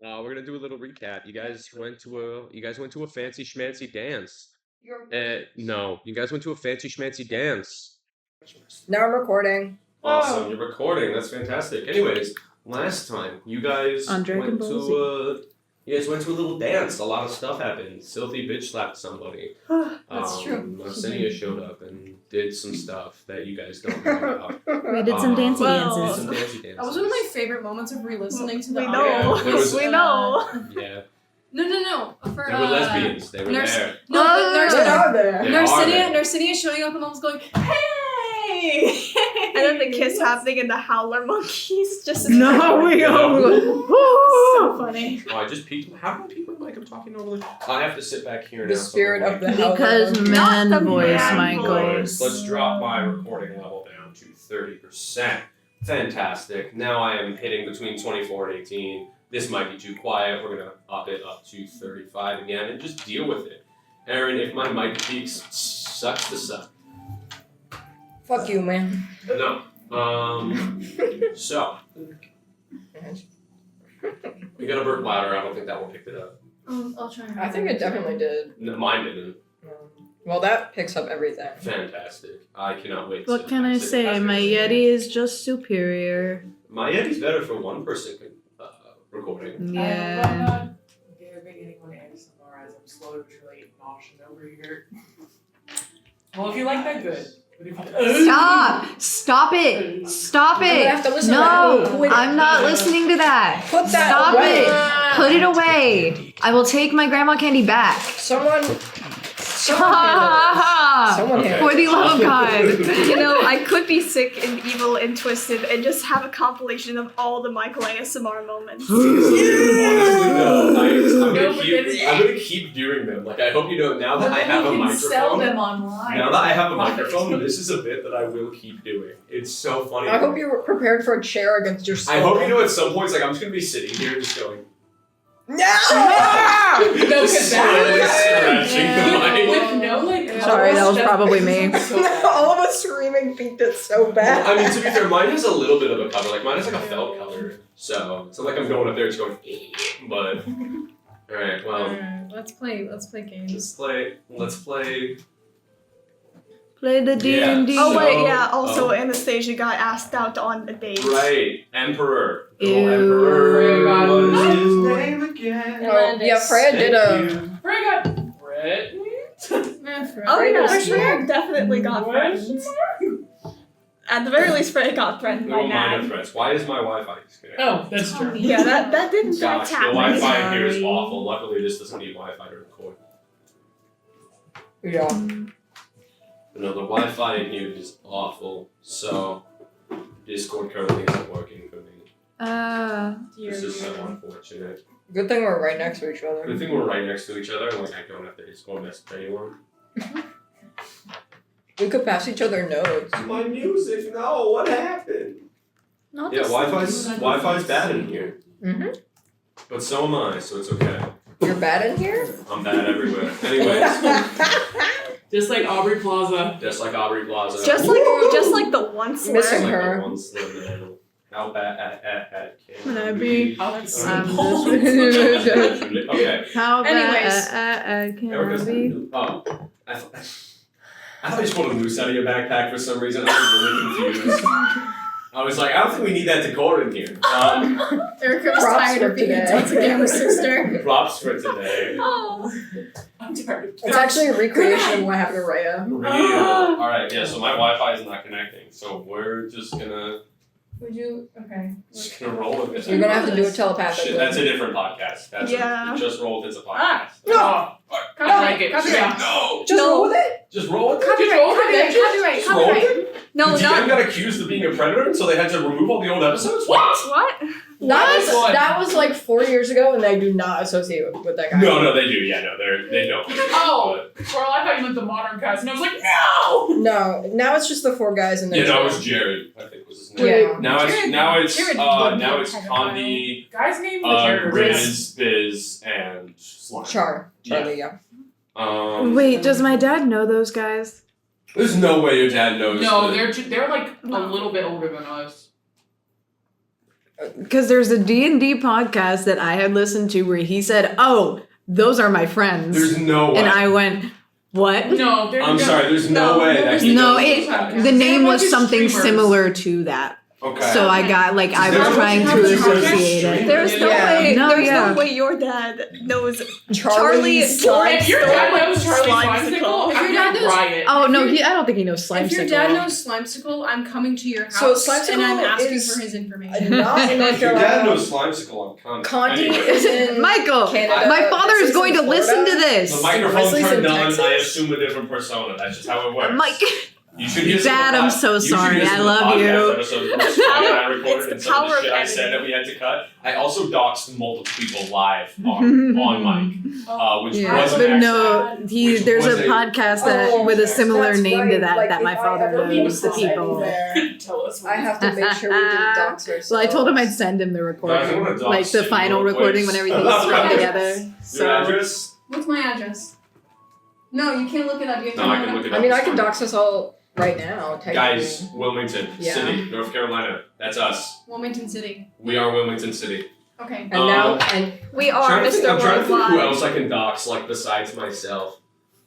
We're gonna do a little recap. You guys went to a fancy schmancy dance. No, you guys went to a fancy schmancy dance. Now I'm recording. Awesome, you're recording. That's fantastic. Anyways, last time you guys went to a little dance. A lot of stuff happened. Filthy bitch slapped somebody. That's true. Arsenio showed up and did some stuff that you guys don't know about. We did some dancey Well, dances. That was one of my favorite moments of re-listening to the We audio. know. There was- We know. Yeah, No. For, they were lesbians. They were nurse- there. No, but Get out there. They are there. Narcinia is showing up and almost going, hey! And then the kiss happening and the howler monkeys just No, we Yeah. so funny. Oh, I just peeked. How many people like I'm talking normally? I have to sit back here now. The spirit of the Because hell. man Not the voice, man Michael. voice. Let's drop my recording level down to 30%. Fantastic. Now I am hitting between 24 and 18. This might be too quiet. We're going to up it up to 35 again and just deal with it. Aaron, if my mic peaks, sucks to suck. Fuck you, man. No. So. We got a burp louder. I don't think that one picked it up. I'll try. I think it definitely did. No, mine didn't. Well, that picks up everything. Fantastic. I cannot wait. What to can I sit say? back My here. Yeti is just superior. My Yeti's better for one person recording. Yeah. They're beginning when ASMR as I'm slowly but surely noshing over here. Well, if you like that, good. But if you Stop it! Stop I'm gonna it! have to listen No, to that. Quit. I'm not listening to that. Put that Stop away. it! Put it away! I will take my grandma candy back. Someone Okay. For the love of God. You know, I could be sick and evil and twisted and just have a compilation of all the Michael ASMR moments. Honestly, no. No, I'm gonna keep doing them. Like I hope you know now that I have a you can sell microphone. them online. Now that I have a microphone, this is a bit that I will keep doing. It's so funny. I hope you're prepared for a chair against your skull. I hope you know at some points like I'm just gonna be sitting here just going. No! No, Just because slowly that scratching the mic. with no like. Sorry, that was probably me. So bad. All of us screaming peaked it so bad. I mean, to be fair, mine has a little bit of a cover. Like mine has like a felt color, so it's not like I'm going up there just going. But all right, well, Let's play games. let's play. Play the D&D. Yeah. Oh wait, So- yeah. Also, oh. Anastasia got asked out on a date. Right, Emperor. Ew. Little Emperor. Freya What got- is his name again? Oh, yeah, Freya did a. Freya got Brett. Oh yeah, Freya's Freya definitely got threatened. At the very least, Freya got threatened by No minor Nag. threats. Why is my Wi-Fi disconnected? Oh, that's true. Yeah, that didn't Gosh, the happen. Wi-Fi here is Sorry. awful. Luckily, this doesn't need Wi-Fi to record. Yeah. But no, the Wi-Fi in here is awful. So, Discord currently isn't working for me. This is so unfortunate. Good thing we're right next to each other. Good thing we're right next to each other, and like I don't have to Discord message anyone. We could pass each other notes. My music, no, what happened? Not Yeah, the Wi-Fi's bad in here, Mm-hmm. but so am I, so it's okay. You're bad in here? I'm bad everywhere. Anyways, Just like Aubrey Plaza. just like Aubrey Plaza. just like the once Missing like her. the one slim man. How bad can Can I I be? How that's I'm simple. Okay. How Anyways. bad can I Erica's be? oh, I thought you just pulled a moose out of your backpack for some reason. I was really confused. I was like, I don't think we need that decor in here. Erica was Props tired for of being today. a Delta Gamma sister. Props for today. Oh. I'm tired of It's actually a recreation of what happened to Raya. Real. All right, yeah. So my Wi-Fi is not connecting, so we're just gonna Would you? Okay. roll with it. You're gonna have to do it Shit, telepathically. that's a different podcast. That's Yeah. just roll with it's a podcast. No! I like it. Copyright. Yeah. No, Just No. roll with it! just roll with it. Copyright. Just roll with it. No, the DM not got accused of being a predator, so they had to remove all the old episodes. what? That was like 4 years ago, and they do not associate with that guy. No, they do. Yeah, no, they don't. Oh, well, I thought you meant the modern cast, and I was like, no! No, now it's just the 4 guys in there. Yeah, no, it was Jared. I think was his name. Yeah. Now it's Jared would be now a it's pedophile. Condi, Guys name the characters. Riz, Biz, and Slime. Charlie, yeah. Wait, does my dad know those guys? There's no way your dad knows. No, that- they're like a little bit older than us. Because there's a D&D podcast that I had listened to where he said, "Oh, those are my friends," There's no way. and I went, "What?" No, I'm sorry. There's no way that he No, knows those podcasts. the name was They're something streamers. similar to that. Okay. So I got like I There's was trying no to way associate it. There's no Yeah. way. No, there's yeah. no way your dad knows Charlie Slime If your dad knows Charlie Slimesicle. Slimesicle, If I'm your dad gonna knows- riot. Oh no, I don't think he knows slime. If your dad knows Slimesicle, I'm coming to your house So Slimesicle and I'm asking is for his information. Not in North If your dad Carolina. knows Slimesicle, I'm coming. Conti Anyway. is in Michael, Canada. my father is Wesley's going to in listen to Florida. this. The microphone Wesley's turned in on, I Texas? assume a different persona. That's just how it works. Mike, You should listen Dad, to the I'm so you should sorry. listen I to the love podcast you. episode where Scott and I recorded It's the and some of power the of shit I said editing. that we had to cut. I also doxed multiple people live on mic, which yeah, was an but accident. no, Which there's was a a- podcast that Oh, with a similar that's name to right. that Like, that my if I father ever knows the post people. anywhere, Tell us. I have to make sure we didn't dox ourselves. Well, I told him I'd send him the Guys, I wanna recording, dox like the you final real quick. recording when everything's thrown together. Your So address? What's my address? No, you can't look it up. You have to No, I look can it look up. it up. I mean, I It's can fine. dox us all right now, technically. Guys, Wilmington Yeah. City, North Carolina. That's us. Wilmington City. We are Wilmington City. Okay. And now, Um, and We are I'm Mr. trying to think who Worldwide. else I can dox, like besides myself.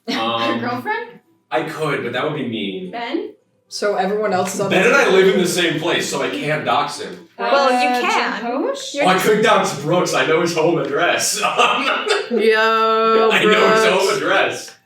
Your girlfriend? I could, but that would be mean. Ben? so everyone else is on Ben the and I live in the same place, so I can't dox him. Well, you can. Jahosh? Oh, I could dox Brooks. I know his home address. yo, I know his home Brooks. address.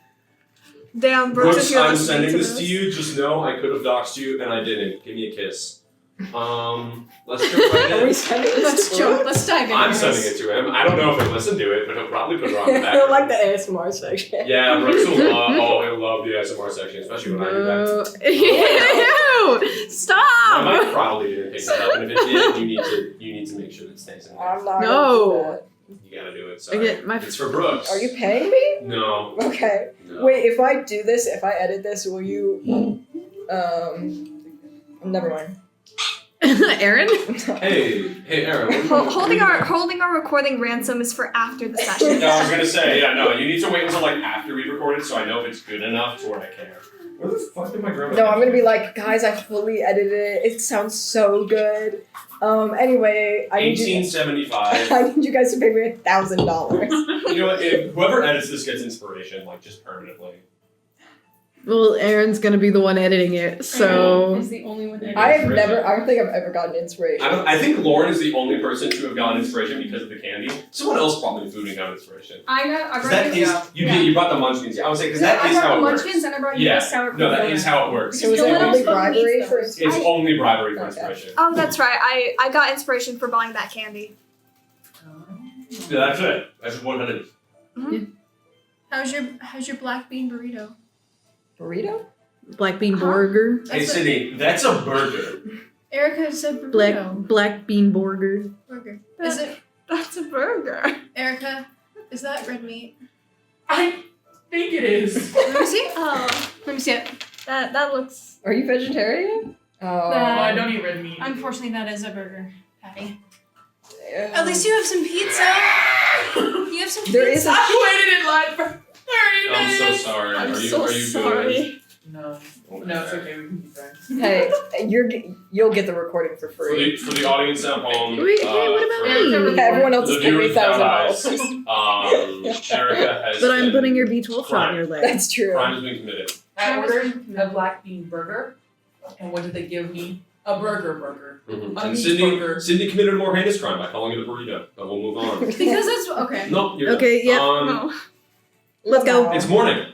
Damn, Brooks, if Brooks, you're I'm listening sending to this to you. Just know I could have doxed you and I didn't. Give me a kiss. Let's jump right Are we in. sending this Let's to jump. Brooks? Let's dive in. I'm guys. sending it to him. I don't know if he'll listen to it, but he'll probably put it on the back. I like the ASMR section. Yeah, Brooks will love. Oh, he'll love the ASMR section, especially when I do that. Ew, My stop! mic probably didn't pick that up, and if it did, you need to make sure that it stays in there. I'm not No. gonna do You gotta do it. I Sorry. get my It's for Brooks. that. Are you paying me? No. Okay. No. Wait, if I do this, if I edit this, will you never mind. Aaron? Hey, Aaron. what are you- holding our recording ransom is for after the session. No, I was gonna say, yeah, no, you need to wait until like after we recorded so I know if it's good enough to where I care. Where the fuck did my grandma? No, I'm gonna be like, guys, I fully edited it. It sounds so good. Anyway, I need you. 1875. I need you guys to pay me $1,000. You know what? If whoever edits this gets inspiration, like just permanently. Well, Aaron's gonna be the one editing it, so Is the only one that I have never. I don't think I've ever gotten inspiration. I think Lauren is the only person to have gotten inspiration because of the candy. Someone else probably food got inspiration. I Because brought that you. is you brought the munchkins. I would say because that I is brought how the it works. munchkins and I brought you Yeah. a sour cream No, that donut. is how it works. So is No it one only else fucking bribery eats for those. It's only bribery for Okay. inspiration. Oh, that's right. I got inspiration for buying that candy. Yeah, that's it. That's what it is. How's your black bean burrito? Burrito? black bean burger, Hey, That's Sydney, that's a burger. Erica said burrito. black bean burger. Burger. Is it That's a burger. Erica? Is that red meat? I think it is. Let me see. Oh, Let me see it. that looks. Are you vegetarian? Oh. Well, I don't eat red meat. Unfortunately, that is a burger patty. Yeah. At least you have some pizza. You have some There pizza. is a- I waited in line for 30 I'm so minutes. sorry. I'm are you so are you sorry. No, it's okay. We can be friends. Hey, you'll get the recording for free. For the audience at home, Wait, hey, what about me? Everyone else the is paying me viewers without eyes, $1,000. Erica has. But I'm been- putting your B12 shot in your leg. That's true. Crime has been committed. I ordered a black bean burger, and what did they give me? A burger. Mm-hmm. A And meat burger. Sydney committed a more heinous crime by calling it a burrito. But we'll move on. Because that's okay. Nope. You're Okay, done. yep. No. Let's go. It's morning.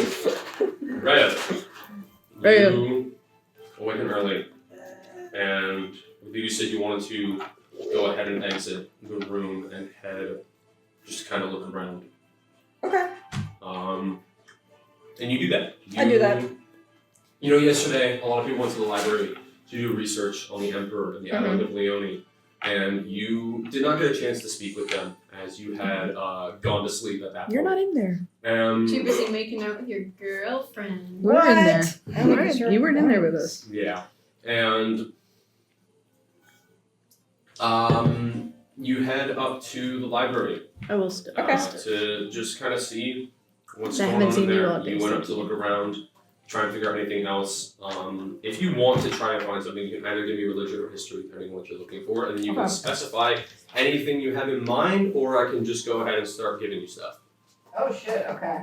Raya. Raya. You awakened early, and I believe you said you wanted to go ahead and exit the room and head, just kind of look around. Okay. And you do that. I do that. You know, yesterday a lot of people went to the library to do research on the Emperor and the island of Leone, and you did not get a chance to speak with them as you had gone to sleep at that You're not point. in there. Too busy making out with your girlfriend. We're in there. I don't think You weren't in there with us. Yeah, and you head up to the library I will still. Okay. to just kind of see what's I going haven't on in seen you there. all day, You went so- up to look around, try and figure out anything else. If you want to try and find something, you can either give me religion or history, depending on what you're looking for, and then you can specify anything you have in mind, or I can just go ahead and start giving you stuff. Oh shit, okay.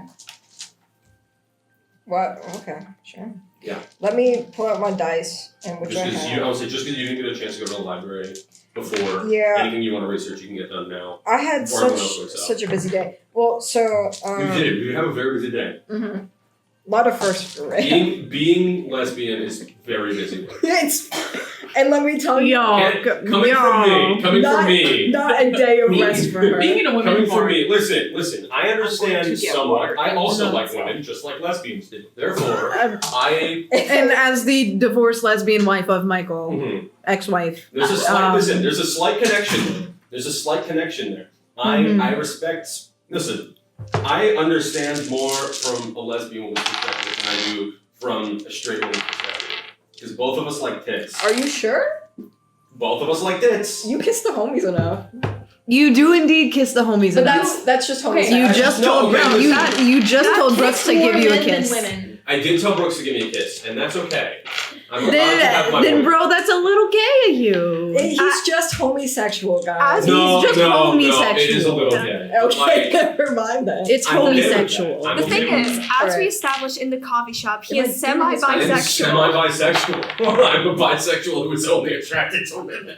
What? Okay, sure. Yeah. Let me pull out my dice and which Just I because have. I would say just because you didn't get a chance to go to the library before, Yeah. anything you want to research, you can get done now. I had Before everyone else wakes up. such a busy day. Well, so You did. You have a very busy day. Mhm. A lot of firsts for me. Being lesbian is very busy work. It's and let me tell you, Coming from me. not a day of rest for her. Being in a Coming women's from bar. me. Listen, I understand to get somewhat. water. I also No, like it's women, just like lesbians do. Therefore, Um, I. And as the divorced lesbian wife of Michael, Mhm. ex-wife, There's a slight Um, there's a slight connection. There's a slight connection there. Mhm. I respect. Listen, I understand more from a lesbian woman's perspective than I do from a straight woman's perspective. Because both of us like tits. Are you sure? Both of us like tits. You kiss the homies enough. you do indeed kiss the homies But enough. that's just homies. Okay, You just No, told okay, you just That told Brooks kicks to give more you a men than kiss. women. I did tell Brooks to give me a kiss, and that's okay. I'm allowed to have my Then moment. bro, that's a little gay of you. He's just homosexual, guys. As he's just No, it is a homosexual. little gay. Okay, Like, never mind then. It's I'm okay with that. homosexual. I'm The okay thing with is, that. as we Alright. established in the coffee shop, he Am I is doing this I'm semi-bisexual. semi-bisexual. I'm a bisexual who is only attracted to women.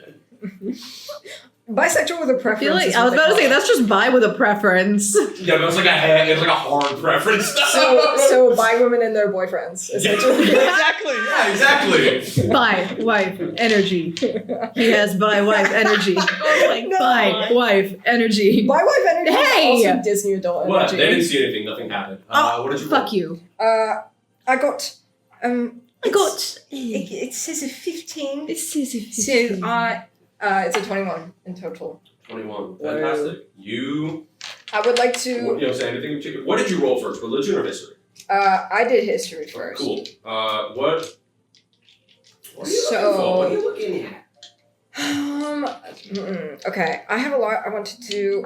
Bisexual with a I preference. feel like is I was what about to they say call that's just bi with a preference. Yeah, but it's like a hard preference. it. So bi women and their boyfriends, essentially. Exactly. Yeah, exactly. Bi wife energy. He has bi wife energy. Oh my No. Bi wife energy. Bi wife energy Hey! is also Disney adult What? energy. They didn't see anything. Nothing happened. What did you Fuck roll? you. I got I got. it says a 15. It says So it's a 21 in total. 21. Fantastic. You. I would like What, to. you know, say anything in particular? What did you roll first? Religion or history? I did history first. Cool. What? What are you So- looking for? What are you looking at? Okay, I have a lot I want to do.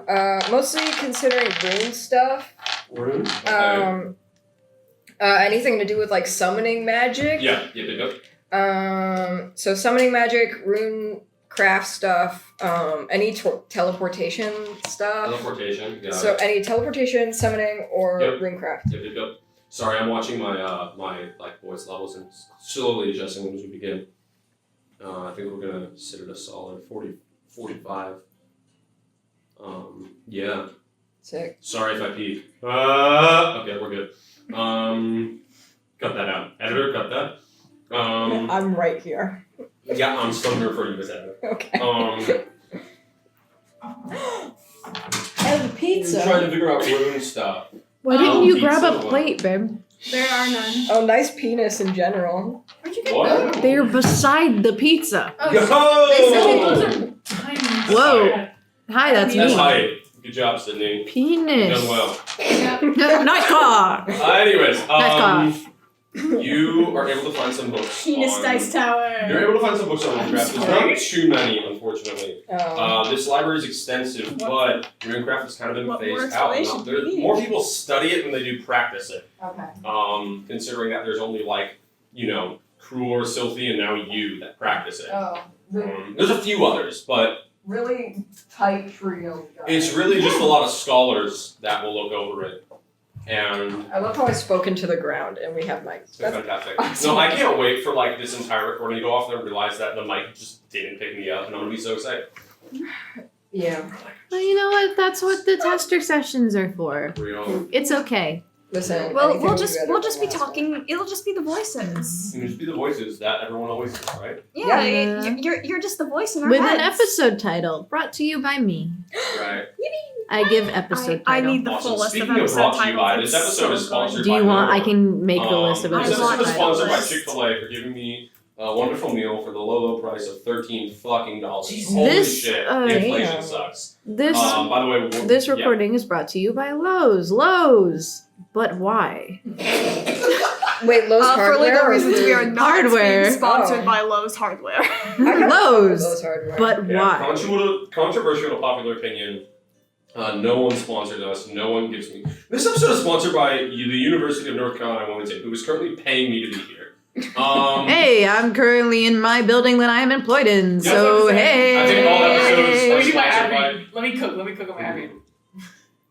Mostly considering rune stuff. Rune? Okay. Anything to do with like summoning magic. Yep. So summoning magic, rune craft stuff, any teleportation stuff. Teleportation. Yeah. So any teleportation, summoning, or Yep. rune craft. Yep. Sorry, I'm watching my my like voice levels and slowly adjusting them as we begin. I think we're gonna sit at a solid 40, 45. Yeah. Sick. Sorry if I peed. Okay, we're good. Cut that out. Editor, cut that. I'm right here. Yeah, I'm still gonna refer to you as editor. Okay. And the I'm pizza. trying to figure out rune stuff. Why didn't you Pizza grab a one. plate, babe? There are none. Oh, nice penis in general. Where'd you get What? those? They're beside the pizza. Oh, Yo! they said those are tiny. Whoa. Hi, that's That's me. height. Good job, Sydney. Penis. Done well. Yeah. Nice car. Anyways, Nice you are able to find some books. Penis on, dice tower. You're able to find some books on Runecraft. There's not too many, unfortunately. This library is extensive, but Runecraft has kind of been What more phased out. explanation do you need? More people study it than they do practice it. Okay. Considering that there's only like, Cruel or Silthy and now you that practice it. Oh, There's a few others, but really tight trio. Guys. it's really just a lot of scholars that will look over it. And I love how I spoke into the ground and we have mics. it's been That's fantastic. awesome. No, I can't wait for like this entire recording to go off and realize that the mic just didn't pick me up and I'm gonna be so excited. yeah. Well, you know what? That's what the tester sessions are for. Real. It's okay. Listen. Well, anything we'll will be just better we'll just be than last one. talking. It'll just be the voices. You can just be the voices that everyone always does, right? Yeah, Yeah. you're just the voice in our With heads. an episode title brought to you by me. Right. I give episode I title. need the Awesome. full list Speaking of of episode brought to you titles. by, It's this episode so is good. sponsored Do you by want? I Miro. can make the list of This episode episode is titles. sponsored by Chick-fil-A for giving me a wonderful meal for the low price of $13 fucking dollars. Jesus. Holy This, shit! damn. Inflation sucks. This By the way, this yeah. recording is brought to you by Lowe's. Lowe's. But why? Wait, Lowe's For hardware. legal or reasons, we are food? not Hardware. being sponsored Oh. by Lowe's Hardware. I kinda fuck with Lowe's. Lowe's hardware. But Yeah, why? controversial to popular opinion. No one sponsors us. No one gives me. This episode is sponsored by the University of North Carolina Wilmington, who is currently paying me to be here. Hey, I'm currently in my building that I am employed in, Yeah, so I was hey. I think all episodes Let are me do my sponsored ad by. read. Let me cook on my ad read.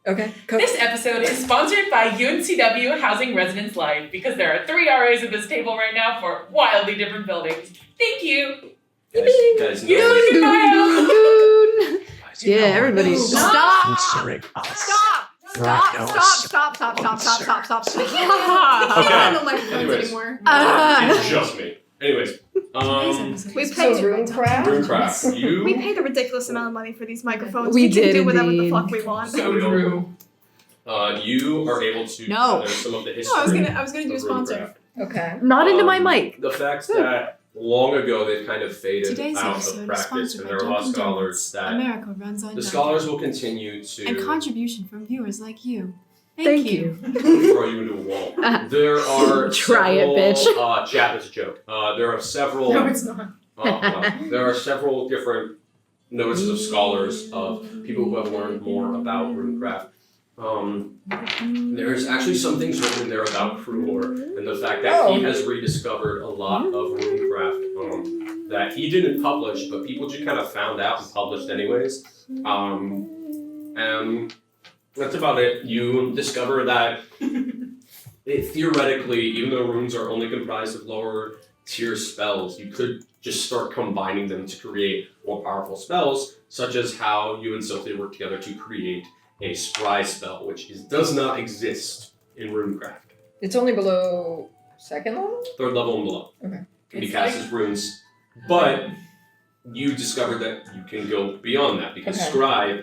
Okay. Cool. This episode is sponsored by UNCW Housing Residence Life because there are 3 RAs at this table right now for wildly different buildings. Thank you. Guys, You no. in your bio. Yeah, everybody. Stop! Sponsoring us. Stop! Right now, Stop! Okay. I don't know microphones Anyways. anymore. It's just me. Anyways, We So paid Runecraft? Runecraft, you. we paid a ridiculous amount of money for these microphones. We can did do whatever the indeed. fuck we want. So true. You are able to No. gather some of the history. I was gonna do a of sponsor. Runecraft. Okay. Not into my mic. The fact that long ago they've kind of faded Today's out episode of is practice, sponsored and by there are a lot of Dunkin' scholars Donuts. that America runs on the Dunkin'. scholars will continue to And contribution from viewers like you. Thank you. throw you into a wall. There are Try it, several, bitch. Chat is a joke. There are several. No, it's not. There are several different notices of scholars of people who have learned more about runecraft. There's actually some things written in there about Kruor and the fact that he has rediscovered a lot of runecraft that he didn't publish, but people just kind of found out and published anyways. And that's about it. You discover that theoretically, even though runes are only comprised of lower tier spells, you could just start combining them to create more powerful spells, such as how you and Sophia work together to create a scry spell, which does not exist in runecraft. It's only below 2nd level? 3rd level and below. Okay. Can be It's cast like- as runes. But you discovered that you can go beyond that because Okay. Scribe,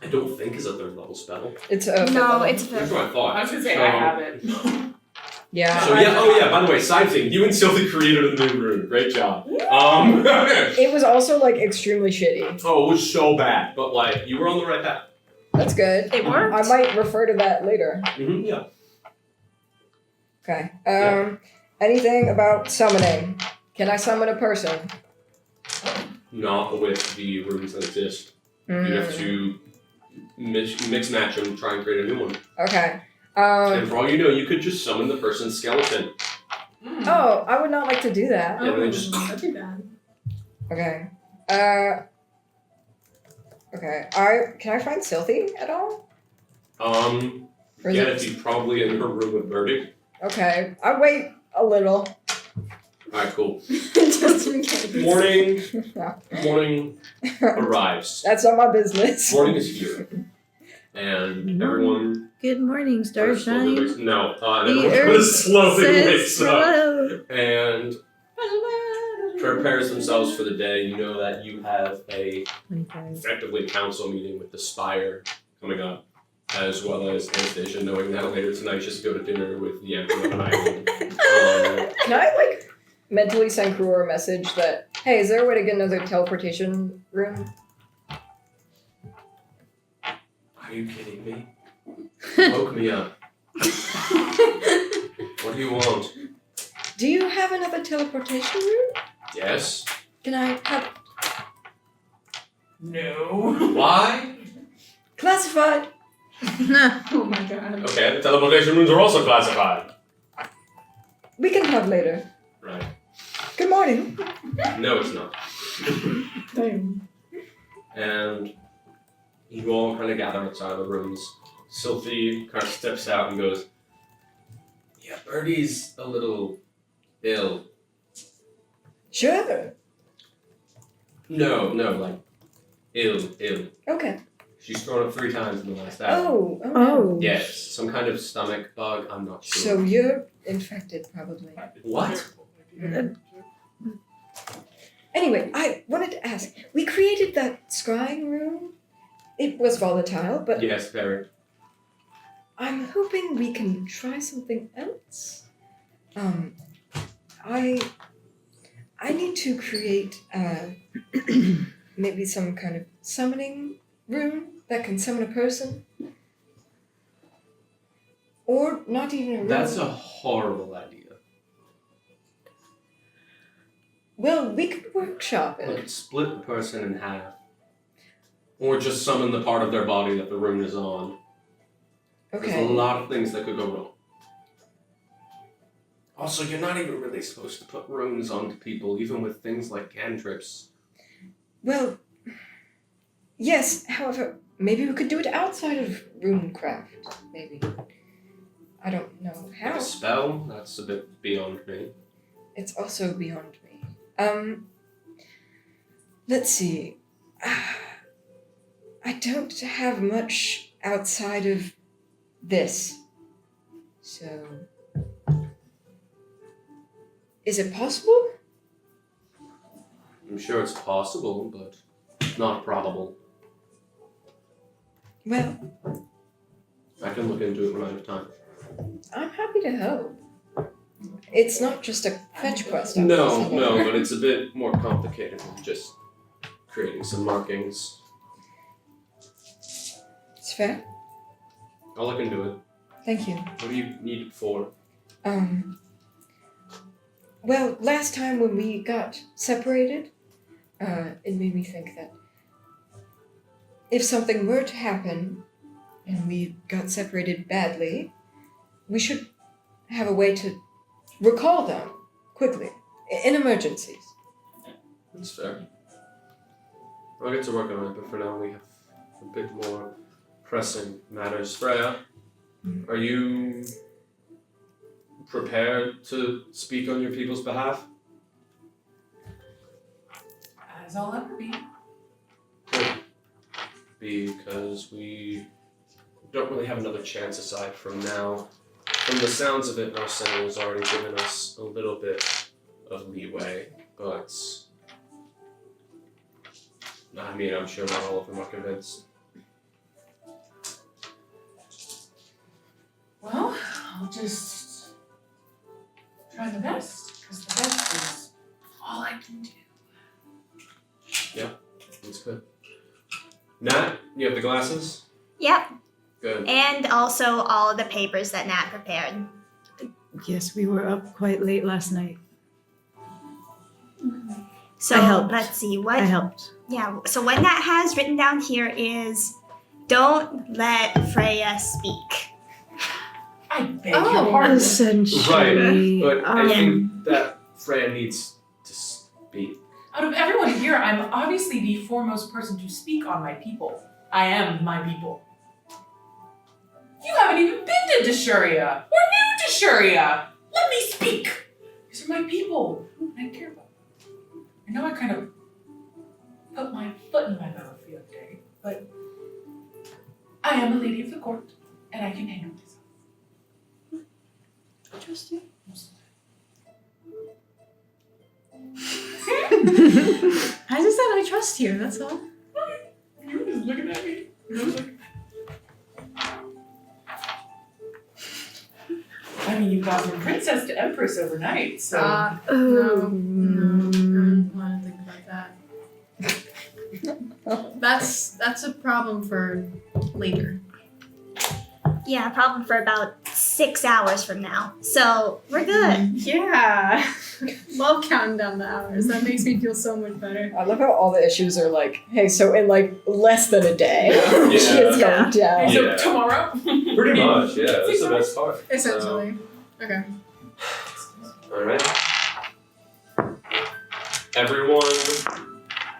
I don't think is a 3rd level spell. It's a No, it's That's a what I thought. I was gonna say So- I have it. Yeah. So yeah, oh yeah, by the way, side thing, you and Sylvie created a new rune. Great job. It was also like extremely shitty. Oh, it was so bad, but like you were on the right path. That's good. It worked. I might refer to that later. Yeah. Okay. Yeah. Anything about summoning? Can I summon a person? Not with the runes that exist. You have to mix match them, try and create a new one. Okay. And for all you know, you could just summon the person's skeleton. Oh, I would not like to do that. Yeah, they just- That'd be bad. Okay. Okay. Can I find Silthy at all? Or is Yeah, it- she's probably in her room with Birdie. Okay. I wait a little. Alright, cool. Just in case. Morning arrives. That's not my business. Morning is here. And everyone Good morning, sort of slowly wakes- No, and The everyone earth slowly says wakes up hello. and prepares themselves for the day. You know that you have a 25. effectively council meeting with the Spire coming up, as well as Anastasia knowing that later tonight she's to go to dinner with the Emperor of an Island. Can I like mentally send Kruor a message that, hey, is there a way to get another teleportation room? Are you kidding me? Woke me up. What do you want? Do you have another teleportation room? Yes. Can I have No. Why? classified? Oh my god. Okay, the teleportation rooms are also classified. We can have later. Right. Good morning. No, it's not. Damn. And you all kind of gather outside of the rooms. Sylvie kind of steps out and goes, yeah, Birdie's a little ill. Sure. No, like, ill. Okay. She's thrown up 3 times in the last hour. Oh. Oh. Yes, some kind of stomach bug, I'm not sure. So you're infected, probably. What? Anyway, I wanted to ask. We created that scrying room. It was volatile, but Yes, very. I'm hoping we can try something else. I need to create maybe some kind of summoning room that can summon a person. Or not even a room. That's a horrible idea. Well, we could workshop We it. could split the person in half. Or just summon the part of their body that the rune is on. There's a Okay. lot of things that could go wrong. Also, you're not even really supposed to put runes onto people, even with things like cantrips. Well, yes, however, maybe we could do it outside of runecraft, maybe. I don't know Like how. a spell? That's a bit beyond me. It's also beyond me. Let's see. I don't have much outside of this. So, is it possible? I'm sure it's possible, but not probable. Well, I can look into it when I have time. I'm happy to help. It's not just a fetch quest. No, but it's a bit more complicated than just creating some markings. It's fair. I'll look into it. Thank you. What do you need it for? Well, last time when we got separated, it made me think that if something were to happen and we got separated badly, we should have a way to recall them quickly in emergencies. That's fair. I'll get to work on it, but for now we have a bit more pressing matters. Freya, are you prepared to speak on your people's behalf? As I'll ever be. Good. Because we don't really have another chance aside from now. From the sounds of it, Arsene has already given us a little bit of leeway, but I mean, I'm sure not all of them are convinced. Well, I'll just try the best, because the best is all I can do. That's good. Nat, you have the glasses? Yep. Good. And also all of the papers that Nat prepared. Yes, we were up quite late last night. So I helped. let's see what. I helped. Yeah. So what Nat has written down here is, don't let Freya speak. I beg Oh. your pardon. Essentially. Right, but I think that Freya needs to speak. Out of everyone here, I'm obviously the foremost person to speak on my people. I am my people. You haven't even been to Dashuria, or new Dashuria. Let me speak. These are my people. I care about them. I know I kind of put my foot in my mouth the other day, but I am a lady of the court, and I can handle myself. I trust you. I just said I trust you, that's all. You were just looking at me. I mean, you got from princess to empress overnight, so. No, Oh. I want to think about that. That's a problem for later. Yeah, problem for about 6 hours from now. So we're good. Yeah. Love counting down the hours. That makes me feel so much better. I love how all the issues are like, hey, so in like less than a day, Yeah. shit's Yeah. going down. So Yeah. tomorrow? Pretty much, yeah. That's the best part. Essentially. Okay. Alright. Everyone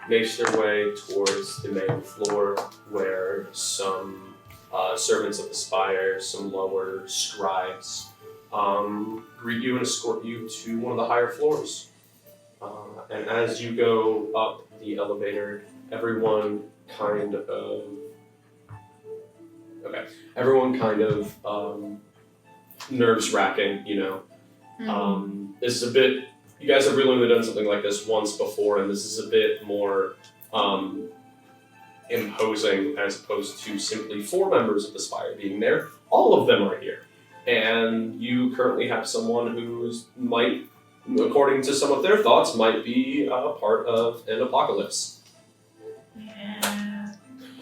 makes their way towards the main floor where some servants of the spire, some lower scribes, greet you and escort you to one of the higher floors. And as you go up the elevator, everyone kind of nerves wracking, you know. This is a bit, you guys have really only done something like this once before, and this is a bit more imposing as opposed to simply 4 members of the Spire being there. All of them are here. And you currently have someone who might, according to some of their thoughts, might be part of an apocalypse. Yeah.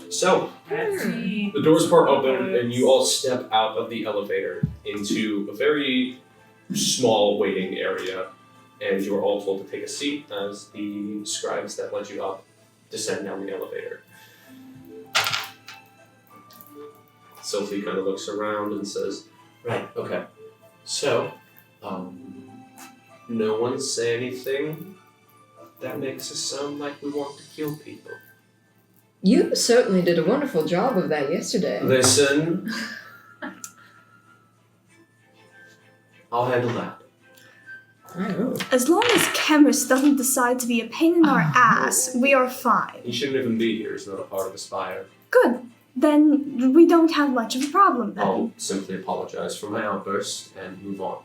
So, Let's see. the doors part open and you all step out of the elevator into a very small waiting area, and you are all told to take a seat as the scribes that led you up descend down the elevator. Sophie kind of looks around and says, right, okay. So, no one say anything that makes us sound like we want to kill people. You certainly did a wonderful job of that yesterday. Listen, I'll handle that. Oh. As long as Chemist doesn't decide to be a pain in our ass, we are fine. He shouldn't even be here. He's not a part of the Spire. Good. Then we don't have much of a problem then. I'll simply apologize for my outburst and move on.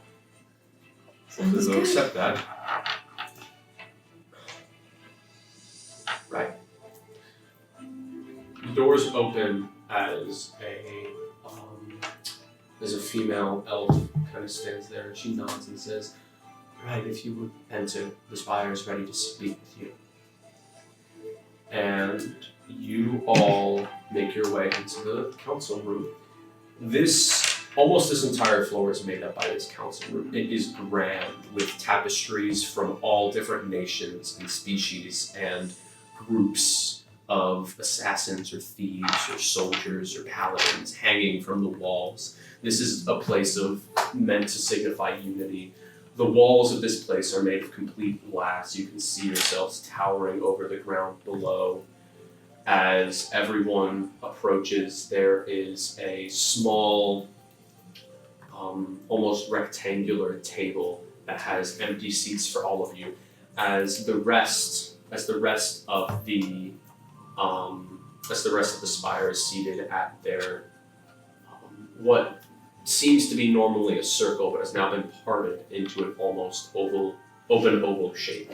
Sounds Hopefully they'll good. accept that. Right. The doors open as a female elf kind of stands there and she nods and says, right, if you would enter, the Spire is ready to speak with you. And you all make your way into the council room. Almost this entire floor is made up by this council room. It is grand with tapestries from all different nations and species and groups of assassins or thieves or soldiers or paladins hanging from the walls. This is a place meant to signify unity. The walls of this place are made of complete glass. You can see yourselves towering over the ground below. As everyone approaches, there is a small, almost rectangular table that has empty seats for all of you. As the rest of the Spire is seated at their what seems to be normally a circle, but has now been parted into an almost open oval shape.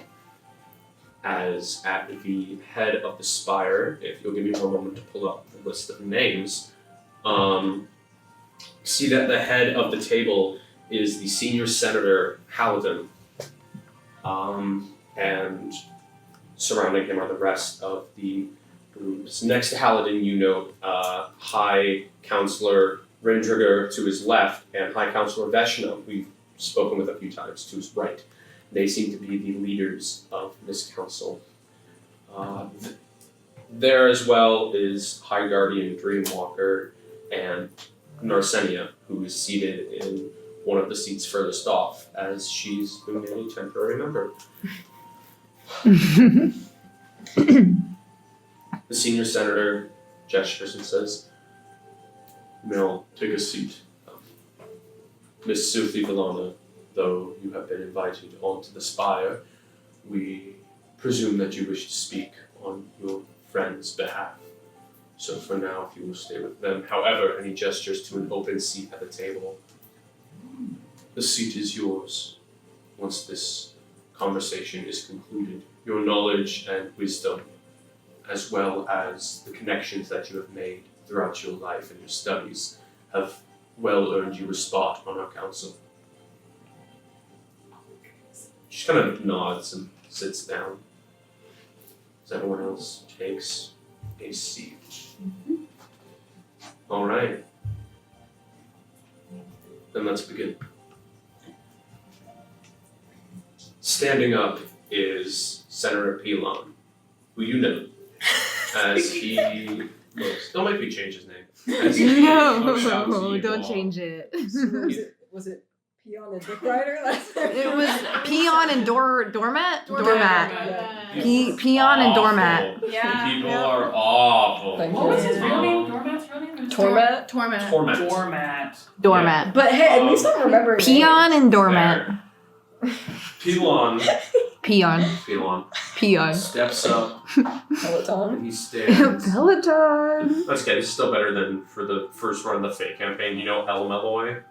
As at the head of the Spire, if you'll give me one moment to pull up the list of names, see that the head of the table is the senior senator, Halidin, and surrounding him are the rest of the groups. Next to Halidin, you note High Counselor Rendriger to his left and High Counselor Veshna, we've spoken with a few times, to his right. They seem to be the leaders of this council. There as well is High Guardian Dreamwalker and Narsenia, who is seated in one of the seats furthest off, as she's been made a temporary member. The senior senator gestures and says, "Mel, take a seat. Miss Sophie Villana, though you have been invited onto the Spire, we presume that you wish to speak on your friend's behalf. So for now, if you will stay with them. However," and he gestures to an open seat at the table, "the seat is yours once this conversation is concluded. Your knowledge and wisdom, as well as the connections that you have made throughout your life and your studies, have well earned you a spot on our council." She kind of nods and sits down. As everyone else takes a seat. All right. Then let's begin. Standing up is Senator Pilon, who you know, as he looks. Don't make me change his name. As he looks out to No, you don't all. change it. Was it Peon and Dick Rider? It was Peon and Doormat? Doormat. Peon and Doormat. Yeah. People are awful. Thank What was his real Um, name? Doormat's real name? Torment? Torment. Torment. Doormat. Doormat. But hey, at least I'm remembering Peon and Doormat. Pilon Peon. steps up Peloton. and he stands. Peloton. That's okay, this is still better than for the first run of the Fate campaign. You know El Meloy?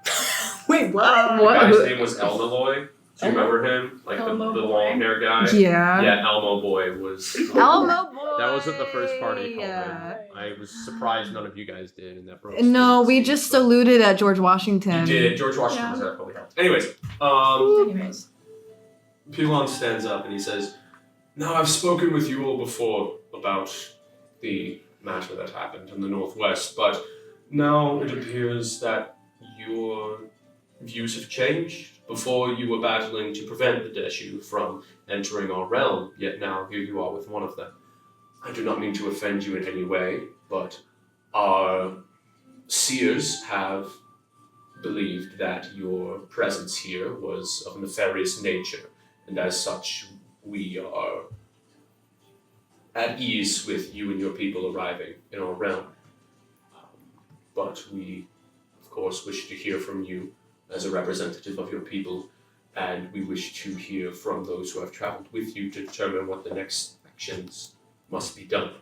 Wait, what? The What? guy's name was El Meloy. Do you remember him? Like the Elmo Boy? long hair guy? Yeah. Yeah, Elmo Boy was. Elmo Boy. That wasn't the first party called Yeah. him. I was surprised none of you guys did, and that broke. No, we Steve's just speech, saluted at George but Washington. You did. George Washington Yeah. was there, probably helped. Anyways, Anyways. Pilon stands up and he says, "Now I've spoken with you all before about the matter that happened in the Northwest, but now it appears that your views have changed. Before you were battling to prevent the Deshu from entering our realm, yet now here you are with one of them. I do not mean to offend you in any way, but our seers have believed that your presence here was of nefarious nature, and as such, we are at ease with you and your people arriving in our realm. But we, of course, wish to hear from you as a representative of your people, and we wish to hear from those who have traveled with you to determine what the next actions must be done.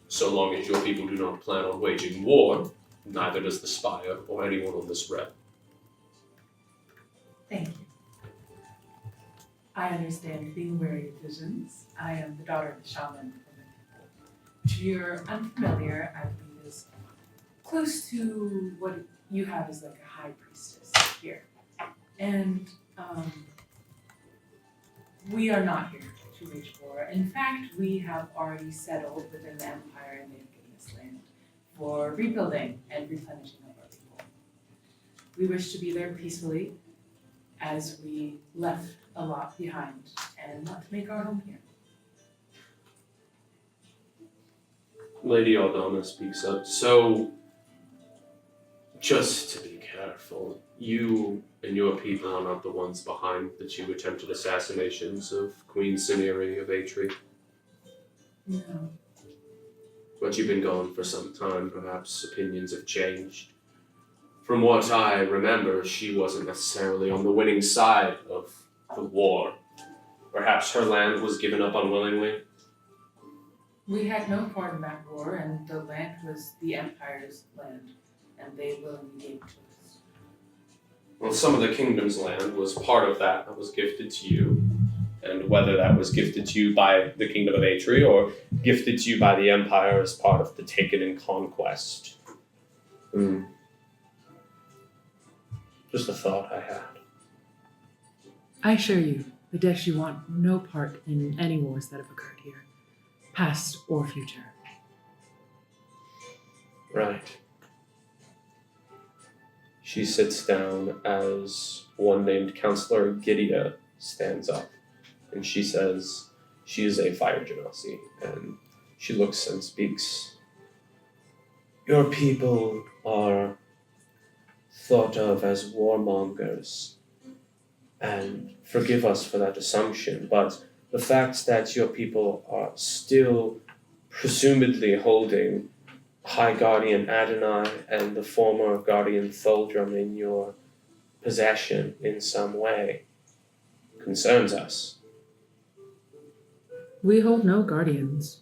So long as your people do not plan on waging war, neither does the Spire or anyone on this realm. Thank you. I understand being wary of visions. I am the daughter of the shaman from the temple, which, if you're unfamiliar, I believe is close to what you have as like a high priestess here. And we are not here to wage war. In fact, we have already settled within the Empire and they've given us land for rebuilding and replenishing of our people. We wish to be there peacefully as we left a lot behind and want to make our home here. Lady Aldana speaks up. So, just to be careful, you and your people are not the ones behind the two attempted assassinations of Queen Sineri of Atri. No. But you've been gone for some time, perhaps opinions have changed. From what I remember, she wasn't necessarily on the winning side of the war. Perhaps her land was given up unwillingly. We had no part in that war, and the land was the Empire's land, and they willingly gave it to us. Well, some of the kingdom's land was part of that was gifted to you. And whether that was gifted to you by the kingdom of Atri or gifted to you by the Empire as part of the taken in conquest. Just a thought I had. I assure you, the Deshi want no part in any wars that have occurred here, past or future. Right. She sits down as one named Counselor Gidia stands up. And she says she is a fire genasi, and she looks and speaks. Your people are thought of as warmongers, and forgive us for that assumption, but the fact that your people are still presumably holding High Guardian Adonai and the former Guardian Tholdrum in your possession in some way concerns us. We hold no guardians.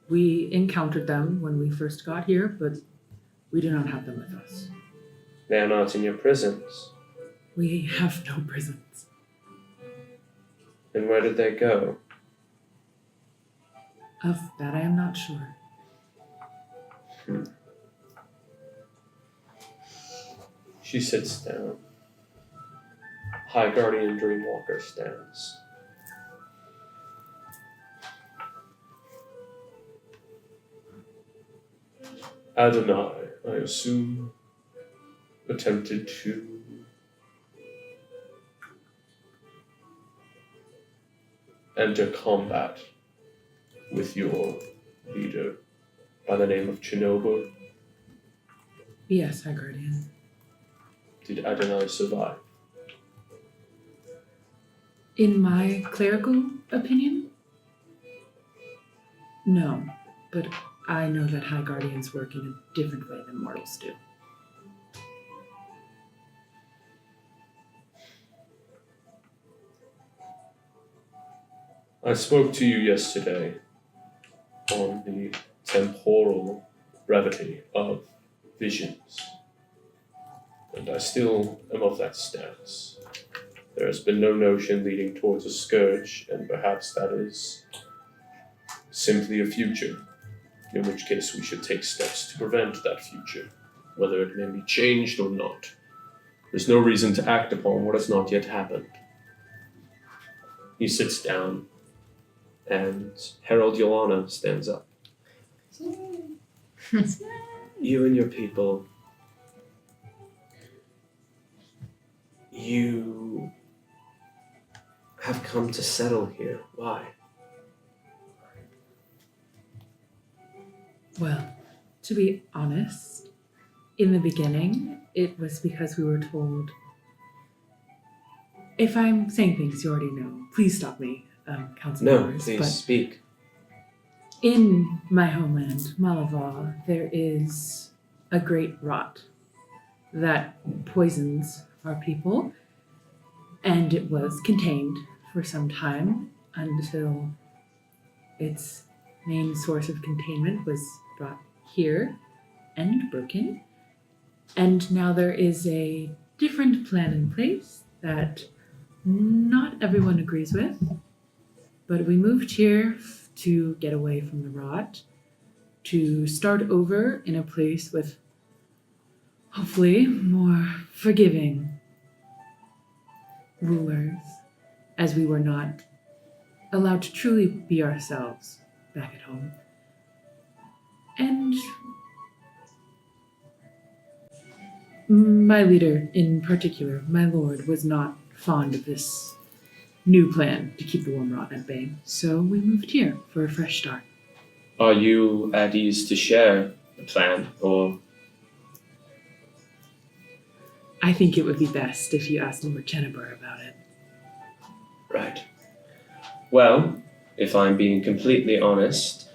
We encountered them when we first got here, but we do not have them with us. They are not in your prisons. We have no prisons. Then where did they go? Of that I am not sure. She sits down. High Guardian Dreamwalker stands. Adonai, I assume, attempted to enter combat with your leader by the name of Chernobyl. Yes, High Guardian. Did Adonai survive? In my clerical opinion? No, but I know that High Guardians work in a different way than mortals do. I spoke to you yesterday on the temporal brevity of visions, and I still am of that stance. There has been no notion leading towards a scourge, and perhaps that is simply a future, in which case we should take steps to prevent that future, whether it may be changed or not. There's no reason to act upon what has not yet happened. He sits down, and Herald Yolana stands up. You and your people, you have come to settle here. Why? Well, to be honest, In the beginning, it was because we were told. If I'm saying things you already know, please stop me, Council No, members. please But speak. in my homeland, Malavar, there is a great rot that poisons our people, and it was contained for some time until its main source of containment was brought here and broken. And now there is a different plan in place that not everyone agrees with, but we moved here to get away from the rot, to start over in a place with hopefully more forgiving rulers, as we were not allowed to truly be ourselves back at home. And my leader in particular, my lord, was not fond of this new plan to keep the worm rot at bay. So we moved here for a fresh start. Are you at ease to share the plan, or I think it would be best if you asked Lord Chenneber about it. right? Well, if I'm being completely honest,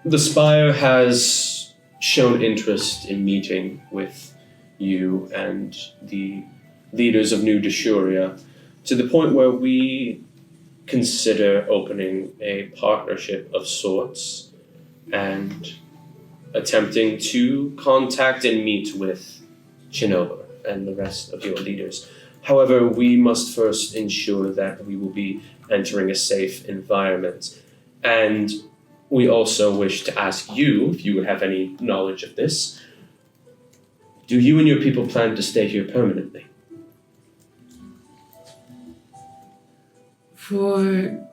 the Spire has shown interest in meeting with you and the leaders of New Deshuria to the point where we consider opening a partnership of sorts and attempting to contact and meet with Chinoba and the rest of your leaders. However, we must first ensure that we will be entering a safe environment. And we also wish to ask you, if you would have any knowledge of this, do you and your people plan to stay here permanently? For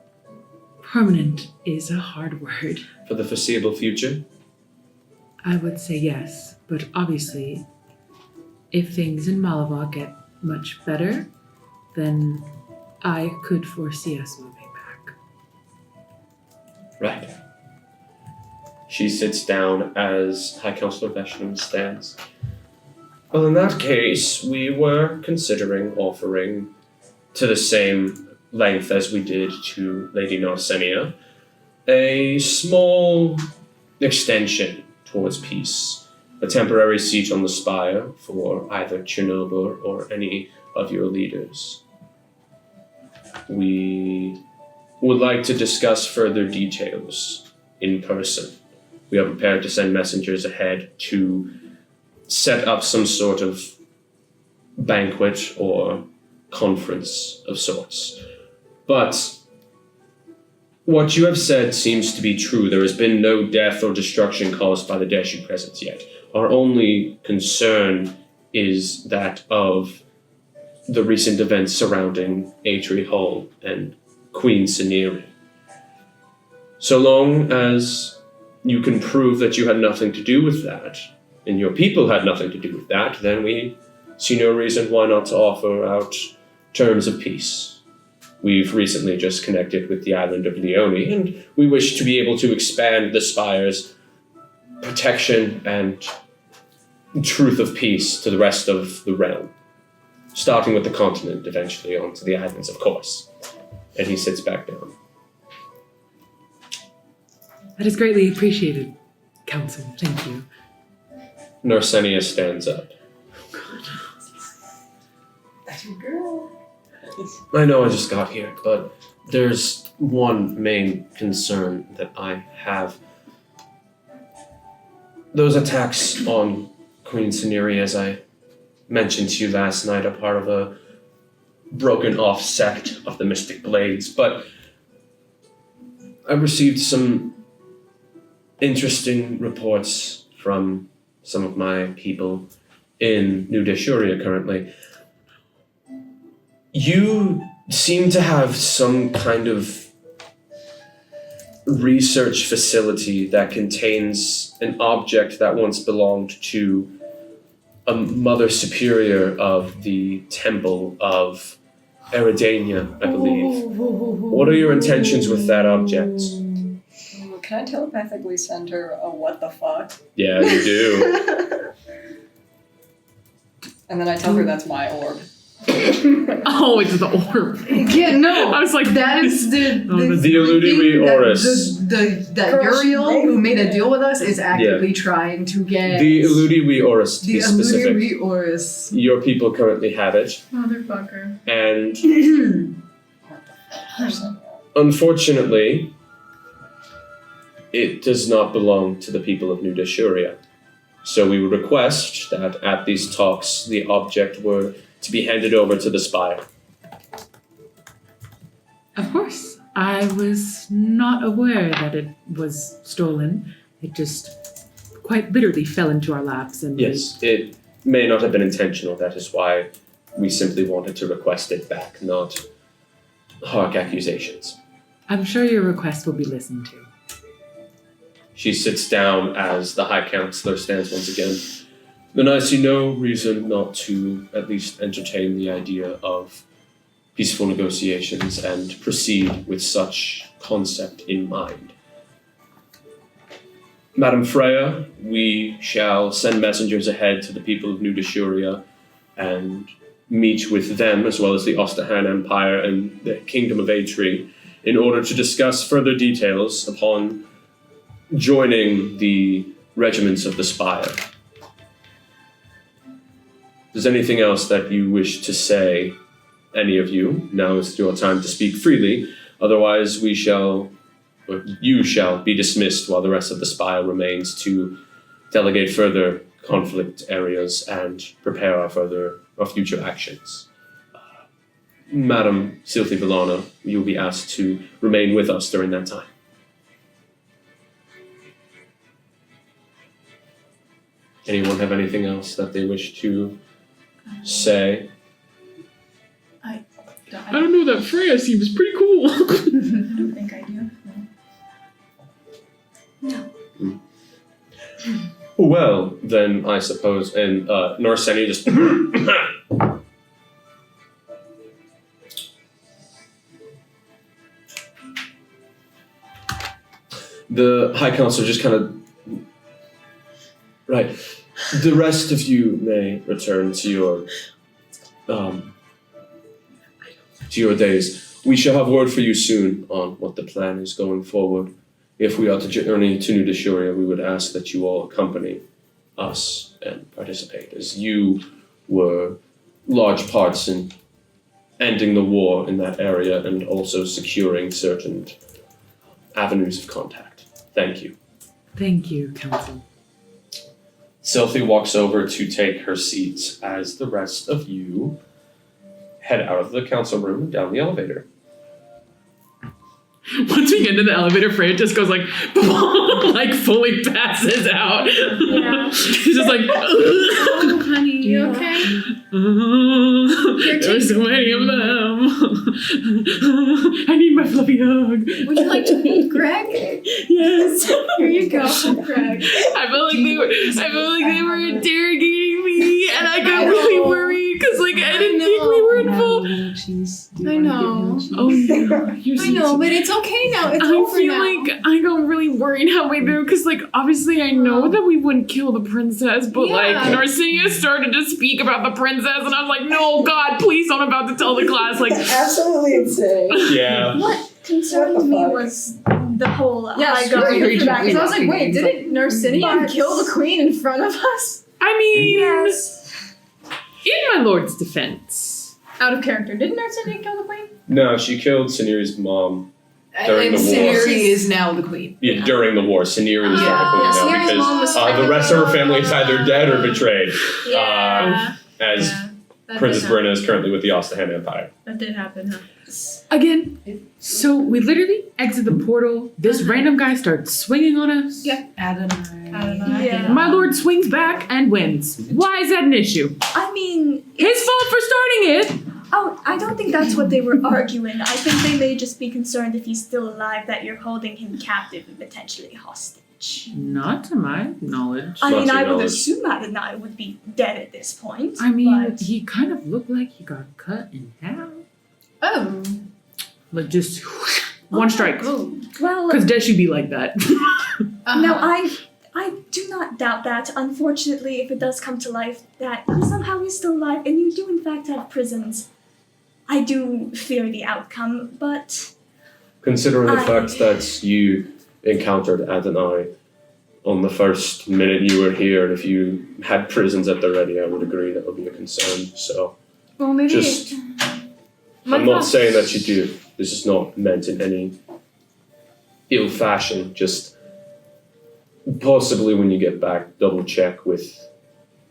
permanent is a hard word. For the foreseeable future? I would say yes, but obviously, if things in Malabar get much better, then I could foresee us moving back. Right. She sits down as High Counselor Veshnam stands. Well, in that case, we were considering offering to the same length as we did to Lady Narsenia a small extension towards peace, a temporary seat on the spire for either Chernobyl or any of your leaders. We would like to discuss further details in person. We are prepared to send messengers ahead to set up some sort of banquet or conference of sorts. But what you have said seems to be true. There has been no death or destruction caused by the Deshu presence yet. Our only concern is that of the recent events surrounding Atri Hall and Queen Seniri. So long as you can prove that you had nothing to do with that, and your people had nothing to do with that, then we see no reason why not to offer out terms of peace. We've recently just connected with the island of Leone, and we wish to be able to expand the Spire's protection and truth of peace to the rest of the realm. Starting with the continent, eventually onto the islands, of course. And he sits back down. That is greatly appreciated, Council. Thank you. Narsenia stands up. That's your girl. I know I just got here, but there's one main concern that I have. Those attacks on Queen Seniri, as I mentioned to you last night, are part of a broken off sect of the Mystic Blades, but I received some interesting reports from some of my people in New Deshuria currently. You seem to have some kind of research facility that contains an object that once belonged to a Mother Superior of the Temple of Eridania, I believe. What are your intentions with that object? Can I telepathically send her a what the fuck? Yeah, you do. And then I tell her that's my orb. Oh, it's the orb. Yeah, no. I was like, That is the The Eludiri thing that Oris. that Girl, Uriel who made a deal with us is actively trying to get The Eludiri Oris, to the be specific. Eludiri Oris. Your people currently have it, Motherfucker. and unfortunately, it does not belong to the people of New Dashuria. So we would request that at these talks, the object were to be handed over to the Spire. of course. I was not aware that it was stolen. It just quite literally fell into our laps and Yes, it may not have been intentional. That is why we simply wanted to request it back, not hark accusations. I'm sure your request will be listened to. She sits down as the High Counselor stands once again. Then I see no reason not to at least entertain the idea of peaceful negotiations and proceed with such concept in mind. Madam Freya, we shall send messengers ahead to the people of New Dashuria and meet with them as well as the Ostahan Empire and the Kingdom of Atri in order to discuss further details upon joining the regiments of the Spire. Is there anything else that you wish to say, any of you? Now is your time to speak freely. Otherwise, you shall be dismissed while the rest of the Spire remains to delegate further conflict areas and prepare our future actions. Madam Silthi Villana, you'll be asked to remain with us during that time. Anyone have anything else that they wish to say? I I don't know, that Freya seems pretty cool. I don't think I do. No. Well, then I suppose, and Norseni just the High Counselor just kind of right. The rest of you may return to your days. We shall have word for you soon on what the plan is going forward. If we are to journey to New Dashuria, we would ask that you all accompany us and participate, as you were large parts in ending the war in that area and also securing certain avenues of contact. Thank you. Thank you, Council. Sylphie walks over to take her seat as the rest of you head out of the council room and down the elevator. Once we get into the elevator, Freya just goes like, like fully passes out. Yeah. She's just like, Oh, honey, you okay? there's so many of them. I need my fluffy hug. Would you like to meet Greg? Yes. Here you go, Greg. I feel like they were interrogating me, and I got really worried because like I didn't think we were involved. I know. Oh no, you're I know, but it's okay now. It's I over feel now. like I got really worried halfway through because, like, obviously I know that we wouldn't kill the princess, but like Yeah. Narcinia started to speak about the princess, and I was like, no, God, please don't! I'm about to tell the class, like, Absolutely insane. Yeah. What concerned What the me fuck? was the whole Yeah, I screw got you you for for that. that. Because I was like, wait, didn't Narcinia But- kill the queen in front of us? I mean, Yes. in my lord's defense, Out of character. Didn't Narcinia kill the queen? No, she killed Siniri's mom during And the war. Sineri is now the queen. Yeah, during the war. Siniri was Yeah. not the queen now Siniri's mom was because the rest of her family is either dead or betrayed. Yeah. As That Princess did Brenna is currently with the Ostahan Empire. That did happen, huh? again. So we literally exit the portal. This random guy starts swinging on us. Yeah. Adonai. Yeah. My lord swings back and wins. Why is that an issue? I mean, His fault for starting it. oh, I don't think that's what they were arguing. I think they may just be concerned if he's still alive that you're holding him captive and potentially hostage. Not to my knowledge. I Not mean, to I would knowledge. assume Adonai would be dead at this point. I mean, but he kind of looked like he got cut in half. Oh. Like just one strike. Oh. well, Because Deshi be like that. now I I do not doubt that. Unfortunately, if it does come to life that he somehow is still alive and you do in fact have prisons, I do fear the outcome, but Considering the fact that you encountered Adonai on the first minute you were here, and if you had prisons at the ready, I would agree that would be a concern. So, Well, maybe. just, I'm not saying that you do. This is not meant in any ill fashion. Just possibly when you get back, double check with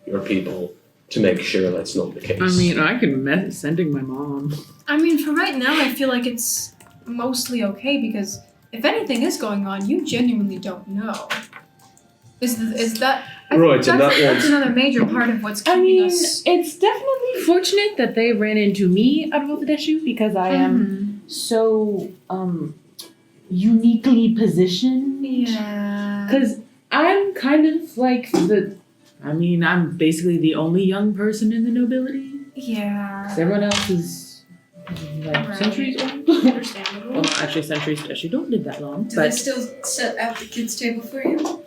your people to make sure that's not the case. I mean, I can sending my mom. I mean, for right now, I feel like it's mostly okay because if anything is going on, you genuinely don't know. Is that? I think Right, and that's another major part of what's keeping I mean, us. it's definitely fortunate that they ran into me out of all the issue because I am so uniquely positioned. Yeah. Because I'm kind of like I'm basically the only young person in the nobility. Yeah. 'Cause everyone else is like Right. centuries old. Understandable. Well, actually, centuries actually don't live that long. Do they But still set out the kids' table for you?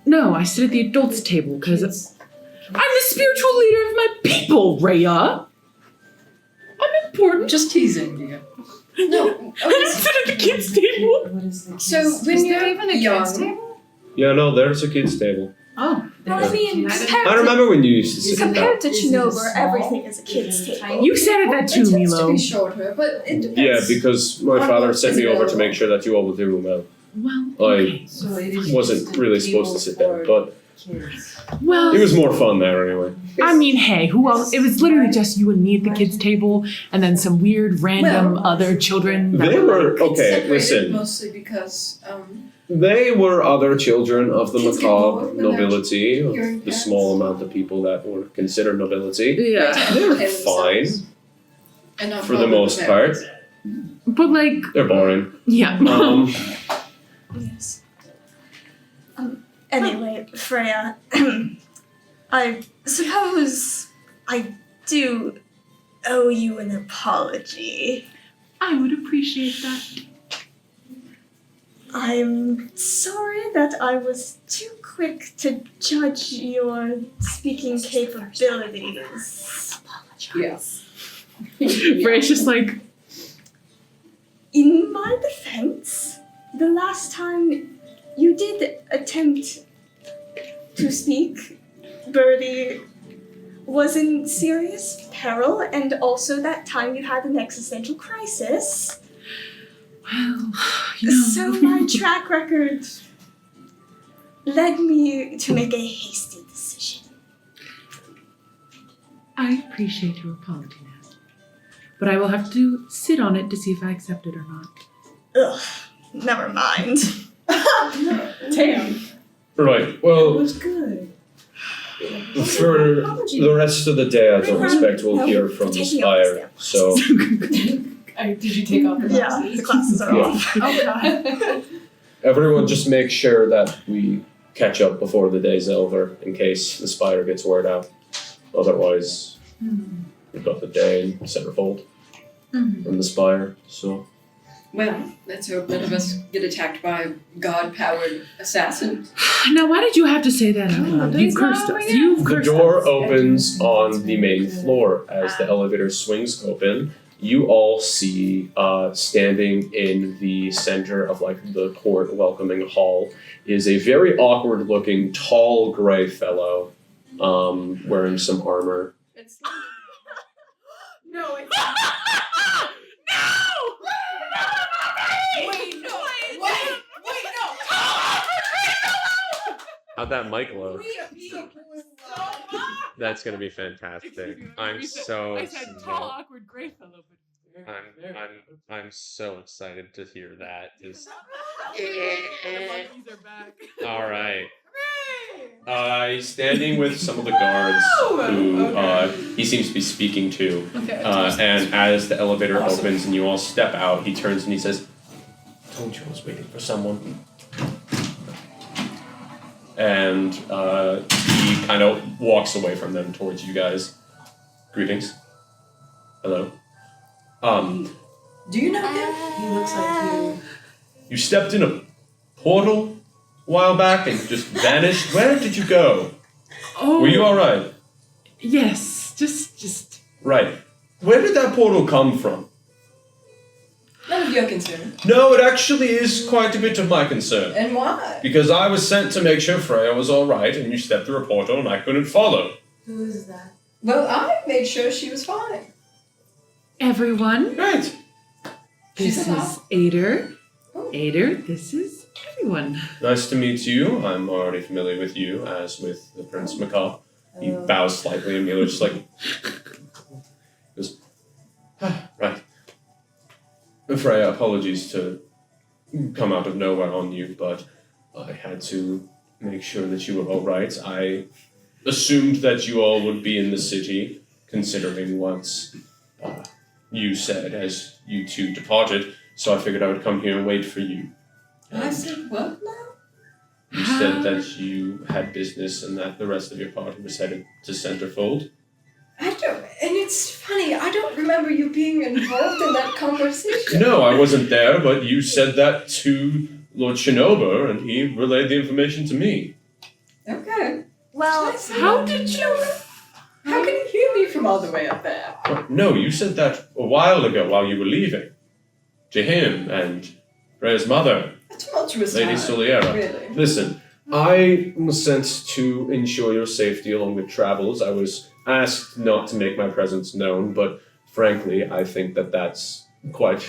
no, I sit at the adults' table because Kids. I'm the spiritual leader of my people, Rhea. I'm important. Just teasing, dear. No. I don't sit at the kids' table. What is the So when Is you're there even a young, kids table? Yeah, no, there's a kids' table. Oh, I mean, I remember when you used to sit at that. compared to Is it a Chinover, small- everything is a kid's table. You said it that too, it tends to Milo. be shorter, but it depends. Yeah, because my On father what sent is me over to available. make sure that you all would do well. Well, I okay. so it is wasn't just a really supposed to table sit there, for but kids. Well, it was more fun there anyway. I mean, hey, who else? It was literally just you and me at the kids' table, and then some weird random Well, other children. that They were It's okay. separated Listen, mostly because they were other children of the Kids get macabre bored when they're nobility, of hearing the cats. small amount of people that were considered nobility. Yeah, They're fine and not for the bother most with part. but like, They're boring. yeah. Yes. Anyway, Freya, I suppose I do owe you an apology. I would appreciate that. I'm sorry that I was too quick to judge your speaking capabilities. Yes. Freya's just like, In my defense, the last time you did attempt to speak, Birdie was in serious peril, and also that time you had an existential crisis. well, you know. So my track record led me to make a hasty decision. I appreciate your apology now, but I will have to sit on it to see if I accept it or not. Ugh, never mind. Damn. Right. Well, was good. for the rest of the day, I don't expect we'll hear from the Taking off spire. So Did you take off the Yeah, glasses? the classes are Yeah. off. Oh god. everyone, just make sure that we catch up before the day's over, in case the spire gets word out. Otherwise, we've got the day in Centerfold and the spire. So Well, let's hope none of us get attacked by a god-powered assassin. Now, why did you have to say that out loud? You Please cursed no, us. yeah. You the cursed door us. opens on the main floor. As the elevator swings open, you all see standing in the center of like the court welcoming hall is a very awkward looking tall gray fellow wearing some armor. It's No, it's Wait, no. Wait, no. How'd that mic load? We so much. That's gonna be fantastic. I'm so awkward gray fellow, but I'm so excited to hear that. Just The monkeys are back. all right. He's standing with some of the guards who he seems to be speaking to. okay. And as the elevator opens and you all step out, he turns and he says, "Told you I was waiting for someone." And he kind of walks away from them towards you guys. Greetings. Hello. Do you know him? He looks like you. You stepped in a portal a while back and just vanished. Where did you go? Oh, Were you alright? yes, just. Right. Where did that portal come from? None of your concern. No, it actually is quite a bit of my concern. And why? Because I was sent to make sure Freya was alright, and you stepped through a portal and I couldn't follow. Who is that? Well, I made sure she was fine. Everyone, Right. She's this alive. is Ader. Oh. Ader, this is everyone. Nice to meet you. I'm already familiar with you, as with the Prince Macaw. He bows slightly, and Mila just like goes, right. Freya, apologies to come out of nowhere on you, but I had to make sure that you were all right. I assumed that you all would be in the city, considering what you said as you two departed, so I figured I would come here and wait for you. I said, what now? You said that you had business and that the rest of your party was headed to Centerfold. I don't, and it's funny, I don't remember you being involved in that conversation. No, I wasn't there, but you said that to Lord Shinobu, and he relayed the information to me. Okay. Well, How did you? How can you hear me from all the way up there? No, you said that a while ago while you were leaving. To him and Freya's mother, A tumultuous Lady time. Soliera. Really. Listen, I was sent to ensure your safety along with travels. I was asked not to make my presence known, but frankly, I think that that's quite...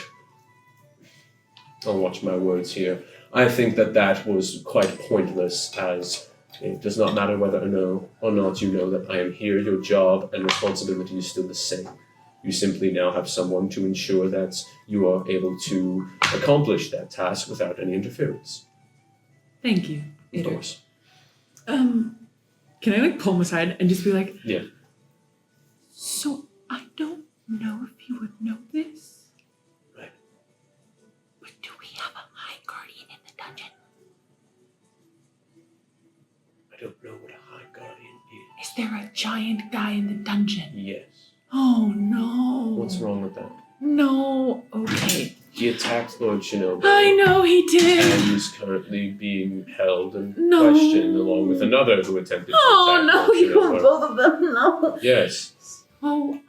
I'll watch my words here. I think that that was quite pointless, as it does not matter whether or not you know that I am here. Your job and responsibility is still the same. You simply now have someone to ensure that you are able to accomplish that task without any interference. Thank you, Of Ader. course. Can I like pull him aside and just be like, Yeah. So I don't know if you would know this. Right. But do we have a high guardian in the dungeon? I don't know what a High Guardian is. Is there a giant guy in the dungeon? Yes. Oh no. What's wrong with that? No. Okay. He attacked Lord Shinobu. I know he did. And is currently being held and No. questioned along with another who attempted to Oh attack no, Lord you were Shinobu. both of them. No. Yes. Oh,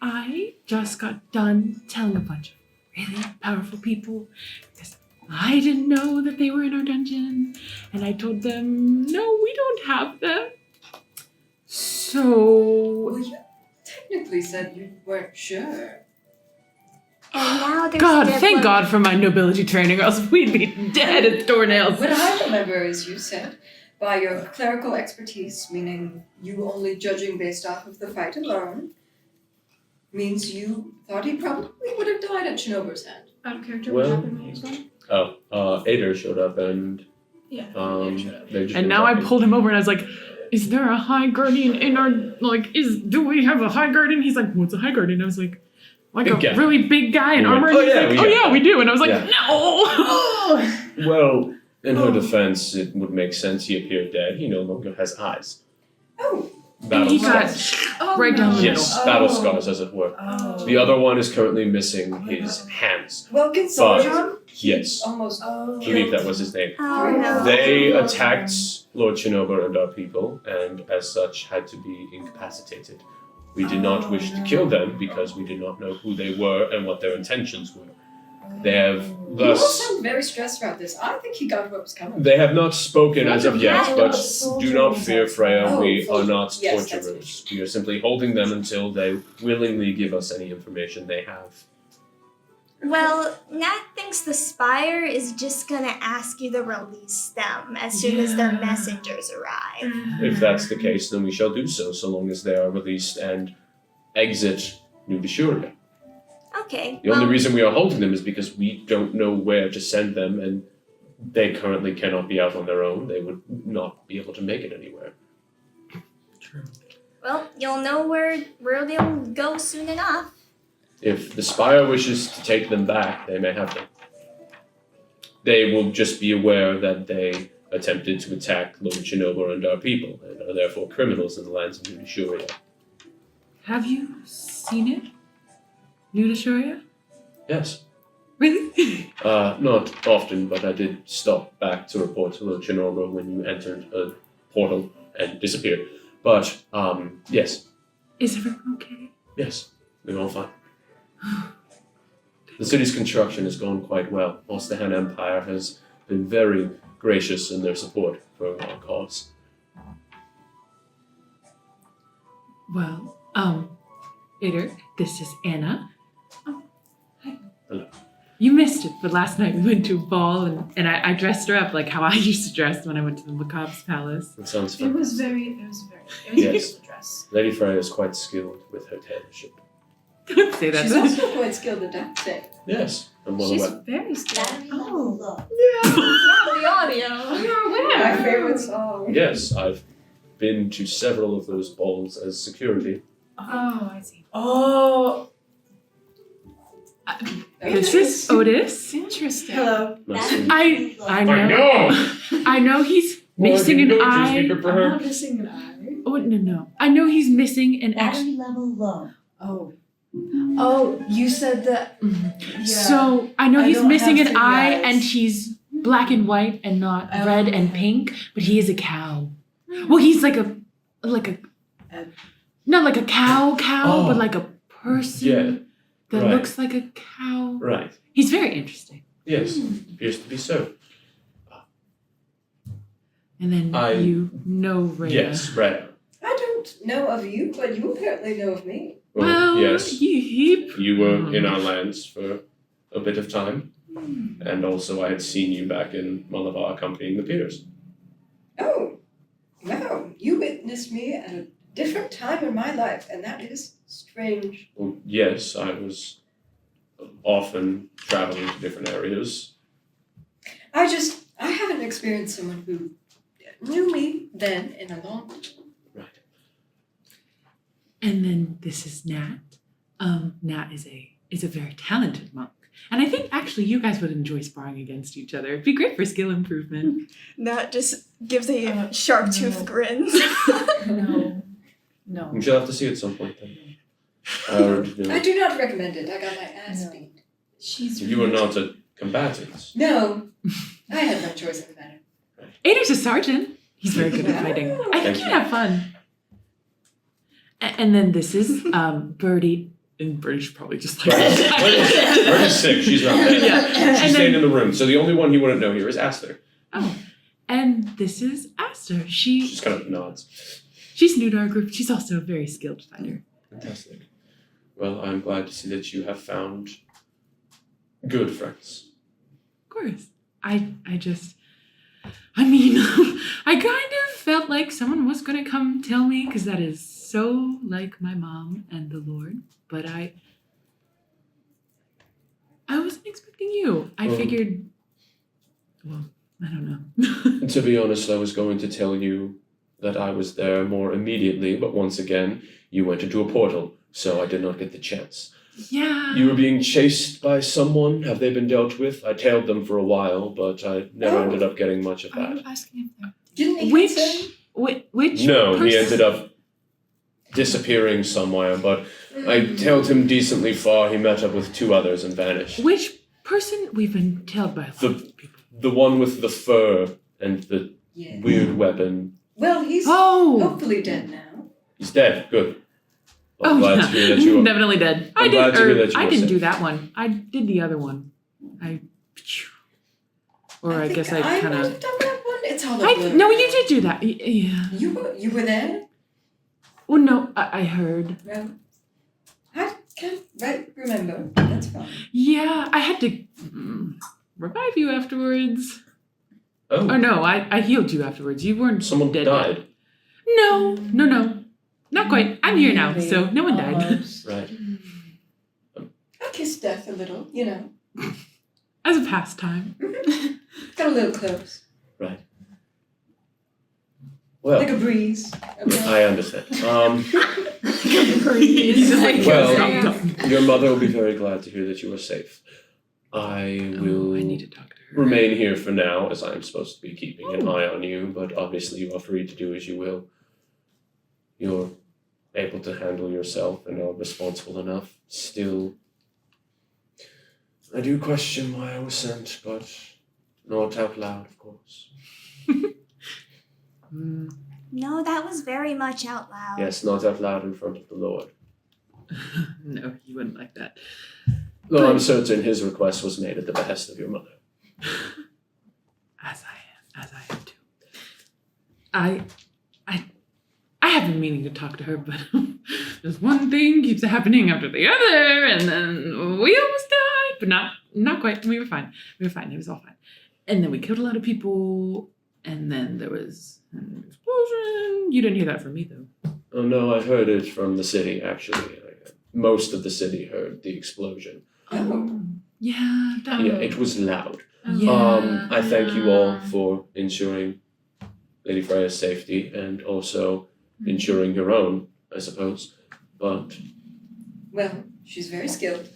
I just got done telling a bunch of really powerful people because I didn't know that they were in our dungeon, and I told them, no, we don't have them. So, Well, you technically said you weren't sure. and now there's God, dead thank one- God for my nobility training, or else we'd be dead as doornails. What I remember is you said, by your clerical expertise, meaning you only judging based off of the fight alone, means you thought he probably would have died at Shinobu's hand. Out of character, Well- what happened when he was gone? Ader showed up and Yeah. they just And been now I talking. pulled him over and I was like, is there a high guardian in our, like, do we have a high guardian? He's like, what's a high guardian? I was like Big a guy. really big guy in We went, armor? "Oh, And he's yeah, like, we oh got yeah, that." we do. And I was like, Yeah. no. Well, in her Oh. defense, it would make sense he appeared dead. He no longer has eyes. Oh, And Battle he got scars. right down the Yes, middle. battle Oh. scars, as it were. oh. The other one is currently missing his hands. Well, considering Yes, almost I believe that was his name. Oh no. They attacked Lord Shinobu and our people, and as such had to be incapacitated. We did not wish to kill them because we did not know who they were and what their intentions were. They have You all thus sound very stressed about this. I think he got what was coming. they have not spoken as of yet, but Oh, do not fear, Freya. Oh, We are not yes, that's torturers. We are simply holding them until they willingly give us any information they have. Well, Nat thinks the Spire is just gonna ask you to release them as soon as their Yeah. messengers arrive. If that's the case, then we shall do so long as they are released and exit New Deshuria. Okay. The only well, reason we are holding them is because we don't know where to send them, and they currently cannot be out on their own. They would not be able to make it anywhere. True. well, you'll know where they'll go soon enough. If the Spire wishes to take them back, they may have them. They will just be aware that they attempted to attack Lord Shinobu and our people, and are therefore criminals in the lands of New Deshuria. Have you seen it? New Deshuria? Yes. Really? Not often, but I did stop back to report to Lord Chinorba when you entered a portal and disappeared. But, yes, Is everyone okay? yes, we're all fine. The city's construction has gone quite well. Ostahan Empire has been very gracious in their support for our cause. Well, Ader, this is Anna. Hi. Hello. You missed it, but last night we went to a ball and I dressed her up like how I used to dress when I went to the Macabre's palace. That sounds It fun. was a Yes. beautiful dress. Lady Freya is quite skilled with her tailorship. Don't say that. She's also quite skilled at dancing. Yes, I'm well She's aware. very skilled. Oh. Not the audio. You're aware. My favorite song. Yes, I've been to several of those balls as security. Oh, I see. Oh, This is Otis. Interesting. Hello. Nice to meet you. I know. I know he's missing an eye. Speaker for her. missing an eye. Oh no. I know he's missing an Battery level low. Oh. Oh, you said that. Yeah. So I know I he's don't missing have an three eye eyes. and he's black and white and not Oh, red and okay. pink, but he is a cow. Well, he's like a not like a cow, Oh. but like a person Yeah, that right. looks like a cow. right. He's very interesting. Yes, appears to be so. And then I- you know Rhea. Yes, right. I don't know of you, but you apparently know of me. Well, yes. You were Hmm. in our lands for a bit of time, and also I had seen you back in Malabar accompanying the peers. Oh, wow. You witnessed me at a different time in my life, and that is strange. Well, yes, I was often traveling to different areas. I haven't experienced someone who knew me then in a long time. Right. And then this is Nat. Nat is a very talented monk. And I think actually you guys would enjoy sparring against each other. It'd be great for skill improvement. Nat just gives a sharp tooth grin. No. No. We shall have to see at some point then. Or, I do not recommend it. I got my ass No. beat. She's you were not a combatant. No, I had no choice in the matter. Ader's a sergeant. He's very good at fighting. I think Thank you'd you. have fun. And then this is Birdie. And Birdie's probably just like Birdie's sick. She's not there. Yeah. She's And staying then, in the room. So the only one he wouldn't know here is Aster. and this is Aster. She just kind of nods. She's new to our group. She's also a very skilled fighter. Fantastic. Well, I'm glad to see that you have found good friends. Of course. I mean, I kind of felt like someone was going to come tell me, because that is so like my mom and the Lord. But I wasn't expecting you. I figured, well, I don't know. To be honest, I was going to tell you that I was there more immediately, but once again, you went into a portal, so I did not get the chance. Yeah. You were being chased by someone. Have they been dealt with? I tailed them for a while, but I never Oh. ended up getting much of Are you that. asking if they're Didn't he Which, say? which No, he person- ended up disappearing somewhere, but I tailed him decently far. He met up with two others and vanished. Which person? We've been tailed by a lot of people. The one with the fur and the Yeah. weird weapon. Well, he's Oh! hopefully dead now. He's dead. Good. Oh, I'm glad yeah. to hear that you were. Definitely dead. I'm glad to hear that you I were didn't safe. do that one. I did the other one. Or I guess I think kind might of. have done that one. It's all a blur. No, you did do that. Yeah. You were there? Well, no, I heard. No. I can't remember. That's fine. Yeah, I had to revive you afterwards. Oh, Or no, I healed you afterwards. You weren't someone dead. died. No. Not quite. I'm here now, so no one died. Almost. Right. I kissed death a little, you know. As a pastime. Got a little close. Well, Like a breeze. I understand. He's like, Well, stop. your mother will be very glad to hear that you are safe. I will I need to talk to her. remain here for now, as I am supposed to be keeping an eye on you, but obviously you are free to do as you will. You're able to handle yourself and are responsible enough. Still, I do question why I was sent, but not out loud, of course. No, that was very much out loud. Yes, not out loud in front of the Lord. No, you wouldn't like that. Though I'm certain his request was made at the behest of your mother. As I am too. I have been meaning to talk to her, but just one thing keeps happening after the other, and then we almost died, but not quite. We were fine. It was all fine. And then we killed a lot of people, and then there was an explosion. You didn't hear that from me, though. Oh no, I heard it from the city, actually. Most of the city heard the explosion. Yeah. Yeah, it was loud. Yeah. I thank you all for ensuring Lady Freya's safety and also ensuring your own, I suppose. But Well, she's very skilled.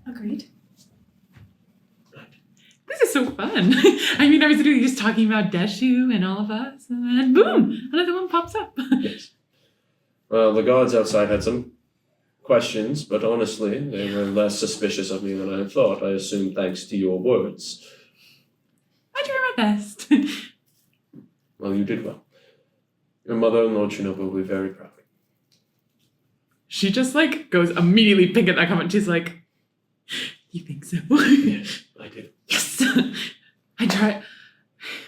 Agreed. This is so fun. I mean, I was literally just talking about Deshu and all of us, and then boom, another one pops up. yes. Well, the guards outside had some questions, but honestly, they were less suspicious of me than I thought. I assume thanks to your words. I try my best. Well, you did well. Your mother and Lord Shinobu will be very proud. She just goes immediately pink at that comment. She's like, "You think so?" Yes, I do. Yes. I try.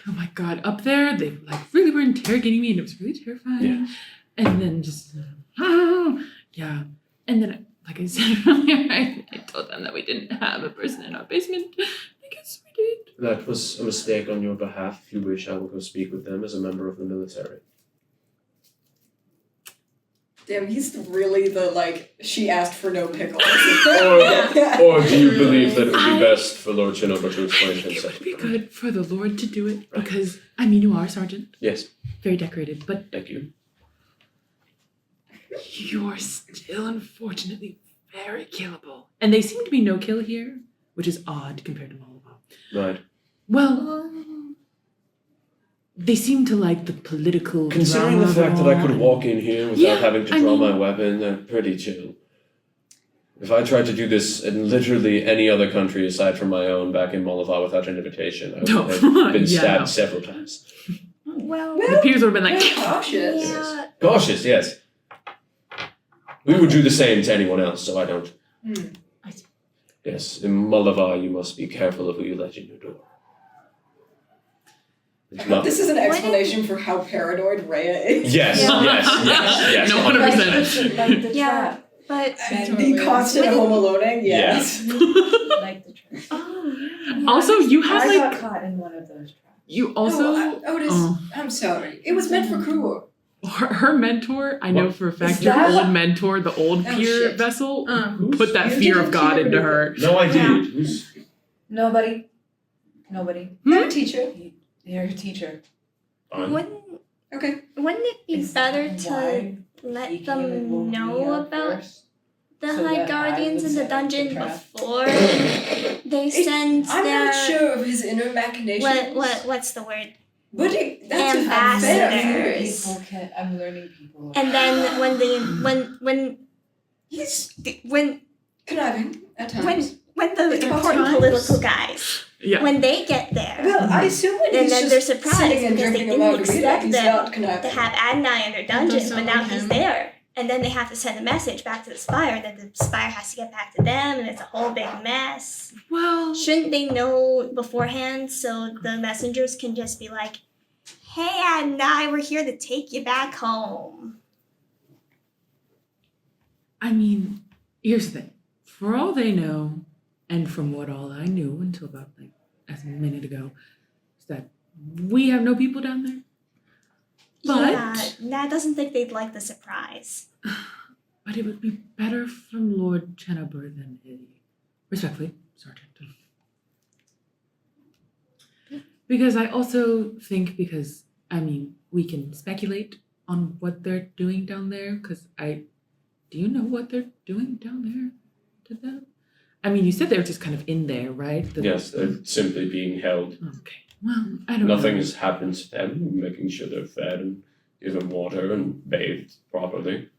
Oh my god! Up there, they really were interrogating me, and it was really terrifying. Yeah. And then just, yeah. And then, like I said earlier, I told them that we didn't have a person in our basement. I guess we did. That was a mistake on your behalf. If you wish, I will go speak with them as a member of the military. Damn, he's really the, she asked for no pickles. Or do you believe that it would be best for Lord Shinobu to explain It himself? would be good for the Lord to do it because, I mean, you are a sergeant. Yes, Very decorated, but thank you. you're still, unfortunately, very killable. And they seem to be no kill here, which is odd compared to Malabar. Right. Well, they seem to like the political Considering drama the fact of that it I could all. walk in here without having to draw my weapon, they're pretty chill. If I tried to do this in literally any other country aside from my own back in Malabar without an invitation, I would have been Yeah, stabbed no. several times. Well, The peers would have been like, Very cautious. yeah. Cautious, yes. We would do the same to anyone else, so I don't. I see. Yes, in Malabar you must be careful of who you let in your door. It's not. This is an explanation for how paranoid Rhea is. Yes, Yeah. yes. No, 100%. Like the Yeah. trap. But And the constant home aloneing, yes. Like the trap. oh, Also, you have I got caught in one of those traps. you also, Otis, I'm sorry. It was meant for Kruor. her mentor, I know What? for a fact, Is your that- old mentor, the old Oh, peer shit. vessel, Uh-huh. put that You fear didn't of God hear into me. her. No, I Yeah. did. Nobody. I'm a teacher. You're a teacher. wouldn't Okay. it be Is better that to why let he came and them woke me know up about first? the so High that I Guardians would in the set up the dungeon trap? before they send I'm their not sure of his inner machinations. what's the word? But that's a Ambassadors. fair fears. I'm learning people. And then when when Conniving at times. when the At important times. political guys Yeah. when they get there Well, I assume when And he's then just they're surprised sitting and because they drinking a didn't margarita, expect he's them not conniving. to have Adonai in their dungeon, does but sound now like he's him. there. And then they have to send a message back to the Spire, then the Spire has to get back to them, and it's a whole big mess. Well, Shouldn't they know beforehand so the messengers can just be like, hey, Adonai, we're here to take you back home? I mean, here's the thing. For all they know, and from what all I knew until about a minute ago, is that we have no people down there. But Yeah, I doesn't think they'd like the surprise. but it would be better from Lord Chenabur than respectfully, Sergeant. Because I also think we can speculate on what they're doing down there. Do you know what they're doing down there to them? I mean, you said they were just kind of in there, right? Yes, they're simply being held. Okay. Well, I don't know. Nothing has happened to them, making sure they're fed and given water and bathed properly.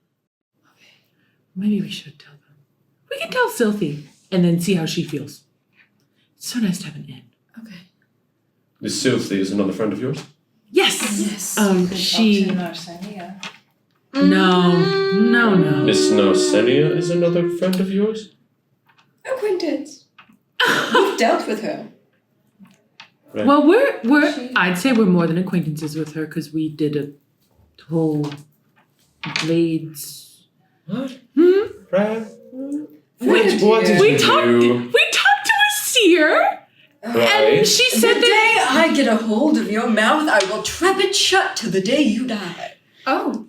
Maybe we should tell them. We can tell Sylphie and then see how she feels. So nice to have an inn. Okay. Miss Silthy is another friend of yours? Yes. Yes. She. Narcenia. No. Miss Narcenia is another friend of yours? Acquaintance. We've dealt with her. Right. Well, I'd say we're more than acquaintances with her because we did a whole blades. What? Hmm? What did We you talked. do? We talked to a seer, Right. and she said The that. day I get a hold of your mouth, I will trap it shut to the day you die. Oh.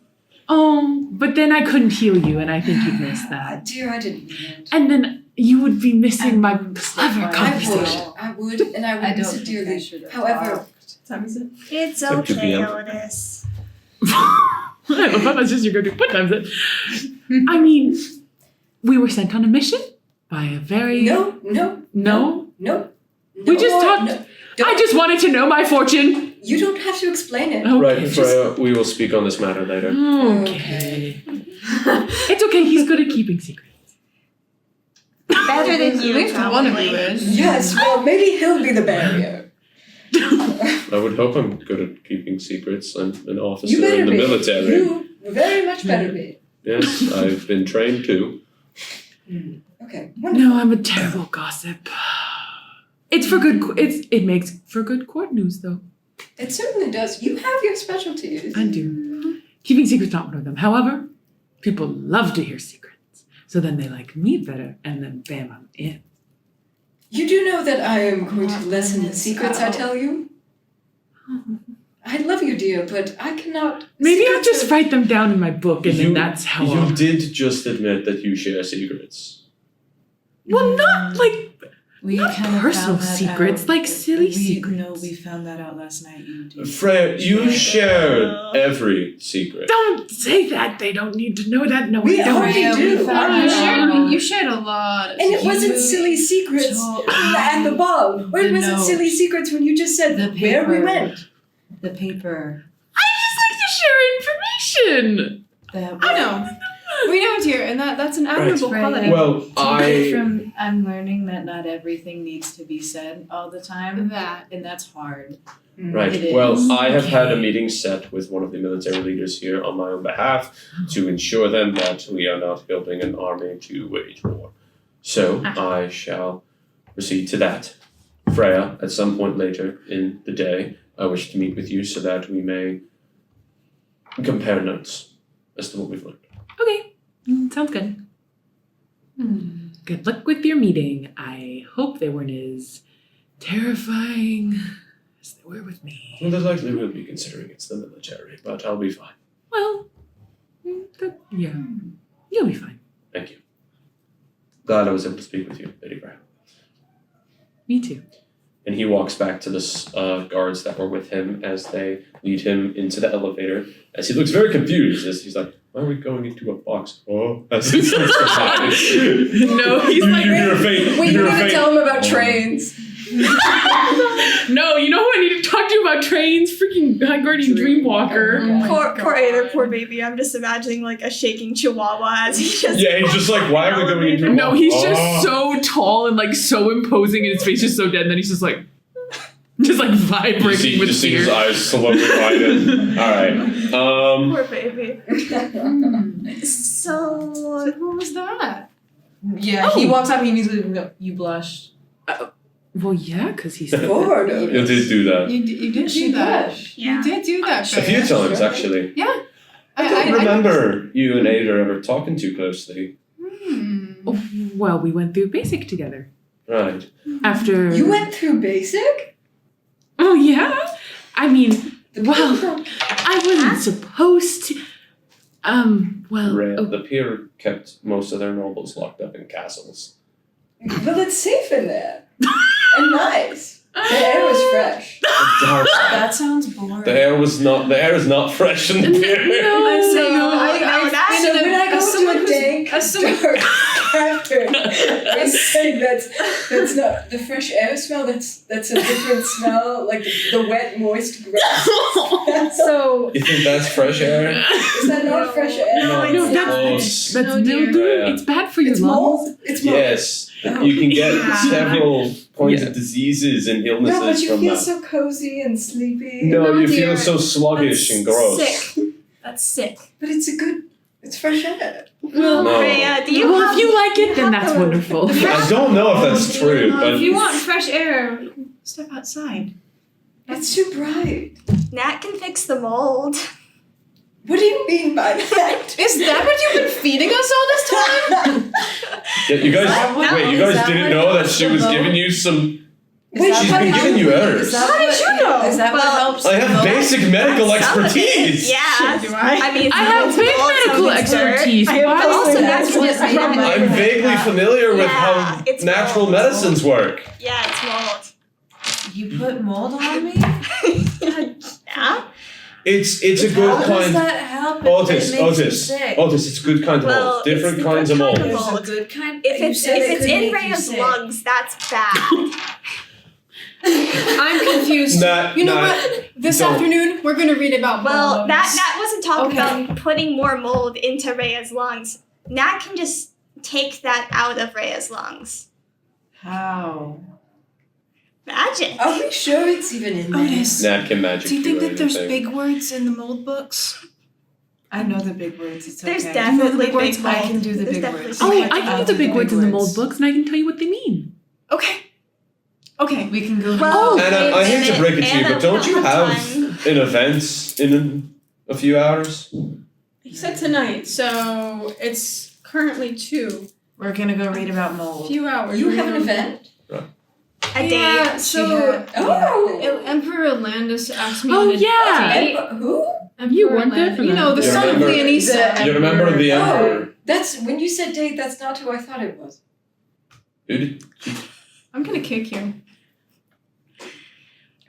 But then I couldn't heal you, and I think you'd miss that. Dear, I didn't mean it. And then you would be missing my clever I conversation. I would, and I would I don't miss it think I dearly. should have However, talked. Time is it? It's That could okay, be Otis. I love how that's just your go-to. What time is it? I mean, we were sent on a mission by a very no. We just more, talked. no. I just wanted to know my fortune. You don't have to explain it. Okay, Right, just- Freya, we will speak on this matter later. Okay. It's okay. He's good at keeping secrets. Better than At you, least one of probably. you is. Yes, well, maybe he'll be the barrier. I would hope I'm good at keeping secrets. I'm an officer You better in the be. military. You very much better be. Yes, I've been trained too. Okay. No, I'm a terrible gossip. It's for good. It makes for good court news, though. It certainly does. You have your specialties. I do. Keeping secrets not one of them. However, people love to hear secrets, so then they like me better, and then bam, I'm in. You do know that I am going to lessen the secrets I tell you? I love you, dear, but I cannot. Maybe I'll secrets just are- write them down in my book, and then that's how. You did just admit that you share secrets. Well, not like We not kind of personal found that secrets, out. like silly we, secrets. No, we found that out last night. You do. Freya, you shared every secret. Don't say that. They don't need to know that. No, We I don't. already Yeah, do. we found You that shared, out. you shared a lot. And it wasn't silly secrets at the ball. Or it The wasn't note. silly secrets when you just said The where we paper. went. The paper. I just like to share information. That I know. We know it's here, and that's an admirable Right. quality. Well, I'm learning that not everything needs to be said all the time, That. and that's hard. Right. It Well, is. I have had a meeting set with one of the military leaders here on my own behalf to ensure them that we are not building an army to wage war. So I shall proceed to that. Freya, at some point later in the day, I wish to meet with you so that we may compare notes as to what we've learned. Okay, sounds good. Good luck with your meeting. I hope they weren't as terrifying as they were with me. Well, they likely will be considering it's the military, but I'll be fine. Well, yeah, you'll be fine. Thank you. Glad I was able to speak with you, Lady Freya. Me too. And he walks back to the guards that were with him as they lead him into the elevator. As he looks very confused, as he's like, "Why are we going into a box?" Oh, as he's so surprised. No, he's you like, hear a faint. Wait, you you hear a need to faint. tell him about trains. no, you know who I need to talk to about trains? Freaking High Guardian Dreamwalker. Poor Aether, poor baby. I'm just imagining like a shaking chihuahua as he just. Yeah, he's just like, "Why are we going into a box?" No, he's Oh. just so tall and like so imposing, and his face is so dead. And then he's just like vibrating You with see his fear. eyes slowly widen. All right. Poor baby. What So. was that? Yeah, he walks up, he immediately goes, "You blushed." Well, yeah, because he's Forward. You did do that. You did She do that. blushed. Yeah. You did do that. A few Freya. times, actually. I don't remember you and Ada ever talking too closely. Well, we went through basic together. Right. After You went through basic? Oh yeah? I mean, The well, people- I wasn't supposed to. Well, The peer kept most of their nobles locked up in castles. Well, it's safe in there. And nice. The air was fresh. Dark. That sounds boring. The air is not fresh in the pier. no, I'm saying, no, I know that. So when I go as someone to a who's- dank, as someone- dark after I say that's not the fresh air smell. That's a different smell, like the wet, moist grass. So You think that's fresh air? Is that not fresh air? No, it's No, not. Close. That's No, dear. mildew. Yeah. It's bad for your It's lungs. mold. It's mold. Yes. Oh. You can get Yeah. several kinds of diseases and illnesses No, but you from feel that. so cozy and sleepy. No, No, you dear. feel so sluggish That's and gross. Sick. That's sick. But it's fresh air. Well, No. Freya, do you Well, have if you like it, then have that's the- wonderful. I don't know if that's true, but If you want fresh air, step outside. It's too bright. Nat can fix the mold. What do you mean by that? Is that what you've been feeding us all this time? yeah, you guys that what- wait, you is guys that didn't what know that helps she the was mold? giving you some Wait, she's how been did giving you herbs. Is that How did what, you know? Is that Well, what helps? I have the basic medical Some of it. expertise. Yeah. Do I? I mean, I have some of big it's mold, medical some of it's dirt. expertise. I have Why also is that's that- just that's what I'm vaguely familiar with Yeah, how it's natural mold. medicines work. Yeah, it's mold. You put mold on me? Yeah. It's a How good does kind. that help? Otis, It makes you Otis, sick. Otis, it's a good kind of Well, mold. Different it's the kinds good of mold. kind of There's a mold. good kind. If you it's said it in could make you Rhea's sick. lungs, that's bad. I'm confused. Nah, You know nah, what? This don't. afternoon, we're gonna read about Well, mold. Nat wasn't talking Okay. about putting more mold into Rhea's lungs. Nat can just take that out of Rhea's lungs. How? Magic. Are we sure it's even in there? Otis, Nat can magic do you think do that there's anything. big words in the mold books? I know the big words. It's okay. There's definitely big words, big I mold. can do the There's big definitely words. some Oh, big I mold. can do the big words in the mold books, and I can tell you what they mean. Okay. Okay. We can go. Well, Anna, I hate to break it to you, Anna, but don't we you don't have time. an event in a few hours? He said tonight, so it's currently 2. We're gonna go read about A mold. few hours. You We're have an gonna- event? A Yeah, date. so Oh! Emperor Landis asked me Oh, on a yeah. date. Who? Emperor You weren't there Landis- for You that. know, the You son of remember- Leonisa. You remember the emperor? That's when you said date. That's not who I thought it was. Who did- I'm gonna kick you.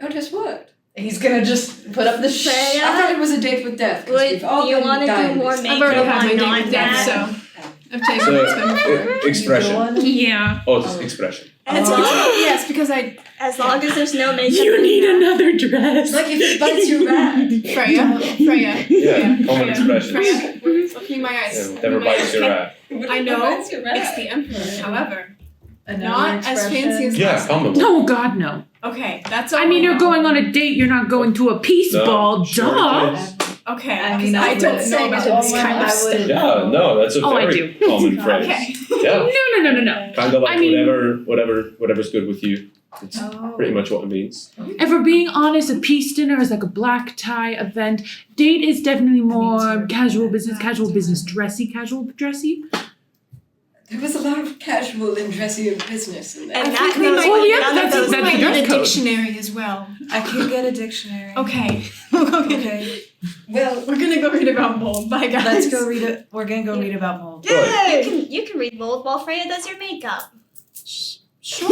Otis, what? he's gonna just put up the I thought it was a date with death. 'cause Would we've all you been want to do dying more this- I've already makeup had my on date with death, non-death? so I've taken So, it before. expression. Yeah. Otis, expression. As Oh. long Yes, because I as long as there's no makeup. You in need there. another dress. Like if it bites you bad. Freya. Yeah, common Freya. expressions. Freya, look me in my eyes. Yeah, Look me never in my bites eyes. your rat. I know it's the Emperor, however, Another not as expression. fancy as Yeah, last. common. Oh God, no. Okay, that's all. I mean, you're know. going on a date. You're not going to a peace No, ball. sure Duh. it is. Okay, I because mean, I I don't would know say about to this all kind my- of I stuff. would- Yeah, no, that's a Oh, I very do. common phrase. Okay. Yeah, No. kind of like I mean- whatever's good with you. It's Oh. pretty much what it means. If we're being honest, a peace dinner is like a black tie event. Date is definitely more casual business, dressy. There was a lot of casual and dressy of business in there. And I that think we knows might, Well, yeah, none of that's- those we that's might dress need a code. dictionary as well. I can get a dictionary. Okay. Okay. Okay. Well, We're gonna go read about mold. Bye, guys. Let's go read it. We're gonna go read about mold. You can read mold while Freya does your makeup. Sure.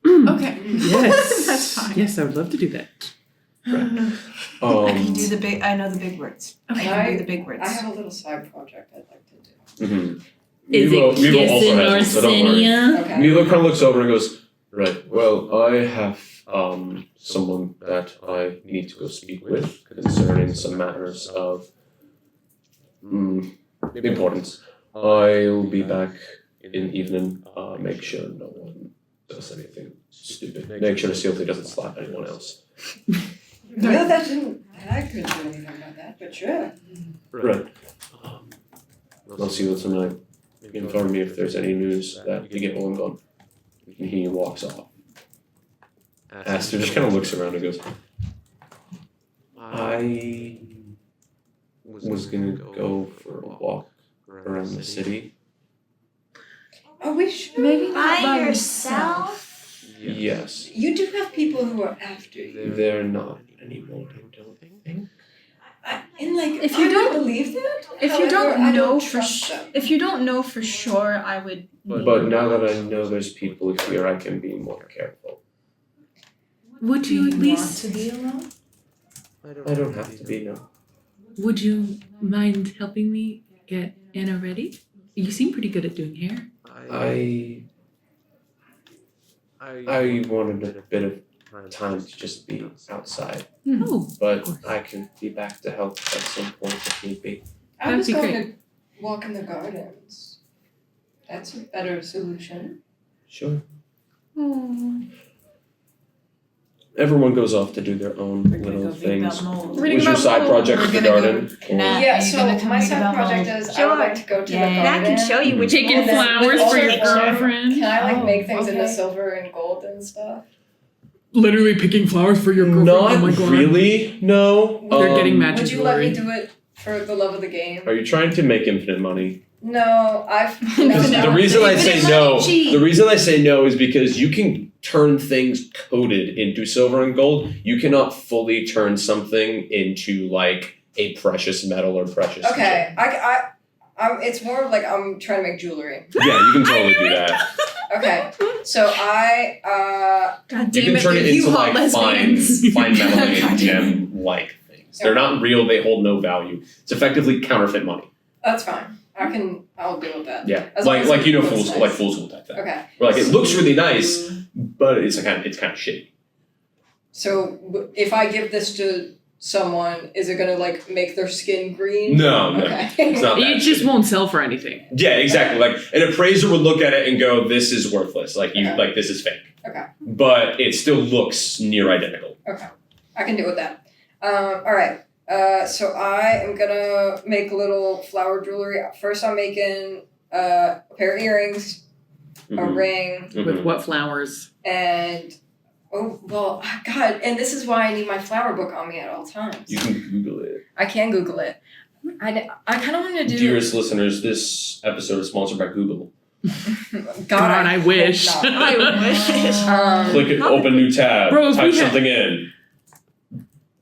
Okay. Yes. That's fine. Yes, I would love to do that. I can Um, do the big. I know the big words. I can do the big words. I have a little side project I'd like to do. mhm. Is Milo- it Milo also kissing has or one, so don't worry. Sinia? Okay. Milo kind of looks over and goes, right, well, I have someone that I need to go speak with concerning some matters of importance. I'll be back in the evening. Make sure no one does anything stupid. Make sure Sealty doesn't slap anyone else. Well, I couldn't do anything about that, but sure. Right. I'll see you tonight. Inform me if there's any news that you get while I'm gone. And he walks off. Aster just kind of looks around and goes, I was gonna go for a walk around the city. Are we sure? Maybe not By by yourself? Yes. You do have people who are after you. They're not anymore, I don't think. And like, If you I don't- would believe that. if you However, don't I know don't for trust them. If you don't know for sure, I would. But now that I know there's people here, I can be more careful. Would Do you you at want least? to be alone? I don't have to be, no. Would you mind helping me get Anna ready? You seem pretty good at doing hair. I wanted a bit of time to just be outside, Oh, but I can be back to help at some point if need be. I That'd was be going great. to walk in the gardens. That's a better solution. Sure. Everyone goes off to do their own little things. Reading Was your about side mold. project We're for the gonna go- garden? Nah. Or- Yeah, are you so gonna come my read side about project mold? is I Sure. would like to go to Yeah. the And garden. And I can show you which Taking mold that- flowers for your Also, girlfriend. Can I like Oh, make things into okay. silver and gold and stuff? Literally picking flowers for your girlfriend. Not oh my god. really, no. They're getting magic Would you let me jewelry. do it for the love of the game? Are you trying to make infinite money? No, I've. Because no, the reason I Infinite say money no, cheat. the reason I say no is because you can turn things coded into silver and gold. You cannot fully turn something into like a precious metal or precious. Okay, it's more of like I'm trying to make jewelry. gem. Yeah, you can totally do that. Okay, so God You damn can it, turn they're it into U-Haul like fine lesbians. metal and gem like things. They're not real. They hold no value. It's effectively counterfeit money. that's fine. I'll deal with that. Yeah, As long as like it you know, looks fool's nice. like fool's gold type thing. Okay, Where like it looks really nice, but it's kind of shitty. so if I give this to someone, is it gonna like make their skin green? No, no, Okay. it's not that. It just shitty. won't sell for anything. Yeah, exactly. Like an appraiser would look at it and go, "This is worthless. Like you, Okay. like this is fake." Okay. But it still looks near identical. I can deal with that. All right. So I am gonna make little flower jewelry. First, I'm making a pair of earrings, a Mhm. ring, With what flowers? and God! And this is why I need my flower book on me at all times. You can Google it. I can Google it. I kind of want to do. Dearest listeners, this episode is sponsored by Google. God, I wish. hope not. I wish. Click it, open new tab, Bro, if type we had- something in.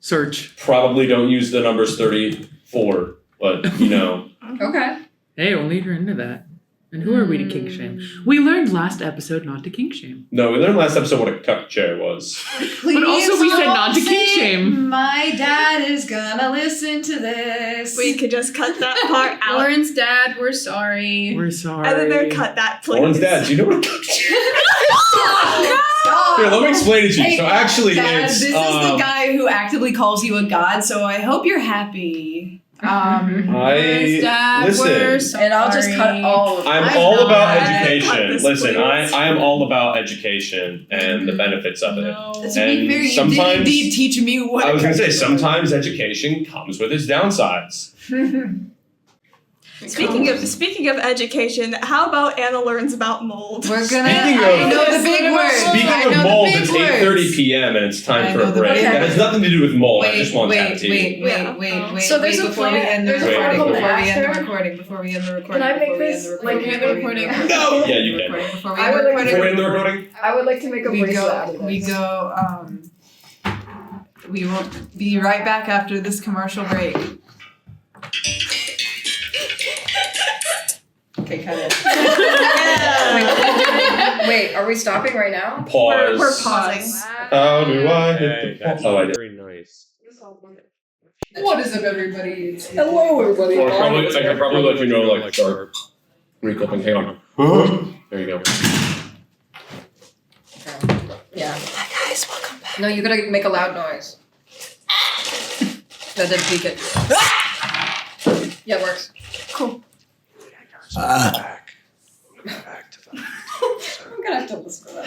Search. Probably don't use the numbers 34, but you know. Okay. Hey, only if you're into that. And who are we to kink shame? We learned last episode not to kink shame. No, we learned last episode what a cuck chair was. Please also we said not to don't kink say shame. My dad is gonna listen to this. We could just cut that part out. Lauren's dad, we're sorry. We're sorry. And then they're cut that, please. Lauren's dad, do you know what a cuck chair is? Stop. Here, let me explain it to you. Hey, So actually Dad, it's this is the guy who actively calls you a god, so I hope you're happy. Lauren's dad, listen. we're sorry. And I'll just cut all of it. I'm I'm all not- about cut education. this, Listen, please. I am all about education and the benefits of it. No. To be And fair, you did sometimes- indeed teach me what I was a gonna say cuck chair sometimes education comes with its downsides. Speaking of education, how about Anna learns about mold? We're gonna. Speaking I of- know the big words. Speaking I of know mold, the big it's words. 8:30 p.m. and it's time I for know a the break. big That has words. nothing to do with mold. I Wait, just want to have wait, tea. wait, Yeah. wait. So there's wait, a before we plan- end the there's a recording. protocol Before we end the after. recording. Before we end the recording. Can I make before we this, end the like, recording, end before the we end the recording? recording, No! Yeah, you before we can. end the recording, I would like Before we end the recording? I would like to make a we bracelet out go. of We this. go. We will be right back after this commercial break. Okay, cut it. Wait, are we stopping right now? Pause. We're pausing. How do I hit the pause? Oh, I did. Very nice. What is up, everybody? Hello, everybody. I could probably let you know, like, start reclipping. Hang on. There you go. Yeah. Hi guys, welcome back. No, you gotta make a loud noise. That didn't peak it. Yeah, it works. Cool. Back to the I'm gonna have to listen to that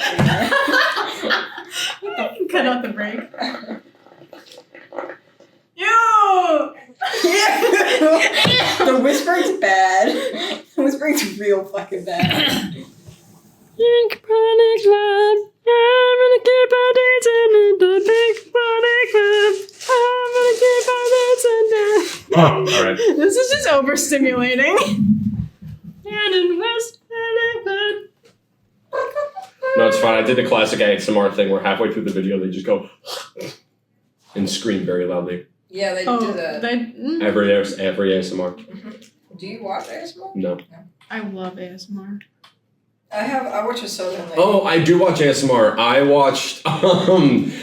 later. Cut out the break. The whispering's bad. The whispering's real fucking bad. Oh, alright. This is just overstimulating. No, it's fine. I did the classic ASMR thing where halfway through the video they just go and scream very loudly. Yeah, they Oh, do that. Every ASMR. Do you watch ASMR? No. I love ASMR. I watch a Southern Lady. Oh, I do watch ASMR. I watched ASMR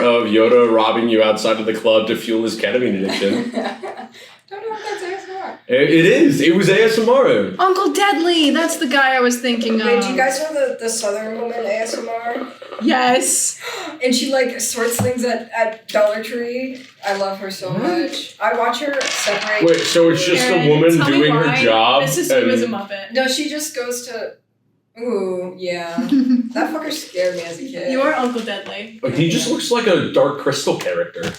of Yoda robbing you outside of the club to fuel his ketamine addiction. Don't know if that's ASMR. It is. It was ASMR. Uncle Deadly, that's the guy I was thinking of. Wait, do you guys know the Southern Woman ASMR? Yes. And she like sorts things at Dollar Tree. I love her so much. I watch her separate. Wait, so it's just Aaron, a woman tell me doing her why job? This is and- him as a Muppet. No, she just goes to. Ooh, yeah. That fucker scared me as a kid. You are Uncle Deadly. He just looks like a Dark Crystal character.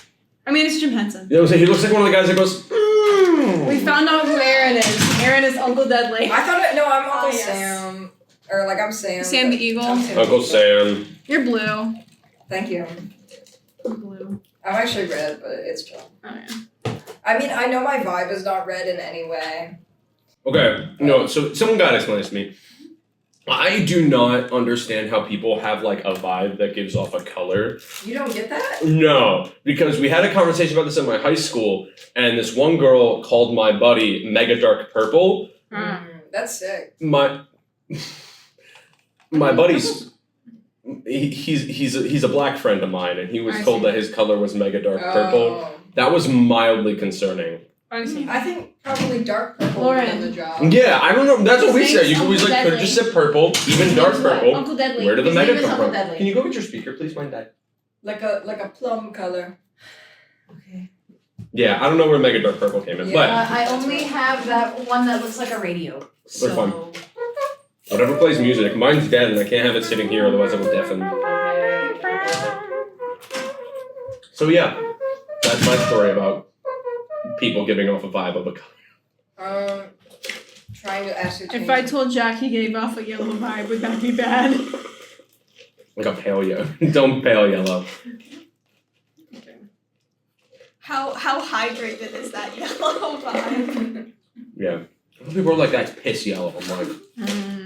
I mean, it's Jim Henson. You know what I'm saying? He looks like one of the guys that goes. We found out who Aaron is. Aaron is Uncle Deadly. I thought it. No, I'm Uncle yes. Sam. Or like I'm Sam. Sam the but Eagle? I'm Sam Uncle the Sam. You're blue. Thank you. Blue. I'm actually red, but it's chill. Oh yeah. I mean, I know my vibe is not red in any way. Okay, no, so someone got to explain this to me. I do not understand how people have like a vibe that gives off a color. You don't get that? No, because we had a conversation about this in my high school, and this one girl called my buddy Mega Dark Purple. That's sick. My buddy's he's a black friend of mine, and he was I told see. that his color was Mega Dark Purple. Oh. That was mildly concerning. I think probably dark purple Lauren. in the job. Yeah, I don't know. That's what we His said. name's You could always Uncle like could have Deadly. just said purple, even dark purple. Uncle Deadly. Where did the His Mega name is come Uncle from? Deadly. Can you go get your speaker, please? Mine died. Like a plum color. Okay. Yeah, I don't know where Mega Dark Purple came in, but I only have that one that looks like a radio. They're fun. Whatever plays music. Mine's dead, and I can't have it sitting here, otherwise I will deafen. So yeah, that's my story about people giving off a vibe of a color. Trying to ascertain. If I told Jack he gave off a yellow vibe, would that be bad? Like a pale yellow. Don't pale yellow. How hydrated is that yellow vibe? Yeah. People are like, that's piss yellow. I'm like,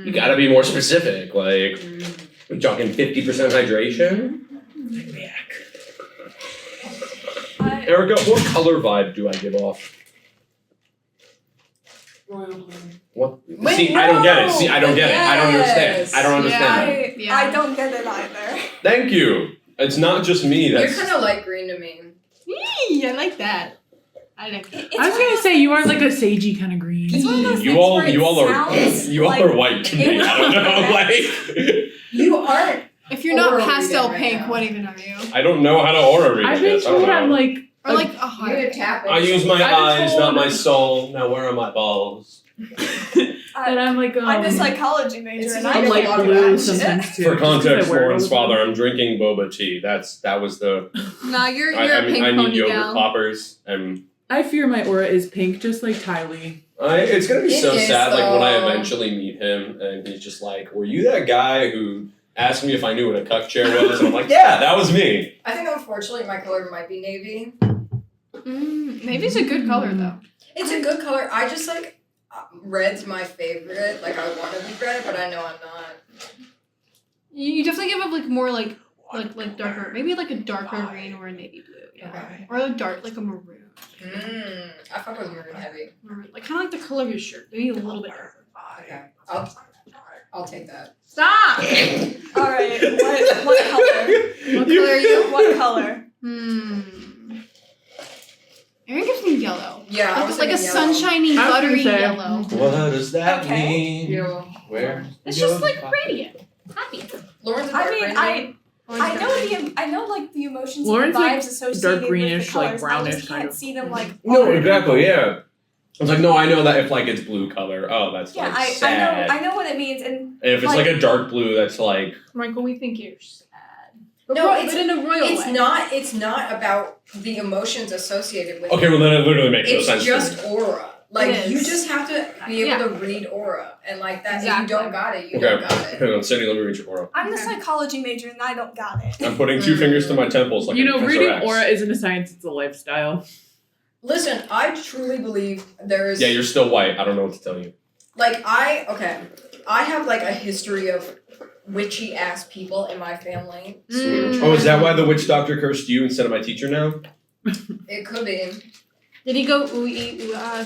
you gotta be more specific. Like, we're talking 50% hydration? Erica, what color vibe do I give off? What? Wait, See, I don't get it. no! See, I don't get it. I don't understand. I don't understand. Yeah. I don't get it either. Thank you. It's not just me. You're That's kind of light green to me. Eee, I like that. I like that. I was gonna say you are like a sagey kind of green. It's one of those you things all where it you all are sounds you all like are white to me. I don't know. Like You aren't. If you're not Aura pastel reading right pink, now. what even are you? I don't know how to aura read I've been this. I don't told I'm know. like Or like a You heart. need to tap it. I use my I've been eyes, not told- my soul. Now where are my balls? that I'm like I'm a psychology major It's and like I I'm a don't light lot of blue action. sometimes too. For just 'cause I context, wear it all Lauren's the time. father, I'm drinking boba tea. That was the. Nah, you're I a mean, pink I need pony yogurt gal. poppers, and I fear my aura is pink, just like Tylee. it's gonna be It so is, sad. Like when I though. eventually meet him, and he's just like, "Were you that guy who asked me if I knew what a cuck chair was?" And I'm like, "Yeah, that was me." I think unfortunately my color might be navy. Navy's a good color though. It's a good color. I just like red's my favorite. Like I want to be red, but I know I'm not. You definitely give up like more like darker, maybe like a darker green or a navy blue. Yeah. Okay. Or a dark like a maroon. I fuck with maroon heavy. Maroon. Like kind of like the color of your shirt, maybe a little bit darker. Okay. I'll take that. Stop. Alright, what color? What color are you? What color? Aaron gives me yellow. Yeah, I Like, was like a thinking yellow. sunshiny, I was gonna buttery say- yellow. What does that Okay. mean? Yellow. Where? It's just like radiant, happy. Lauren's a I dark mean, green. I know like the emotions Lauren's, and the like, vibes associated dark with greenish, the colors. like, brownish I just kind can't of. see them like No, exactly. Yeah. I was like, no, I know that if like it's blue color, oh, that's yeah, like sad. I know what it means and And if it's like a dark blue, that's like Michael, we think you're sad. No, but it's- in a royal It's way. not. It's not about the emotions associated with okay. it. Well, then it literally makes no It's sense. just aura. Like It you is. just have to be able to read aura, and like that. If you Exactly. don't got it, you Okay. don't got it. Hang on, Cindy, let me read your aura. I'm the Okay. psychology major and I don't got it. I'm putting two fingers to my temples like You a know, Professor reading X. aura isn't a science; it's a lifestyle. Listen, I truly believe there is. Yeah, you're still white. I don't know what to tell you. Like I have like a history of witchy ass people in my family. Oh, is that why the witch doctor cursed you instead of my teacher now? It could be. Did he go ooh ee ooh ah?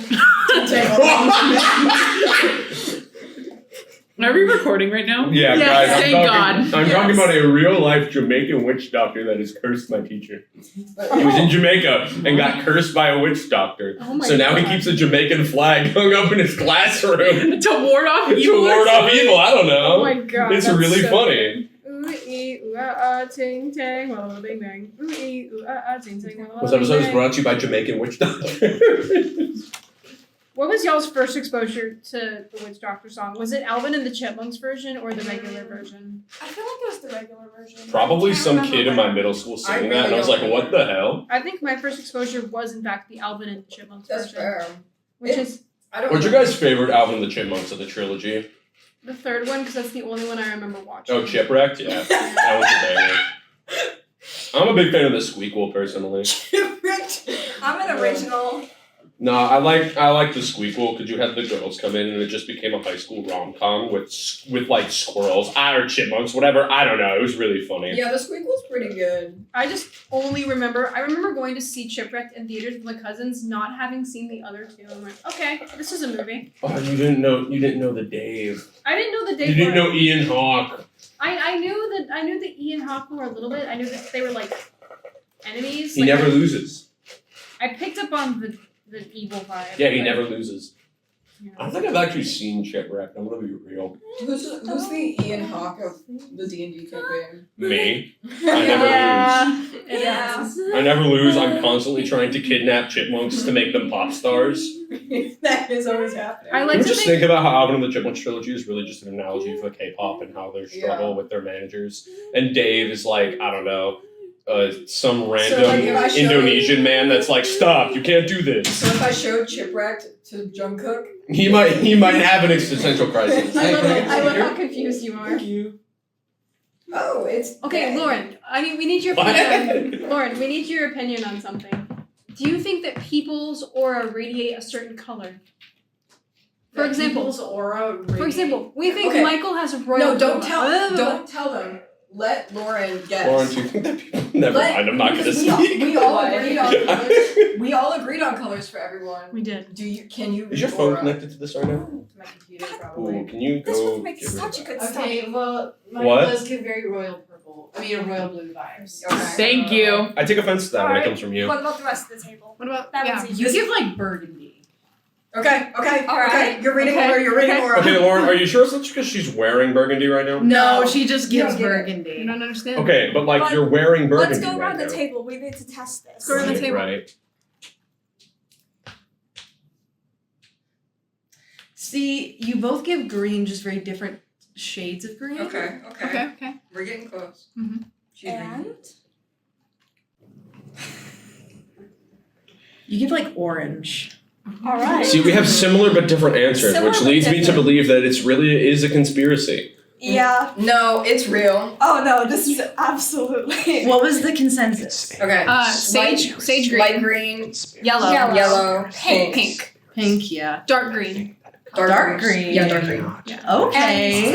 Are we recording right now? Yeah, Yes, guys, thank I'm God. talking about a real life Jamaican witch doctor that has cursed my teacher. He was in Jamaica and got cursed by a witch doctor. Oh my So now he God. keeps a Jamaican flag hung up in his classroom To ward off to evil. ward off evil. I don't know. Oh my god. It's that's really so funny. good. Ooh ee ooh ah ting tang walla bing bang. Ooh ee ooh ah ting tang walla This bing episode is bang. brought to you by Jamaican witch doctors. What was y'all's first exposure to the Witch Doctor song? Was it Alvin and the Chipmunks version or the regular version? I feel like it was the regular version. Probably I can't some remember kid in when. my middle school singing really that, and I was don't like, what the hell? I think my first exposure was in fact the Alvin and the Chipmunks That's version. fair. Which is I don't What's your know. guys' favorite Alvin and the Chipmunks of the trilogy? the third one because that's the only one I remember watching. Oh, Chipwrecked? Yeah. That was a banger. I'm a big fan of the Squeakquel, personally. I'm an original. No, I like the Squeakquel because you had the girls come in and it just became a high school rom-com with like squirrels, or chipmunks, whatever. I don't know. It was really funny. Yeah, the Squeakquel's pretty good. I just only remember going to see Chipwrecked in theaters with my cousins, not having seen the other two. I'm like, okay, this is a movie. Oh, you didn't know the Dave. I didn't know the day. You didn't know Ian Hawke. I knew that Ian Hawke were a little bit. I knew that they were like enemies. He like, never loses. I picked up on the evil vibe. Yeah, he but- never loses. Yeah. I don't think I've actually seen Chipwrecked. I'm gonna be real. Who's the Ian Hawke of the D&D campaign? Me. I never lose. Yeah. I never lose. I'm constantly trying to kidnap chipmunks to make them pop stars. That is always happening. I Can like we to just think. think about how Alvin and the Chipmunks trilogy is really just an analogy for K-pop and how they struggle with their managers. And Dave is like, I don't know, some random if I showed- Indonesian man that's like, stop, you can't do this. So if I showed Chipwrecked to Jungkook, He might have an existential crisis. I love how confused you are. oh, it's Okay, gay. Lauren. We need your opinion. Lauren, we need your opinion on something. Do you think that people's aura radiate a certain color? For example, aura. we think Okay. Michael has a royal. No, don't blue. tell them. Let Lauren guess. Lauren, do you think that people... Never mind, I'm not gonna because speak. we all agreed on colors. We all agreed on colors for everyone. We did. Can you Is your read phone aura? connected to this right now? My computer probably. Ooh, can you This go... would make get rid of such a that? good stuff. Okay, well, mine What? does give very royal purple. I mean, royal blue vibes. Okay. Thank you. I take offense to that when it Alright. comes from you. What about the rest of the table? What about That yeah? one's You give like burgundy. Okay, okay, All right. okay. You're reading Okay, aura. You're reading okay. aura. Okay, Lauren, are you sure it's not just because she's wearing burgundy right now? No, she just You gives don't get it. You burgundy. don't understand. Okay, but like But you're wearing burgundy Let's go around right the now. table. We need to test this. Go around the table. Right. See, you both give green, just very different shades of green. Okay, okay. Okay. We're getting close. Mhm. She's reading. You give like orange. All right. See, we have similar but different answers, Similar which but leads me to different. believe that it's really is a conspiracy. Yeah. No, it's real. Oh no, this is absolutely. What was the consensus? Okay. Sage green, Light green, yellow, yellow, pink. pink, Pink, yeah. dark green. Dark green. Yeah, dark green. Okay.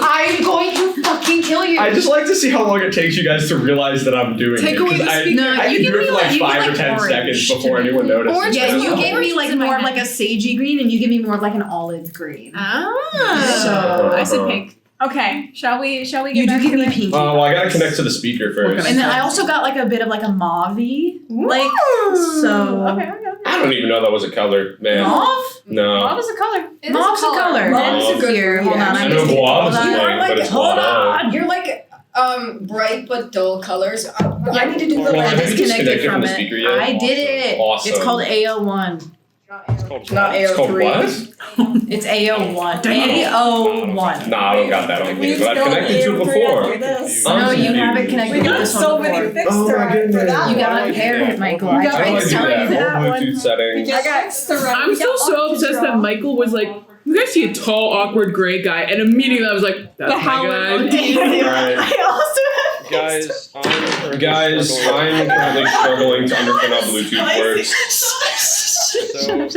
I'm going to fucking kill you. I just like to see how long it takes you guys to realize that I'm doing Take it. away 'cause the I, speaker. No, I you can give do it me for like- like you give 5 or like 10 orange seconds to before me. anyone notices. Orange Yeah, is you orange give me like is in my more of like hand. a sagey green, and you give me more of like an olive green. Ah. So- I said pink. Okay. Shall we get You do back give to me the pink. Oh, well, I gotta connect to the speaker first. And then I also got like a bit of like a mauve-y, like so. Okay. I don't even know that was a color, man. Mauve? No. Mauve is a color. It is Mauve's a color. Mauve's a Then good here, green, hold on. actually. I I know just guava's hold is on. white, but it's Hold guava. on. You're like bright but dull colors. I need to do the Well, I have you disconnected disconnected from the it. speaker yet? I did it. Awesome. It's called AO1. Not It's called AO3. what? It's AO1. AO1. Nah, I don't got that on me, but I've connected to it before. No, you haven't connected to this one before. fixed Oh my goodness. You gotta pair it, Michael. I You gotta How do I tried do telling you that? that. Whole Bluetooth settings. I got I'm still so obsessed that Michael was like, you guys see a tall, awkward gray guy, and immediately I was like, that's my guy. Alright. I also have Guys, I'm currently struggling to understand how Bluetooth works. here's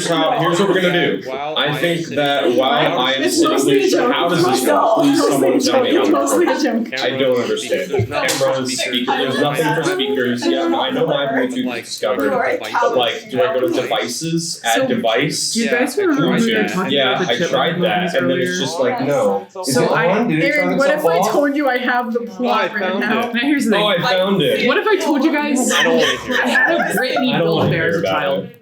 what we're gonna do. I think that while I am It's sitting mostly a here, joke. how does this No, go? Please someone it's tell me how mostly a this joke. works. I don't understand. Cameras, speakers, there's nothing for speakers. Yeah, I know my Bluetooth is discovered. But like, do I go to devices, add device? Do you guys remember when we were talking Yeah, about the I chipmunk tried that, movies and then earlier? it's just like, no. Is So it on? Did it turn Aaron, what if itself I off? told you I have the plot written out? Now here's the thing. Oh, I found it. What if I told you guys I don't want to hear I had a Brittany I don't wanna Build-A-Bear as hear a about child? it.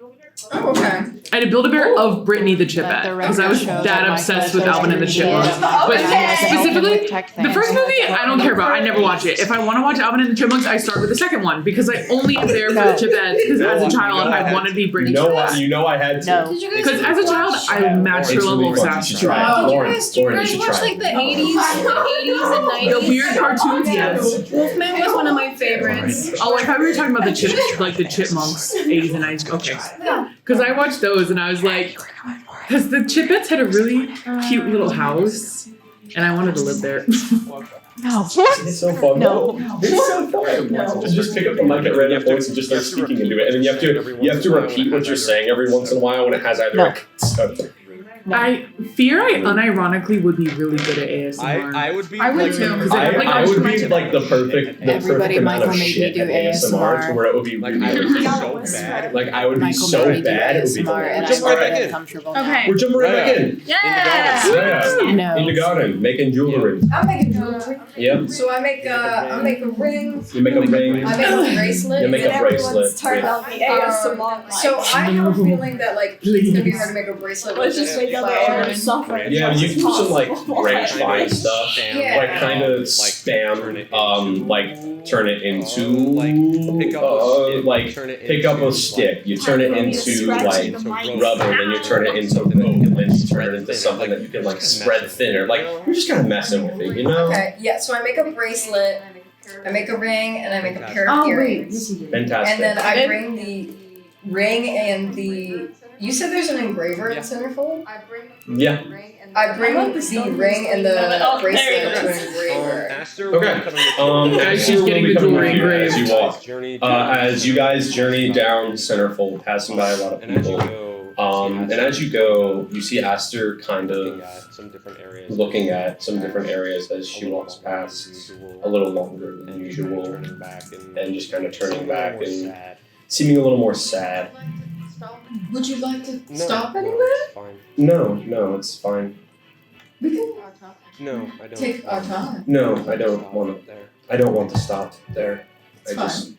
Oh, okay. I had a Build-A-Bear of Brittany the Chipette because I was that obsessed with Alvin and the Chipmunks. But specifically, the first movie I don't care about. I never watch it. If I want to watch Alvin and the Chipmunks, I start with the second one because I only am there for the Chipettes because as a child I wanted to be Brittany Chipette. You know I had to. Did you guys Because as a child I matched her It's level really of fun. You should sass. try it. Did Lauren, you Lauren, you guys should watch try like it. the 80s and 90s? The weird cartoons, yes. Wolfman was one of my favorites. Oh, I thought we were talking about the Chipmunks, 80s and 90s. Okay. Because I watched those and I was like, because the Chipettes had a really cute little house, and I wanted to live there. No. It's so fun. No. It's so fun. Just pick up the mic at random points and just start speaking into it, and then you have to repeat what you're saying every once in a while when it has either. I fear I unironically would be really good at ASMR. I would be. I would like, too. I would be like the perfect Everybody, amount Michael of made shit me at do ASMR to ASMR. where it would be Like really I would be good. so bad. Like I would be Michael so made me do bad it would be ASMR, and hilarious. I'm right very back in. uncomfortable Okay. now. We're jumping right back in. Yeah. Yeah. No. In the garden, making jewelry. I'm making jewelry. Yep. So I make a ring. You make a ring. I make a bracelet. You make a and bracelet. Turned with- out the ASMR. So I have a feeling that like it's gonna be hard to make a bracelet with Let's just just make other flour Aaron and suffer. Yeah, you can do some like range find stuff. Yeah. Like kind of spam, like turn it into pick up a stick. You turn it into like rubber, then you turn it into something that you can then turn it into something that you can like spread thinner. Like you're just kind of messing with it, you know? Okay, yeah. So I make a bracelet, I make a ring, and I make a pair of earrings. Fantastic. And then I bring the ring and the. You said there's an engraver in Centerfold? Yeah. I bring the ring and the bracelet to an engraver. Okay. Guys, she's getting the jewelry engraved. As you walk. As you guys journey down Centerfold, passing by a lot of people. And as you go, you see Aster kind of looking at some different areas as she walks past a little longer than usual, and just kind of turning back and seeming a little more sad. Would you like to stop anywhere? No, it's fine. We can No, I don't. take our time. No, I don't want to. I don't want to stop there. It's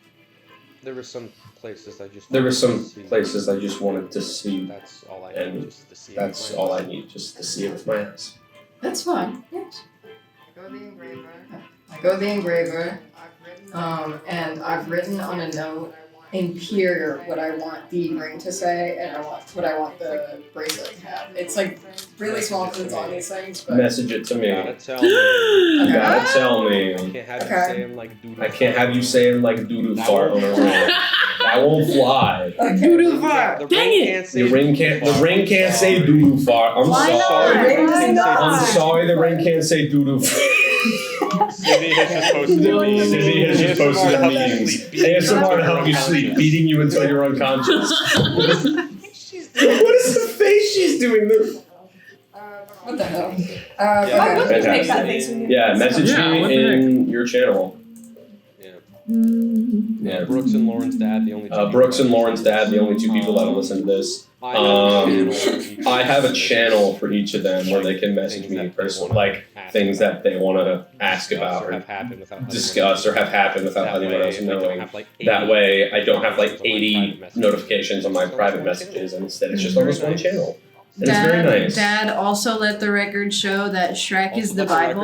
There were some places I just. There were some places I just wanted to see. That's all I And need, just to see. That's all I need, just to see it with my eyes. That's fine. Yes. I go to the engraver. And I've written on a note in Pier what I want the ring to say and what I want the bracelet to have. It's like really small because it's on these things, but Message it to me. Gotta tell me. You gotta tell I me. can't have you Okay. say I'm like doo-doo. I can't have you saying like doo-doo fart on a ring. That won't fly. Doo-doo fart. The Dang ring it. can't say The ring can't say doo-doo fart. I'm Why not? sorry. Why not? I'm sorry the ring can't say doo-doo fart. Sydney has just posted a meme. Sydney has just posted a meme. ASMR to help you sleep, beating you until you're unconscious. What is the face she's doing? what the hell? I Okay. wouldn't make that Fantastic. face when you. Yeah, message Yeah, what me the in your channel. Yeah. Yeah. Brooks and Lauren's dad, the only two Brooks and Lauren's dad, the only two people that'll listen to this. I have a channel for each of them where they can message me personally, like things that they want to ask about or discuss or have happened without anyone else knowing. That way, I don't have like 80 notifications on my private messages, and instead it's just on this one channel. And it's very nice. Dad, also let the record show that Shrek is the Bible.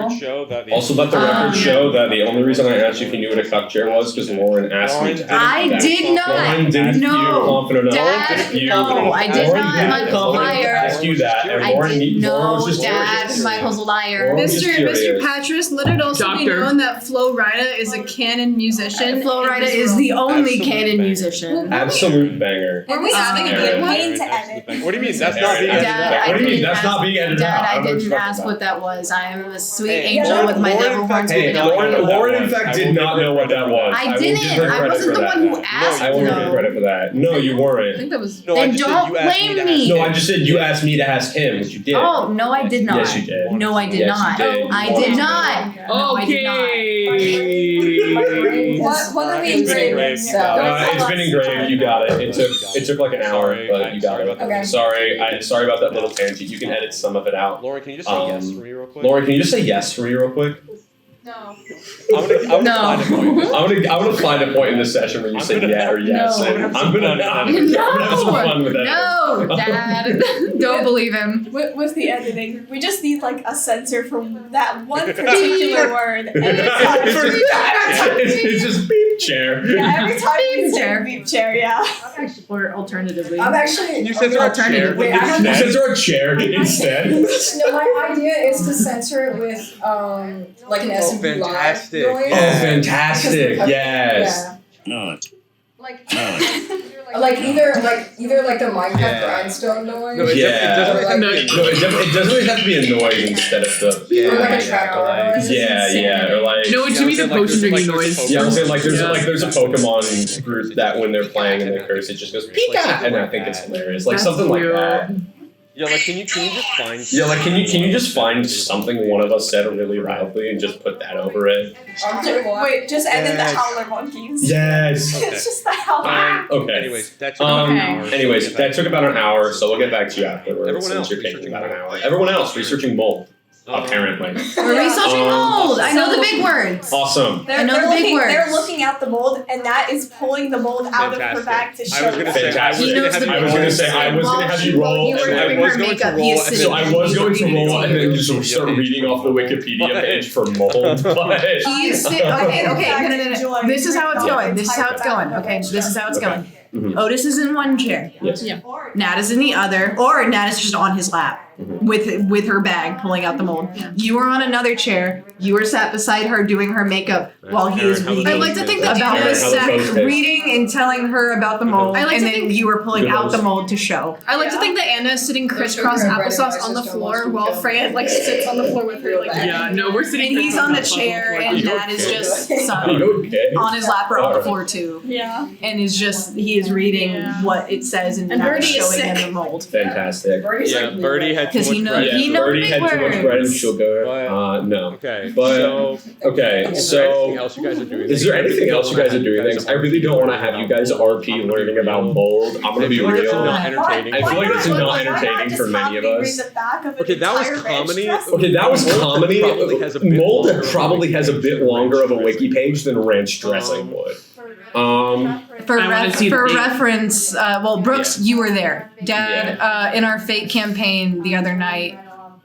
Also, let the record show that the only reason I asked you if you knew what a cuck chair was because Lauren asked me to. I did not. Lauren didn't No. feel confident enough. Dad, no, I did Lauren not. didn't Michael's feel a confident enough to liar. ask you that, and I Lauren didn't Lauren was know, just Dad. curious. Michael's a liar. Lauren was just Mr. curious. Patras, let it also be Doctor. known that Flo Rida is a canon musician. Flo in Rida this is world. the only Absolute canon banger. musician. Absolute banger. Are we adding a Aaron. good one? Waiting to edit. What do you mean? That's not Aaron, the Aaron, Dad, What do you mean? didn't That's not being edited Dad, out. I don't know what didn't you're talking ask about. what that was. I am a sweet Hey, angel with my Lauren, devil in fact, horns. Hey, did not know what Lauren that in was. fact I did will not give know her what that credit for was. I will didn't. give her I credit wasn't for the that. one who asked. I will give her though. credit for that. No, you I weren't. think that was. No, I Then just don't said you asked blame me to me. ask No, him. I just said you asked me to ask him, which you did. Oh no, I did not. Yes, you did. No, I did Yes, not. you did. I did not. No, I did not. Okay. What are we It's been engraving? engraved. So. It's been engraved. You got it. It took like an hour, Sorry, but you got it. Okay. Sorry about that little tangent. You can edit some of it out. Lauren, can you just say yes for me real quick? Lauren, can you just say yes for me real quick? No. I'm gonna No. find a point. I want to find a point in this session where you say yeah or yes. No. And I'm gonna have some fun with that. No, Dad. Don't believe him. With the editing, we just need like a censor for that one particular word. Every time, It's just beep chair. yeah, every time we Beep say chair. beep chair, yeah. Or alternatively. I'm actually. Can you censor our chair? Wait, I have You censor a chair instead. No, my idea is to censor it with like an S&P live fantastic. noise. Oh, fantastic! Yes. Yeah. Like either the Minecraft Yeah. grindstone noise. No, it doesn't Or have No, to be it doesn't really have to be a noise instead of the. Or like a trapdoor noise. Yeah, or like. No, it should be the potion drinking noise. Yeah, I'm saying like there's Yeah. there's a Pokemon group that when they're playing and they curse, it just goes Pika, and I think it's hilarious, like That's something like cute. that. Yeah, like can you just find? Yeah, like can you just find something one of us said really loudly and just put that over it? Wait, just edit the Yes. howler monkeys. Yes. Okay. It's just the howler. Okay. Anyways, that took about an hour. Anyways, that took about an hour, so we'll get back to you afterwards. Everyone since else you're taking researching about an mold. hour. Everyone else researching mold, apparently. We're researching mold. I know the big words. Awesome. I know the big words. They're looking at the mold, and that is pulling the mold out of her Fantastic. bag to I show was gonna you. say I was He gonna knows have the you I big was gonna words. say I was gonna have you While roll, you were and I doing was her going to makeup, roll, he is and sitting so I there. was going to He's roll and then reading. just start reading off the Wikipedia page for mold, but He's okay. No. This is how it's going. This is how it's going. Okay, this is how it's going. Mhm. Otis is in one chair. yes. Nat is in the other, or Nat is just on his lap with her bag pulling out the mold. You are on another chair. You are sat beside her doing her makeup while he is Aaron, how reading. the I'd like to think that about Aaron, the how the sack, toast taste? reading and telling her about the mold, I like and to then think- you are pulling out the mold to show. I like to think that Anna is sitting crisscross applesauce on the floor while Freya like sits on the floor with her like. Yeah, no, we're sitting. And he's on the crisscross chair, floor. and You Nat is okay? just Are you okay? on his lap or on the Alright. floor too, Yeah. and is just he is reading Yeah. what it says and And Nat Birdie is is showing him sick. the mold. Fantastic. Yeah, Birdie had too Because much he knows bread. he knows Birdie big had too much bread and words. sugar. But- No. Okay. But- So Okay, is there anything so else you guys are doing? is there anything else you guys are doing? Things? I really don't want to have you guys RP learning about mold. I'm gonna be I feel like it's real. not entertaining. I feel like it's Why not not entertaining just for many have of me us. read the back of an Okay, that was entire ranch comedy. dress? Okay, that was Mold comedy. probably has a bit Mold longer of a probably has a wiki bit page longer of a than wiki page than ranch dressing would. For, I wanna see the date. reference, well, Brooks, you were there. Dad, in our fate campaign the other night,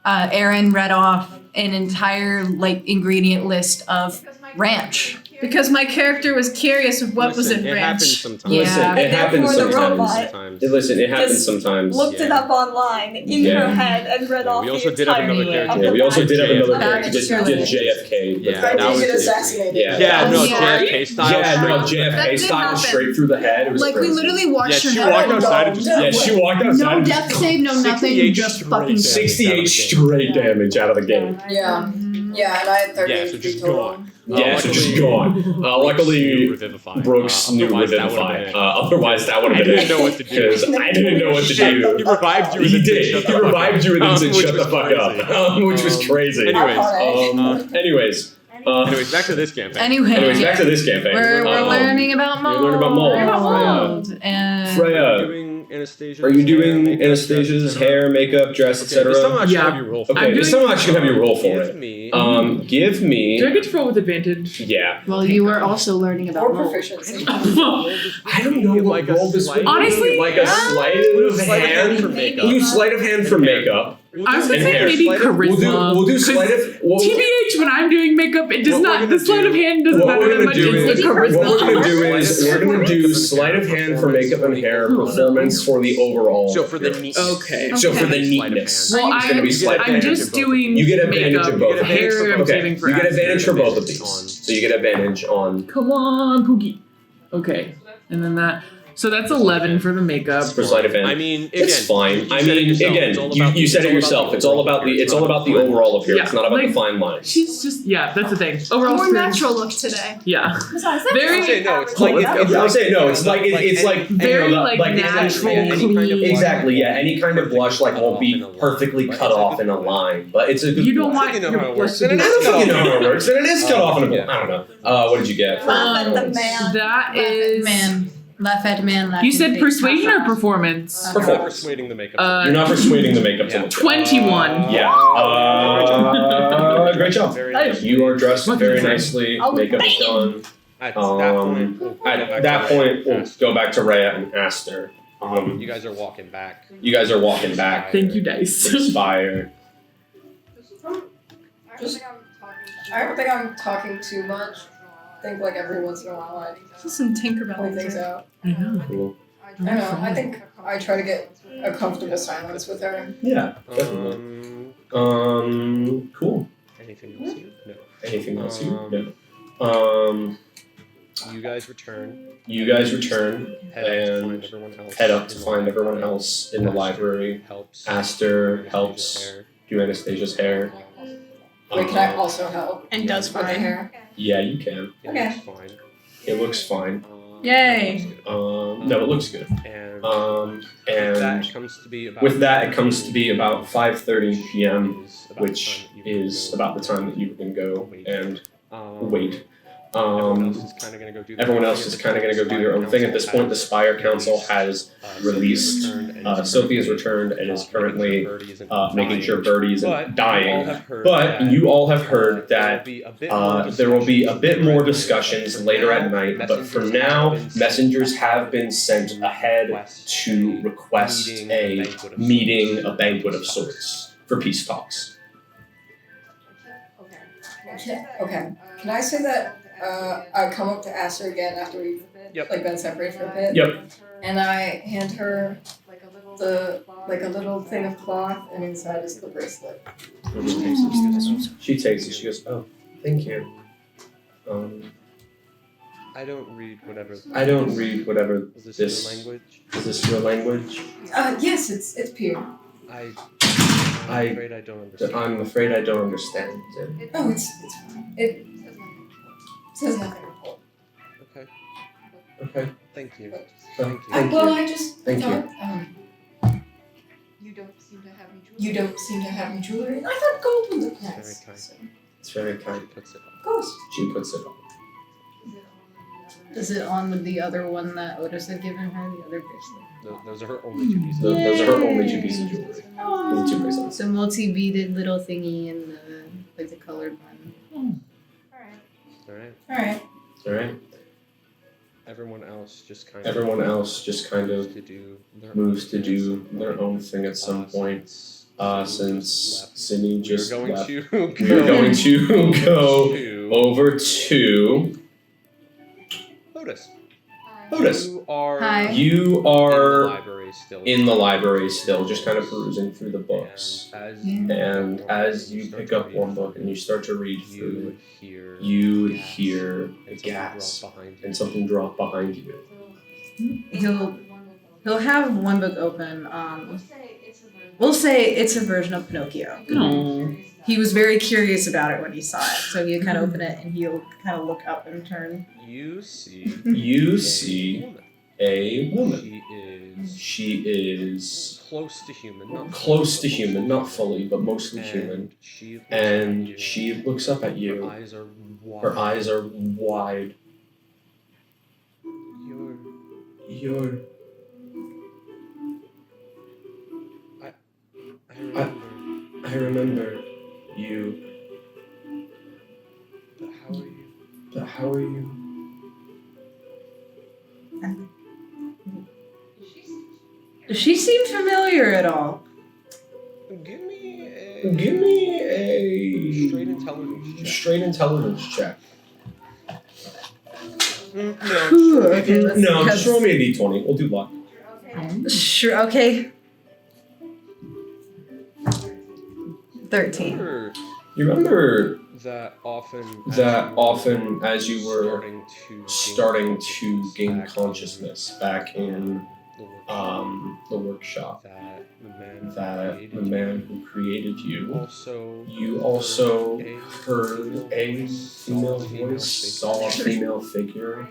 Aaron read off an entire ingredient list of ranch. Because my character was curious of what was Listen, in it happens ranch. sometimes. Yeah. Listen, it happens Therefore the sometimes. robot Listen, it happens Just sometimes. looked it up online in Yeah. her head and read Yeah, off we the also did have another entirety character. of Yeah, the we also back. did have another JFK. character. Did JFK. but Yeah, that that was was assassinated. Yeah. Yeah, no, Yeah. JFK style. Yeah, no, That JFK did style happen. straight through the head. It was Like we crazy. literally Yeah, watched she her walked head. outside and just. Yeah, she walked outside. No and death save, no nothing, 68 just straight fucking damage. 68 straight damage out of the gate. Yeah. Yeah, and I had 30 Yeah, so HP just total. gone. Yeah, so just gone. Luckily, Revivify. Brooks knew Otherwise, that Revivify. would've been it. Otherwise, that would I have been didn't know what to do. Because I didn't know what to Shut do. He revived you and He then said, did. "Shut He the fuck revived you and then up." said, Which "Shut the was fuck crazy. up," which was crazy. Anyways, Anyways, anyways, back to this campaign. anyways, back to this campaign. We're learning about mold. You're learning about mold. And Freya, Doing Anastasia's are you doing hair, makeup, Anastasia's etc.? hair, makeup, dress, Okay, this time etc.? I'm actually Yeah. gonna have you roll for Okay, I'm this doing- time I'm actually gonna have you roll for Give it. me. Give me. Do I get to roll with advantage? Yeah. well, you were also learning about Or mold. proficiency. I don't know what Like a role this would slight- be. Honestly, like a sleight of Sleight of hand for hand. makeup. You sleight of hand for makeup. I was gonna And say hair. maybe Sleight of- charisma. We'll do 'cause sleight of. TBH, when I'm doing makeup, it does What we're not. gonna The sleight do- of hand doesn't What matter we're that gonna much. do It's is the what we're gonna do charisma. is we're gonna do sleight of hand for makeup and hair performance for the overall. So for the appearance. neatness. Okay. So for the Sleight of neatness. hand. Well, It's gonna be sleight of I'm hand. just doing You get advantage makeup. of both. You get advantage Hair, I'm Okay, saving for you get accident. advantage for both of these. On- So you get advantage on. Come on, Pookie. Okay, and then that. So that's 11 for the makeup. For sleight of hand. I mean, again, It's fine. you I said it mean, yourself. again, It's all about you said it the yourself. It's all about the appearance, not about the overall appearance, Yeah, not about like, the fine lines. She's just, yeah, that's the thing. Overall More appearance- natural look today. Yeah. Besides, that's Very- I'm saying no. It's Cool. like I would say no. It's like it's like Very, you know, like, natural, exactly. clean. Yeah, any kind of blush like won't be perfectly cut off in a line, but it's a good. You don't blush. want You know your how it blush works. to And be it I is don't cut think you know off. how it works, and it is cut off in a Yeah. blush. I don't know. What did you get? Laugh at the man. That is. Man. Laugh at man. Laugh You in said face. persuasion or performance? You're not Performance. persuading the makeup. You're not persuading the makeup to Yeah. look good. 21. Yeah. Great job. Very Nice. You are dressed What very did you nicely. Oh, Makeup is done. At that point, we'll go back At to that point, we'll Aster. go back to Rhea and Aster. You guys are walking back. You guys are walking back. Thank you, Dice. Inspired. I don't think I'm talking too much. I think like every once in a while I Just some Tinkerbell point things music. out. I know. Cool. I don't know. I think I try to get a comfortable silence with her. Yeah, definitely. Cool. Anything else here? No. Anything else you? No. You guys return. You guys return And head up to find everyone else in the library. Helps. Aster helps do Anastasia's hair. Wait, can I also help And does with the fine. hair? Yeah, you can. Okay. Fine. It looks fine. Yay. No, it looks good. And And that comes to be about with that, it comes to be about 5:30 p.m., is about the which time that you is go about the time that you can go and wait. Everyone else is kind of going to go do their Everyone own else thing. is kind of going to go do their own thing. At this point, the Spire Council has released. Sophie has returned and is currently making sure Birdie isn't dying. But you all have heard that there will be a bit more discussions later at night. But for now, messengers have been sent ahead to request a meeting, a banquet of sorts for peace talks. Okay. Can I say that I come up to Aster again after we've like been separated for a bit? Yep. And I hand her the like a little thing of cloth, and inside is the bracelet. She takes it. She goes, "Oh, thank you." I don't read whatever. I don't read whatever Is this this. your language? Is this your language? Yes, it's pure. I'm I- afraid I don't understand. I'm afraid I don't understand. Oh, it's fine. It says nothing important. Okay. Okay. Thank you. Oh, Thank you. thank Well, you. I just Thank you. thought you don't seem to have any jewelry. And I thought gold would look Very nice. kind. So, It's very kind. She puts it of course. She puts it on. Is it on with the other one that Otis had given her, the other bracelet? Those are her only two pieces. Those are her only two pieces of jewelry. The two bracelets. The multi-beaded little thingy and the colored one. All right. Alright. All right. Everyone else just kind of Everyone else just kind of to do their moves own to thing do at some their point. own thing at some point. Since left. Sydney We're just going left, to we're going to go to over to Otis. Otis. You are Hi. You in the are library still. in the library still, just kind of perusing through the books. And And as you pick up one book and you start to read through you it, hear you hear a and something gas drop behind you. and something drop behind you. He'll have one book open. We'll say it's a version of Pinocchio. No. He was very curious about it when he saw it, so he'll kind of open it and he'll kind of look up and turn. You see You a see woman. a woman. She is She is close to human, not close to human, not fully, but mostly human. And And she she looks at you. looks up at Her you. eyes are wide. Her eyes are wide. You're You're I remember. I remember you, But how are you? but how are you? Does she seem familiar at all? Give me a Give me a straight intelligence check. straight intelligence check. No. Ooh, okay, let's No, see. just roll me a d20. We'll do luck. Sure, okay. 13. You're You remember that often as you were starting to gain consciousness back in the workshop, that the man who created you also heard a female voice, saw a female figure.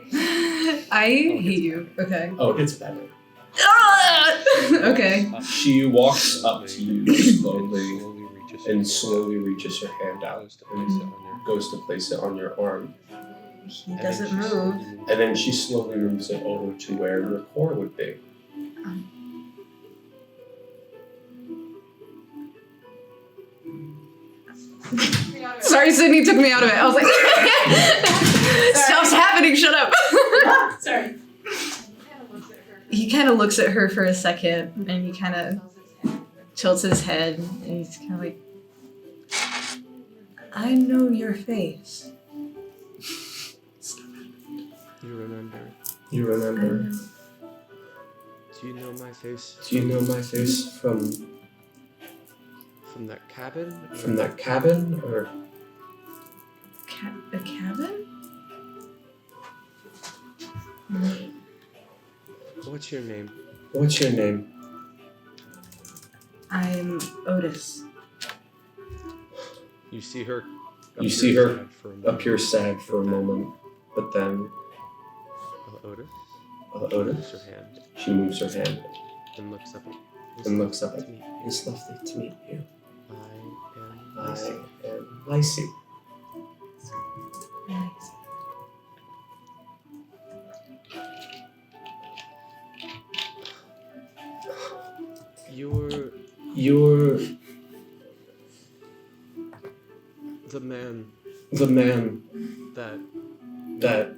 I hate you. Okay. Oh, it gets better. Okay. She walks up to you slowly reaches her hand out and goes to place it on your arm. He doesn't move. And then she slowly moves it over to where your core would be. Sorry, Sydney took me out of it. I was like, stuff's happening, shut up. Sorry. He kind of looks at her for a second and he kind of tilts his head and he's kind of like, I know your face. You remember? You remember? Do you know my face? Do you know my face from that cabin? From that cabin, or A cabin? What's your name? What's your name? I'm Otis. You see her. appear sad for a moment, but then Otis. Otis. Her hand She moves her hand and looks up. at me. It's lovely to meet you. I I am Lacey. You're the man that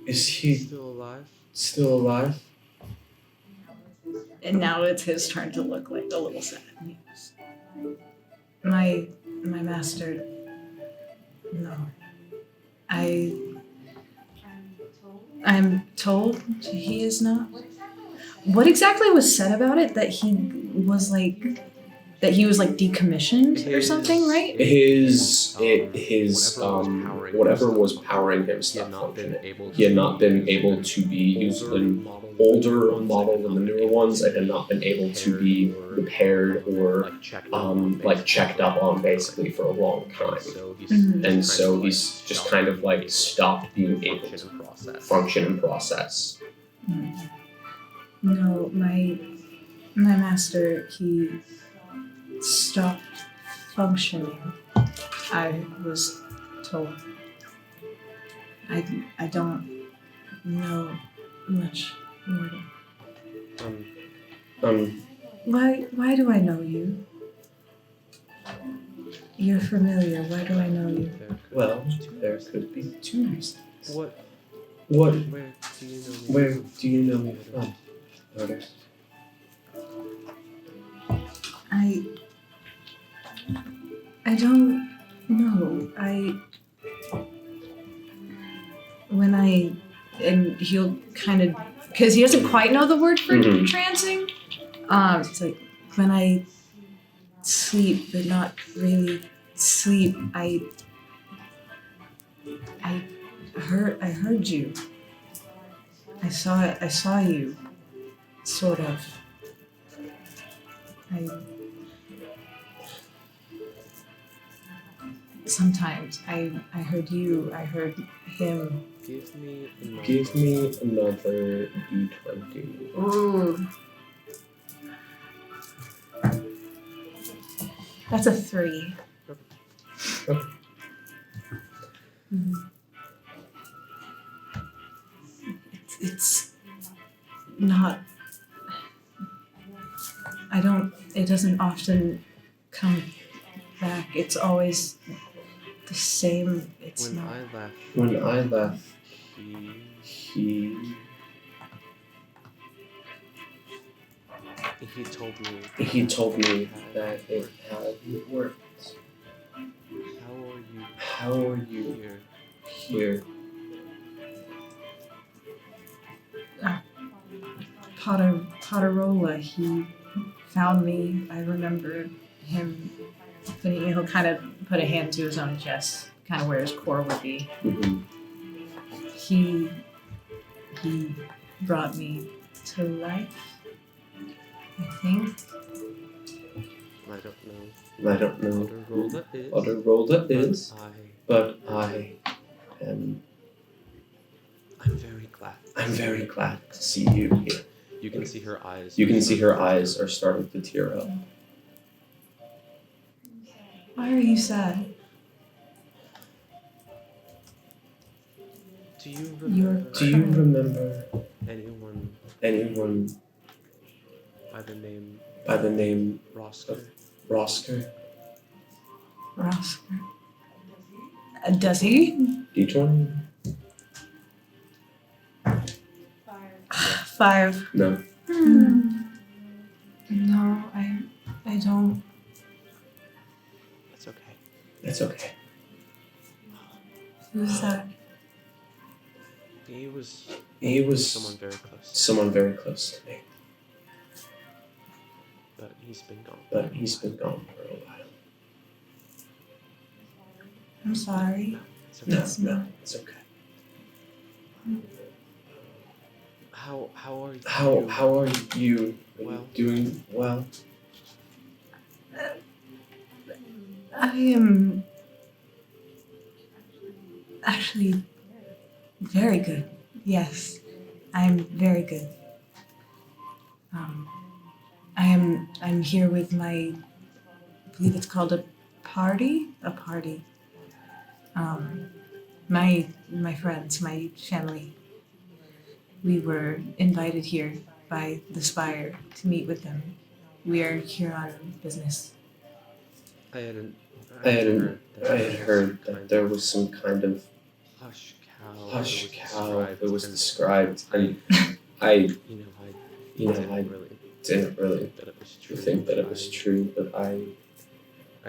is he still alive? And now it's his turn to look like a little sad. My master. No. I'm told he is not. What exactly was said about it? That he was decommissioned or something, right? His whatever was powering him stopped functioning. He had not been able to be used an older model than the newer ones, and had not been able to be repaired or checked up on basically for a long time. And so he's just kind of like stopped being able to function and process. No, my master, he stopped functioning. I was told. I don't know much more. Why do I know you? You're familiar. Why do I know you? Well, there could be two reasons. What? Where do you know me from? Otis? I don't know. And he'll kind of, because he doesn't quite know the word for trancing. It's like when I sleep, but not really sleep. I heard you. I saw you, sort of. Sometimes I heard you, I heard him. Give me another D20. Ooh. That's a 3. Okay. Mm-hmm. It's not. It doesn't often come back. It's always the same. It's when not. When I left, he told me that it had worked. How are you here? Todorola. He found me. I remember him. He'll kind of put a hand to his own chest, kind of where his core would be. Mhm. He brought me to life. I think. I don't know I don't know what a roller is, but I am. I'm very glad. I'm very glad to see you here. You can see her eyes. You can see her eyes are starting to tear up. Why are you sad? Do you You're remember Do you remember anyone anyone by the name Rosker? Rosker? Rosker. Does he? D20? 5. No. No, I don't. That's okay. That's okay. Who's that? He was Someone someone very close, very close to me. but he's been gone. But he's been gone for a while. I'm sorry. It's okay. No, it's okay. How are you? How are you? Well. Doing well? I am actually very good. Yes, I'm very good. I'm here with my, I believe it's called a party. My friends, my family. We were invited here by the Spire to meet with them. We are here on business. I had heard that there was some kind of hush hush cow cow that was described, and I didn't really think that it was true, but I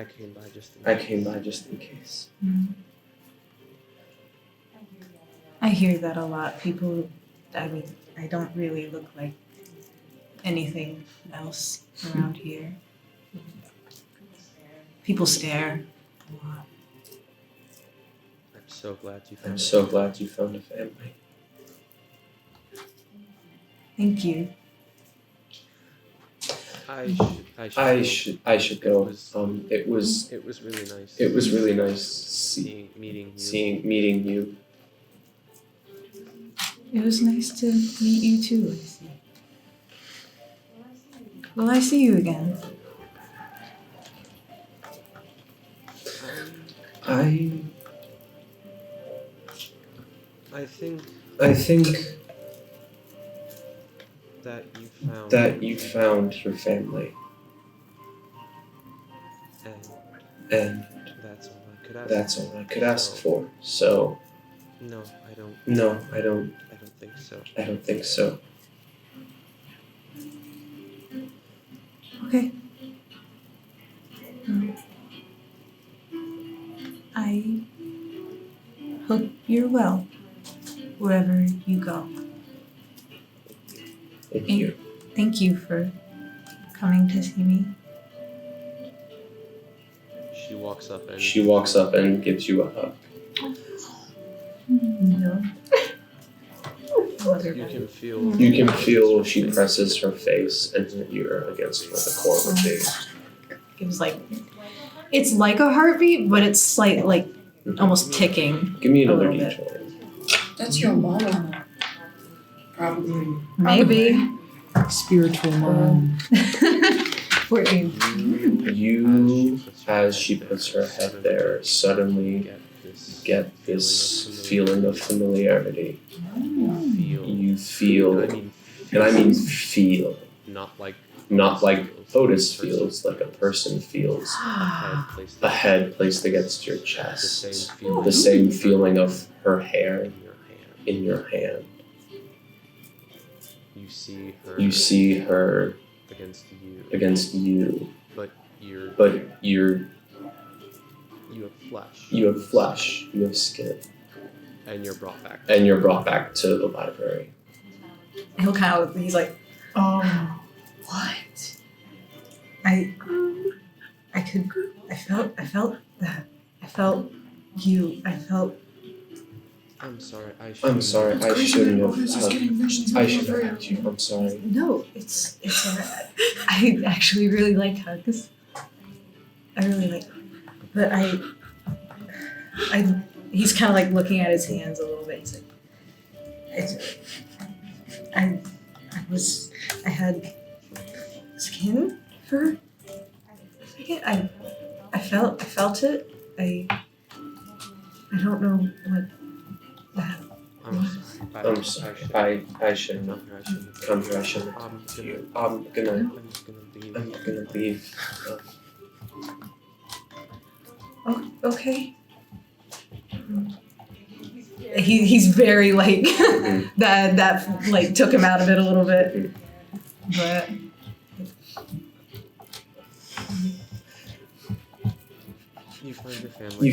came by just in case. I hear that a lot. People, I don't really look like anything else around here. People stare a lot. I'm so glad you found a family. Thank you. I should go. It was really nice meeting you. It was nice to meet you too, I see. Will I see you again? I think that you found your family, and that's all I could ask for. So No, I I don't think so. Okay. I hope you're well wherever you go. Thank you. Thank you for coming to see me. She walks up and gives you a hug. No. You can feel she presses her face and her ear against where the core would be. It was like, it's like a heartbeat, but it's slight, like almost ticking. Give me a another little bit. D20. That's your mama. Probably. Maybe. Spiritual mom. 14. You, as she puts her head there, suddenly get this feeling of familiarity. You feel, and I mean feel, not like Otis feels, like a person feels. A head placed against your chest. The same feeling of her hair in your hand. You see her against you, but you have flesh, you have skin, and you're brought back to the library. He's like, What? I felt that. I felt you. I felt. I'm sorry. I shouldn't have. I should have hugged you. I'm sorry. No, it's alright. I actually really like hugs. I really like, but he's kind of like looking at his hands a little bit. He's like, I had skin for a second. I felt it. I don't know what that. I'm sorry. I shouldn't have come here. I shouldn't have come to you. I'm gonna leave. Oh, okay. He's very like that like took him out of it a little bit, but You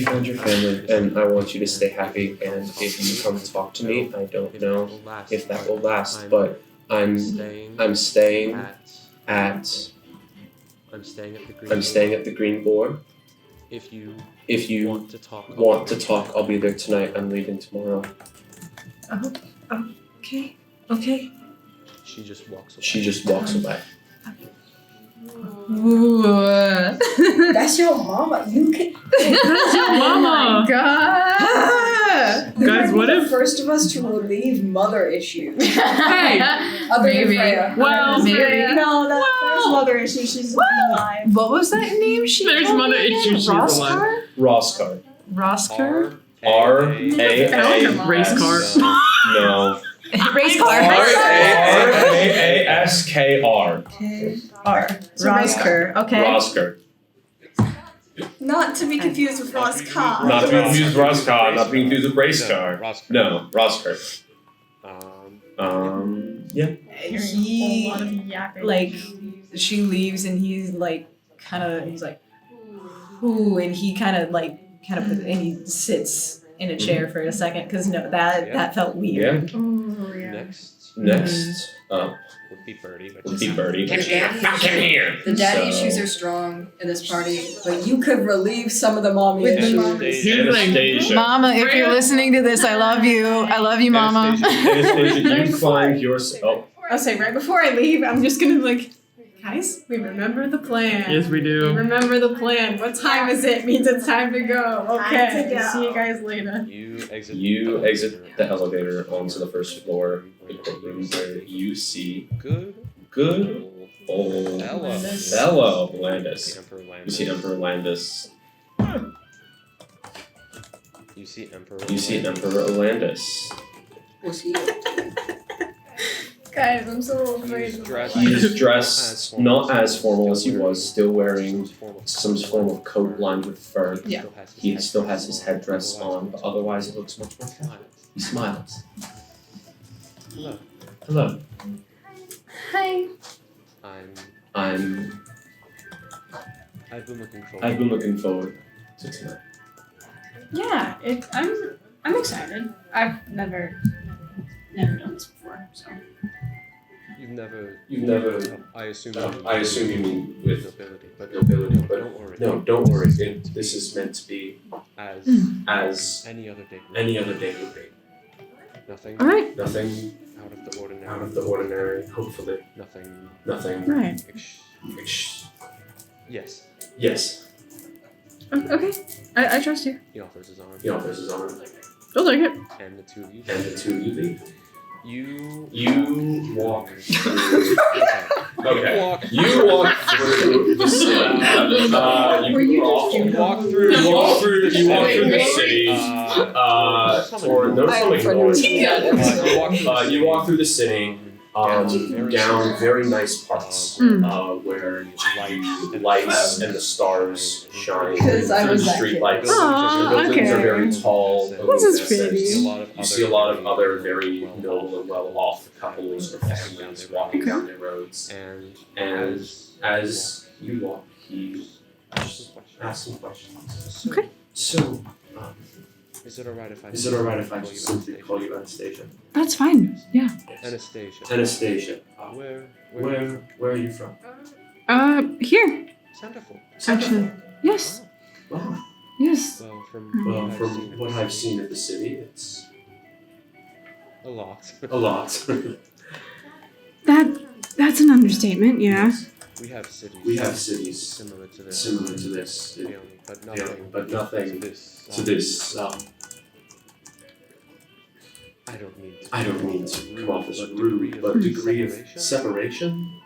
found your family. And I want you to stay happy. And if you come talk to me, I don't know if that will last, but I'm staying at the Green GoR. If you want to talk, I'll be there tonight. I'm leaving tomorrow. Okay. She just walks away. Ooh. That's your mama. You can. That's your mama. God. Guys, what the if? first of us to relieve mother issues? Hey. Other Maybe. than Freya. Well, Maybe. No, there's mother issue. She's alive. What was that name she There's told mother me again? issue, she's alive. Roskar. Rosker? R-A-A. Race car. No. Race car. R-A-A-S-K-R. Rosker. Okay. Roskar. Not to be confused with Roskar. Not to be confused with Roskar. Not to be confused with race car. No, Roskar. Yeah. he like she leaves and he's like he's like ooh, and he kind of and he sits in a chair for a second because that felt weird. Yeah. Oh, yeah. Next up would be Birdie. would be Birdie. The Back in here. The daddy So- issues are strong in this party, but you could relieve some of the mommy With the issues. mommy. Here's the thing. Anastasia. Mama, if you're listening to this, I love you. I love you, Mama. Anastasia, you find yourself. I'll say right before I leave, I'm just gonna like, guys, we remember the plan. Yes, we We do. remember the plan. What time is it? Means it's time to go. Time Okay. to go. See you guys later. You exit The elevator onto the first floor, the courtroom where you see good old Landis. fellow Landis. Emperor Landis. You see Emperor Landis. You see Emperor You see Emperor Landis. Was he? Guys, I'm so afraid. He is dressed not as formal as he was, still wearing some form of coat lined with fur. Yeah. He still has his headdress on, but otherwise it looks much more casual. He smiles. Hello. Hello. Hi. I've been looking forward to tonight. Yeah, I'm excited. I've never done this before, so. You've never. I assume you mean with nobility, but nobility, but don't worry. no, don't worry. This is meant to be as any other day. would be. Nothing. All right. Nothing Out of the ordinary. out of the ordinary. Hopefully, Nothing. Right. Yes. Yes. Okay. I trust you. He offers his arm. He offers his arm, I'll take it. And the two of you. and the two of you leave. You walk. Okay. Okay. You walk through the city. You walk through the city. Or notice something more. You walk through the city. Down very nice parts where lights and the stars shine Because I through was the that street kid. lights. Aw, The buildings okay. are very tall. This is pretty. You see a lot of other very noble and well-off couples or families walking down their roads. And as you walk, he asks some questions. Okay. So, Is it alright if I just simply call you Anastasia? That's fine. Yeah. Anastasia. Anastasia. Where Where are you from? Here. Centerfold. Actually. Yes. Wow. Yes. Well, from What I've seen of the city, it's a lot. a lot. That's an understatement, yeah. We have cities. Similar to this. But nothing to this. I don't mean to come off as rude, but degree of separation.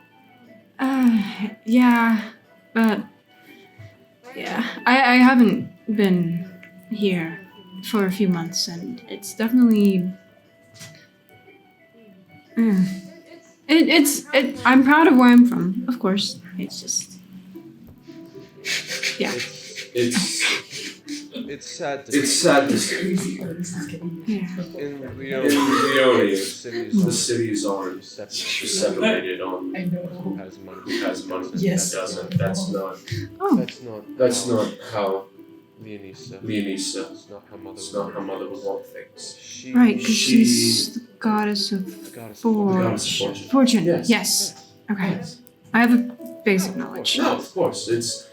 Yeah, but yeah, I haven't been here for a few months, and it's definitely. I'm proud of where I'm from, of course. It's just. Yeah. It's sad to see. Yeah. In In Leone, the cities are separated on who has money. Yes. That doesn't. That's not. Oh. That's not how Leonisa. Leonisa. It's not how mother. It's not how mother would want things. Right, because she's the goddess of fortune. Yes. Okay. I have a basic knowledge. No, of course. It's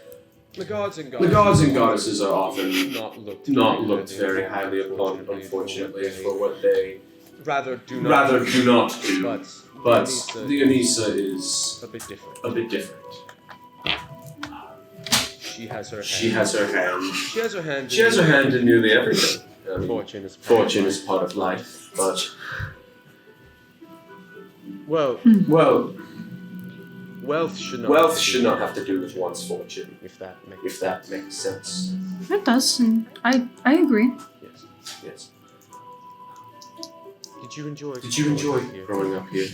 The gods and the gods and goddesses are often not looked very highly upon, unfortunately, for what they rather do not do. But Leonisa Leonisa is a bit different. She has her hand. She has her hand. She has her hand in nearly everything. Fortune is part of life, but well, wealth should not have to do with one's fortune. If that makes sense. It does, and I agree. Yes. Did you enjoy growing up here?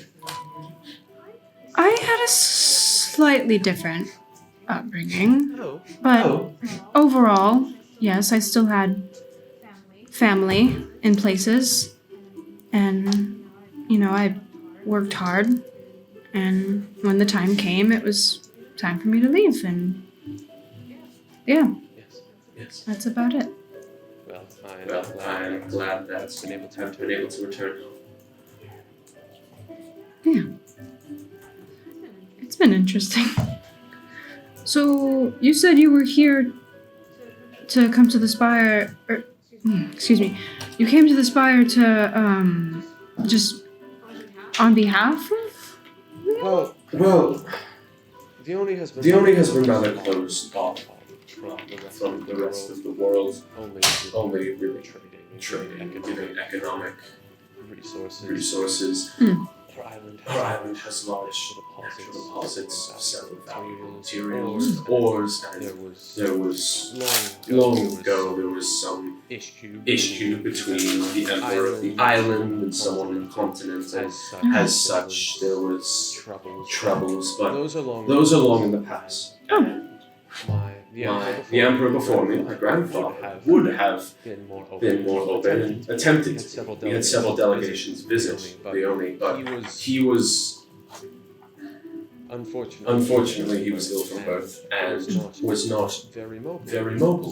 I had a slightly different upbringing, but overall, yes, I still had family in places, and I worked hard, and when the time came, it was time for me to leave, and yeah, Yes. that's about it. Well, I'm glad that's been able to return home. Yeah, it's been interesting. So you said you were here to come to the Spire, excuse me, you came to the Spire to just on behalf of. Well, the only has been rather closed off from the rest of the world. Only really trading, giving economic resources. Our island has large natural deposits of several valuable materials, ores, and there was long ago there was some issue between the emperor of the island and someone on the continent, and as such there was troubles, but those are long in the past. The emperor before me, my grandfather, would have been more open and attempted to. We had several delegations visit Leone, but he was unfortunately he was ill from birth and was not very mobile.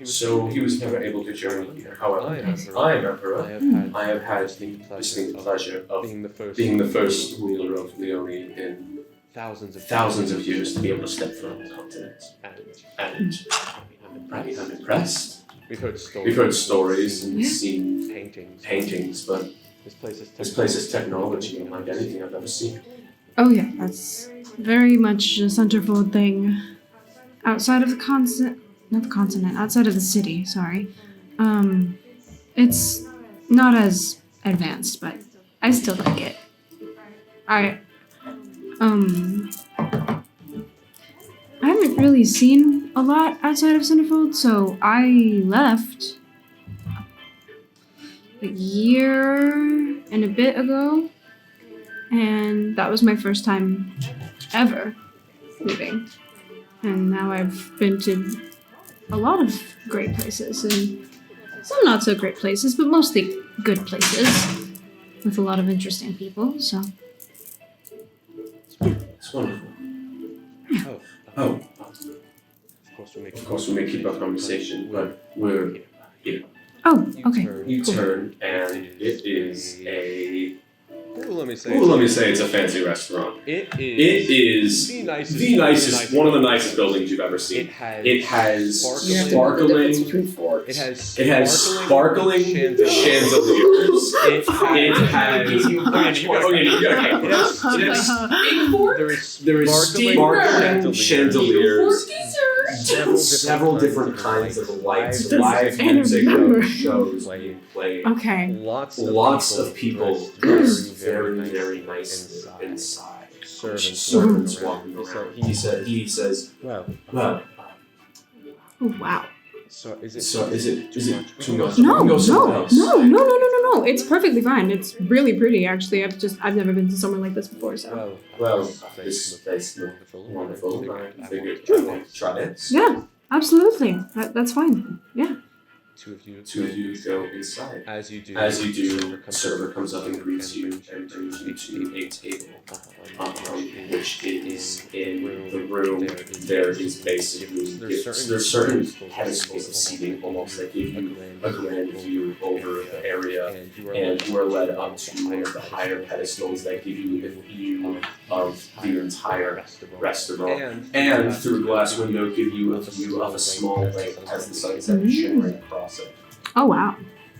So he was never able to journey here. However, I am emperor. I have had the distinct pleasure of being the first ruler of Leone in thousands of years to be able to step foot on the continent. And I'm impressed. We've heard stories and seen paintings, but this place is technology unlike anything I've ever seen. Oh yeah, that's very much a centerfold thing. Outside of the outside of the city, sorry. It's not as advanced, but I still like it. I haven't really seen a lot outside of Centerfold, so I left a year and a bit ago, and that was my first time ever leaving. And now I've been to a lot of great places, and some not so great places, but mostly good places with a lot of interesting people, so. It's wonderful. Oh. Of course we may keep our conversation, but we're here. Oh, okay. You turn, and it is a. Let me say it's a fancy restaurant. it It is the nicest, one of the nicest buildings you've ever seen. It has sparkling. It has Sparkling chandeliers. It has. There is sparkling chandeliers. Several different kinds of lights, live music shows being played. Okay. Lots of people dressed very, very nicely inside. Servants walking around. He says, well. Oh, wow. So is it too much? No, We can go somewhere else. no. It's perfectly fine. It's really pretty, actually. I've never been to somewhere like this before, so. Well, this place looked wonderful. I figured I would try it. Yeah, absolutely. That's fine. Yeah. two of you go inside. As you do, Server comes up and greets you and brings you to a table, which is in the room. There is basically there's certain pedestals of seating almost that give you a grand view over the area, and you are led up to one of the higher pedestals that give you a view of the entire restaurant, and through a glass window give you a view of a small lake as the sunset is shimmering across it. Oh, wow.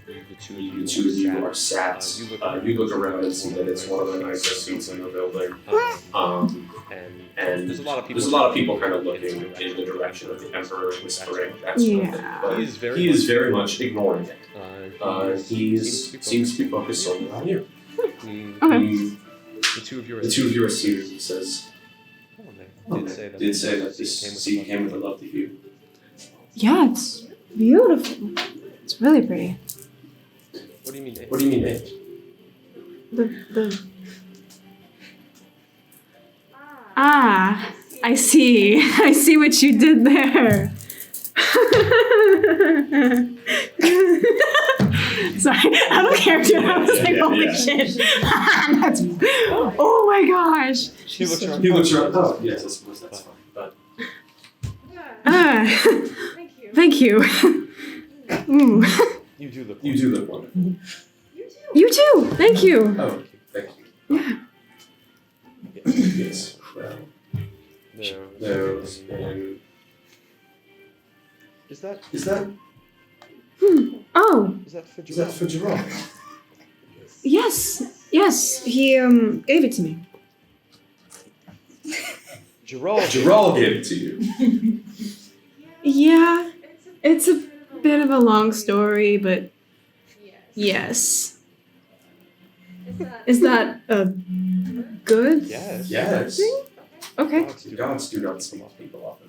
The two of you are sat. You look around and see that it's one of the nicest seats in the building. And there's a lot of people kind of looking in the direction of the Emperor and whispering that sort of thing. But he is very much ignoring it. He seems to be focused solely on you. Okay. The two of you are seated. He says, did say that this seat came with a lovely view. Yeah, it's beautiful. It's really pretty. What do you mean? The I see. I see what you did there. Sorry, I don't care if I was like, holy shit. That's, oh my gosh. He looks around. Oh, yes, I suppose that's fine. But thank you. Ooh. You do look wonderful. You too. Thank you. Oh, thank you. Yeah. Yes. Well, there's been. Is that? Oh. Is that for Is that for Gerard? Yes. He gave it to me. Gerald gave it to you. Yeah. It's a bit of a long story, but yes. Is that a good Yes. thing? Okay. Gods do not speak to people often.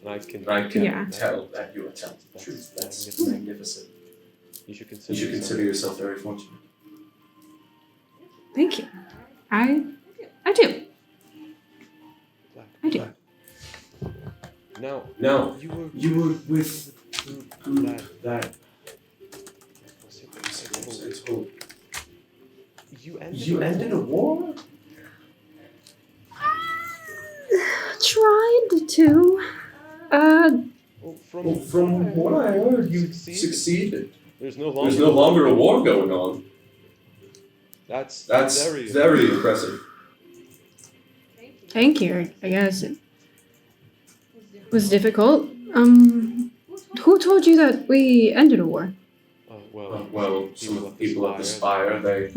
And I can tell that you are telling the truth. That's magnificent. You should consider yourself very fortunate. Thank you. I do. I do. Now, you were with that. You ended a war? Tried to. From what I heard, you succeeded. There's no longer a war going on. That's very impressive. Thank you. I guess it was difficult. Who told you that we ended a war? Well, some of the people at the Spire, they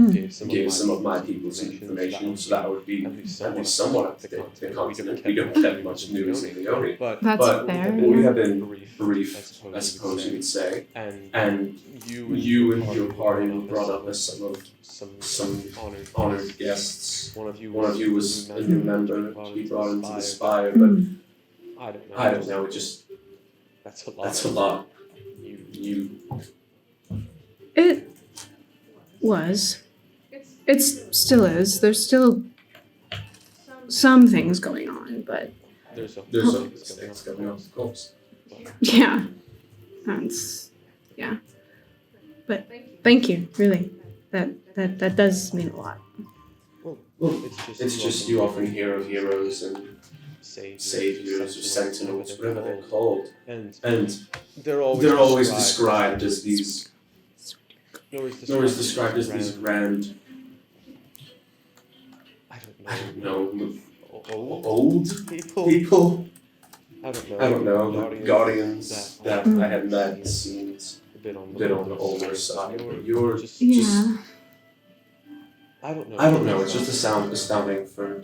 gave some of my people some information, so that would be at least somewhat up to date. The continent, we don't get much news in Leone. That's but fair. We have been brief, I suppose you would say. And you and your party brought up as some honored guests. One of you was a new member to be brought into the Spire, but I don't know. It just that's a lot. You. It was. It still is. There's still some things going on, but there's some things going on, of course. yeah, yeah. But thank you, really. That does mean a lot. Well, it's just you often hear of heroes and saviors or sentinels, whatever they're called. And And they're they're always always described as these, they're always described as these grand, I don't know, old people. I don't know, the guardians that I had met seemed a bit on the older side, but you're just, I don't know, it's just astounding for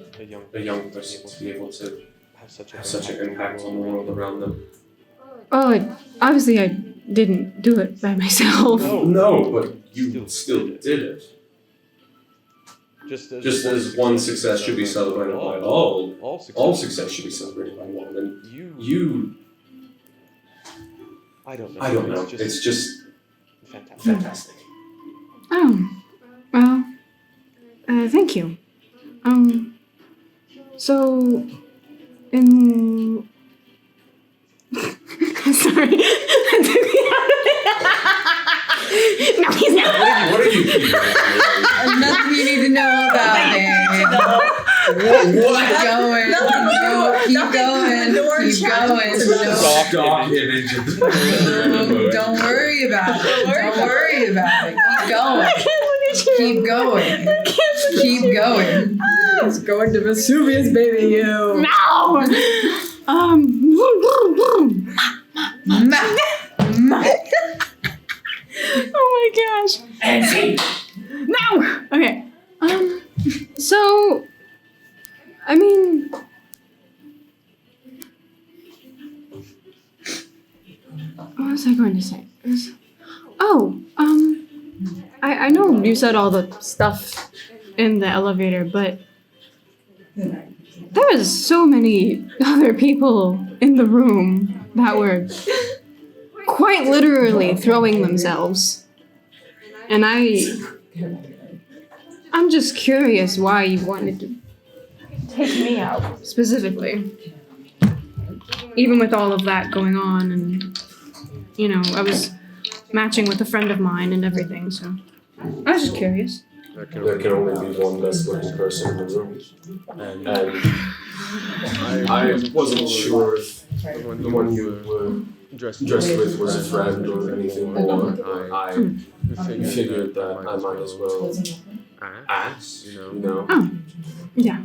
a young person to be able to have such an impact on the world around them. Oh, obviously I didn't do it by myself. No, but you still did it. Just as one success should be celebrated by all success should be celebrated by one, and you I don't know. It's just fantastic. Oh, well, thank you. So, in... Sorry. No, he's not. What are you keeping? Nothing you need to know about it. What? Keep going. Stock image of the Don't worry about it. Keep going. Keep going. It's going to Vesuvius, baby, you. No! Oh my gosh. No! Okay. So, I mean, what was I going to say? I know you said all the stuff in the elevator, but there was so many other people in the room that were quite literally throwing themselves. And I'm just curious why you wanted to take me out specifically. Even with all of that going on, and you know, I was matching with a friend of mine and everything, so I was just curious. There can only be one best looking person in the room. And I wasn't sure if the one you were dressed with was a friend or anything more. I figured that I might as well ask, you know. Oh, yeah.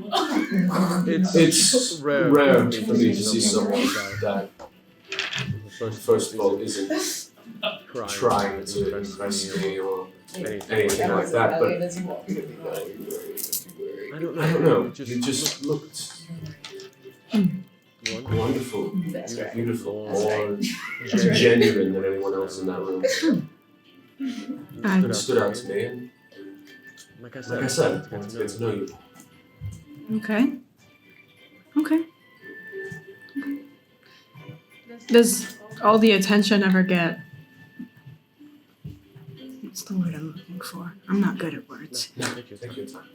It's rare for me to see someone that, first of all, isn't trying to impress me or anything like that, but I don't know, you just looked wonderful, beautiful, more genuine than anyone else in that room. It stood out to me, and like I said, I wanted to get to know you. Okay. Does all the attention ever get... What's the word I'm looking for? I'm not good at words. No, take your time.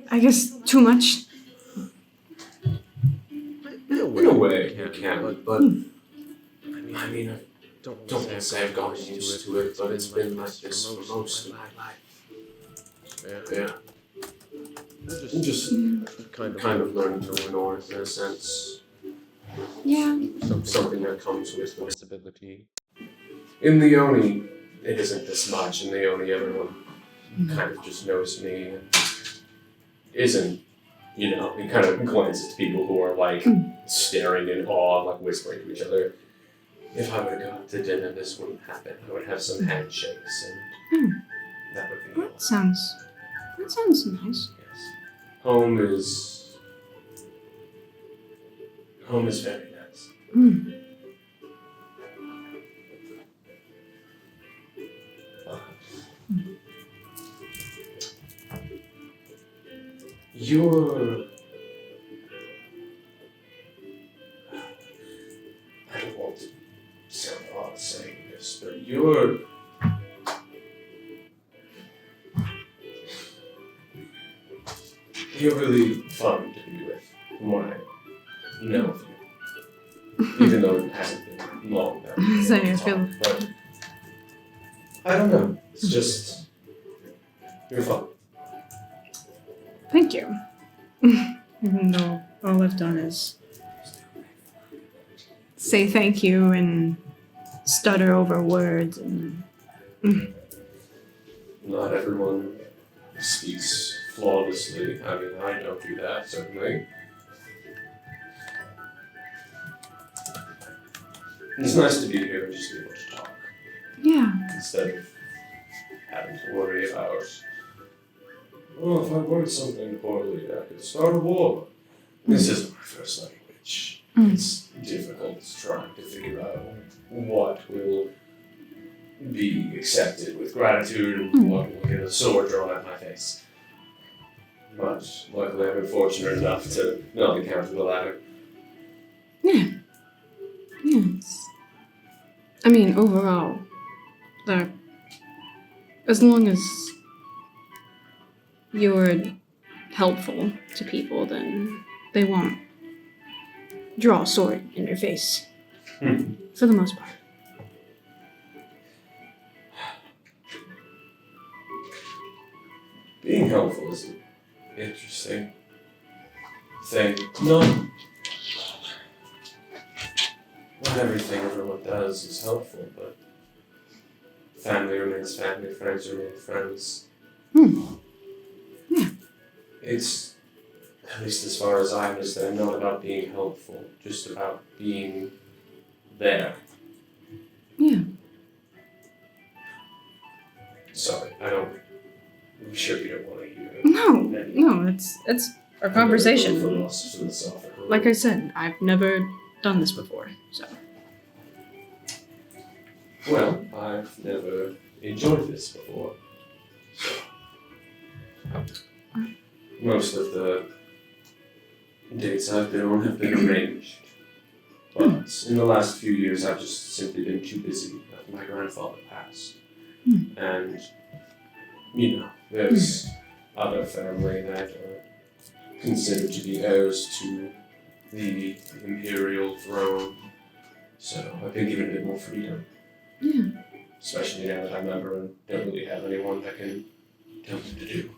I guess too much. In a way, you can, but I mean, I don't want to say I've gotten used to it, but it's been like this for most of my life. Yeah. I'm just kind of learning to ignore it in a sense. Yeah. Something that comes with responsibility. In the Oni, it isn't this much. In the Oni, everyone kind of just knows me and isn't, you know, he kind of glances at people who are like staring in awe, like whispering to each other. If I were to go out to dinner, this wouldn't happen. I would have some handshakes and that would be all. That sounds nice. Yes. Home is very nice. You're... I don't want to sound odd saying this, but you're really fun to be with, from what I know of you. Even though it hasn't been long now. So I feel... But I don't know. It's just... You're fun. Thank you. Even though all I've done is say thank you and stutter over words and Not everyone speaks flawlessly. I mean, I don't do that, certainly. It's nice to be here and just be able to talk yeah. instead of having to worry about, well, if I word something poorly, I could start a war. This isn't my first language. It's difficult trying to figure out what will be accepted with gratitude and what will get a sword drawn at my face. But luckily I've been fortunate enough to not encounter the latter. Yeah. Yeah. I mean, overall, as long as you're helpful to people, then they won't draw a sword in your face. For the most part. Being helpful is an interesting thing. Not everything everyone does is helpful, but family remains family, friends remain friends. Yeah. It's, at least as far as I understand, not about being helpful, just about being there. Yeah. Sorry, I'm sure you don't want to hear. No, it's our conversation. Philosophical. Like I said, I've never done this before, so. Well, I've never enjoyed this before. Most of the dates I've been on have been arranged. But in the last few years, I've just simply been too busy after my grandfather passed. And, there's other family that are considered to be heirs to the imperial throne. So I've been given a bit more freedom. Yeah. Especially now that I'm a member and don't really have anyone that can tell me what to do.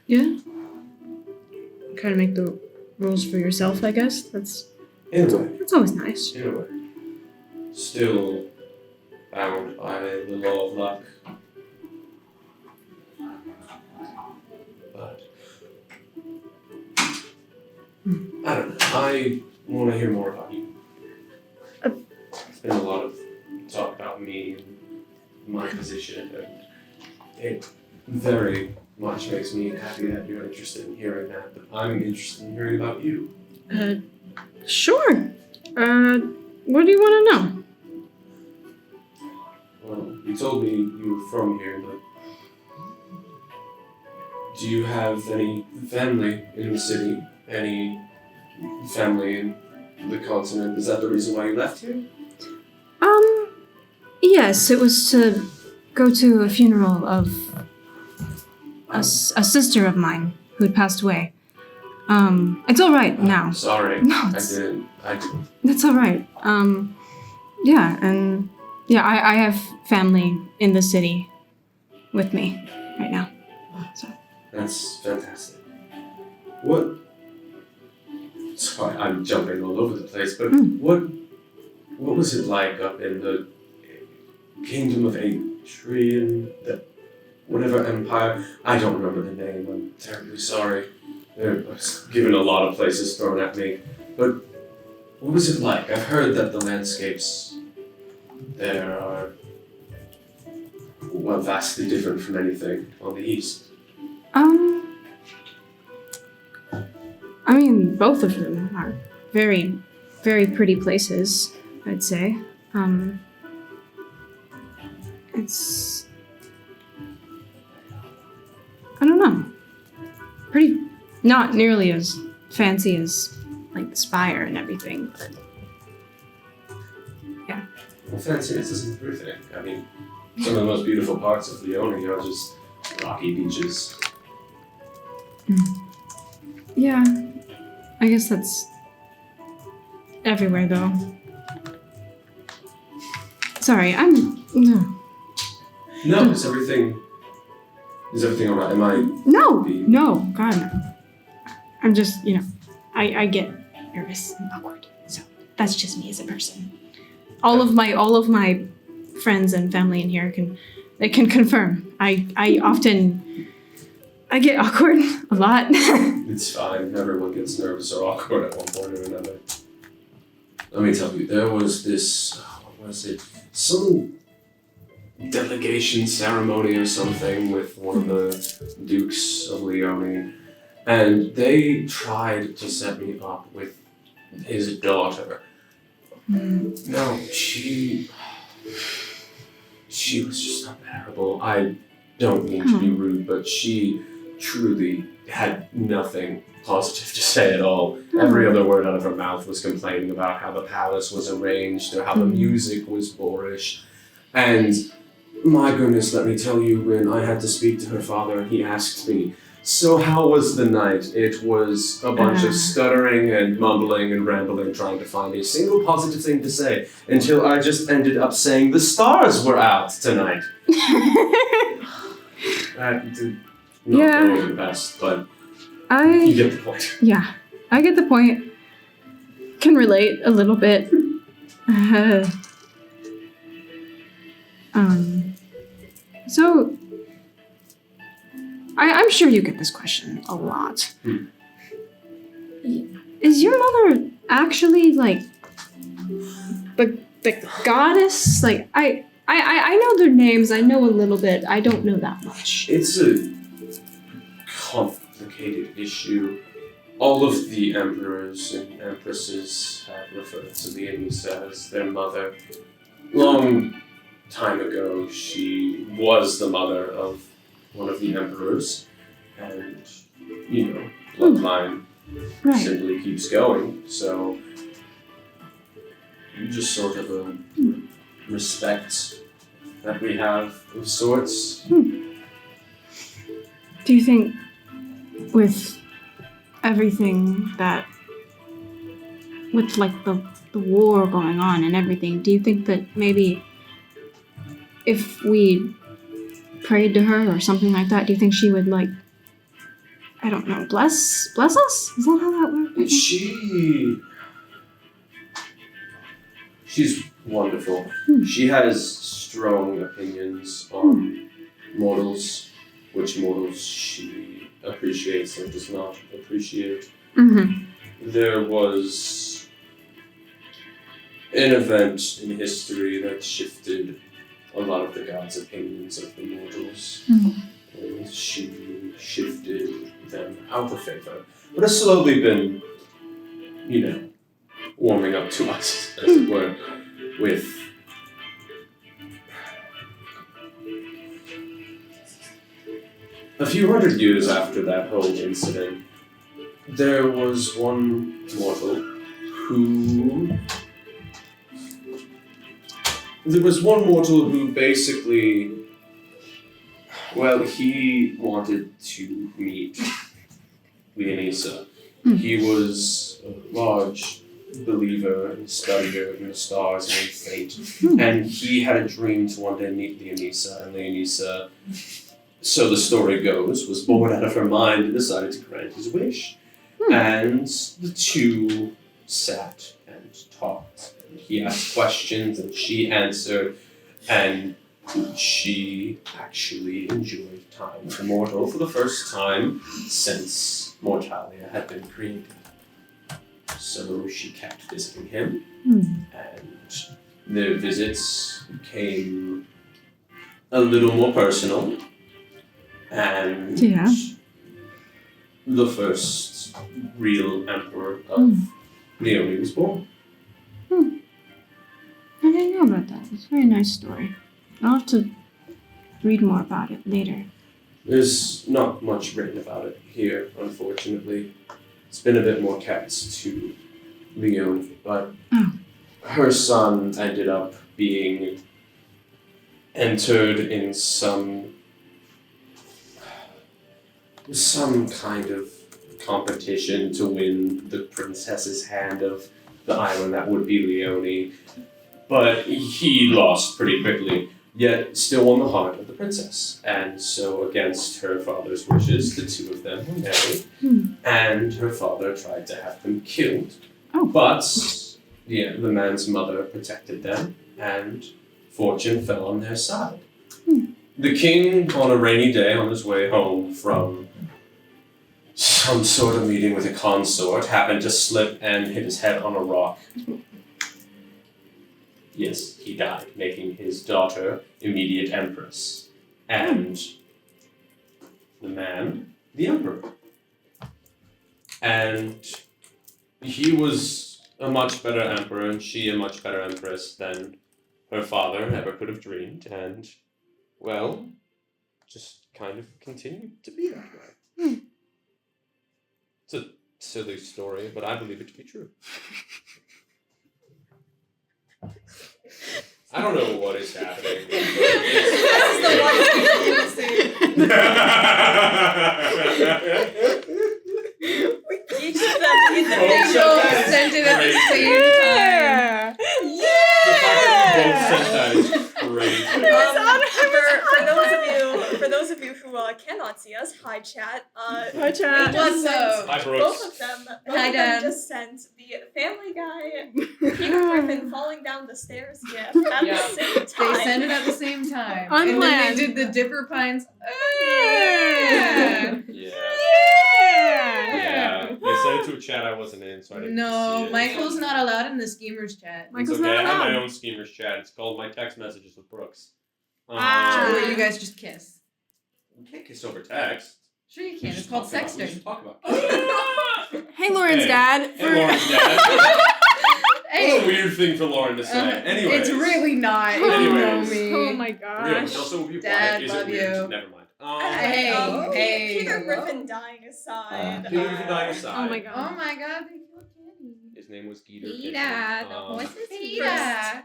Yeah. Kind of make the rules for yourself, I guess. That's always nice. In a way. Still bound by the law of luck. But I don't know. I want to hear more about you. There's been a lot of talk about me and my position, and it very much makes me happy that you're interested in hearing that, but I'm interested in hearing about you. Sure. What do you want to know? Well, you told me you were from here, but do you have any family in the city? Any family in the continent? Is that the reason why you left here? Yes, it was to go to a funeral of a sister of mine who had passed away. It's all right now. Sorry. No, I didn't. That's all right. I have family in the city with me right now. So. That's fantastic. What? Sorry, I'm jumping all over the place, but what was it like up in the Kingdom of Atrian, the whatever empire? I don't remember the name. I'm terribly sorry. I was given a lot of places thrown at me, but what was it like? I've heard that the landscapes there are vastly different from anything on the east. I mean, both of them are very, very pretty places, I'd say. It's... I don't know. Pretty... Not nearly as fancy as, like, the Spire and everything, but... Yeah. Well, fanciness isn't everything. I mean, some of the most beautiful parts of Leone are just rocky beaches. Yeah. I guess that's... everywhere, though. Sorry, No, is everything alright? Am I... No, God, no. I'm just, I get nervous and awkward, so. that's just me as a person. All of my friends and family in here can confirm. I often get awkward a lot. It's fine. Everyone gets nervous or awkward at one point or another. Let me tell you, there was this, what was it? Some delegation ceremony or something with one of the Dukes of Leone, and they tried to set me up with his daughter. No, she was just unbearable. I don't mean to be rude, but she truly had nothing positive to say at all. Every other word out of her mouth was complaining about how the palace was arranged or how the music was boorish. And my goodness, let me tell you, when I had to speak to her father and he asked me, so how was the night? It was a bunch of stuttering and mumbling and rambling, trying to find a single positive thing to say, until I just ended up saying the stars were out tonight. That did not go over the best, but you get the point. Yeah, I get the point. Can relate a little bit. So I'm sure you get this question a lot. Is your mother actually like the goddess? Like I know their names. I know a little bit. I don't know that much. It's a complicated issue. All of the emperors and empresses have referred to Leonisa as their mother. Long time ago, she was the mother of one of the emperors, and bloodline simply keeps going. So just sort of a respect that we have of sorts. Do you think with everything that, with like the war going on and everything, do you think that maybe if we prayed to her or something like that, do you think she would, like, I don't know, bless us? Is that how that works? She's wonderful. She has strong opinions on mortals, which mortals she appreciates and does not appreciate. There was an event in history that shifted a lot of the gods' opinions of the mortals. And she shifted them out of favor. But has slowly been, warming up to us, as it were, with a few hundred years after that whole incident, there was one mortal who basically, he wanted to meet Leonisa. He was a large believer and studier in the stars and in fate. And he had a dream to one day meet Leonisa, and Leonisa, so the story goes, was bored out of her mind and decided to grant his wish. And the two sat and talked. He asked questions and she answered, and she actually enjoyed time with the mortal for the first time since Mortalia had been created. So she kept visiting him, and their visits became a little more personal, and the first real emperor of Leone was born. I didn't know about that. It's a very nice story. I'll have to read more about it later. There's not much written about it here, unfortunately. It's been a bit more kept to Leone, but her son ended up being entered in some kind of competition to win the princess's hand of the island that would be Leone, but he lost pretty quickly, yet still won the heart of the princess. And so against her father's wishes, the two of them were married, and her father tried to have them killed. But the man's mother protected them, and fortune fell on their side. The king, on a rainy day on his way home from some sort of meeting with a consort, happened to slip and hit his head on a rock. Yes, he died, making his daughter immediate empress. And the man, the emperor. And he was a much better emperor, and she a much better empress than her father ever could have dreamed, and, well, just kind of continued to be that way. It's a silly story, but I believe it to be true. I don't know what is happening. That's the one Each of them in the Oh, video that is sent it at the crazy. same time. The fact that you both said that is crazy. For those of you who cannot see us, hi chat. Hi, chat. What's up? Hi, Brooks. Both of them just sent the Family Guy Peter Griffin falling down the stairs gif at the same time. They sent it at the same time. Unplanned. And then they did the Dipper Pines. Yeah. They sent it to a chat I wasn't in, so I didn't see No, it. Michael's not allowed in the Schemers chat. It's okay, I have my own Schemers chat. It's called My Text Messages with Brooks. Where you guys just kiss. We can't kiss over text. Sure you can. We It's should called talk about- we sexting. should talk about Hey, Lauren's Hey. dad. Hey, Lauren's dad. Hey. What a weird thing for Lauren to say. Anyways. It's really not. Anyways. Oh my Real, gosh. tell someone people Dad, is love it weird? you. Never mind. Hey. Peter Griffin dying aside. Peter Griffin dying aside. Oh my god. Oh my god, they killed Kenny. His name was Peter. Peter. What's his Peter? Yeah.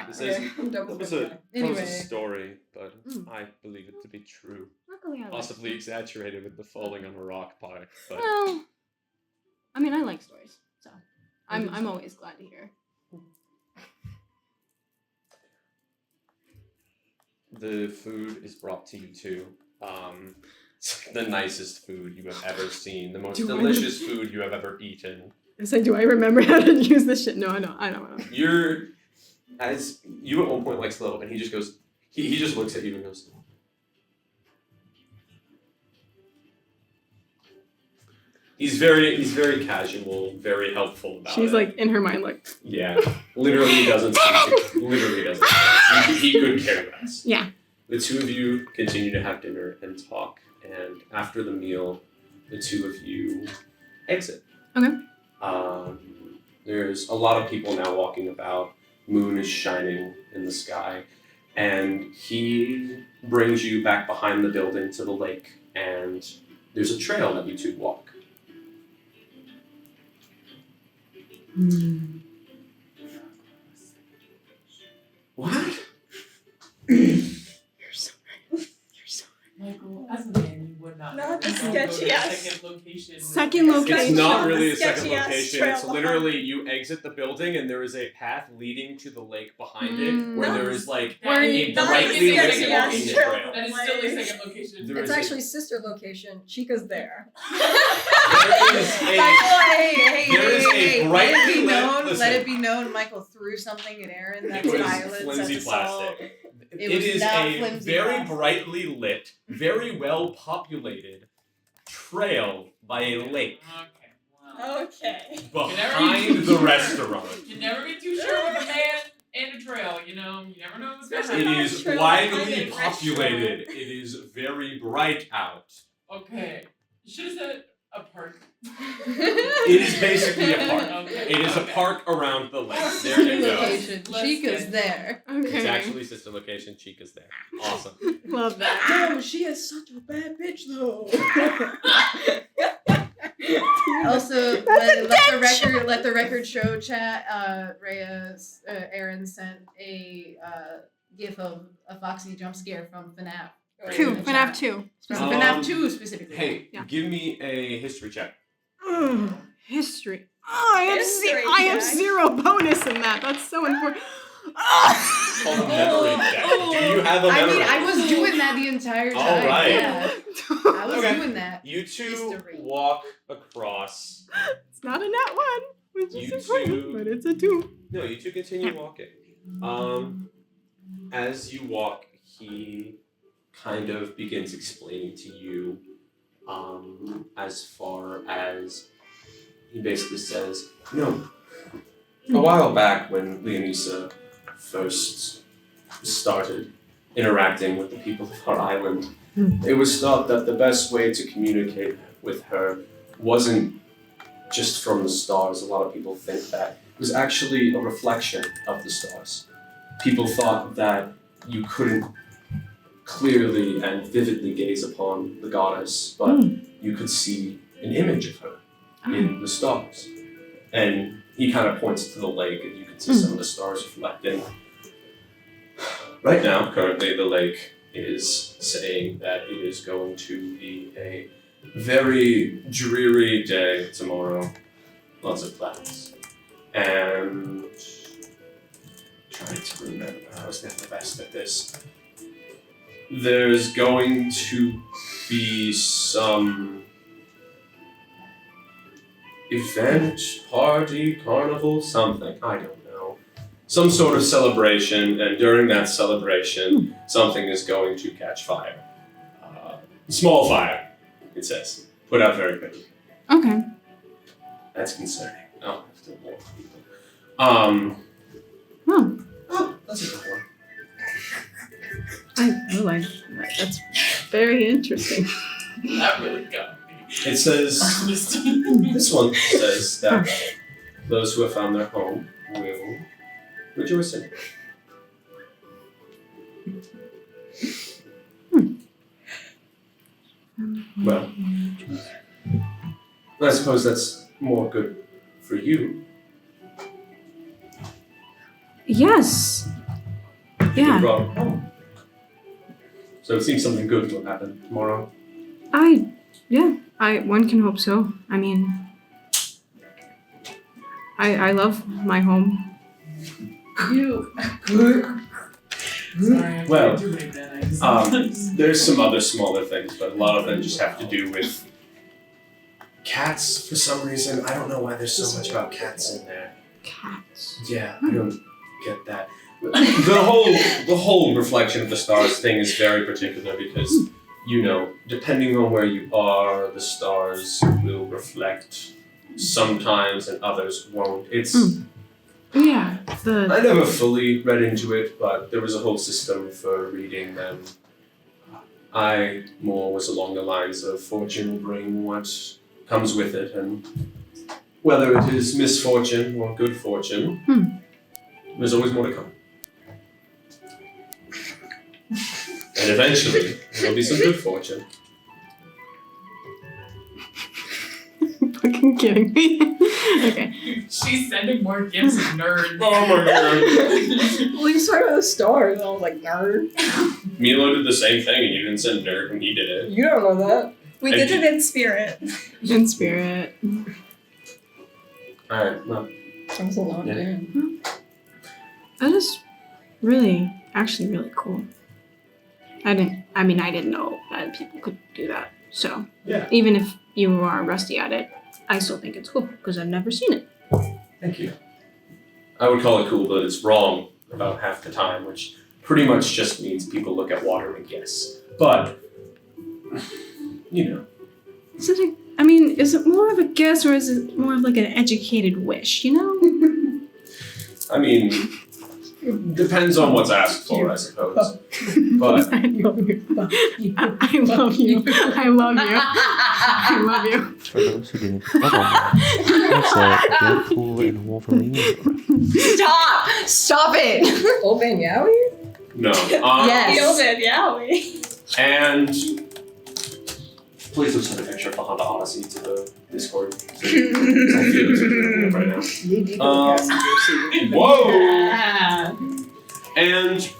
This is Double that was a Anyway. story, but I believe it to be true. Luckily, I like. Possibly exaggerated with the falling on a rock part, but Well, I mean, I like stories, so I'm always glad to hear. the food is brought to you too. It's the nicest food you have ever seen, the most delicious food you have ever eaten. So do I remember how to use this shit? No, I don't. You're, as you at one point like slow, and he just goes, he just looks at you and goes, he's very casual, very helpful about She's it. like in her mind, like, Yeah, literally doesn't speak. Literally doesn't speak. He could care less. yeah. The two of you continue to have dinner and talk, and after the meal, the two of you exit. Okay. There's a lot of people now walking about. Moon is shining in the sky, and he brings you back behind the building to the lake, and there's a trail that you two walk. What? Michael, as a man, you would not. Not the go to sketchy the ass- second location. Second location. It's not really a second Sketchy ass location. trail It's literally you exit the building and there is a path leading to the lake behind it, where No. there is like Where a not brightly the lit sketchy ass walking trail. trail. That is still a second location. There It's is a- actually sister location. Chica's there. There is a there is a brightly let it be lit. known. Listen, Let it be known. Michael threw something at Aaron. it That's was violence. flimsy That's assault. plastic. It It was is not a flimsy very plastic. brightly lit, very well populated trail by a lake Okay. Wow. Okay. behind the restaurant. You never be too sure with a man and a trail. You know, you never know what's going to It happen. is Trail widely behind a populated. It is very bright out. Okay. You should have said a park. It is basically a park. Okay. It is a park around the lake. There you go. Location. Let's Chica's get- there. Okay. It's actually sister location. Chica's there. Awesome. Love that. Damn, she is such a bad bitch though. Also, let the record show, chat. Aaron sent a gif of a Foxy jump scare from FNAF. Two. FNAF 2. FNAF 2 specifically. Hey, Yeah. give me a history check. History. Oh, History I have check. 0 bonus in that. That's so important. It's called a memory check. Do you have a I memory? mean, I was doing that the entire time. All right. Yeah, I was Okay. doing that. You two History. walk across It's not a net one. Which You is funny, two- but it's a 2. No, you two continue walking. As you walk, he kind of begins explaining to you, as far as he basically says, a while back when Leonisa first started interacting with the people of our island, it was thought that the best way to communicate with her wasn't just from the stars. A lot of people think that it was actually a reflection of the stars. People thought that you couldn't clearly and vividly gaze upon the goddess, but you could see an image of her in the stars. And he kind of points to the lake, and you can see some of the stars reflecting. Right now, currently, the lake is saying that it is going to be a very dreary day tomorrow. Lots of clouds. And trying to remember, I was never the best at this. There's going to be some event, party, carnival, something, I don't know. Some sort of celebration, and during that celebration, something is going to catch fire. Small fire, it says. Put out very quickly. Okay. That's concerning. I'll have to warn people. Oh, that's a good one. That's very interesting. That really got me. It says, this one says that those who have found their home will rejoice in it. Well, I suppose that's more good for you. Yes. You Yeah. brought it home. So it seems something good will happen tomorrow. One can hope so. I mean, I love my home. Sorry, Well, do it again. I just- there's some other smaller things, but a lot of them just have to do with cats for some reason. I don't know why there's so much about cats in there. Cats. Yeah, I don't get that. The whole reflection of the stars thing is very particular because, depending on where you are, the stars will reflect sometimes and others won't. It's Yeah. I never fully read into it, but there was a whole system for reading them. I more was along the lines of fortune will bring what comes with it, and whether it is misfortune or good fortune, there's always more to come. And eventually, there'll be some good fortune. Fucking kidding me. Okay. She's sending more gifts, nerd. Oh my god. Well, you started with the stars, and I was like, nerd. Milo did the same thing, and you didn't send nerd when he did it. You don't know that. We And did it in spirit. In spirit. Alright, well, That was a long Yeah. day. That is actually really cool. I didn't know that people could do that. So yeah, even if you are rusty at it, I still think it's cool because I've never seen it. thank you. I would call it cool, but it's wrong about half the time, which pretty much just means people look at water and guess. But, Is it more of a guess or is it more of like an educated wish, I mean, depends on what's asked for, I suppose. But I love you. I love you. I love you. I love you. For those who didn't follow me, that's Deadpool and Wolverine. Stop it. Old man Yowie? no. Yes. Yowie. And please don't send a picture of the Honda Odyssey to the Discord. So I feel it's looking up right now. Knee deep in Um, the passenger seat. Whoa! And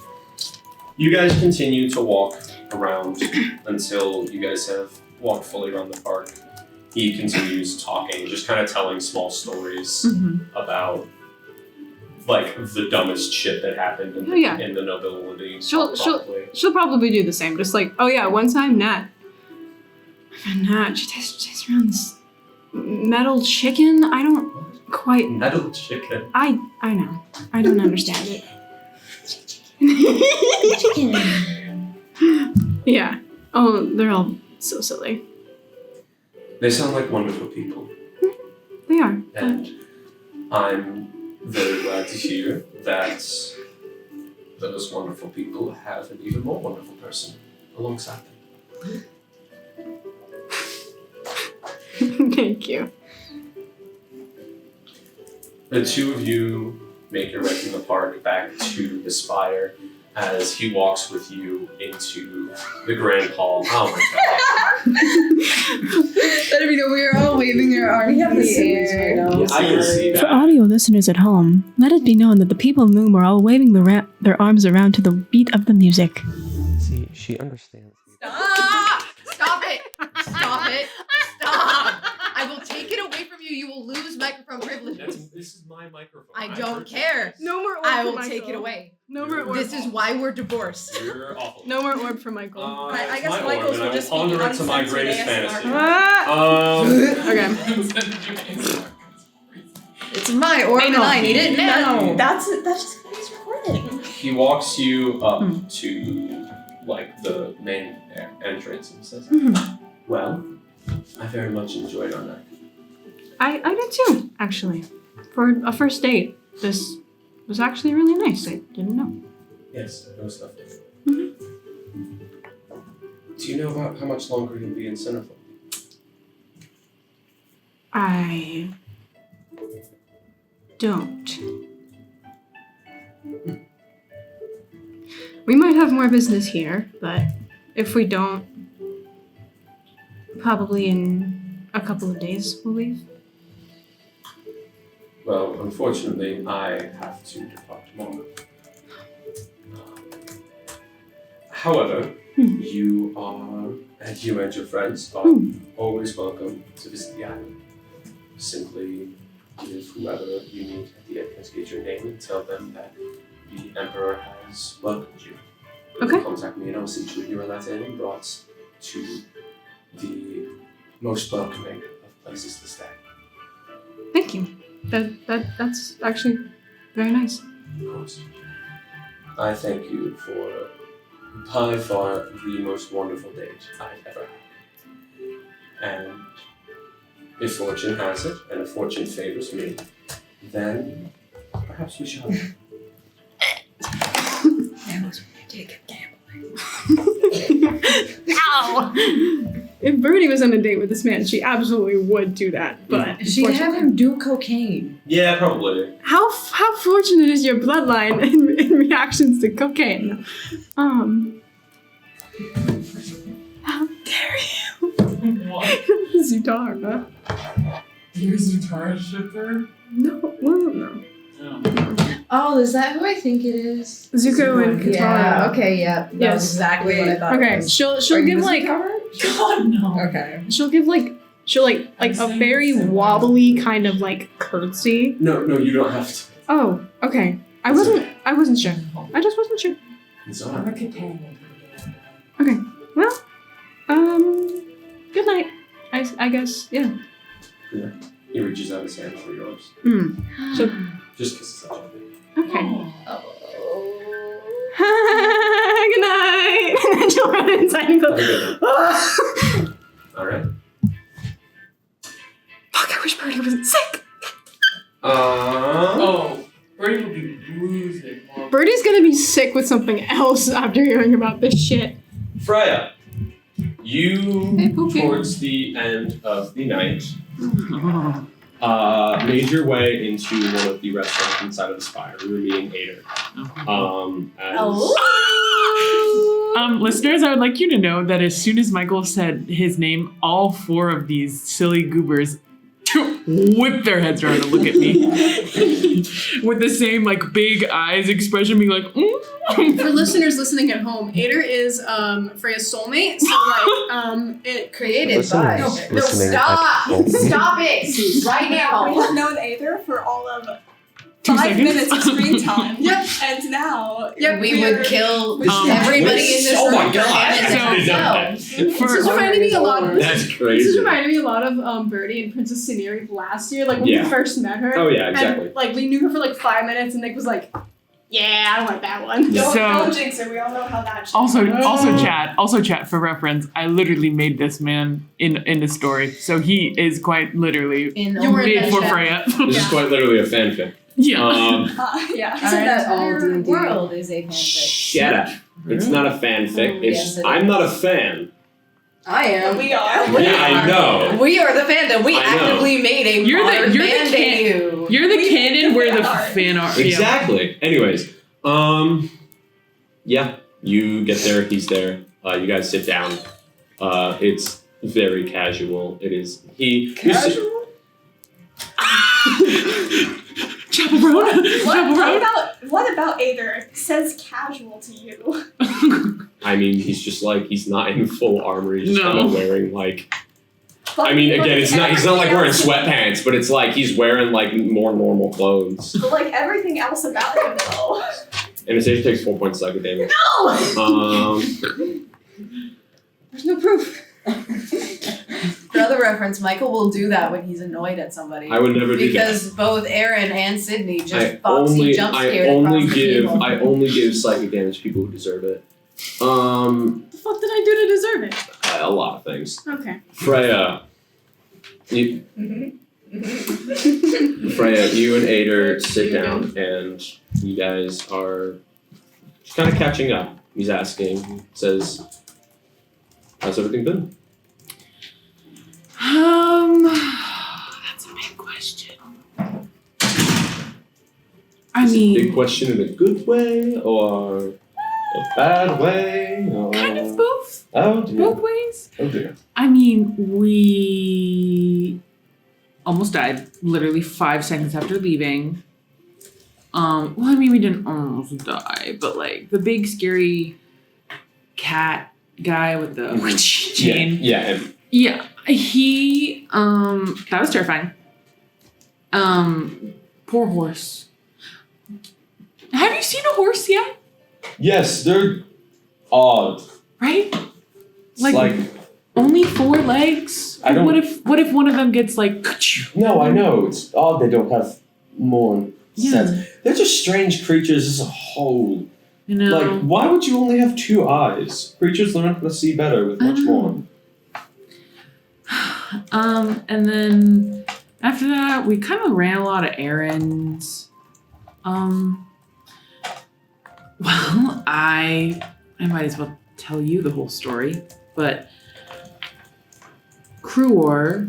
you guys continue to walk around until you guys have walked fully around the park. He continues talking, just kind of telling small stories about like the dumbest shit that happened in, Oh, yeah. in the nobility. She'll probably. she'll probably do the same. Just like, oh yeah, one time Nat, she tastes around this metal chicken. I don't quite. Metal chicken. I know. I don't understand it. Yeah. Oh, they're all so silly. They sound like wonderful people. They are. And I'm very glad to hear that those wonderful people have an even more wonderful person alongside them. Thank you. The two of you make your way from the park back to the spire as he walks with you into the grand hall. Oh my Let me know we are all waving our arms in the air. god. I can see For that. audio listeners at home, let it be known that the people in the room are all waving their arms around to the beat of the music. See, she understands. Stop! Stop it! Stop it! Stop! I will take it away from you. You will lose microphone privileges. This is my microphone. I don't care. No more orb I for will Michael. take it away. No more orb. This is why we're divorced. You're awful. No more orb for Michael. I guess my Michael's orb, will and just I will be ponder it to my uncensored greatest ASMR. fantasy. Okay. It's my orb and I need it now. That's just what he's recording. He walks you up to like the main entrance and says, "Well, I very much enjoyed our night. I did too, actually. For a first date, this was actually really nice. I didn't know. Yes, it was lovely. Mm-hmm. Do you know about how much longer you'll be in Centerfold? I don't. We might have more business here, but if we don't, probably in a couple of days we'll leave. Well, unfortunately, I have to depart tomorrow. However, you and your friends are always welcome to visit the island. Simply give whoever you meet at the entrance gate your name and tell them that the Emperor has welcomed you. Okay. Contact me and I'll send you your letter and brought to the most welcoming of places to stay. Thank you. That's actually very nice. Of course. I thank you for by far the most wonderful date I've ever had. And if fortune has it, and if fortune favors me, then perhaps we shall. That was when you take a gambling. Ow! If Birdie was on a date with this man, she absolutely would do that. But She'd have him do cocaine. Yeah, probably. How fortunate is your bloodline in reactions to cocaine? How dare you? What? Zutara. You're Zutara shipper? No, well, no. Oh, is that who I think it is? Zuko and Katara. Yeah. Okay. Yeah. That's Yes. exactly what I thought. Okay, It was. she'll Are you give the like God, no. Okay. she'll give like a very wobbly kind of like curtsy. No, you don't have to. Oh, okay. I wasn't sure. I just wasn't sure. It's I'm alright. a companion. Okay. Well, good night. I guess, yeah. He reaches out his hand for yours. So, Just kisses each other. okay. Good night. And then she'll run inside and go. Have a good night. Alright. Fuck! I wish Birdie wasn't sick. Oh, Brady will be losing. Birdie's gonna be sick with something else after hearing about this shit. Freya, you, towards the end of the night, made your way into one of the restaurants inside of the spire. We were meeting Ader. Listeners, I would like you to know that as soon as Michael said his name, all four of these silly goobers whip their heads around and look at me with the same like big eyes expression, being like, For listeners listening at home, Ader is Freya's soulmate, so it created by. Listeners No, listening stop! at home. Stop it! Right We now! have known Aether for all of 2 5 seconds? minutes of screen time. Yep. And now Yep, We would kill we should- everybody in this Oh room. my god! and So- ourselves. This is reminding me a lot of That's This crazy. is reminding me a lot of Birdie and Princess Cineri last year, like when Yeah. we first met her. Oh, yeah, exactly. And, like we knew her for like 5 minutes, and Nick was like, "Yeah, I want that one." Yeah. Don't jinx it. We all know how that. Also chat for reference. I literally made this man in the story, so he is quite literally You were in made that for chat. Freya. This is quite literally a fanfic. Yeah. Yeah. Isn't that all entire D&D? world is a fanfic. Shut up. It's not a fanfic. It's Yes, it I'm not a fan. I am. We are. Yeah, I know. We are the fandom. We I know. actively made a You're the- modern you're the fan can- debut. You're the canon where the art. fan art. Yeah. Exactly. Anyways, yeah, you get there. He's there. You guys sit down. It's very casual. It is he. Casual? Chaperone. What about Aether says casual to you? I mean, he's just like he's not in full armor. He's just No. kind of wearing like. But I mean, again, it's not. He's not like wearing everything sweatpants, but it's like he's wearing like more normal clothes. else- But like everything else about him, though. Anastasia takes 4 points of psychic damage. No. There's no proof. For other reference, Michael will do that when he's annoyed at somebody. I would never do that. Because both Aaron and Sydney just I Foxy jump scared across the table. I only give psychic damage to people who deserve it. What the fuck did I do to deserve it? A lot of things. Okay. Freya, you, Freya, you and Ader sit down, and you guys are just kind of catching up. He's asking, he says, "How's everything been?" That's a big question. I Is it a big mean, question in a good way or a bad way? Or... kind of both. Oh dear. Both ways. Oh dear. I mean, we almost died literally 5 seconds after leaving. Well, I mean, we didn't almost die, but like the big scary cat guy with the chain. Yeah. And Yeah, he that was terrifying. Poor horse. Have you seen a horse yet? yes, they're odd. Right? It's Like- Only 4 legs. I don't- What if one of them gets like? no, I know it's odd. They don't have more Yeah. sense. They're just strange creatures as a whole. You know. Like, why would you only have 2 eyes? Creatures learn how to see better with much more. And then after that, we kind of ran a lot of errands. Well, I might as well tell you the whole story, but GoR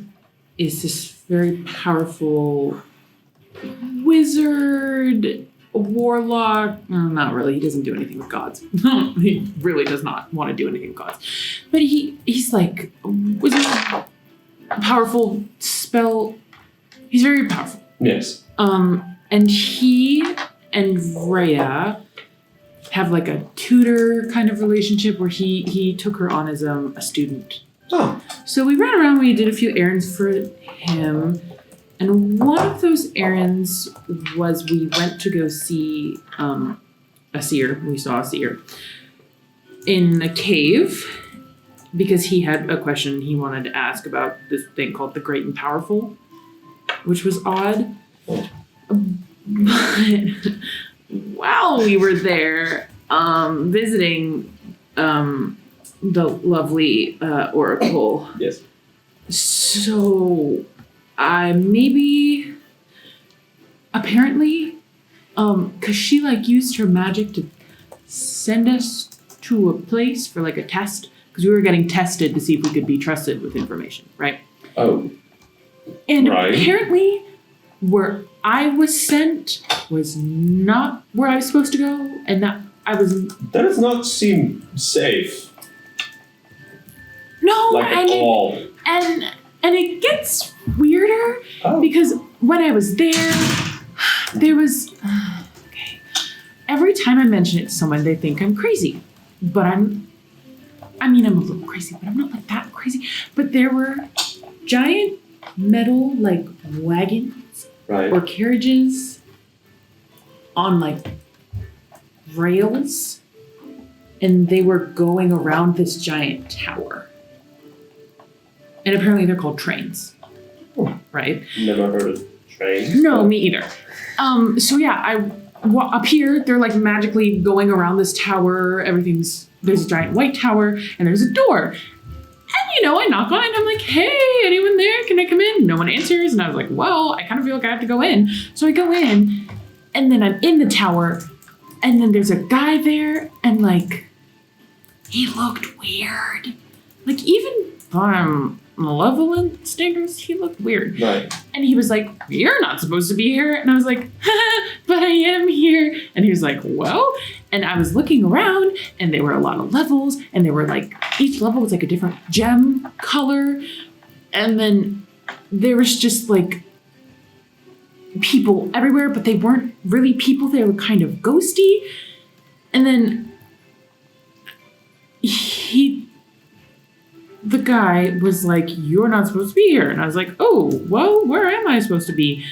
is this very powerful wizard, warlock. Not really. He doesn't do anything with gods. He really does not want to do anything with gods. But he's like a wizard, powerful spell. He's very powerful. Yes. And he and Rhea have like a tutor kind of relationship where he took her on as a student. Oh. So we ran around, we did a few errands for him, and one of those errands was we went to go see a seer. We saw a seer in a cave because he had a question he wanted to ask about this thing called the Great and Powerful, which was odd. But while we were there visiting the lovely oracle, Yes. so apparently, cause she like used her magic to send us to a place for like a test, because we were getting tested to see if we could be trusted with information, right? Oh. And Right. apparently, where I was sent was not where I was supposed to go, and that I was That does not seem safe. no, Like at and all. and it gets weirder Oh. because when I was there was okay. Every time I mention it to someone, they think I'm crazy, but I'm a little crazy, but I'm not like that crazy. But there were giant metal like wagons Right. or carriages on like rails, and they were going around this giant tower. And apparently they're called trains. Right? Never heard of trains. No, me either. So yeah, up here, they're like magically going around this tower. There's a giant white tower and there's a door. And I knock on it and I'm like, hey, anyone there? Can I come in? No one answers. And I was like, well, I kind of feel like I have to go in. So I go in and then I'm in the tower and then there's a guy there and like, he looked weird. Like even from malevolent standards, he looked weird. Right. And he was like, you're not supposed to be here. And I was like, but I am here. And he was like, well, and I was looking around and there were a lot of levels and there were like, each level was like a different gem color. And then there was just like people everywhere, but they weren't really people. They were kind of ghosty. And then the guy was like, you're not supposed to be here. And I was like, oh, well, where am I supposed to be?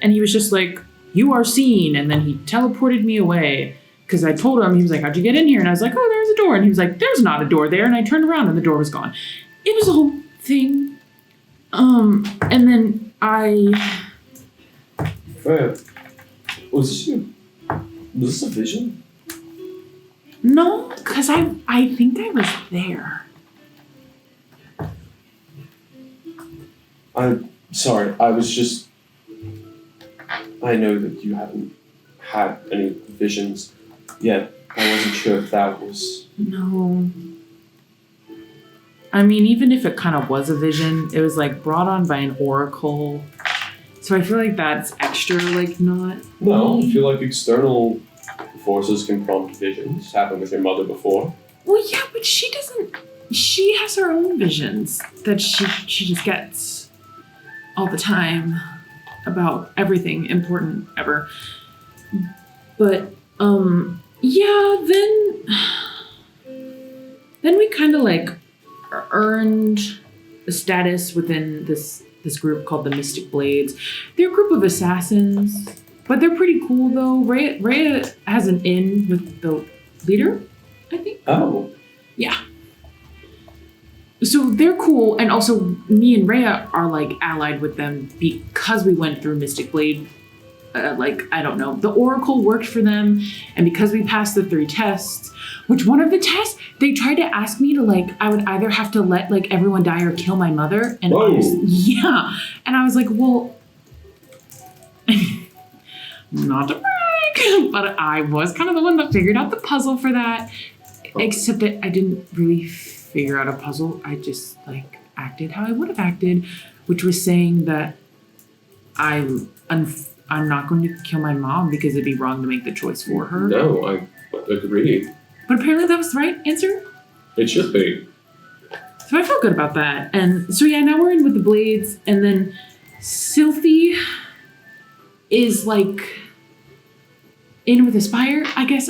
And he was just like, you are seen. And then he teleported me away because I told him, he was like, how'd you get in here? And I was like, oh, there's a door. And he was like, there's not a door there. And I turned around and the door was gone. It was a whole thing. And then Freya, was this a vision? No, because I think I was there. I'm sorry, I know that you haven't had any visions yet. I wasn't sure if that was... No. I mean, even if it kind of was a vision, it was like brought on by an oracle. So I feel like that's extra, like not... No, I feel like external forces can prompt visions. Happened with your mother before. Well, yeah, but she has her own visions that she just gets all the time about everything important ever. But, yeah, then we kind of like earned a status within this group called the Mystic Blades. They're a group of assassins, but they're pretty cool though. Rhea has an in with the leader, I think. Oh. Yeah. So they're cool, and also me and Rhea are like allied with them because we went through Mystic Blade. I don't know, the Oracle worked for them, and because we passed the 3 tests, which one of the tests they tried to ask me to like, I would either have to let like everyone die or kill my mother, and yeah, and I was like, well, not to brag, but I was kind of the one that figured out the puzzle for that, except that I didn't really figure out a puzzle. I just like acted how I would have acted, which was saying that I'm not going to kill my mom because it'd be wrong to make the choice for her. No, I agree. But apparently that was the right answer. It should be. So I felt good about that. And so yeah, now we're in with the Blades, and then Sylphie is like in with Aspire. I guess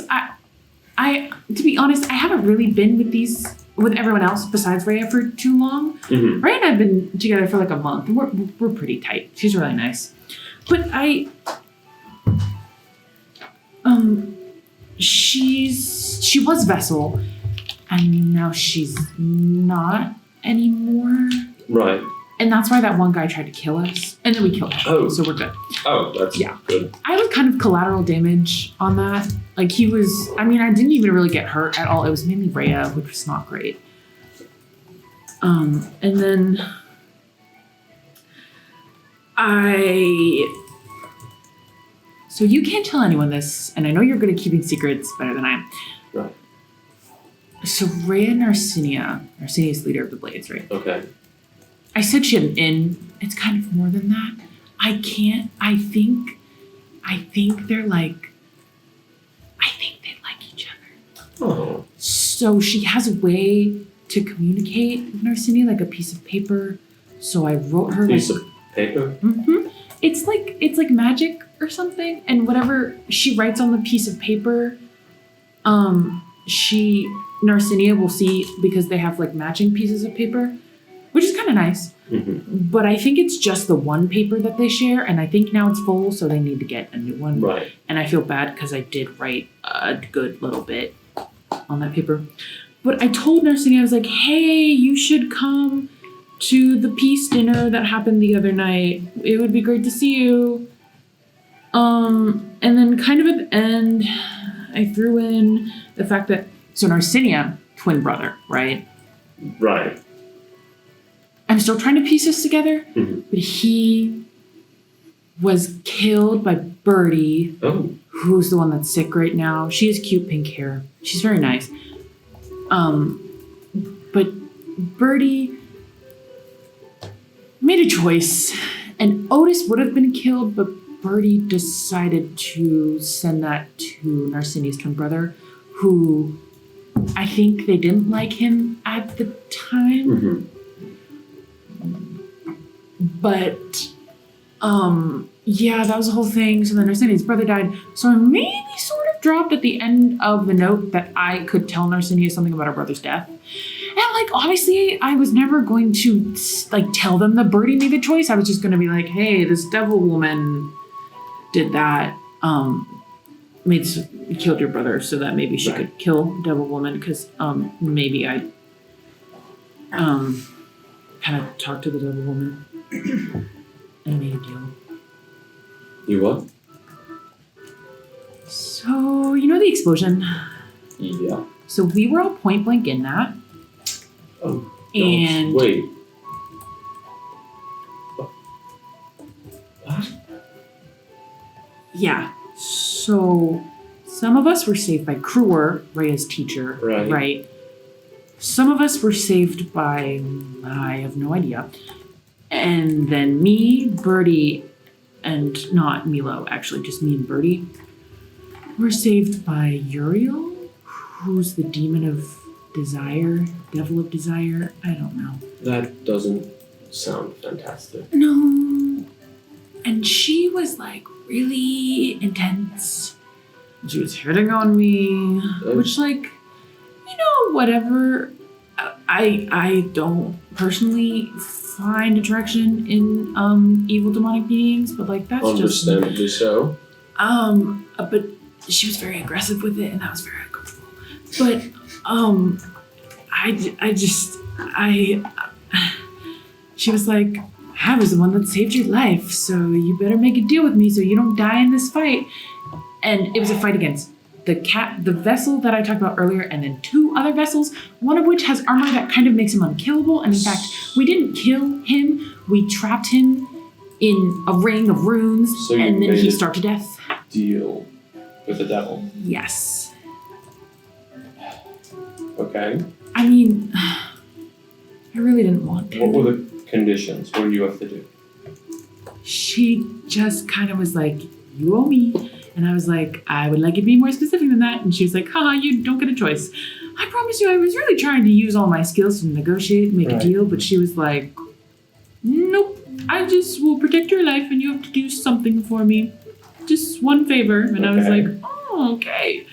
I to be honest, I haven't really been with everyone else besides Rhea for too long. Mm-hmm. Rhea and I've been together for like a month, and we're pretty tight. She's really nice. But she was Vessel, and now she's not anymore. Right. And that's why that one guy tried to kill us, and then we killed him. Oh. So we're good. Oh, that's good. I was kind of collateral damage on that. Like I didn't even really get hurt at all. It was mainly Rhea, which was not great. And then so you can't tell anyone this, and I know you're good at keeping secrets better than I am. Right. So Rhea Narcinia's leader of the Blades, right? Okay. I said she had an in. It's kind of more than that. I think they like each other. Oh. So she has a way to communicate with Narcinia, like a piece of paper. So I wrote her Piece of paper? Mm-hmm. It's like magic or something. And whatever she writes on the piece of paper, Narcinia will see, because they have like matching pieces of paper, which is kind of nice. Mm-hmm. But I think it's just the one paper that they share, and I think now it's full, so they need to get a new one. Right. And I feel bad because I did write a good little bit on that paper. But I told Narcinia, I was like, hey, you should come to the peace dinner that happened the other night. It would be great to see you. And then kind of at the end, I threw in the fact that, so Narcinia, twin brother, right? Right. I'm still trying to piece this together, Mhm. but he was killed by Birdie, Oh. who's the one that's sick right now. She has cute pink hair. She's very nice. But Birdie made a choice, and Otis would have been killed, but Birdie decided to send that to Narcinia's twin brother, who I think they didn't like him at the time. But yeah, that was the whole thing. So then Narcinia's brother died. So I maybe sort of dropped at the end of the note that I could tell Narcinia something about her brother's death. And like, obviously, I was never going to like tell them that Birdie made the choice. I was just going to be like, hey, this devil woman did that. Killed your brother so that maybe she could kill devil woman, because maybe I kind of talked to the devil woman and made a deal. You what? So, you know the explosion? Yeah. So we were all point blank in that. Oh. And wait. yeah. So some of us were saved by Kruer, Rhea's teacher. Right. Some of us were saved by, I have no idea. And then me, Birdie, and not Milo, actually, just me and Birdie, were saved by Uriel, who's the demon of desire, devil of desire. I don't know. That doesn't sound fantastic. No. And she was like really intense. She was hitting on me, which like, you know, whatever. I don't personally find attraction in evil demonic beings, but like that's understandably so. But she was very aggressive with it, and that was very uncomfortable. But she was like, I was the one that saved your life, so you better make a deal with me so you don't die in this fight. And it was a fight against the vessel that I talked about earlier, and then 2 other vessels, one of which has armor that kind of makes him unkillable. And in fact, we didn't kill him, we trapped him in a ring of runes, So you and then made he a starved to death. Deal with the devil. Yes. Okay. I mean, I really didn't want to. What were the conditions? What did you have to do? She just kind of was like, you owe me. And I was like, I would like it to be more specific than that. And she was like, haha, you don't get a choice. I promise you, I was really trying to use all my skills to negotiate and make a deal. But she was like, nope, I just will protect your life and you have to do something for me. Just one favor. And I was like, oh, okay.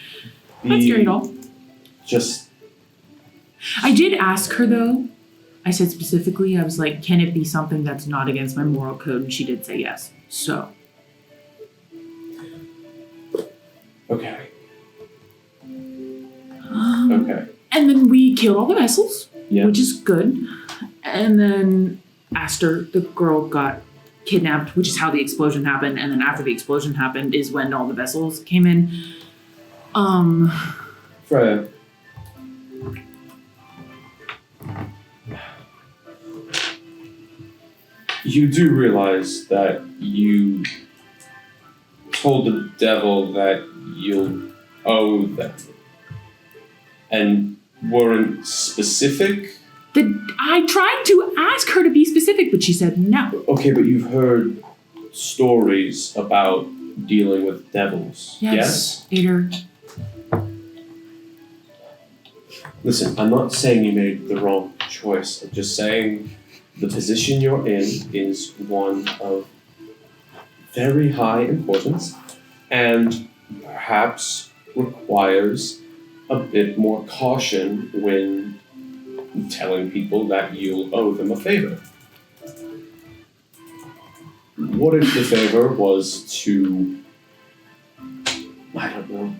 That's great all. I did ask her though. I said specifically, I was like, can it be something that's not against my moral code? And she did say yes. So. Okay. Okay. And then we killed all the vessels, which is good. And then Aster, the girl, got kidnapped, which is how the explosion happened. And then after the explosion happened is when all the vessels came in. Freya. You do realize that you told the devil that you'll owe them and weren't specific? I tried to ask her to be specific, but she said no. Okay, but you've heard stories about dealing with devils, yes? Ader. Listen, I'm not saying you made the wrong choice. I'm just saying the position you're in is one of very high importance and perhaps requires a bit more caution when telling people that you'll owe them a favor. What if the favor was to, I don't know,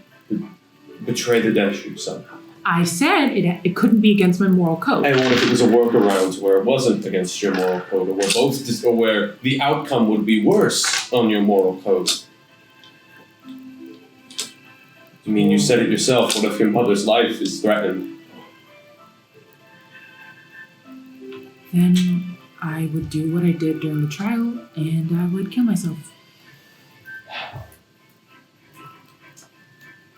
betray the Deshu somehow? I said it couldn't be against my moral code. And what if it was a workaround where it wasn't against your moral code, or where the outcome would be worse on your moral code? I mean, you said it yourself. What if your mother's life is threatened? Then I would do what I did during the trial, and I would kill myself.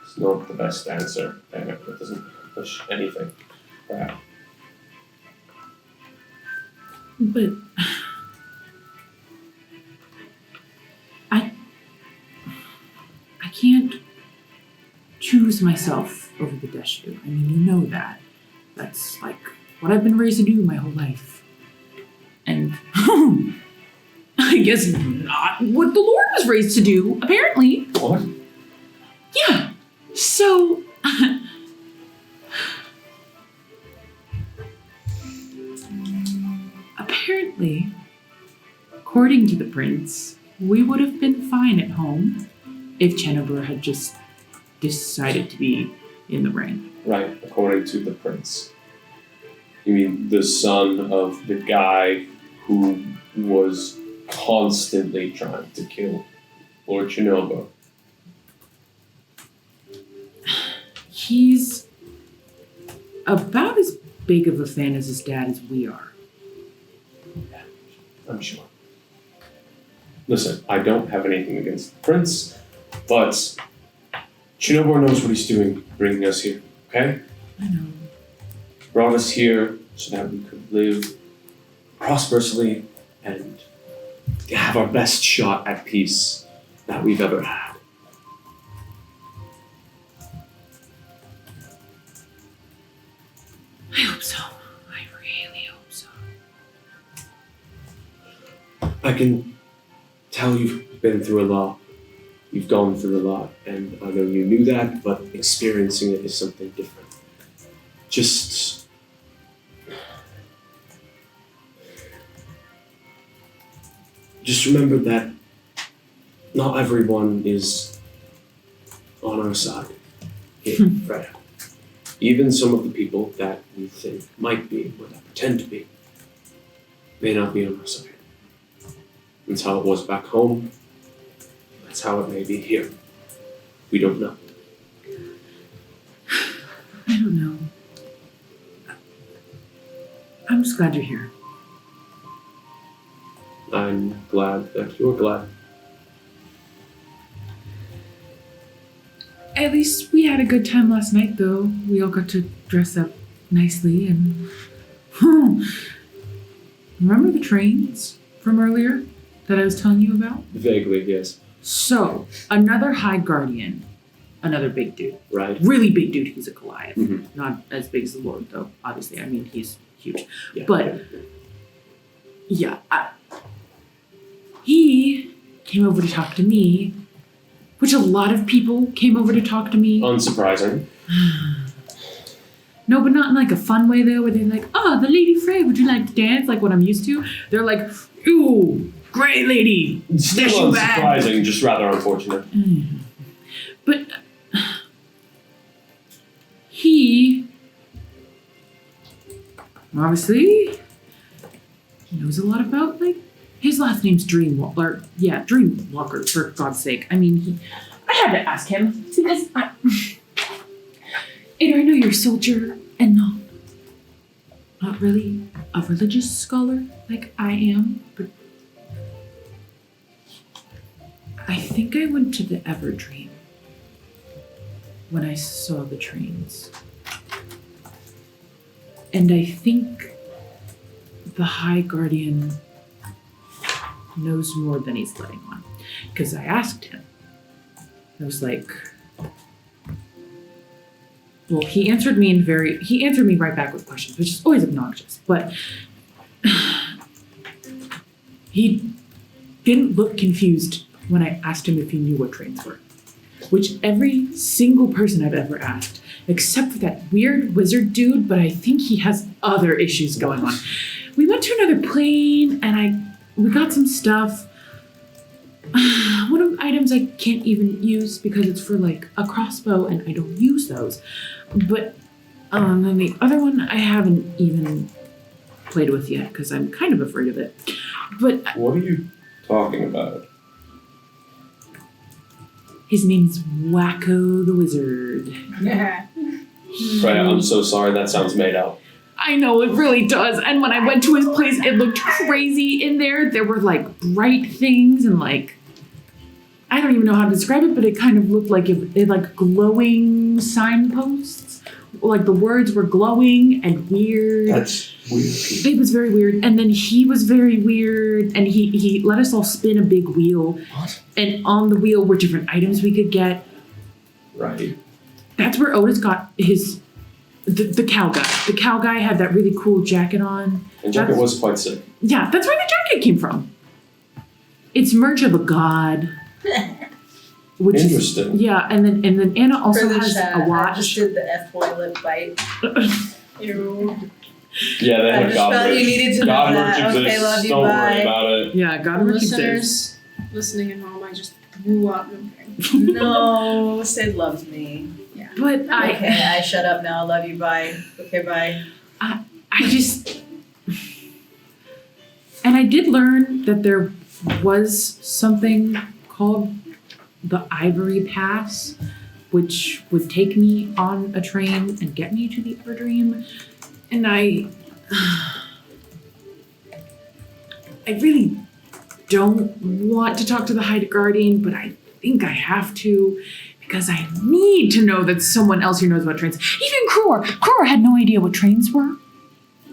It's not the best answer. Damn it, that doesn't push anything. Crap. But I can't choose myself over the Deshu. I mean, you know that. That's like what I've been raised to do my whole life. And I guess not what the Lord was raised to do, apparently. What? Yeah. So apparently, according to the prince, we would have been fine at home if Chenobur had just decided to be in the ring. Right, according to the prince. You mean the son of the guy who was constantly trying to kill Lord Shinobu? He's about as big of a fan as his dad as we are. I'm sure. Listen, I don't have anything against the prince, but Shinobu knows what he's doing bringing us here, okay? I know. Brought us here so that we could live prosperously and have our best shot at peace that we've ever had. I hope so. I really hope so. I can tell you've been through a lot. You've gone through a lot, and I know you knew that, but experiencing it is something different. Just remember that not everyone is on our side here, Freya. Even some of the people that we think might be, or that pretend to be, may not be on our side. That's how it was back home. That's how it may be here. We don't know. I don't know. I'm just glad you're here. I'm glad that you're glad. At least we had a good time last night, though. We all got to dress up nicely and... Remember the trains from earlier that I was telling you about? Vaguely, yes. So, another High Guardian, another big dude. Right. Really big dude, he's a Goliath. Mhm. Not as big as the Lord, though, obviously. I mean, he's huge. Yeah. But, yeah, he came over to talk to me, which a lot of people came over to talk to me. Unsurprising. No, but not in like a fun way though, where they're like, "Oh, the Lady Frey, would you like to dance?" Like what I'm used to. They're like, "Ooh, great lady, Still dash you back." unsurprising, just rather unfortunate. But he obviously knows a lot about like his last name's Dreamwalker. Yeah, Dreamwalker, for God's sake. I mean, I had to ask him because Ada, I know you're a soldier and not really a religious scholar like I am, but I think I went to the Everdream when I saw the trains. And I think the High Guardian knows more than he's letting on. Because I asked him. I was like, well, he answered me right back with questions, which is always obnoxious, but he didn't look confused when I asked him if he knew what trains were. Which every single person I've ever asked, except for that weird wizard dude, but I think he has other issues going on. We went to another plane and we got some stuff. One of the items I can't even use because it's for like a crossbow and I don't use those. But And the other one I haven't even played with yet because I'm kind of afraid of it. But What are you talking about? his name's Wacko the Wizard. Yeah. Freya, I'm so sorry. That sounds made up. I know, it really does. And when I went to his place, it looked crazy in there. There were like bright things and like, I don't even know how to describe it, but it kind of looked like it like glowing signposts. Like the words were glowing and weird. That's weird. It was very weird. And then he was very weird. And he let us all spin a big wheel. What? And on the wheel were different items we could get. Right. That's where Otis got his the cow guy. The cow guy had that really cool jacket on. And jacket was quite sick. Yeah, that's where the jacket came from. It's merch of a god. Which Interesting. Yeah, and then Anna also For the has chat, a I watch. just did the F-boy lip bite. Ew. Yeah, they I have just God felt merch. you needed to know God that. merch Okay, exists. love you, Don't bye. worry about it. Yeah, God merch exists. Listeners listening at home, I just blew up. Okay. No, Sid loves me. But Okay, I shut up now. Love you, bye. Okay, bye. I just and I did learn that there was something called the Ivory Pass, which would take me on a train and get me to the Everdream. And I really don't want to talk to the High Guardian, but I think I have to because I need to know that someone else here knows about trains. Even Cror. Cror had no idea what trains were.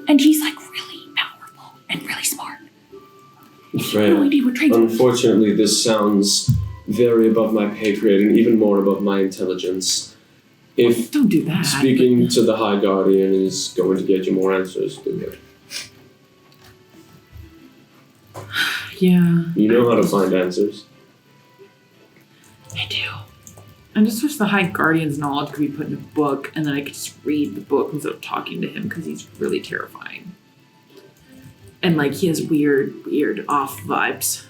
And he's like really powerful and really smart. Freya, No idea what trains were. unfortunately, this sounds very above my pay grade and even more above my intelligence. If Don't do that. speaking to the High Guardian is going to get you more answers, do it. Yeah, You know how to find answers. I do. I just wish the High Guardian's knowledge could be put in a book and then I could just read the book instead of talking to him because he's really terrifying. And like he has weird off vibes.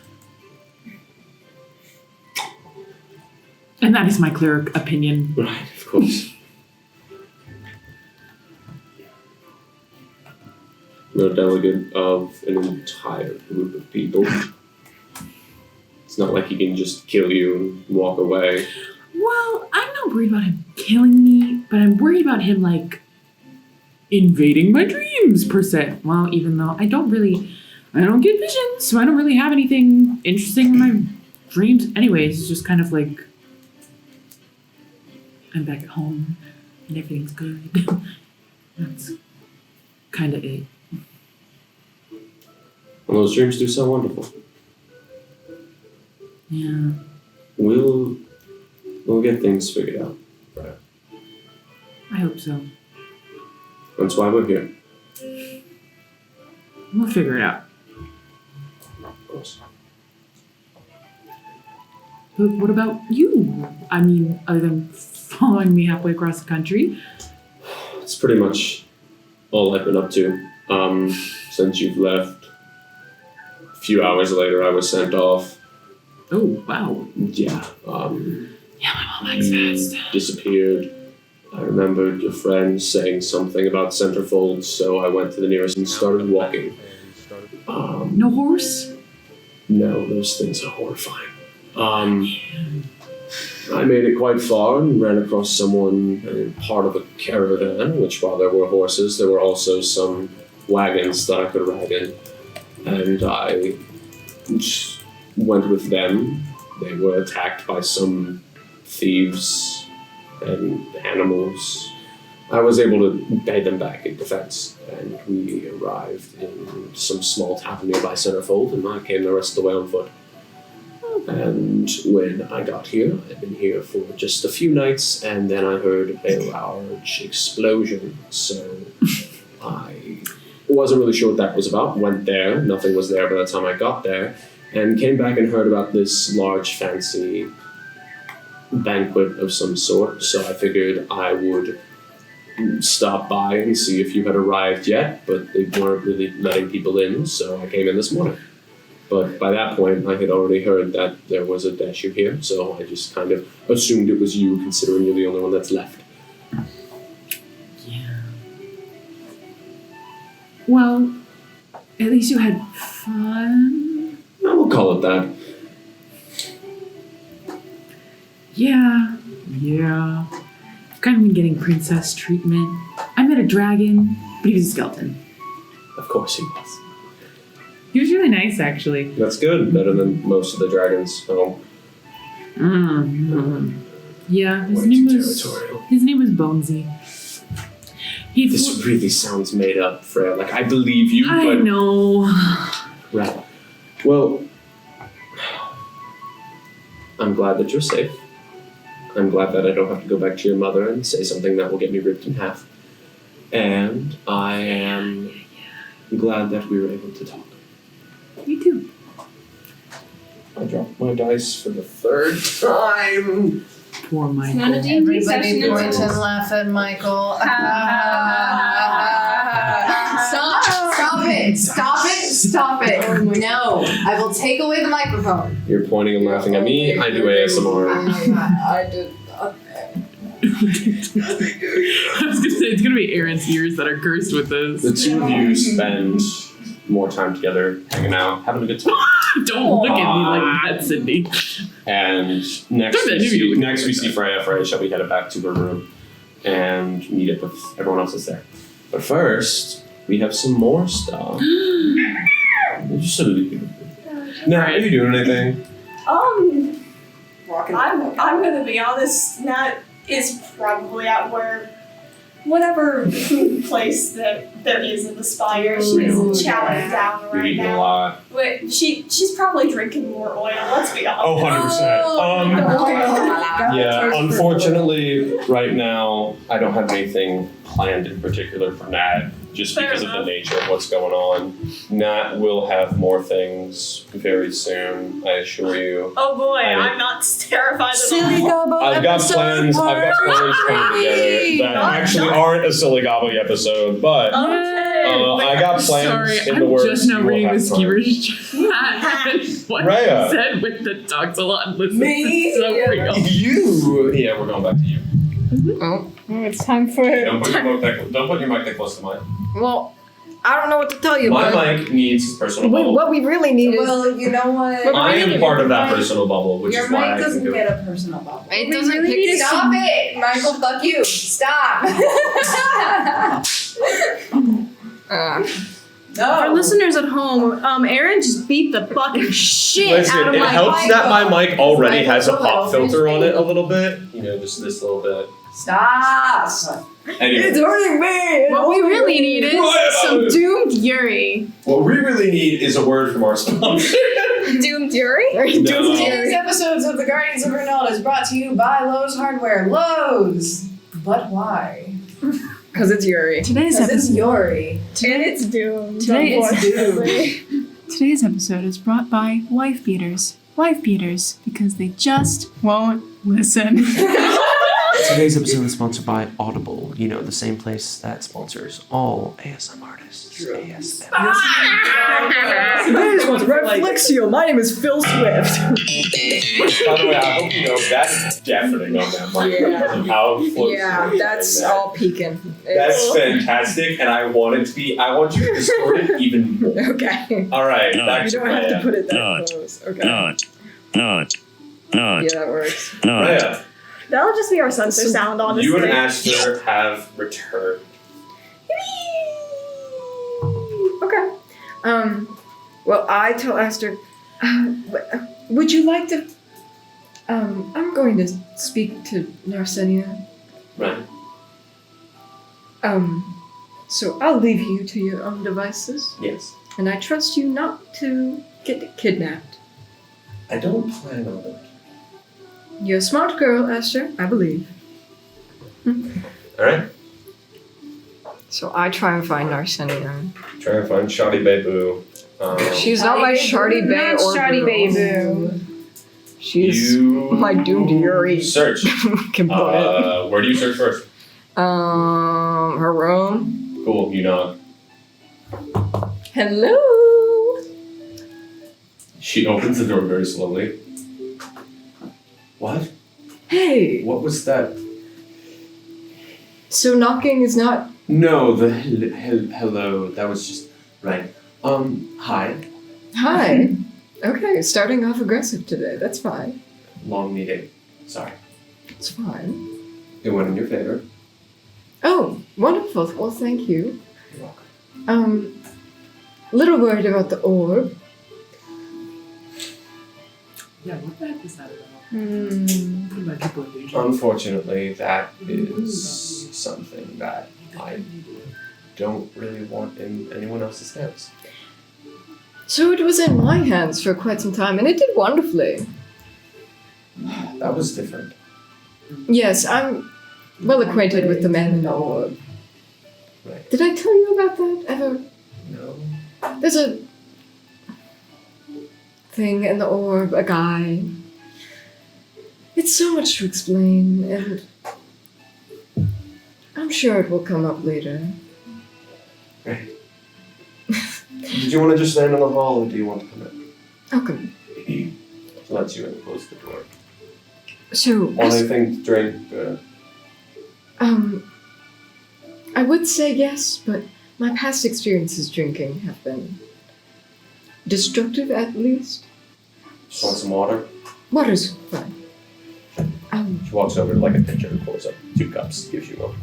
And that is my clear opinion. Right, of course. You're a delegate of an entire group of people. It's not like he can just kill you and walk away. Well, I'm not worried about him killing me, but I'm worried about him like invading my dreams per se. Well, even though I don't get visions, so I don't really have anything interesting in my dreams anyways. It's just kind of like I'm back at home and everything's good. That's kind of it. Well, those dreams do sound wonderful. Yeah. We'll get things figured out. Right. I hope so. That's why we're here. We'll figure it out. Of course. But what about you? I mean, other than following me halfway across the country? It's pretty much all I've been up to. Since you've left. A few hours later, I was sent off. Oh, wow. Yeah. Yeah, my mom likes You fast. disappeared. I remembered your friend saying something about centerfolds, so I went to the nearest and started walking. No horse? No, those things are horrifying. I made it quite far and ran across someone in part of a caravan, which while there were horses, there were also some wagons that I could ride in. And I just went with them. They were attacked by some thieves and animals. I was able to pay them back in defense, and we arrived in some small town nearby Centerfold, and I came the rest of the way on foot. And when I got here, I'd been here for just a few nights, and then I heard a large explosion, so I wasn't really sure what that was about. Went there, nothing was there by the time I got there, and came back and heard about this large fancy banquet of some sort, so I figured I would stop by and see if you had arrived yet, but they weren't really letting people in, so I came in this morning. But by that point, I had already heard that there was a Deshu here, so I just kind of assumed it was you, considering you're the only one that's left. Yeah. Well, at least you had fun. No, we'll call it that. Yeah. I've kind of been getting princess treatment. I met a dragon, but he was a skeleton. Of course he was. He was really nice, actually. That's good. Better than most of the dragons. Oh, Yeah, his way name too was territorial. Bonesy. He This really sounds made up, Freya. Like, I believe you, I but... know. Right. Well, I'm glad that you're safe. I'm glad that I don't have to go back to your mother and say something that will get me ripped in half. And I am glad that we were able to talk. Me too. I dropped my dice for the third time. Poor Michael. Everybody session point is- and laugh at Michael. Stop it. No, I will take away the microphone. You're pointing and laughing at me. I do ASMR. I did. I was gonna say it's gonna be Aaron's ears that are cursed with this. The two of you spend more time together, hanging out, having a good time. Don't look at me like that, Cindy. And next Don't we let you look see, at me like Freya. Freya shall be headed back to her room and meet up with everyone else that's there. But first, we have some more stuff. Just a little bit. Now, are you doing anything? I'm gonna be honest, Nat is probably at where whatever food place that there is in the Spire, she's chowing down You're right eating a now. lot. But she's probably drinking more oil, let's be honest. Oh, 100%. Yeah, unfortunately, right now, I don't have anything planned in particular for Nat, just because of the nature of what's going on. Nat will have more things very soon, I assure you. Oh boy, I- I'm not terrified at all. I've got plans coming together that actually aren't a Silly Gobbly episode, but I got plans Sorry, in the I'm works. just now You will reading the have fun. Skeever's chat. And what Rhea. he said with the talks a lot and listens Me? is so real. Yeah, we're going back to you. Oh, it's time for. Don't put your mic that close to mine. Well, I don't know what to tell you. My but mic needs his personal bubble. what we really need is Well, you know what? I am part of that personal bubble, which Your is why I mic can doesn't do it. get a personal bubble. It doesn't pick. Stop it, Michael. Fuck you. Stop. No. For listeners at home, Aaron just beat the fucking shit Listen, out of it my helps mic. that my mic already has a Michael, pop little filter fish on it a baby. little bit. You know, just this little bit. Stop. Anyway, hurting me. What we really need is some doomed Yuri. what we really need is a word from our sponsor. Doomed Yuri? No. Today's episodes of the Guardians of Renault is brought to you by Lowe's Hardware. Lowe's. But why? Because it's Yuri. Today's Because it's episode. Yuri. And it's doomed. Today it's unfortunately. Today's episode is brought by wife beaters. Wife beaters because they just won't listen. Today's episode is sponsored by Audible, you know, the same place that sponsors all ASM artists. ASM. Today's one's Reflexio. My name is Phil Swift. By the way, I hope you know that's deafening on that mic. Yeah. How close Yeah, you are that's right now. all peeking. That's fantastic, and I want it to be. I want you to distort it even more. Okay. All right, back You to don't have to Rhea. put it that close. Okay. Yeah, that works. Rhea, That'll just be our censor sound, honestly. you and Aster have returned. okay. Well, I tell Aster, would you like to? I'm going to speak to Narcenia. Right. So I'll leave you to your own devices, Yes. and I trust you not to get kidnapped. I don't plan on it. You're a smart girl, Aster, I believe. All right. So I try and find Narcenia. Try and find Shoddy Babu. She's not my Shardy Bay or Shardy Boo. She's You my doomed Yuri search. component. Where do you search first? Her room. Cool. You knock. Hello. She opens the door very slowly. What? Hey. What was that? So knocking is not No, the hello. That was just right. Hi. Hi. Okay, starting off aggressive today. That's fine. Long meeting. Sorry. It's fine. It went in your favor. Oh, wonderful. Well, thank you. You're welcome. Little worried about the orb. Yeah, what the heck was that about? Hmm. My people are doing. Unfortunately, that is something that I don't really want in anyone else's hands. So it was in my hands for quite some time, and it did wonderfully. That was different. Yes, I'm well acquainted with the man in the orb. Right. Did I tell you about that ever? No. There's a thing in the orb, a guy. It's so much to explain, and I'm sure it will come up later. Right. Did you want to just stand in the hall, or do you want to come in? I'll come. He lets you in and close the door. So, Want anything to drink? I would say yes, but my past experiences drinking have been destructive, at least. Just want some water? Water's fine. She walks over to like a pitcher and pours up 2 cups, gives you one.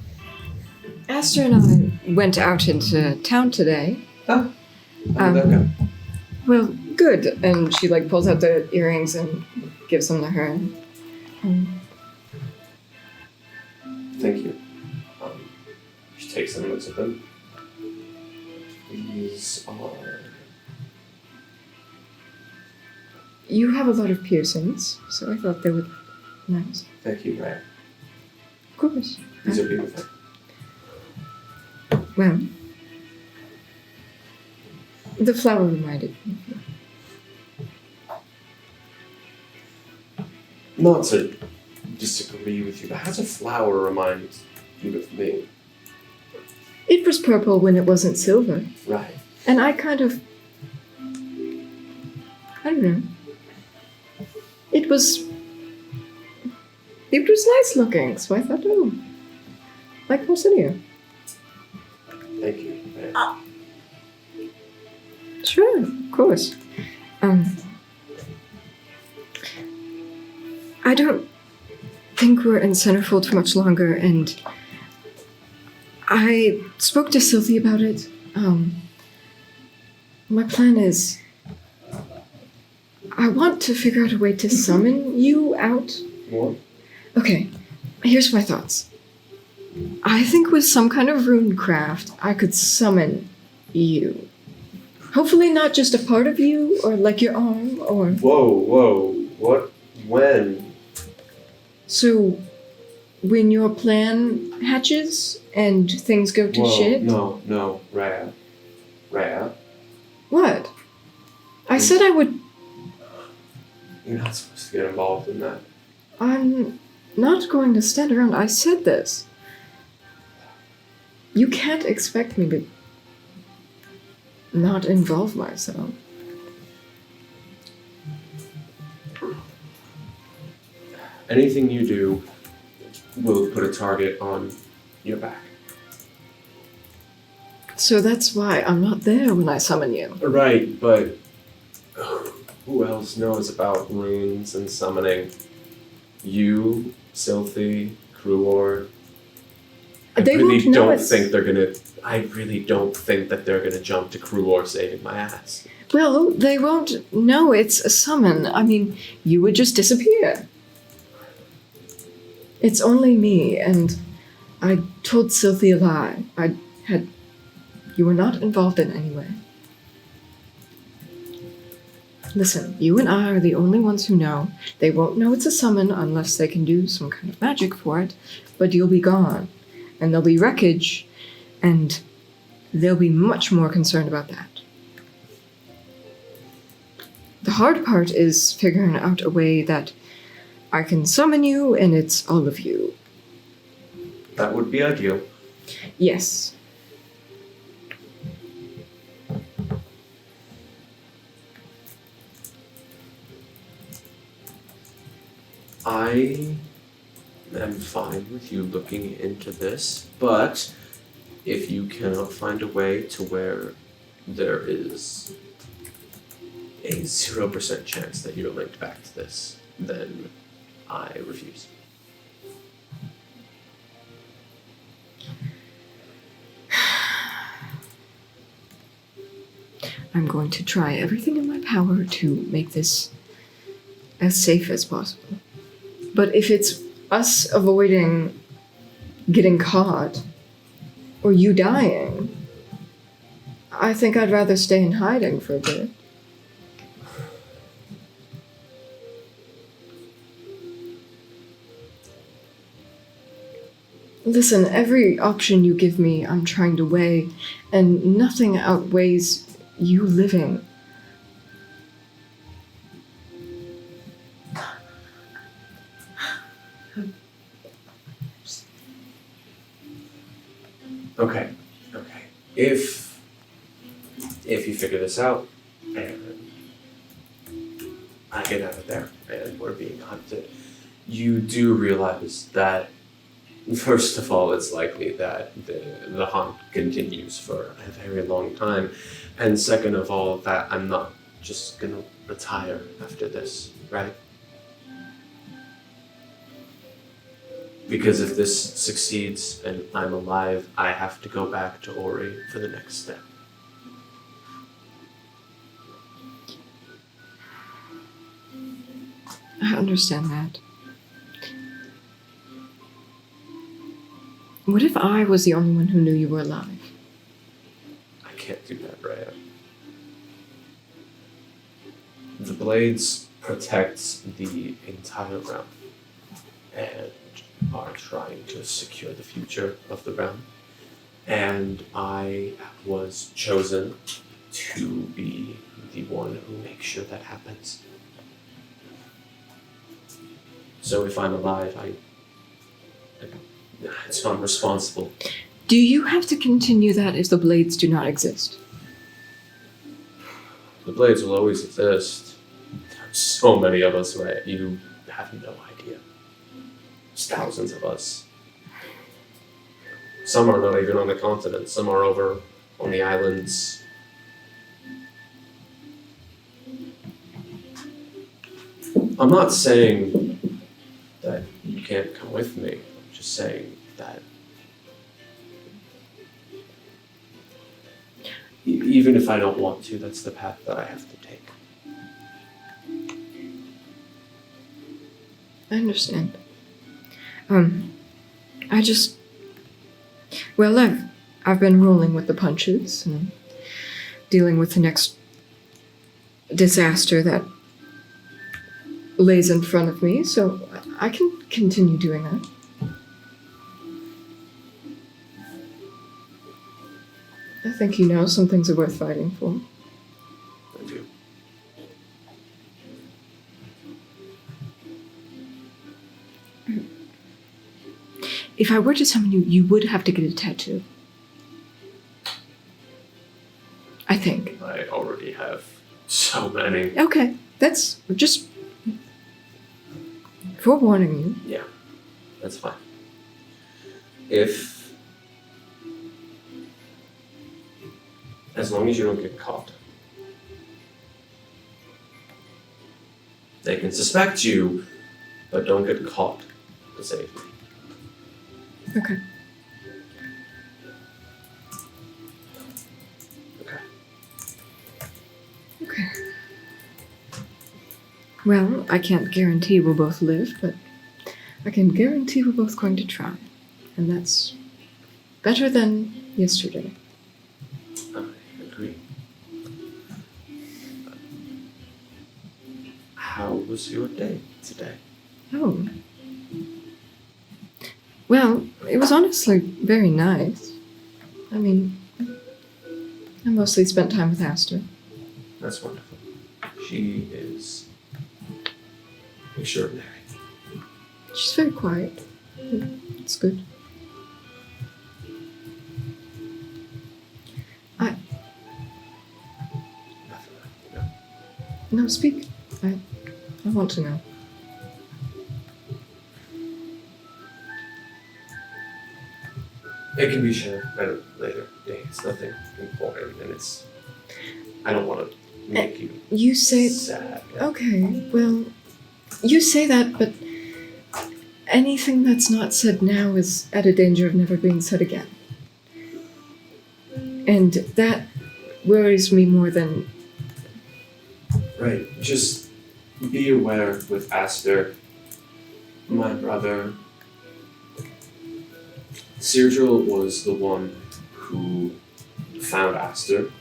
Aster and I went out into town today. Huh? How did that go? Well, good. And she like pulls out the earrings and gives them to her. Thank you. She takes them and looks at them. These are... You have a lot of piercings, so I thought they were nice. Thank you, Ray. Of course. These are beautiful. Well, the flower reminded me of you. Not to disagree with you, but how does a flower remind you of me? It was purple when it wasn't silver. Right. And I kind of... I don't know. It was nice looking, so I thought, oh, like Porcellia. Thank you. Ray. Sure, of course. I don't think we're in Centerfold for much longer, and I spoke to Sylvie about it. My plan is I want to figure out a way to summon you out. What? Okay, here's my thoughts. I think with some kind of rune craft, I could summon you. Hopefully not just a part of you, or like your arm, or... Whoa. What? When? So, when your plan hatches and things go to shit... No, Raya. What? I said I would... You're not supposed to get involved in that. I'm not going to stand around. I said this. You can't expect me to not involve myself. Anything you do will put a target on your back. So that's why I'm not there when I summon you. Right, but who else knows about runes and summoning? You, Sylphie, Cruor. I really don't think that they're gonna jump to Cruor saving my ass. Well, they won't know it's a summon. I mean, you would just disappear. It's only me, and I told Sylvie a lie. You were not involved in any way. Listen, you and I are the only ones who know. They won't know it's a summon unless they can do some kind of magic for it, but you'll be gone. And there'll be wreckage, and they'll be much more concerned about that. The hard part is figuring out a way that I can summon you and it's all of you. That would be ideal. Yes. I am fine with you looking into this, but if you cannot find a way to where there is a 0% chance that you're linked back to this, then I refuse. I'm going to try everything in my power to make this as safe as possible. But if it's us avoiding getting caught or you dying, I think I'd rather stay in hiding for a bit. Listen, every option you give me, I'm trying to weigh, and nothing outweighs you living. Okay. If you figure this out, and I get out of there, and we're being hunted, you do realize that, first of all, it's likely that the hunt continues for a very long time, and second of all, that I'm not just gonna retire after this, right? Because if this succeeds and I'm alive, I have to go back to Ori for the next step. I understand that. What if I was the only one who knew you were alive? I can't do that, Rhea. The Blades protect the entire realm and are trying to secure the future of the realm. And I was chosen to be the one who makes sure that happens. So if I'm alive, it's not responsible. Do you have to continue that if the Blades do not exist? The Blades will always exist. There's so many of us, right? You have no idea. There's thousands of us. Some are not even on the continent. Some are over on the islands. I'm not saying that you can't come with me. I'm just saying that even if I don't want to, that's the path that I have to take. I understand. I've been rolling with the punches and dealing with the next disaster that lays in front of me, so I can continue doing that. I think you know some things are worth fighting for. I do. If I were to summon you, you would have to get a tattoo. I think. I already have so many. Okay, that's just forewarning you. Yeah, that's fine. As long as you don't get caught. They can suspect you, but don't get caught to save me. Okay. Okay. Well, I can't guarantee we'll both live, but I can guarantee we're both going to try. And that's better than yesterday. I agree. How was your day today? Oh. Well, it was honestly very nice. I mean, I mostly spent time with Aster. That's wonderful. She is extraordinary. She's very quiet. It's good. No, speak. I want to know. It can be shared at a later date. It's nothing important, and I don't want to make you You say. sad. Okay, well, you say that, but anything that's not said now is at a danger of never being said again. And that worries me more than. Right. Just be aware with Aster, my brother. Sergil was the one who found Aster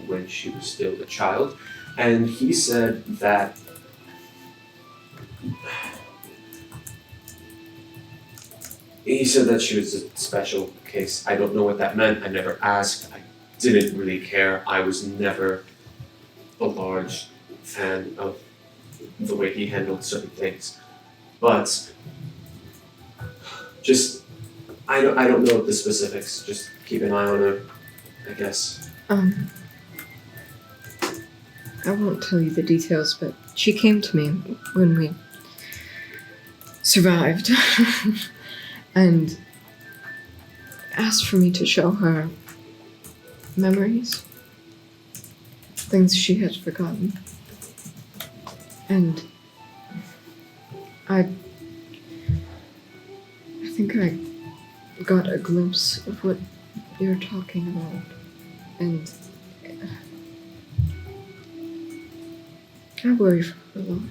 when she was still a child, and he said that she was a special case. I don't know what that meant. I never asked. I didn't really care. I was never a large fan of the way he handled certain things. But just I don't know the specifics. Just keep an eye on her, I guess. I won't tell you the details, but she came to me when we survived and asked for me to show her memories, things she had forgotten. And I think I got a glimpse of what you're talking about, and I worry for her a lot.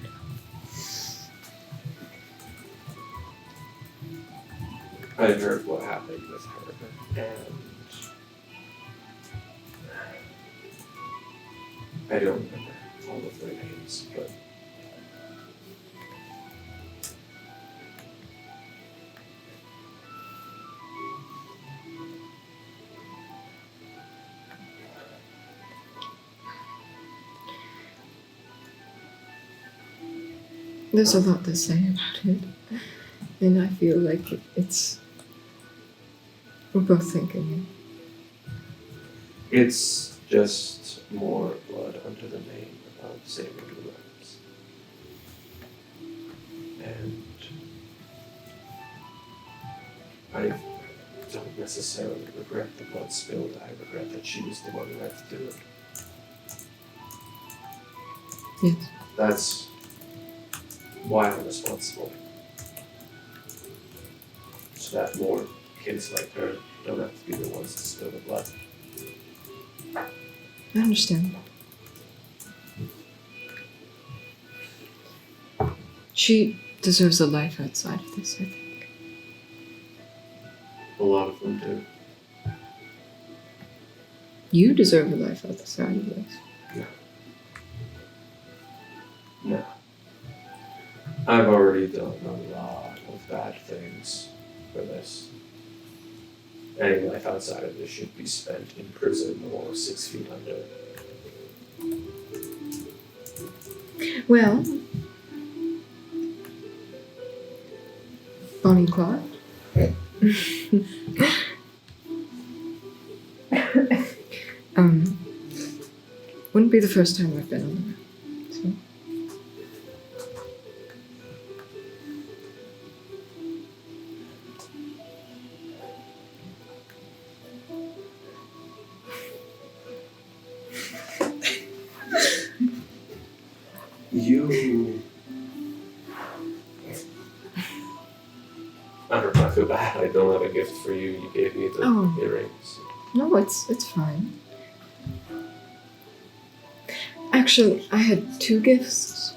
I heard what happened with her, and I don't remember all of their names, but there's a lot to say about it, and I feel like we're both thinking it's just more blood under the name of saving the lives. And I don't necessarily regret the blood spilled. I regret that she was the one who had to do it. Yes. That's why I'm responsible. So that more kids like her don't have to be the ones to spill the blood. I understand. She deserves a life outside of this, I think. A lot of them do. You deserve a life outside of this. No. I've already done a lot of bad things for this. Any life outside of this should be spent in prison or 6 feet under. Well, Bonnie Clyde. Wouldn't be the first time I've been on the road, so. I feel bad. I don't have a gift for you. You gave me the earrings. No, it's fine. Actually, I had 2 gifts.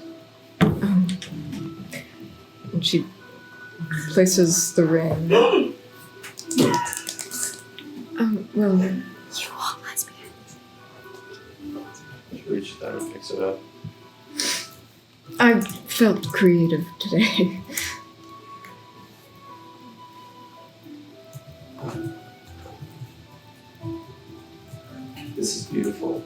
And she places the ring. Well. You are lesbians. She reaches down and picks it up. I felt creative today. This is beautiful.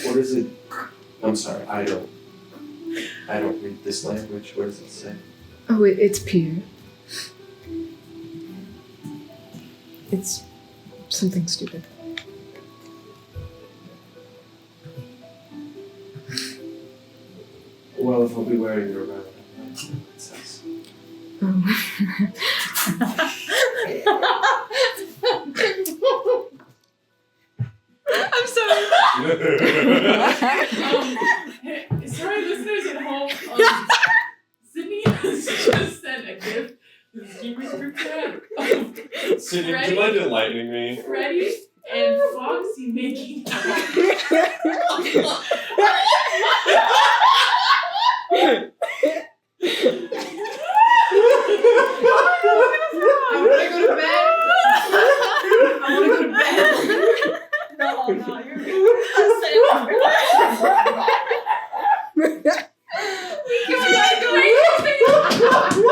What is it? I'm sorry, I don't read this language. What does it say? Oh, it's Peter. It's something stupid. Well, if I'll be wearing it around, that's what it says. I'm sorry. Sorry, listeners at home. Sydney has just sent a gift to the Schemers group chat of Sydney, do you mind enlightening me? Freddie and Foxy making out. I want to go to bed. I want to go to bed. No, you're good.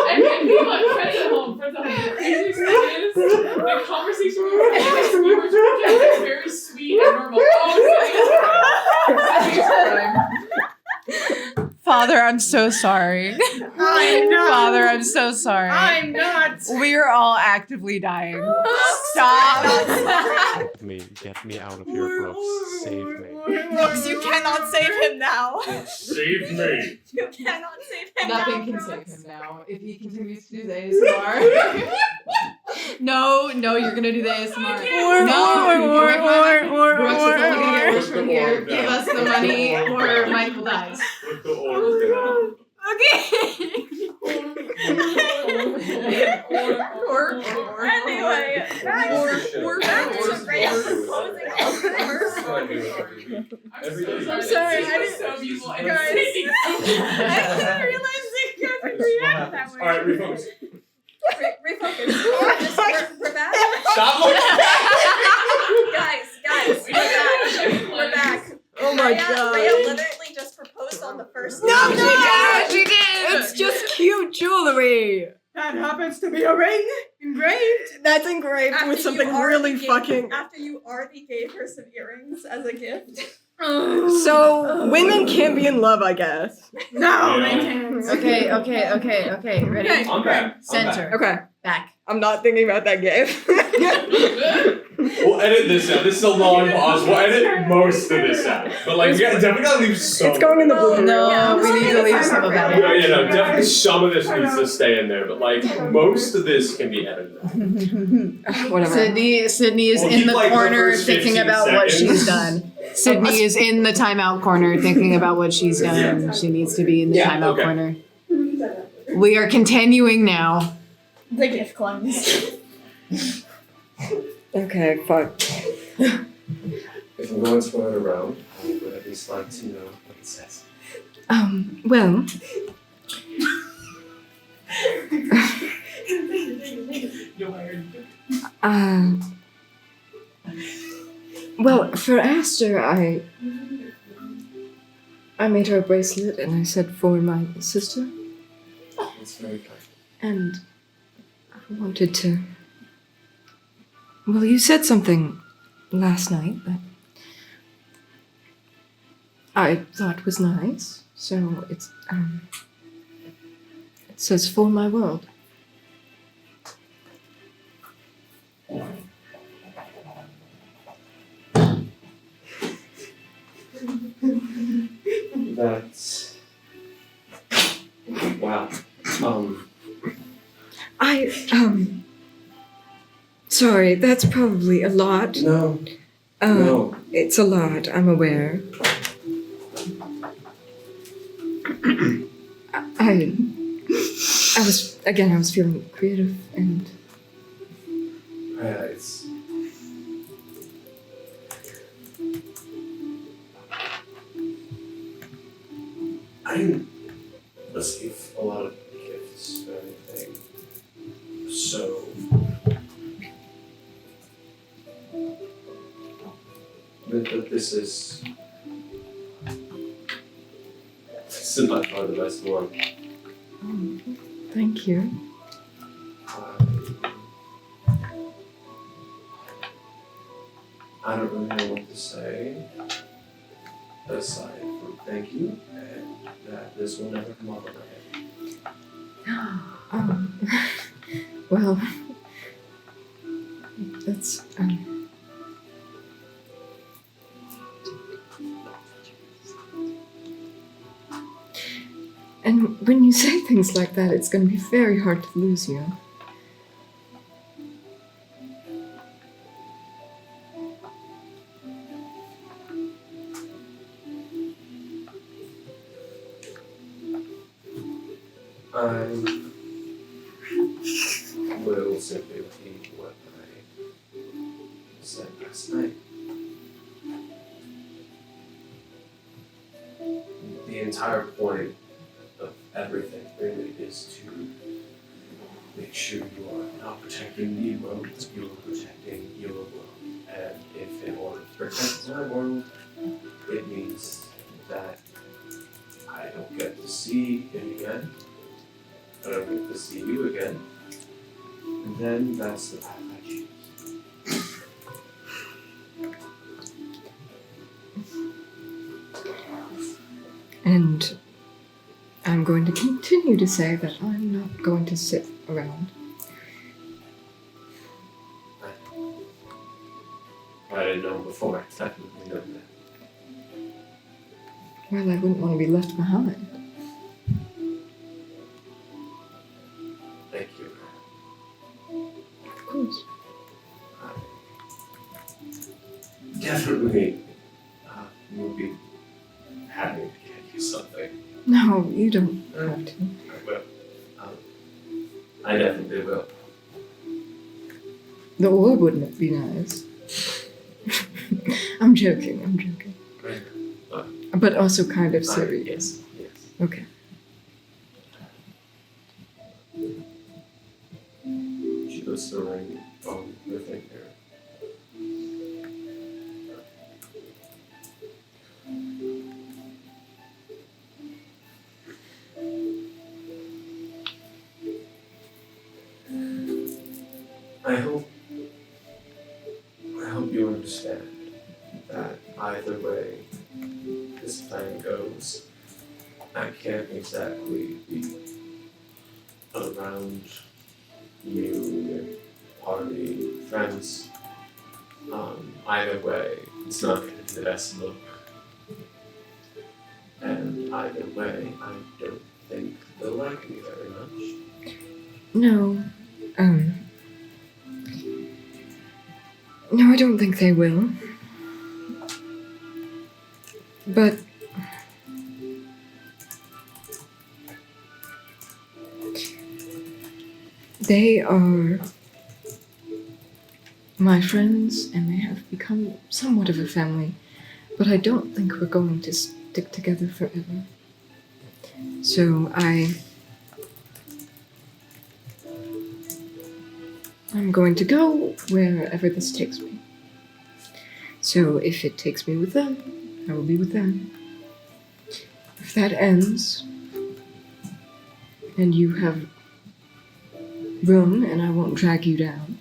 And you know what? Friends at home. The craziest thing is, the conversation we were having with Schemers group chat is very sweet and normal. Father, I'm so sorry. I'm not. Father, I'm so sorry. I'm not. We're all actively dying. Stop. Get me out of here, Brooks. Save me. Brooks, you cannot save him now. Save me. You cannot save him Nothing now, can Brooks. save him now if he continues to do the ASMR. No, you're gonna do the ASMR. Brooks is only gonna get worse from here. Give us the money or Michael dies. Put the order down. Anyway, back to Rhea proposing I'm sorry, I didn't- so evil and Guys. singing. I didn't realize that you guys would react that way. Alright, refocus. Refocus. We're back. Stop looking. Guys, we're back. Oh my Rhea god. literally just proposed on the first No, she did. It's just cute jewelry. That happens to be a ring engraved. That's engraved After with you something already really gave- fucking. After you already gave her some earrings as a gift. So women can't be in love, I guess. No, they can't. Okay. Ready? I'm back. Center. Okay, Back. I'm not thinking about that gift. We'll edit this out. This is a long pause. We'll edit most of this out. But like, we definitely gotta leave some. It's going in the blooper. No, we need to leave some of that in. Yeah, no, definitely some of this needs to stay in there. But like, most of this can be edited out. Whatever. Sydney is We'll in keep, the like, the corner first thinking 15 about what seconds. she's done. Sydney is in the timeout corner thinking about what she's done. She needs to be in the Yeah, timeout okay. corner. We are continuing now. The gift cleanse. Okay, fuck. If I'm going to run around, I would at least like to know what it says. Well, well, for Aster, I made her a bracelet and I said for my sister, It's very kind. and I wanted to. Well, you said something last night that I thought was nice, so it says for my world. That's wow. Sorry, that's probably a lot. No. No. It's a lot, I'm aware. I was feeling creative and It's. I didn't receive a lot of gifts or anything, so. But this is by far the best one. thank you. I don't really know what to say aside from thank you and that this will never come off of my head. Well, that's and when you say things like that, it's going to be very hard to lose you. I will simply repeat what I said last night. The entire point of everything really is to make sure you are not protecting the world, you are protecting your world. And if in order to protect my world, it means that I don't get to see him again, I don't get to see you again, and then that's the path I choose. And I'm going to continue to say that I'm not going to sit around. I didn't know before, I definitely know that. Well, I wouldn't want to be left behind. Thank you. Of course. Definitely will be happy to get you something. No, you don't have to. I will. I definitely will. The orb wouldn't be nice. I'm joking. But also kind of serious. Yes. Okay. She puts the ring on your finger. I hope you understand that either way this plan goes, I can't exactly be around you, your party, friends. Either way, it's not going to be the best look. And either way, I don't think they'll like me very much. No. No, I don't think they will. But they are my friends, and they have become somewhat of a family, but I don't think we're going to stick together forever. So I'm going to go wherever this takes me. So if it takes me with them, I will be with them. If that ends, and you have room and I won't drag you down,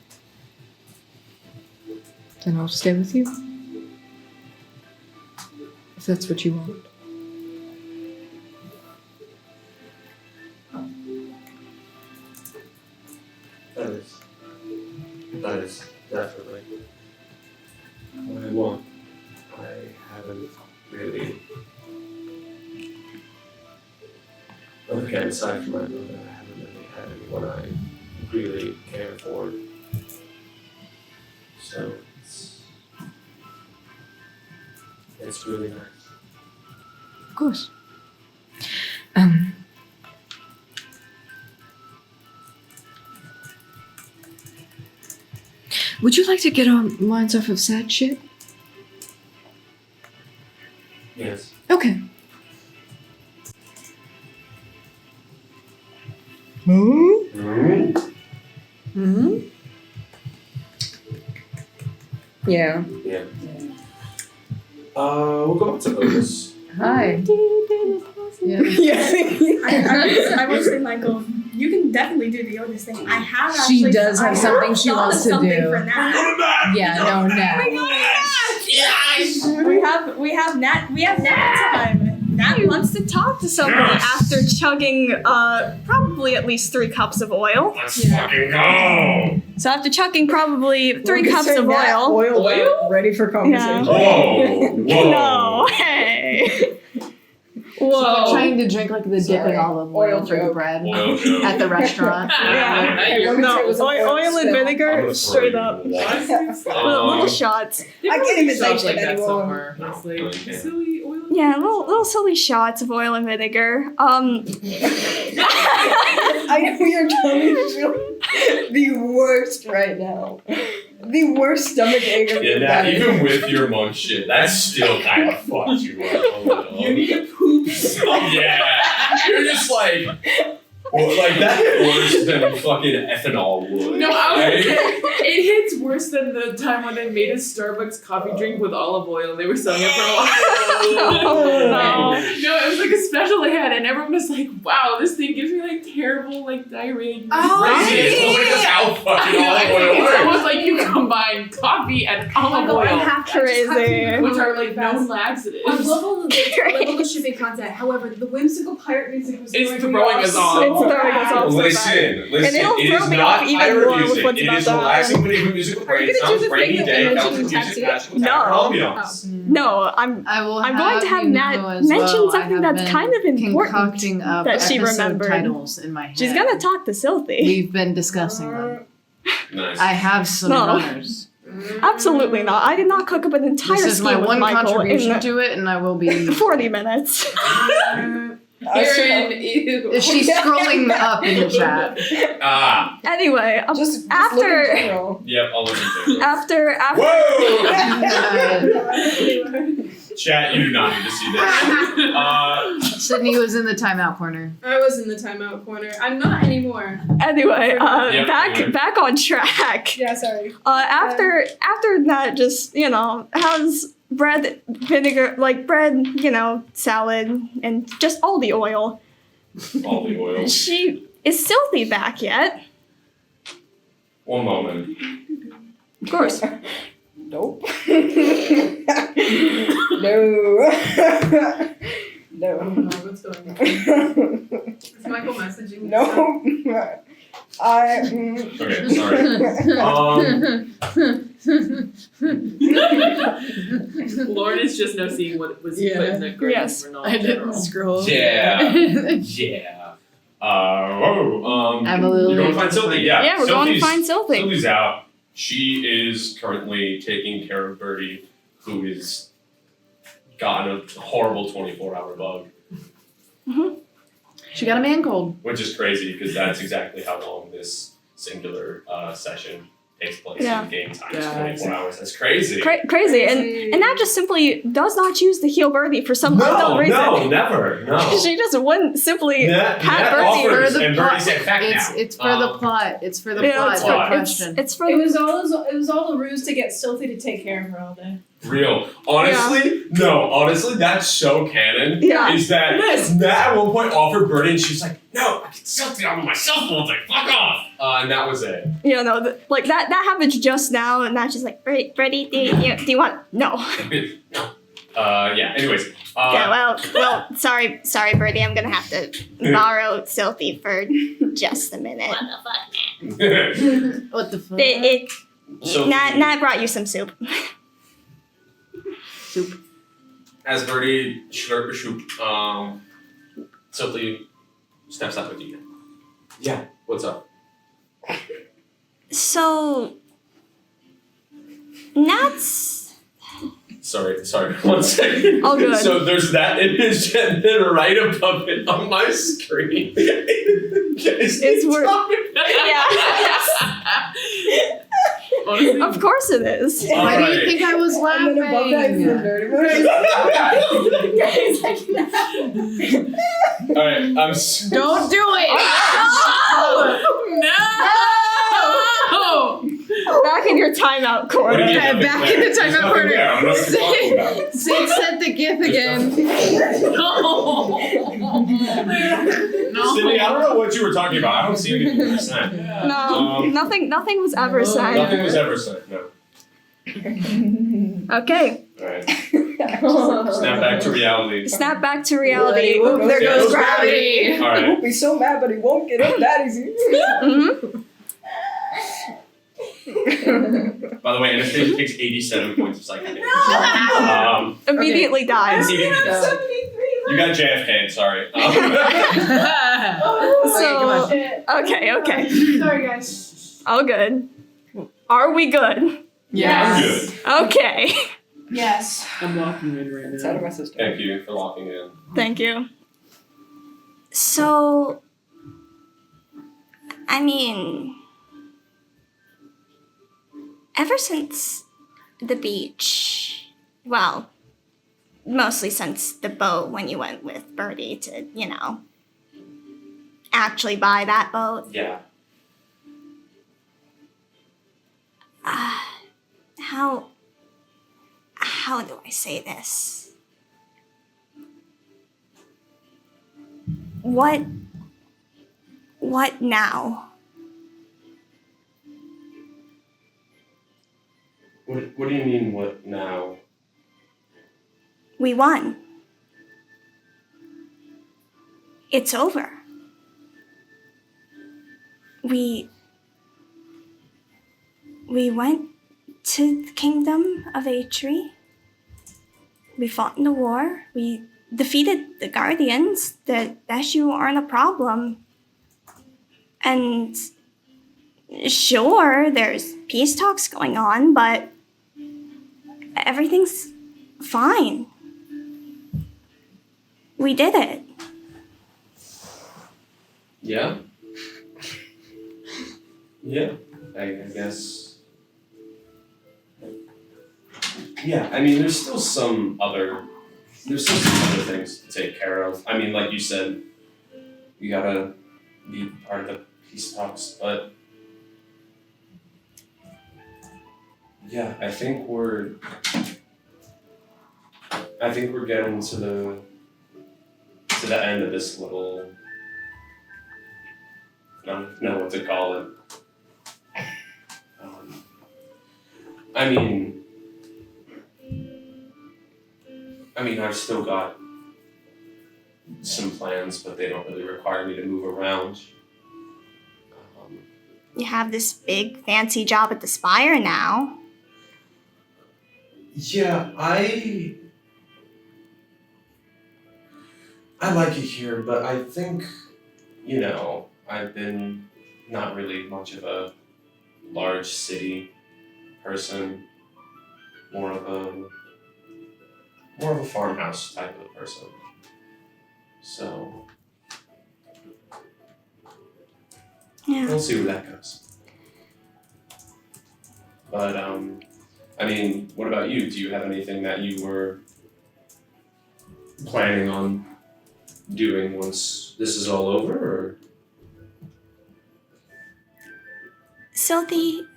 then I'll stay with you. If that's what you want. That is definitely what I want. I haven't really, again, aside from my mother, I haven't really had anyone I really care for. So it's really nice. Of course. Would you like to get our minds off of sad shit? Yes. Okay. Yeah. Yeah. We'll go up to Otis. Hi. I will say, Michael, you can definitely do the Otis thing. I have actually. She does have something she wants to something do. for Nat. Yeah, no, Nat. Yes! We have Nat time. Nat wants to talk to somebody after chugging probably at least 3 cups of oil. Let's fucking go! So after chugging probably 3 cups of oil. Oil? Ready for conversation. Yeah. Whoa! No, hey. I'm trying to drink like the dipping olive oil Oil for the joke. bread Oil joke. at the restaurant. Yeah. Hey, let me tell you, it was a oil and spill. vinegar, straight up. Little Um, shots. I can't even Shots take like it that anymore. somewhere. No, It's like no, you can't. silly oil. Yeah, little silly shots of oil and vinegar. I know your tummy's feeling the worst right now. The worst stomach ache of Yeah, your nah, life. even with your monk shit, that's still kind of fucked you up a little. You need to poop so Yeah, you're just like, well, like that hit worse than fucking ethanol would. No, I was right? it hits worse than the time when they made a Starbucks coffee drink with olive oil and they were selling it for a while. No. No, it was like a special they had and everyone was like, wow, this thing gives me like terrible like diarrhea. Crazy, it's only just how fucking olive oil It's works. almost like you combine coffee and olive oil, Crazy. which are like known laxatives. I love all the shipping content. However, the whimsical pirate music was It's throwing me throwing off us so off. It's throwing us off so bad. Listen, And it'll it throw is me not off even pirate more with music. what's It about is to happen. relaxing medieval musical parade. It sounds rainy day, Celtic music, magical No. ambiance. No, I'm going to have Nat mention something that's kind of important concocting up that she episode remembered. titles in my head. She's gonna talk to Silthy. We've been discussing them. Nice. I have some No. runners. Absolutely not. I did not cook up an entire This is my scheme with one Michael contribution in to it, and I will be. 40 minutes. Aaron, ew. Is she scrolling up in the chat? Ah, Anyway, Just after- look in general. yep, I'll look into it. after Whoa! Chat, you do not need to see this. Sydney was in the timeout corner. I was in the timeout corner. I'm not anymore. Anyway, Yep, back anyway. back on track. Yeah, sorry. After Nat just has bread, vinegar, like bread, salad, and just all the oil. All the oil. Is Silthy back yet? One moment. Of course. Nope. no. No. What's going on? Is Michael messaging me? No. Okay, sorry. Lauren is just now seeing what was put in the group Yes. for non I didn't scroll. Yeah. Yeah. I'm a little You're going to late find to the Sylvie, party. yeah. We're going to Sylvie's- find Silthy. Sylvie's out. She is currently taking care of Birdie, who is gotten a horrible 24-hour bug, She got a man cold. which is crazy because that's exactly how long this singular session takes place Yeah. in game time. Yeah. 24 hours. That's crazy. Crazy. And Nat just simply does not choose to heal Birdie for some unknown reason. No, never. No. She just wouldn't simply Nat have offers, Birdie. For the and plot. Birdie said, "Fact It's now." it's for the plot. It's for the plot. it's, No plot. question. it's for It was all a ruse to get Silthy to take care of her all day. Real. Honestly, that's so canon. Yeah. Is that Nat at one point offered Birdie and she's like, no, I can something on myself all day. Fuck off. And that was it. like that happens just now, and Nat's just like, Birdie, do you want? No. No. Yeah, anyways. Yeah, well, sorry, Birdie, I'm gonna have to borrow Silthy for just a minute. What the fuck? So- Nat brought you some soup. As Birdie slurp a shoop, Silty steps up with you. Yeah, what's up? So, Nat's. Sorry, 1 second. All good. So there's that image and then right above it on my screen. It's worth. Honestly, Of course it is. Why do you think I was And then above that is the laughing? dirty moves. Alright, Don't do it! no! Back in your timeout What corner. do you mean, Yeah, nothing back there? in the There's timeout nothing corner. there. I don't know what you're talking about. Sid sent the gif again. Sydney, I don't know what you were talking about. I don't see anything you were saying. No, nothing was ever said. Nothing was ever said, no. Okay, Alright. Snap back to reality. snap back to reality. Whoop, There There goes goes gravity. He Alright. won't be so mad, but he won't get up that easy. Mhm. By the way, Anastasia takes 87 points of psychic damage. Immediately dies. Immediately dies. 73 You got JFK, sorry. So, okay. Sorry, guys. All good. Are we good? Yes. Okay. Yes. I'm locking in right It's now. out of my system. Thank you for locking in. Thank you. So, I mean, ever since the beach, well, mostly since the boat when you went with Birdie to, actually buy that boat. Yeah. How do I say this? What now? What do you mean, what now? We won. It's over. We went to the kingdom of Atri. We fought in the war. We defeated the Guardians. The Eshu aren't a problem. And sure, there's peace talks going on, but everything's fine. We did it. Yeah? Yeah, I guess. Yeah, I mean, there's still some other things to take care of. I mean, like you said, you gotta be part of the peace talks, but yeah, I think we're getting to the end of this little, I don't know what to call it. I mean, I've still got some plans, but they don't really require me to move around. You have this big fancy job at the Spire now. Yeah, I like it here, but I think, I've been not really much of a large city person, more of a farmhouse type of person. So Yeah. we'll see where that goes. But I mean, what about you? Do you have anything that you were planning on doing once this is all over, or? So do you...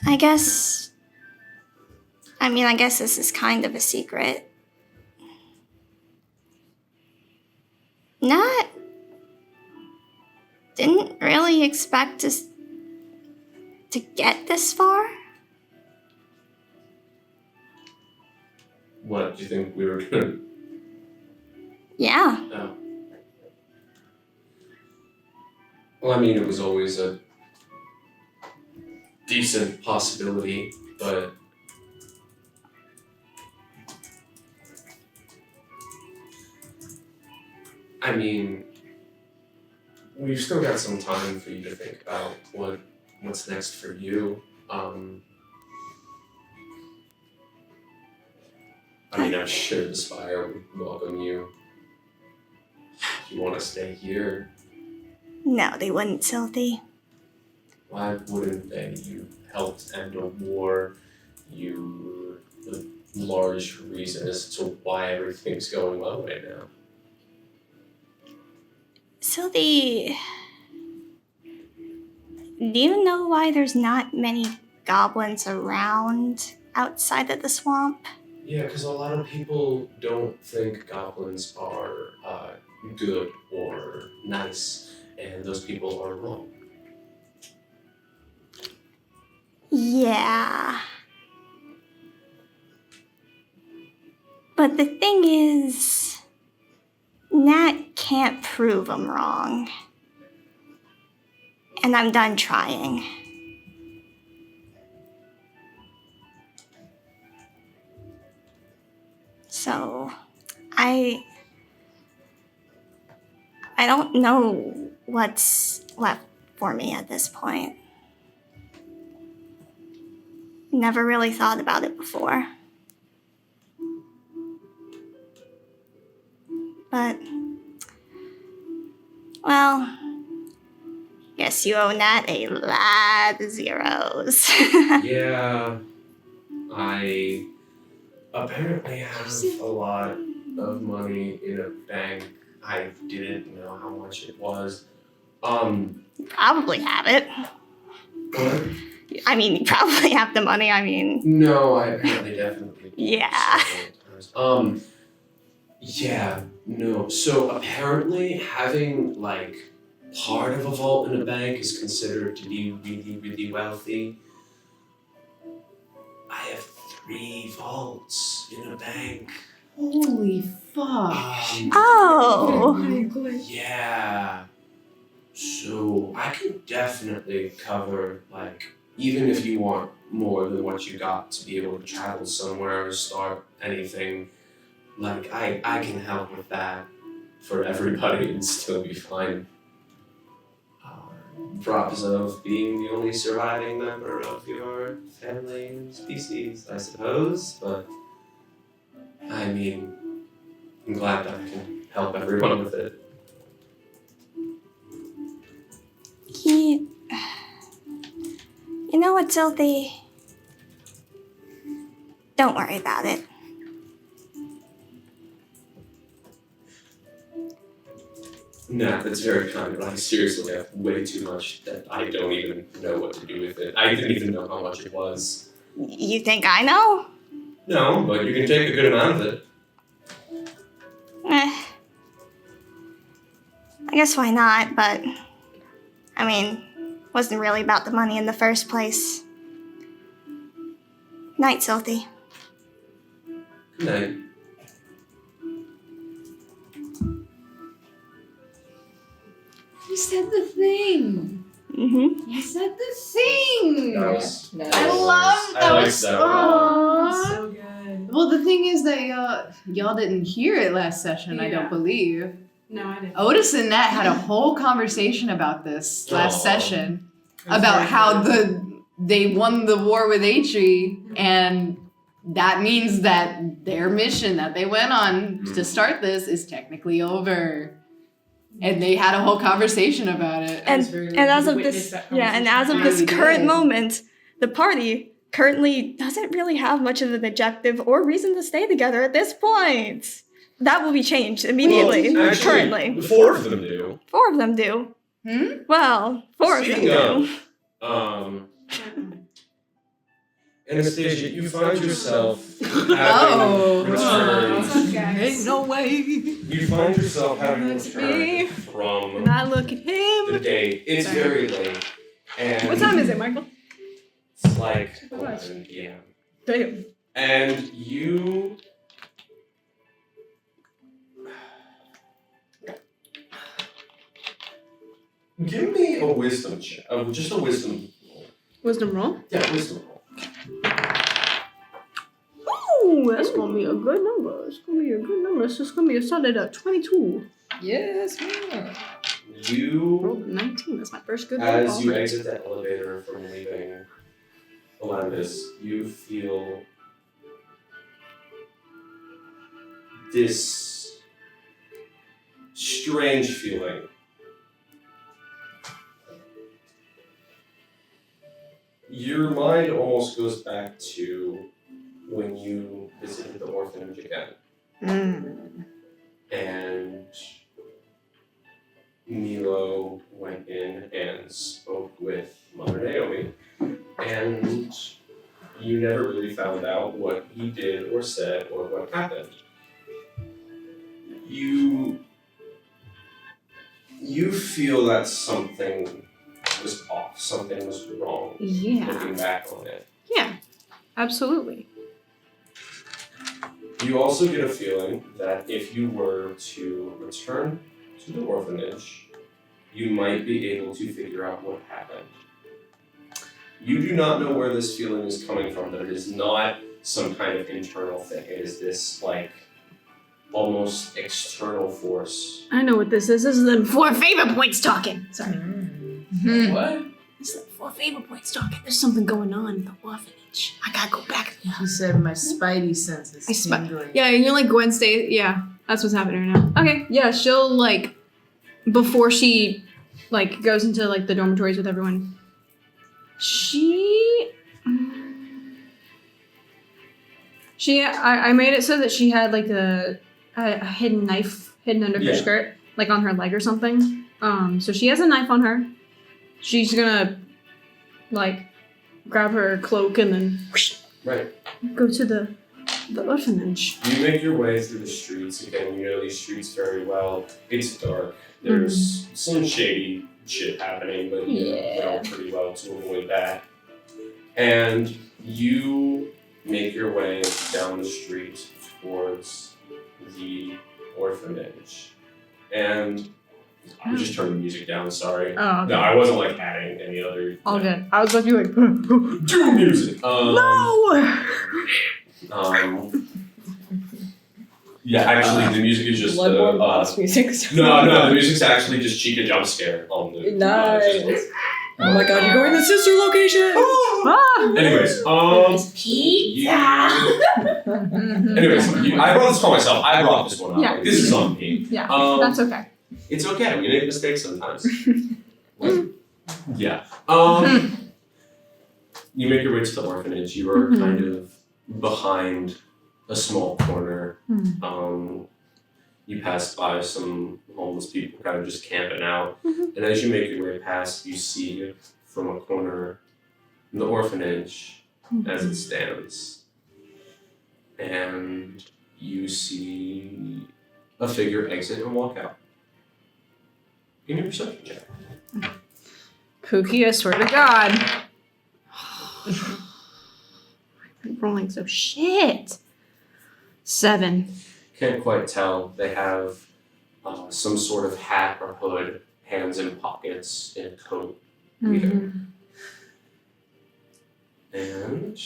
I guess this is kind of a secret. Didn't really expect us to get this far. What, do you think we were gonna? Yeah. No. Well, I mean, it was always a decent possibility, but I mean, we've still got some time for you to think about what's next for you. I mean, I'm sure the Spire would welcome you. If you want to stay here, No, they wouldn't, Silty. why wouldn't they? You helped end a war. You were the large reason as to why everything's going well right now. Silty, do you know why there's not many goblins around outside of the swamp? Yeah, because a lot of people don't think goblins are good or nice, and those people are wrong. Yeah. But the thing is, Nat can't prove I'm wrong. And I'm done trying. So, I don't know what's left for me at this point. Never really thought about it before. But, well, guess you owe Nat a lot of zeros. Yeah, I apparently have a lot of money in a bank. I didn't know how much it was. You probably have it. What? I mean, you probably have the money. I mean, No, I apparently definitely did yeah. several times. Yeah, no. So apparently having like part of a vault in a bank is considered to be really, really wealthy. I have 3 vaults in a bank. Holy fuck. Oh. Yeah. So I can definitely cover, like, even if you want more than what you got to be able to travel somewhere or start anything, like, I can help with that for everybody and still be fine. Props of being the only surviving member of your family and species, I suppose, but I mean, I'm glad that I can help everyone with it. You know what, Sylvie? Don't worry about it. Nah, that's very kind, but I seriously have way too much that I don't even know what to do with it. I didn't even know how much it was. You think I know? No, but you can take a good amount of it. I guess why not, but I mean, wasn't really about the money in the first place. Night, Sylvie. Good night. You said the thing. Mm-hmm. You said the thing. That was I love that. I Was liked that one. so good. Well, the thing is that y'all didn't hear it last session. I don't believe. No, I didn't. Otis and Nat had a whole conversation about this last Aw. session about how they won the war with Atri, and that means that their mission that they went on to start this is technically over. And they had a whole conversation about it. And as of this, and as of this current moment, the party currently doesn't really have much of an objective or reason to stay together at this point. That will be changed immediately. Well, actually, currently, 4 of them do. 4 of them do. Well, 4 of them Speaking do. of, Anastasia, you find yourself having returned. Ain't no way. You find yourself having returned from Not look at him. the date. It's very late. And What time is it, Michael? it's like 11 p.m. Damn. And you give me a wisdom check. Just a wisdom roll. Wisdom roll. Yeah, wisdom roll. Ooh, that's gonna be a good number. It's gonna be a good number. It's just gonna be a solid 22. Yes, ma'am. You, Rolled a 19. That's my first good roll. as you exit the elevator from leaving Olympus, you feel this strange feeling. Your mind almost goes back to when you visited the orphanage again. And Milo went in and spoke with Mother Naomi. And you never really found out what he did or said or what happened. You feel that something was off, something was wrong. Yeah. Looking back on it. Yeah, absolutely. You also get a feeling that if you were to return to the orphanage you might be able to figure out what happened. You do not know where this feeling is coming from, but it is not some kind of internal thing. It is this, like, almost external force. I know what this is. This is the 4 favor points talking. Sorry. What? It's the 4 favor points talking. There's something going on in the orphanage. I gotta go back. He said my spidey senses tingling. Yeah, and you're like Gwen Stacy. Yeah, that's what's happening right now. Okay, yeah, she'll like before she like goes into like the dormitories with everyone. I made it so that she had like a hidden knife hidden under her skirt, like on her leg or something. So she has a knife on her. She's gonna like grab her cloak and then go to the orphanage. You make your way through the streets. Again, you know these streets very well. It's dark. There's some shady shit happening, but you know pretty well to avoid that. And you make your way down the street towards the orphanage. And I'm just turning the music down, sorry. Oh, okay. No, I wasn't like adding any other. All good. I was about to be like, do music. No! Yeah, actually, the music is just Bloodborne boss music. No, the music's actually just Chica jump scare on the. Nice. Oh my god, you're going to the sister location! Anyways, I brought this for myself. I brought this one up. Yeah. Like, this is on me. Yeah, that's okay. It's okay. We make mistakes sometimes. Yeah. You make your way to the orphanage. You are kind of behind a small corner. You pass by some homeless people kind of just camping out. And as you make your way past, you see from a corner the orphanage as it stands. And you see a figure exit and walk out. Give me a perception check. Pookie, I swear to God. I'm rolling so shit. 7. Can't quite tell. They have some sort of hat or hood, hands in pockets, in a coat. Either. And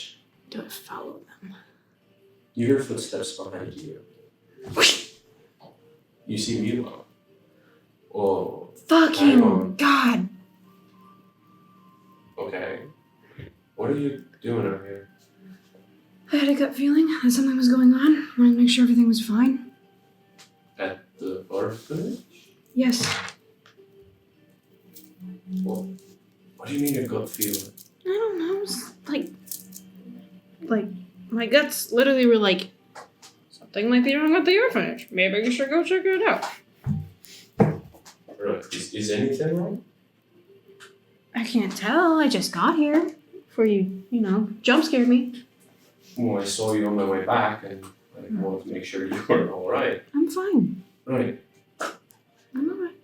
do I follow them? You hear footsteps behind you. You see Milo. Oh. Fucking God. Okay. What are you doing out here? I had a gut feeling that something was going on. Wanted to make sure everything was fine. At the orphanage? Yes. Well, what do you mean a gut feeling? I don't know. It's like my guts literally were like, something might be wrong with the orphanage. Maybe you should go check it out. Right. Is anything wrong? I can't tell. I just got here before you jump scared me. Well, I saw you on my way back, and I wanted to make sure you were all right. I'm fine. Right. I'm alright.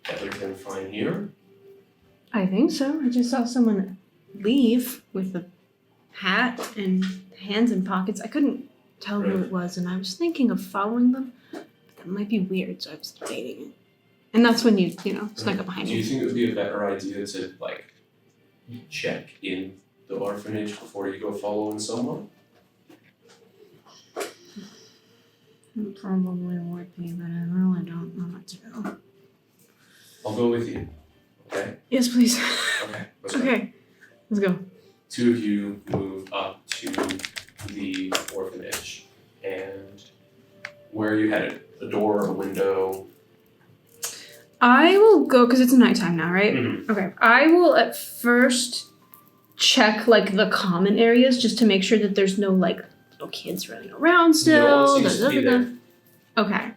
Everything fine here? I think so. I just saw someone leave with a hat and hands in pockets. I couldn't tell who it was, and I was thinking of following them, but that might be weird, so I was debating it. And that's when you snuck up behind Do me. you think it would be a better idea to, like, check in the orphanage before you go following someone? It probably would be, but I really don't know what to do. I'll go with you. Okay? Yes, please. Okay. Let's go. Okay, let's go. Two of you move up to the orphanage. And where are you headed? A door, a window? I will go, because it's nighttime now, right? Mm-hmm. Okay. I will at first check, like, the common areas just to make sure that there's no, like, little kids running around still. No one seems to be there. Okay.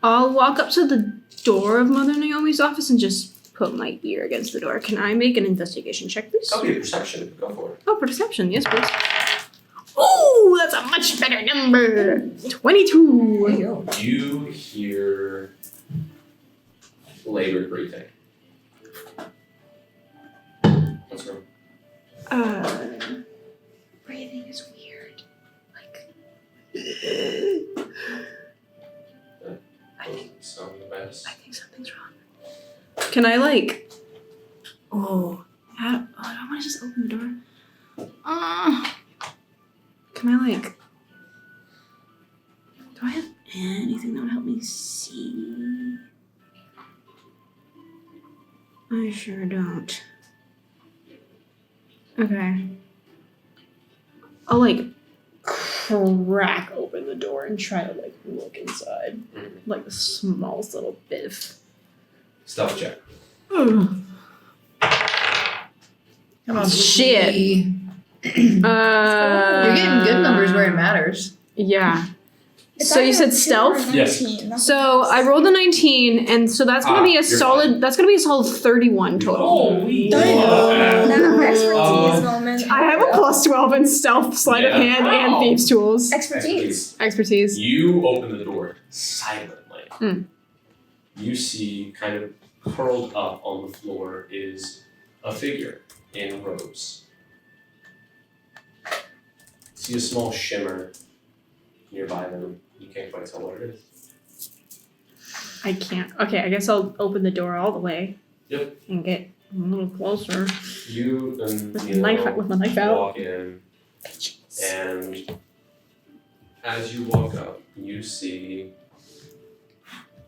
I'll walk up to the door of Mother Naomi's office and just put my ear against the door. Can I make an investigation check, please? Okay, perception. Go for it. Oh, perception. Yes, please. Oh, that's a much better number. 22. You hear labored breathing. What's wrong? Breathing is weird. Like, That doesn't sound the best. I think something's wrong. Can I like? Oh, I want to just open the door. Can I like? Do I have anything that would help me see? I sure don't. Okay. I'll like crack open the door and try to like look inside. Like the smallest little bit of. Stealth check. Come on, shit. You're getting good numbers where it matters. Yeah. So you said stealth? Yes. So I rolled a 19, and so that's gonna be a you're solid. fine. That's gonna be a solid 31 total. Holy Expertise moment. I have a plus 12 in stealth, sleight of hand, and thieves' tools. Expertise. You open the door silently. You see, kind of curled up on the floor, is a figure in robes. See a small shimmer nearby them. You can't quite tell what it is. I can't. Okay, I guess I'll open the door all the way. Yep. And get a little closer. You and With my knife out. walk in, and as you walk up, you see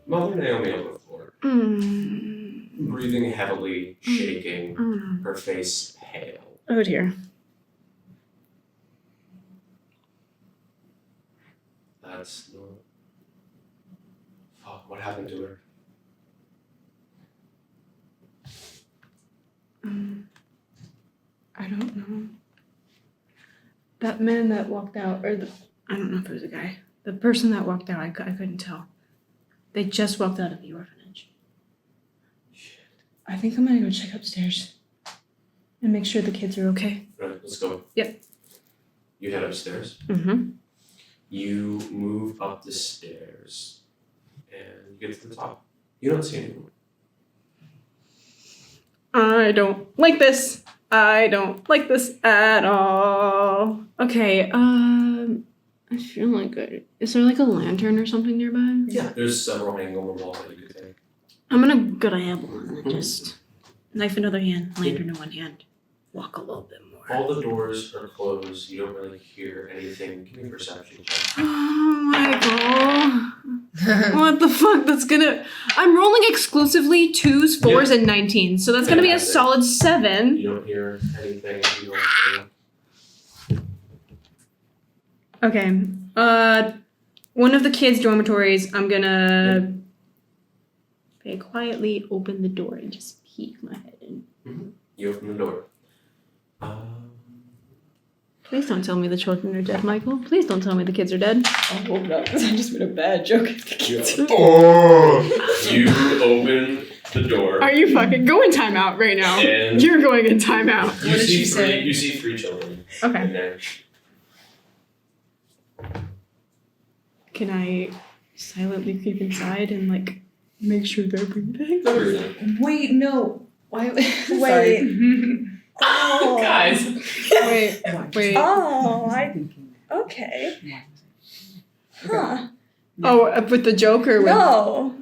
Mother Naomi on the floor, breathing heavily, shaking, her face pale. Oh dear. That's not. Fuck, what happened to her? I don't know. That man that walked out, or I don't know if it was a guy. The person that walked out, I couldn't tell. They just walked out of the orphanage. Shit. I think I'm gonna go check upstairs and make sure the kids are okay. Right, let's go. Yep. You head upstairs. Mm-hmm. You move up the stairs, and you get to the top. You don't see anyone. I don't like this. I don't like this at all. Okay, I feel like is there like a lantern or something nearby? Yeah. There's several hanging on the wall that you could take. I'm gonna go to Hannibal and then just knife in other hand, lantern in one hand, walk a little bit more. All the doors are closed. You don't really hear anything. Give me a perception check. Oh, Michael. What the fuck? I'm rolling exclusively 2s, 4s, and 19s, so that's gonna be a solid 7. You don't hear anything. You don't hear. Okay. One of the kids' dormitories, I'm gonna very quietly open the door and just peek my head in. You open the door. Please don't tell me the children are dead, Michael. Please don't tell me the kids are dead. I hope not, because I just made a bad joke at the kids. You open the door. Are you fucking going timeout right now? And You're going in timeout. You see three children. Okay. In there. Can I silently creep inside and like make sure they're breathing? Wait, no. Why? Wait. Oh. Guys. Wait. Oh, okay. Huh. Oh, with the joke or with? No.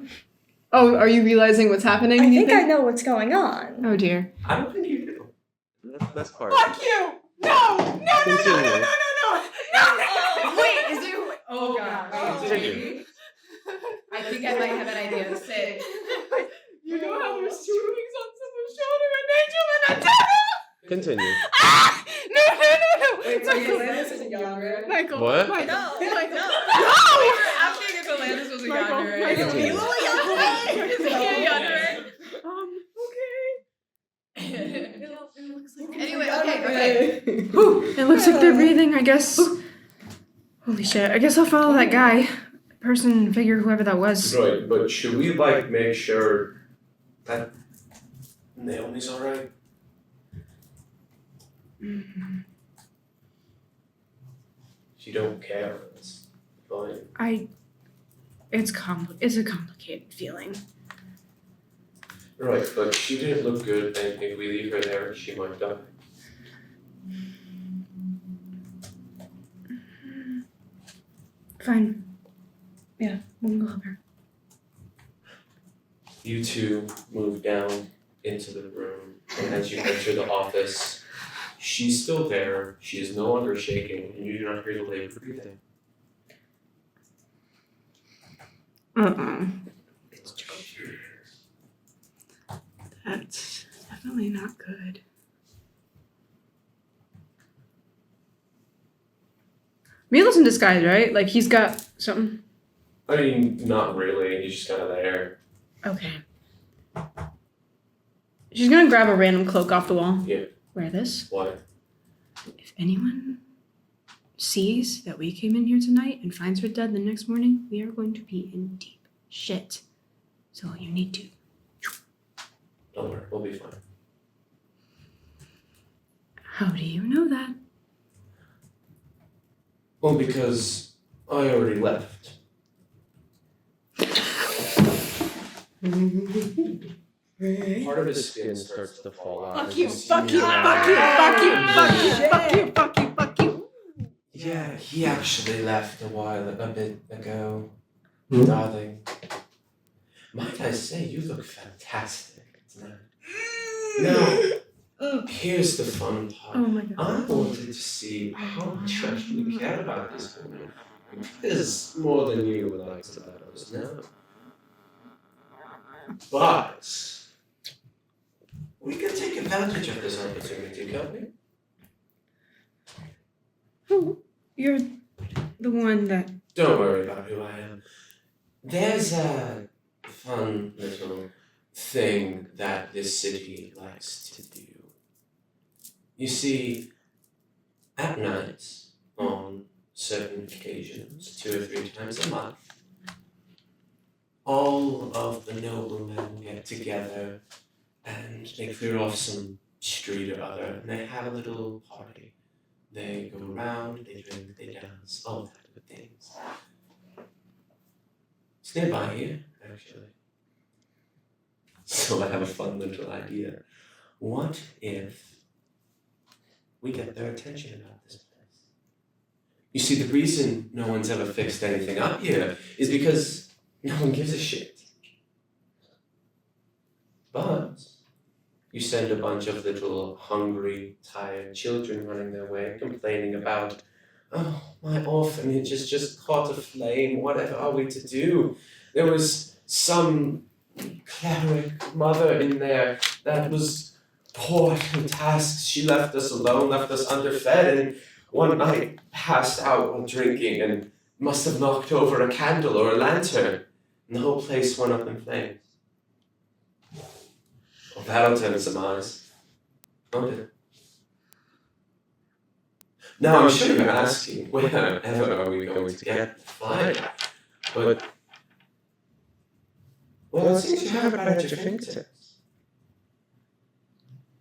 Oh, are you realizing what's happening? I think I know what's going on. Oh dear. I don't think you do. That's part. Fuck you! No! Continue. Wait, is there? Oh god. Continue. I think I might have an idea. Sit. You know how there's two wings on someone's shoulder and angel and a devil? Continue. Ah! No! Wait, so Atlantis is a yonder? Michael. What? Michael. No. Michael. No. No! We were asking if Atlantis was a yonder. Michael. Is he a yonder? Is he a yonder? Okay. Anyway, okay. Whew, it looks like they're breathing, I guess. Holy shit. I guess I'll follow that guy. Person, figure, whoever that was. Right, but should we like make sure that Naomi's alright? Mm-hmm. She don't care. It's fine. It's a complicated feeling. Right, but she didn't look good, and if we leave her there, she might die. Fine. Yeah, we'll go help her. You two move down into the room, and as you enter the office, she's still there. She is no longer shaking, and you do not hear the labor breathing. That's definitely not good. Milo's in disguise, right? Like he's got something. I mean, not really. He's just kind of there. Okay. She's gonna grab a random cloak off the wall. Yeah. Wear this. Why? If anyone sees that we came in here tonight and finds her dead the next morning, we are going to be in deep shit. So you need to. Don't worry, we'll be fine. How do you know that? Well, because I already left. Part of his skin starts to fall out. Fuck you, fuck you, fuck you, fuck you, fuck you, fuck you, fuck you, fuck you. Yeah, he actually left a bit ago, darling. Might I say, you look fantastic tonight. Now, here's the fun part. Oh my god. I wanted to see how much you actually care about this woman. There's more than you would like to let us know. But we can take advantage of this opportunity, can't we? Oh, you're the one that. Don't worry about who I am. There's a fun little thing that this city likes to do. You see, at night, on certain occasions, 2 or 3 times a month, all of the noblemen get together and they clear off some street or other and they have a little party. They go around, they drink, they dance, all that good things. It's nearby here, actually. So I have a fun little idea. What if we get their attention about this place? You see, the reason no one's ever fixed anything up here is because no one gives a shit. But you send a bunch of little hungry, tired children running their way, complaining about, oh, my orphanage has just caught a flame, whatever are we to do? There was some cleric mother in there that was poor in tasks. She left us alone, left us underfed, and one night passed out while drinking and must have knocked over a candle or a lantern, and the whole place went up in flames. Well, that'll turn some eyes. Won't it? Now, I'm sure you're asking, wherever are we going to get the fire? But, well, it seems you have it right at your fingertips.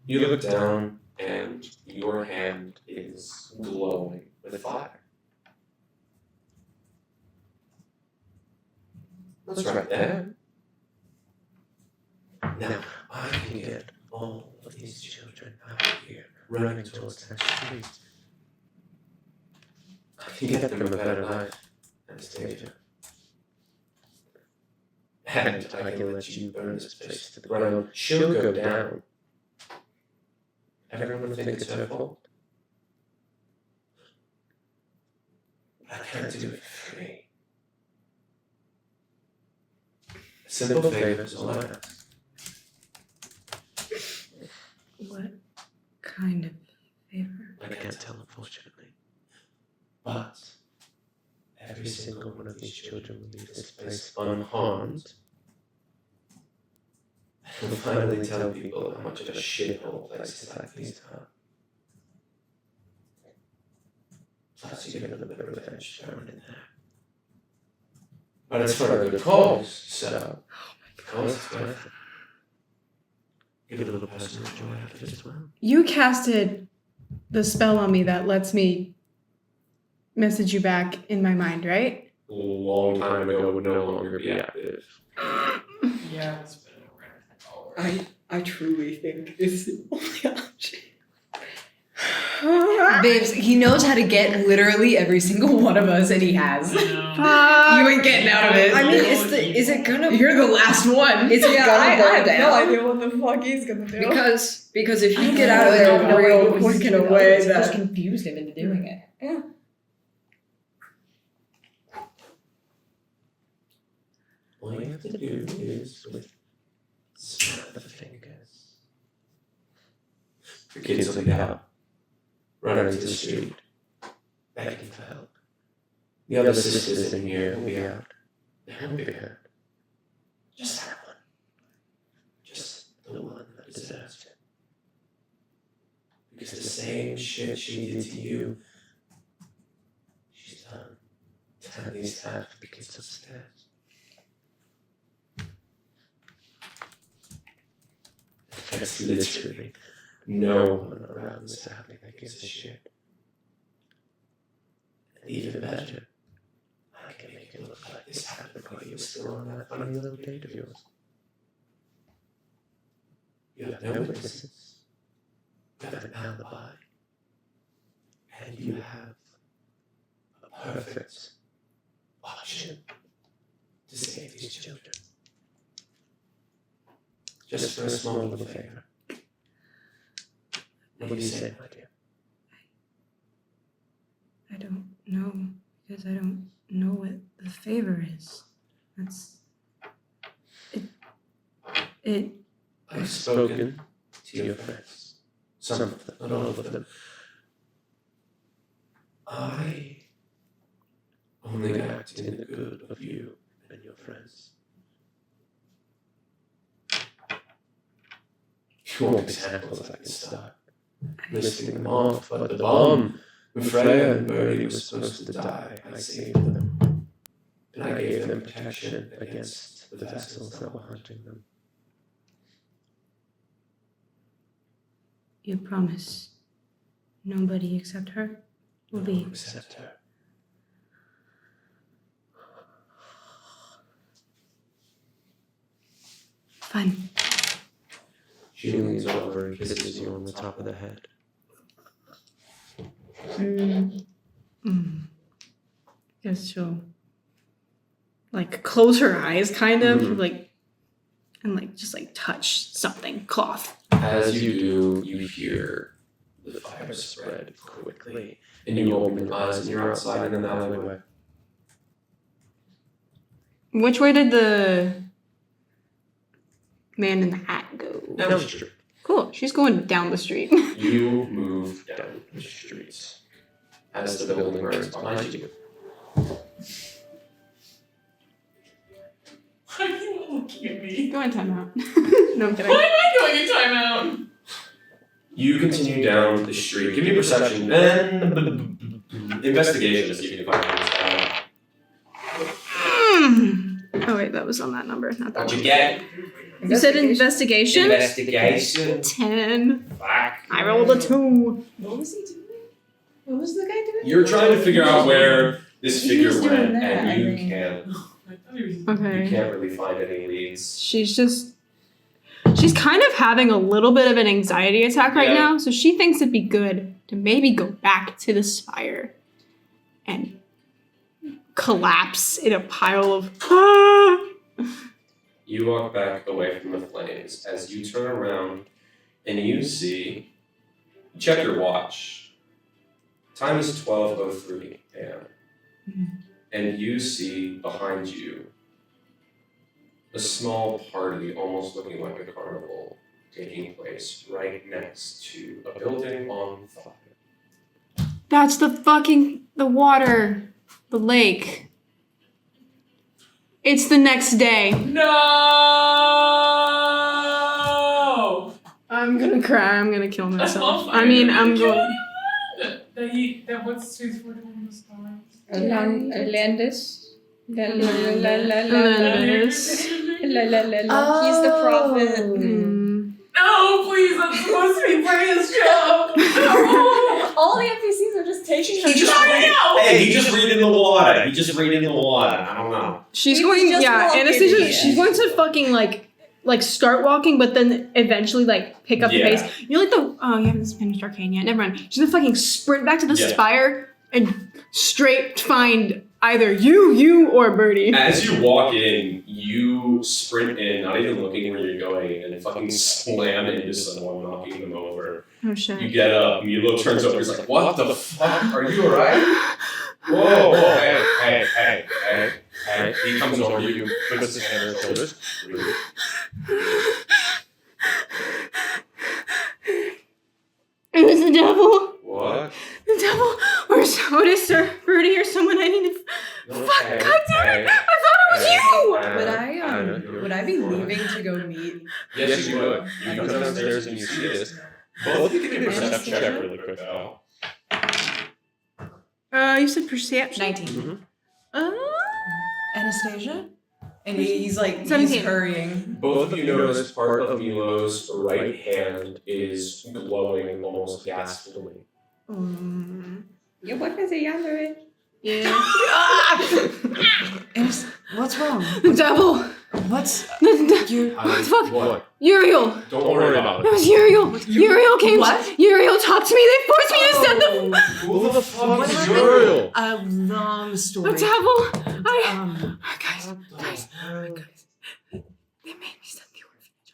You look down, and your hand is glowing with fire. That's right there. Now, I can get all of these children out of here, running towards that street. I can get them a better life, Anastasia. And I can let you burn this place to the ground. She'll go down. Everyone will think it's her fault. But I can't do it for free. A simple favor is all I ask. What kind of favor? I can't tell, unfortunately. But every single one of these children will leave this place unharmed. And will finally tell people how much of a shithole places like these are. Plus, you get a little bit of revenge thrown in there. But it's for a good cause, so cause it's worth it. Get a little personal joy out of it as well. You casted the spell on me that lets me message you back in my mind, right? A long time ago would no longer be active. Yeah. I truly think it's the only option. Babes, he knows how to get literally every single one of us, and he has. You ain't getting out of it. I mean, is it gonna? You're the last one. Is it gonna burn down? what the fuck he's gonna do. Because if you get out of there real quick in a way Just that confused him into doing it. Yeah. All you have to do is with snap of the fingers. The kids will be out, running into the street, begging for help. The other sisters in here will be out. They won't be hurt. Just that one. Just the one that deserves it. Because the same shit she did to you, she's done to at least half the kids upstairs. There's literally no one around this family that gives a shit. And even better, I can make it look like this happened while you were still on that funny little date of yours. You have no witnesses, you have an alibi, and you have a perfect option to save these children. Just for a small little favor. What do you say, my dear? I don't know, because I don't know what the favor is. That's... It... I've spoken to your friends. Some of them, not all of them. I only act in the good of you and your friends. You won't be thankful if I can start listing them off, but the bomb when Freya and Birdie were supposed to die, I saved them. And I gave them protection against the vessels that were hunting them. You promise nobody except her will be... Except her. Fine. She leans over and kisses you on the top of the head. Guess she'll like close her eyes kind of like and like just like touch something, cloth. As you do, you hear the fire spread quickly, and you open your eyes and you're outside in an alleyway. Which way did the man in the hat go? Down the street. Cool. She's going down the street. You move down the street as the building burns behind you. Why are you looking at me? Go in timeout. No, I'm kidding. Why am I going in timeout? You continue down the street. Give me perception and investigation to see if you can find things. Oh wait, that was on that number, not that What'd one. you get? You said investigation? Investigation. 10. Fuck. I rolled a 2. What was he doing? What was the guy doing? You're trying to figure out where this He figure was went, doing that, and I you think. can't. You Okay. can't really find any leads. She's kind of having a little bit of an anxiety attack right Yeah. now, so she thinks it'd be good to maybe go back to the spire and collapse in a pile of You walk back away from the flames as you turn around and you see. Check your watch. Time is 12:03 a.m. And you see behind you a small party, almost looking like a carnival, taking place right next to a building on fire. That's the water, the lake. It's the next day. No! I'm gonna cry. I'm gonna kill myself. Awful. I mean, I'm going. That what's his word in the stars? Landis. Landis. He's the prophet. No, please, that's supposed to be Freya's job. All the NPCs are just taking her. Hey, he just read in the water. He just read in the water. I don't know. She's He going. was just Yeah, walking. Anastasia. She's going to fucking like like start walking, but then eventually like pick up the Yeah. pace. You're like you haven't finished Arcane yet. Never mind. She's gonna fucking sprint back to the Yeah. spire and straight find either you or Birdie. As you walk in, you sprint in, not even looking where you're going, and fucking slam into someone, knocking them over. Oh shit. You get up, you look, turns over, he's like, what the fuck? Are you alright? Whoa, hey. He comes over to you, puts his hand on your shoulders. It was the devil. What? The devil, or Otis, or Birdie, or someone I need to. Fuck! God damn it! I thought it was you. Would I be leaving to go meet? Yes, you would. You come downstairs and you see this. Both of you can do a perception check really quick, though. You said perception. 19. Uh, Anastasia? And he's like, he's 17. hurrying. Both of you notice part of Milo's right hand is glowing almost ghastly. Your weapons are younger. Yeah. What's wrong? The devil. What's Fuck. What? Uriel. Don't worry about It it. was Uriel. Uriel came. What? Uriel talked to me. They forced me to send the. Who the fuck What is happened? Uriel? A long story. The devil. Guys. They made me send the orphanage.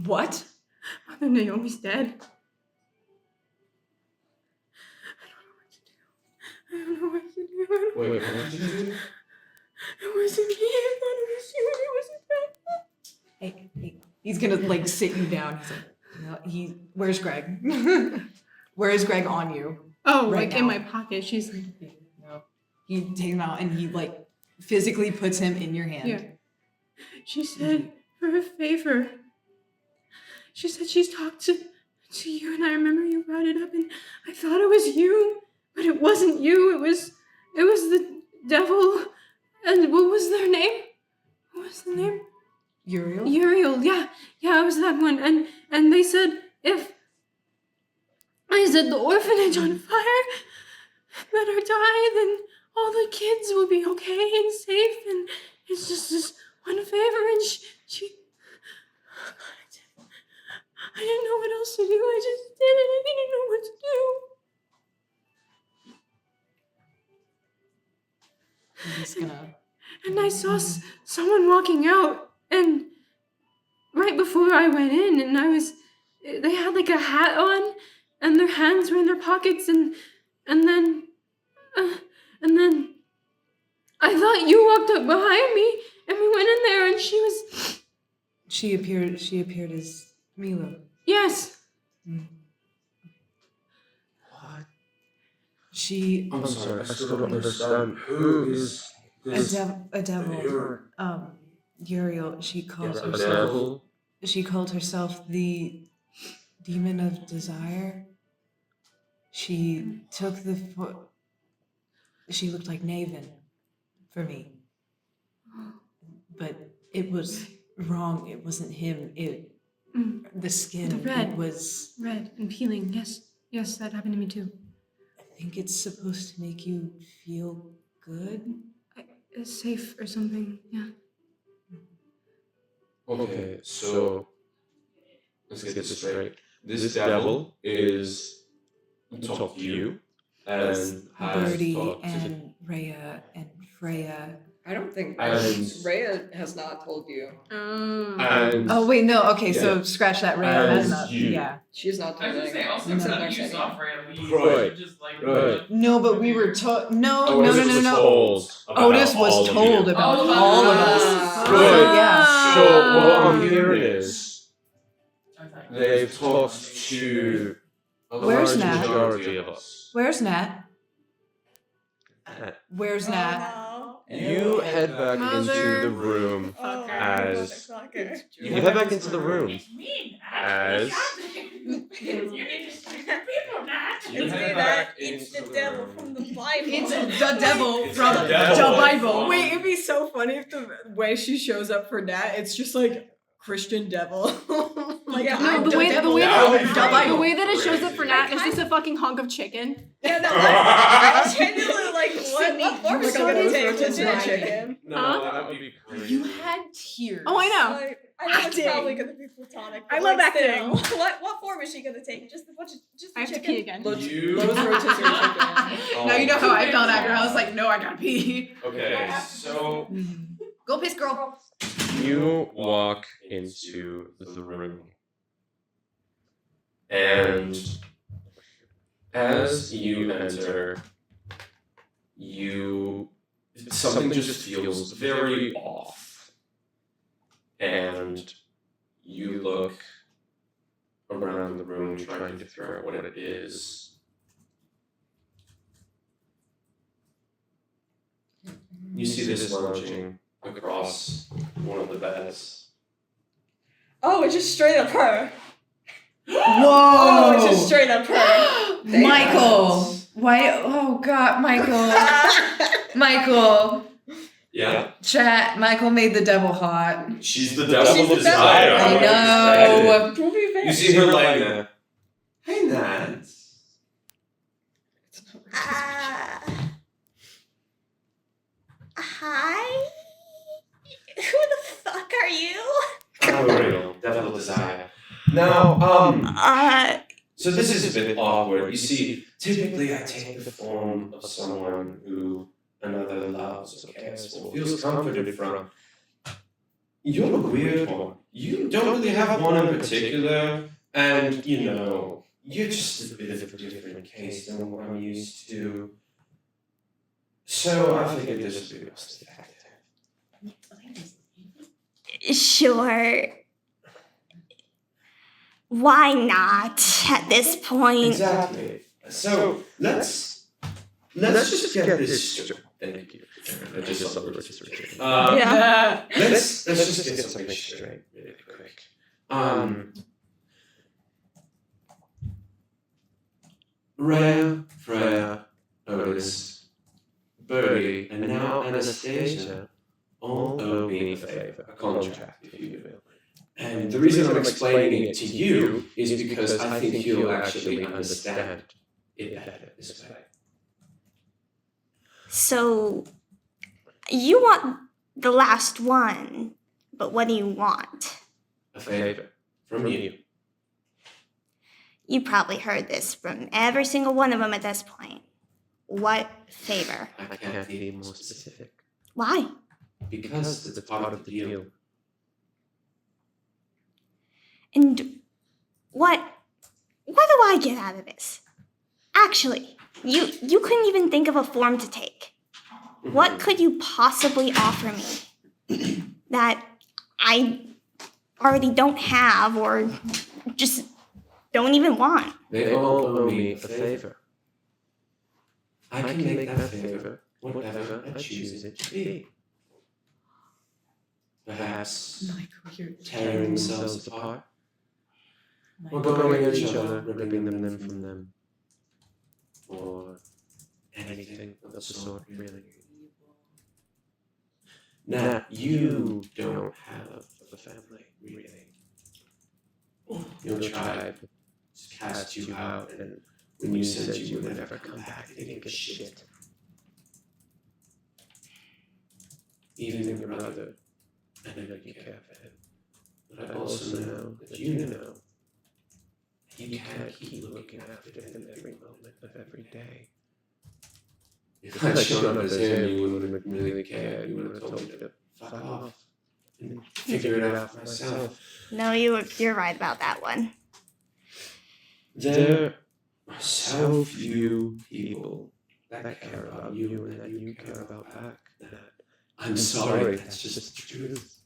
What? Mother Naomi's dead. I don't know what to do. Wait, what did you do? It wasn't me. I thought it was you. It wasn't that. Hey, he's gonna like sit you down. He's like, no, where's Greg? Where's Greg on you? Oh, Right like in now. my pocket. She's like, No. He takes him out and he like physically puts him in your hand. yeah. She said for a favor. She said she's talked to you, and I remember you brought it up, and I thought it was you, but it wasn't you. It was the devil. And what was their name? What was the name? Uriel? Uriel. Yeah, it was that one. And they said if I set the orphanage on fire, let her die, then all the kids will be okay and safe. And it's just this one favor, and she. I didn't know what else to do. I just did it. I didn't know what to do. I'm just gonna. And I saw someone walking out, and right before I went in, and they had like a hat on, and their hands were in their pockets, and then I thought you walked up behind me, and we went in there, and she was. She appeared as Milo. Yes. What? She. I'm sorry, I still don't understand. Who is this? A devil. Uriel. She called A herself. devil? She called herself the demon of desire. She took she looked like Naven for me. But it was wrong. It wasn't him. The skin. The red. It was. Red and peeling. Yes, that happened to me too. I think it's supposed to make you feel good. It's safe or something. Yeah. Okay, so let's get this straight. This devil is talked to you and has Birdie talked to and Rhea and Freya. I don't think And- Rhea has not told you. and Oh wait, no. Okay, so Yeah. scratch that. Rhea And has not. you. Yeah. She has not I told was gonna say, anyone. also, Except none of you Narcissus. saw Freya leave. Right, Just like, right. No, but we were told. No. Otis was told about Otis all was of told you. about Oh, all of us. Good. Yeah. So what I'm hearing is they've talked to a Where's large Nat? majority of us. Where's Nat? Where's Nat? You head back into the room as you head back into the room as you head back into the room. from the Bible. It's the devil from The devil. the Bible. Wait, it'd be so funny if the way she shows up for Nat, it's just like Christian devil. Like, Yeah, No, the way That would be the way that it shows crazy. up for Nat is just a fucking hunk of chicken. Yeah, no, I genuinely like what form is Like it a gonna take? rotisserie Is it chicken. No, Huh? that would be crazy. You had tears. Oh, I know. Like, I know it's Acting. probably gonna be platonic. But I love like, acting. still, what form is she gonna take? Just a bunch of just I have to chicken? pee again. You. Lowe's rotisserie chicken. Oh, Now you know how I felt after. I was like, no, I gotta pee. Okay, so Go piss, girl. You walk into the room, and as you enter, something just feels very off, and you look around the room trying to figure out what it is. You see this lounging across one of the beds. Oh, it's just straight up her. Whoa! Oh, it's just straight up her. Michael! Why? Oh God, Michael! Michael! yeah, Chat. Michael made the devil hot. she's the devil She's of the devil. desire. I I'm know. excited. You see her laying there. Hey, Nat. Hi? Who the fuck are you? I'm a real devil of desire. Now, so this is a bit awkward. You see, typically I take the form of someone who another loves or cares for, feels comforted from. You're a weird one. You don't really have one in particular, and you're just a bit of a different case than what I'm used to. So I figured this would be most effective. Sure. Why not at this point? Exactly. So let's just get this straight. Thank you. I just saw the rotisserie chicken. Yeah. Let's just get something straight really quick. Rhea, Freya, Otis, Birdie, and now Anastasia all owe me a favor, a contract, if you will. And the reason I'm explaining it to you is because I think you'll actually understand it better this way. So, you want the last one, but what do you want? A favor from you. You probably heard this from every single one of them at this point. What favor? I can't be more specific. Why? Because it's part of the deal. And what do I get out of this? Actually, you couldn't even think of a form to take. What could you possibly offer me that I already don't have or just don't even want? They all owe me a favor. I can make that favor whatever I choose it to be. Perhaps tearing themselves apart, or going at each other, ripping them from them, or anything of the sort, really. Now, you don't have a family, really. Your tribe just cast you out, and when you said you would never come back, they didn't give a shit. Even your brother, I know you care for him, but I also know that you know you can't keep looking after him every moment of every day. If I'd shown up as him, you wouldn't have really cared. You would have told me to fuck off and figure it out for myself. No, you're right about that one. There are so few people that care about you and that you care about back. I'm sorry, that's just the truth.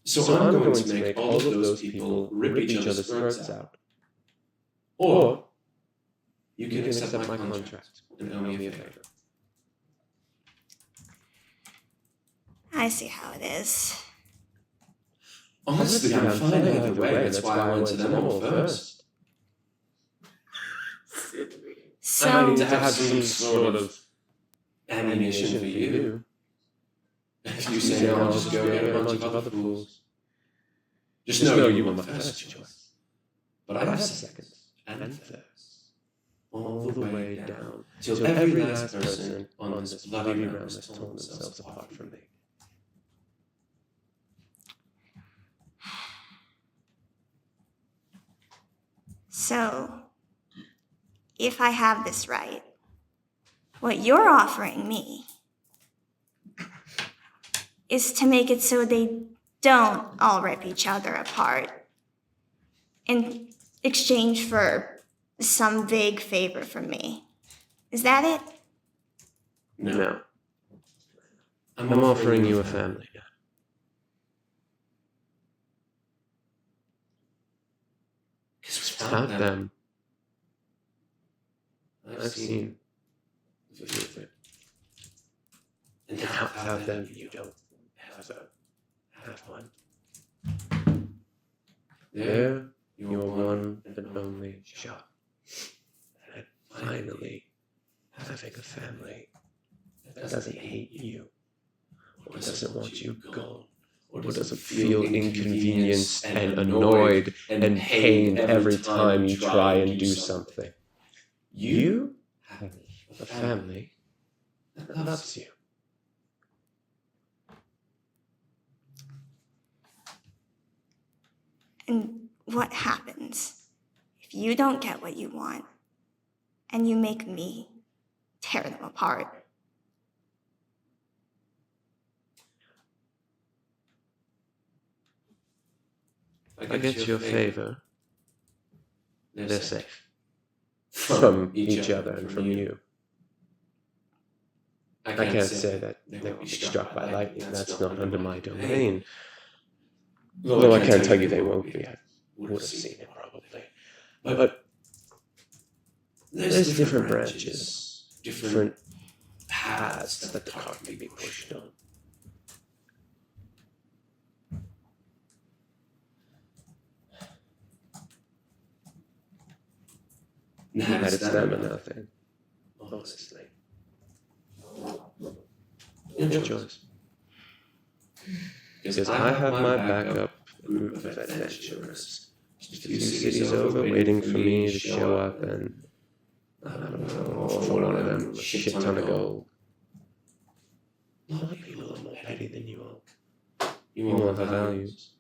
So I'm going to make all of those people rip each other's throats out. Or you can accept my contract and owe me a favor. I see how it is. Honestly, I'm fine either way. That's why I went to them all first. So, I need to have some sort of ammunition for you. If you say no, I'll just go get a bunch of other fools. Just know you were my first choice. But I have seconds and thirds. All the way down, till every last person on this bloody realm has torn themselves apart from me. So, if I have this right, what you're offering me is to make it so they don't all rip each other apart in exchange for some vague favor from me. Is that it? No. I'm offering you a family now. Because without them, I've seen the view of it. And now without them, you don't have one. They're your one and only shot at finally having a family that doesn't hate you, or doesn't want you gone, or doesn't feel inconvenienced and annoyed and pained every time you try and do something. You have a family that loves you. And what happens if you don't get what you want and you make me tear them apart? I get your favor. They're safe. From each other and from you. I can't say that they will be struck by lightning. That's not under my domain. Though I can't tell you they won't be. I would have seen it probably. But there's different branches, different paths that the cart may be pushed on. That it's them and nothing. Honestly. Your choice. Because I have my backup group of adventurers. Just a few cities over waiting for me to show up and, I don't know, for one of them, a shit ton of gold. A lot of people are more petty than you are. You all have values.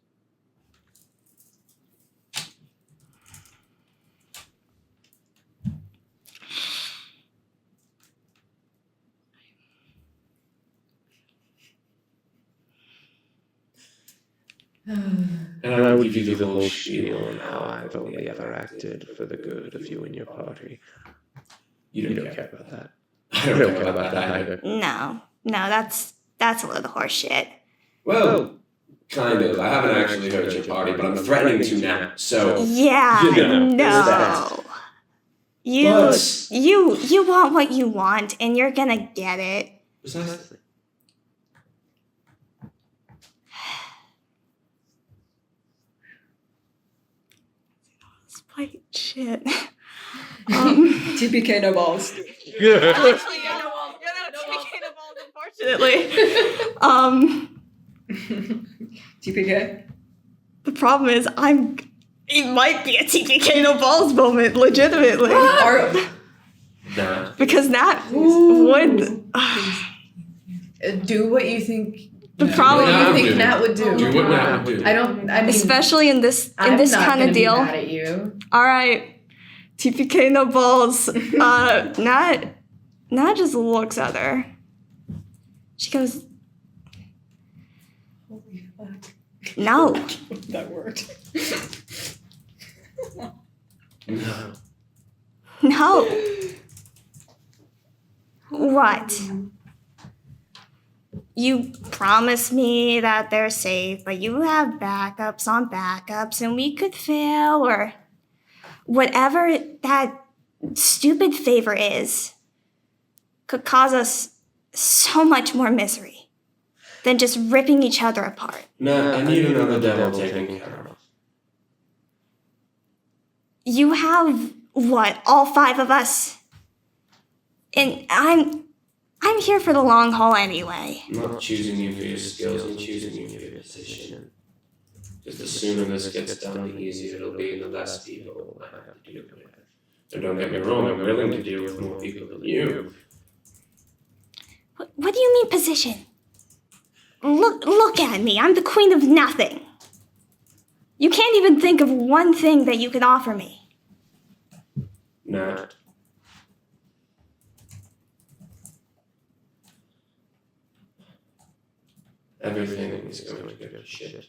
And I would give you the whole spiel on how I've only ever acted for the good of you and your party. You don't care about that. I don't care about that either. No, that's a little horse shit. Well, kind of. I haven't actually hurt your party, but I'm threatening to now. So Yeah, no. You want what you want, and you're gonna get it. Precisely. White shit. TPK no balls. Actually, no balls. TPK no balls, unfortunately. TPK? The problem is, it might be a TPK no balls moment, legitimately. Nah. Because that would. Do what you think. The problem What you think Nat would do. Do what Nat would do. I mean, especially in this kind of deal. I'm not mad at you. All right, TPK no balls. Nat just looks at her. She goes, Holy fuck. no. That worked. No. No. What? You promise me that they're safe, but you have backups on backups, and we could fail, or whatever that stupid favor is could cause us so much more misery than just ripping each other apart. Nah, I need another devil taken care of. You have, what, all 5 of us? And I'm here for the long haul anyway. I'm not choosing you for your skills, I'm choosing you for your position. Because the sooner this gets done, the easier it'll be, and the less people I have to deal with. And don't get me wrong, I'm willing to deal with more people than you. What do you mean position? Look at me. I'm the queen of nothing. You can't even think of one thing that you could offer me. Not. Everything is going to go to shit.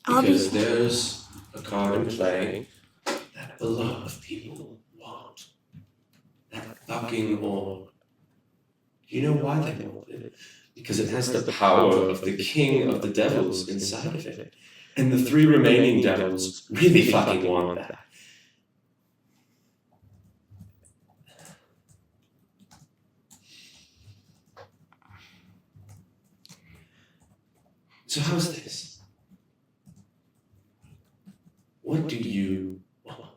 Because there's a card in play that a lot of people want. That fucking orb. You know why they want it? Because it has the power of the king of the devils inside of it. And the 3 remaining devils really fucking want that. So how's this? What do you want?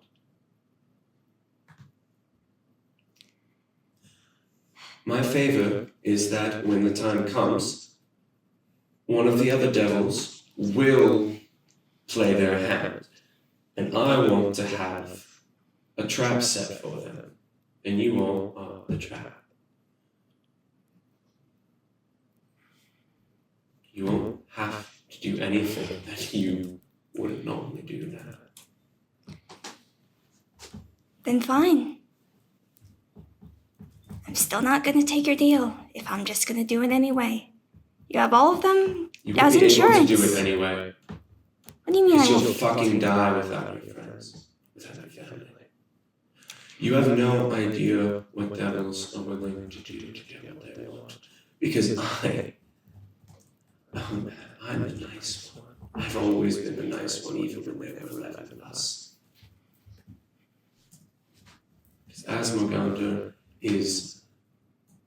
My favor is that when the time comes, one of the other devils will play their hand. And I want to have a trap set for them. And you all are the trap. You won't have to do anything that you wouldn't normally do that. Then fine. I'm still not gonna take your deal if I'm just gonna do it anyway. You have all of them You as won't be able insurance. to do it anyway. What do you mean I Because won't? you'll fucking die without your friends, without your family. You have no idea what devils are willing to do to get what they want. Because I'm the nice one. I've always been the nice one, even when there were 11 of us. Because Asmoganda is...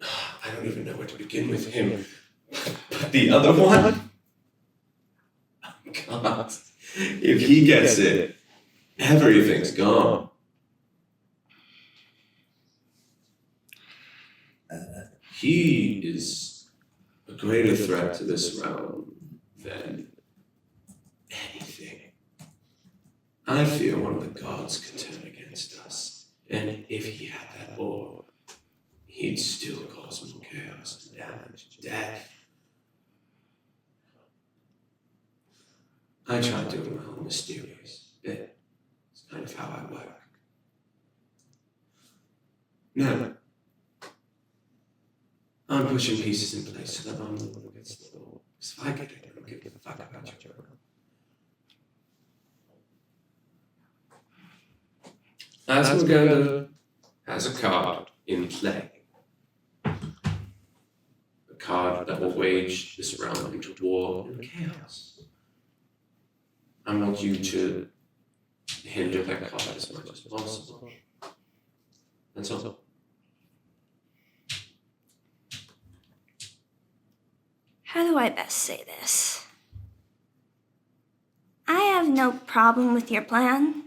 I don't even know where to begin with him. But the other one? Oh God. If he gets it, everything's gone. He is a greater threat to this realm than anything. I fear one of the gods can turn against us, and if he had that orb, he'd still cause more chaos and damage and death. I tried doing my own mysterious bit. It's kind of how I work. No. I'm pushing pieces in place so that I'm the one who gets the orb. Because if I get it, I don't give a fuck about your realm. Asmoganda has a card in play. A card that will wage this realm into war and chaos. I want you to hinder that card as much as possible. That's all. How do I best say this? I have no problem with your plan.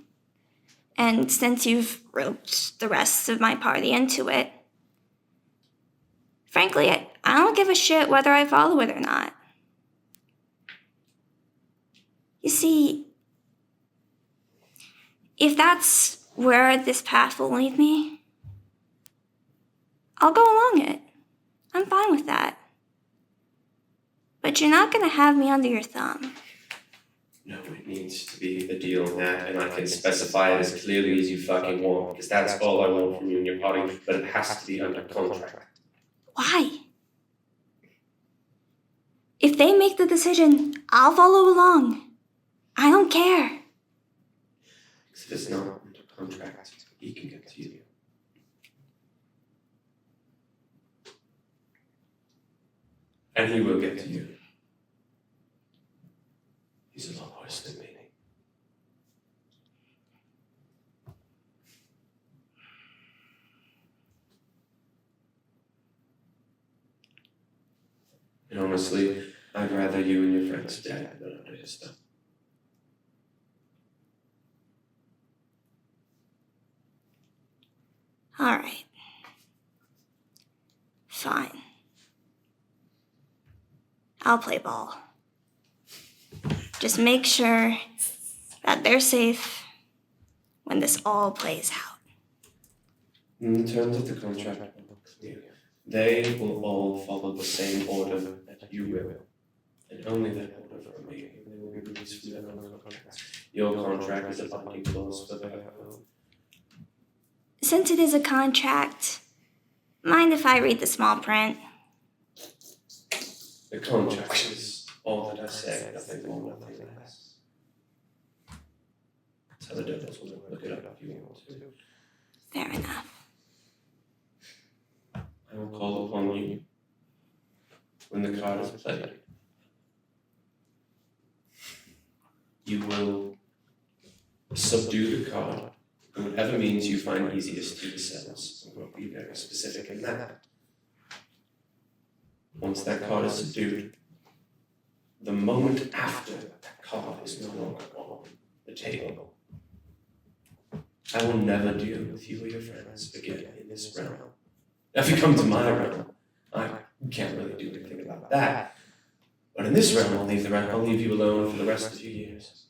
And since you've roped the rest of my party into it, frankly, I don't give a shit whether I follow it or not. You see, if that's where this path will lead me, I'll go along it. I'm fine with that. But you're not gonna have me under your thumb. No, it needs to be a deal, Nat, and I can specify it as clearly as you fucking want, because that's all I want from you and your party, but it has to be under contract. Why? If they make the decision, I'll follow along. I don't care. Because if it's not under contract, he can get to you. And he will get to you. He's a lot worse than me. And honestly, I'd rather you and your friends dead than under his thumb. All right. Fine. I'll play ball. Just make sure that they're safe when this all plays out. In terms of the contract, they will all follow the same order that you will, and only that order from me. They will be released from their own contracts. Your contract is a binding clause for their own. Since it is a contract, mind if I read the small print? The contract is all that I say, nothing more, nothing less. Tell the devils will look it up if you want to. Fair enough. I will call upon you when the card is played. You will subdue the card in whatever means you find easiest to yourselves. I will be very specific in that. Once that card is subdued, the moment after that card is no longer on the table, I will never deal with you or your friends again in this realm. Now, if you come to my realm, I can't really do anything about that. But in this realm, I'll leave you alone for the rest of your years.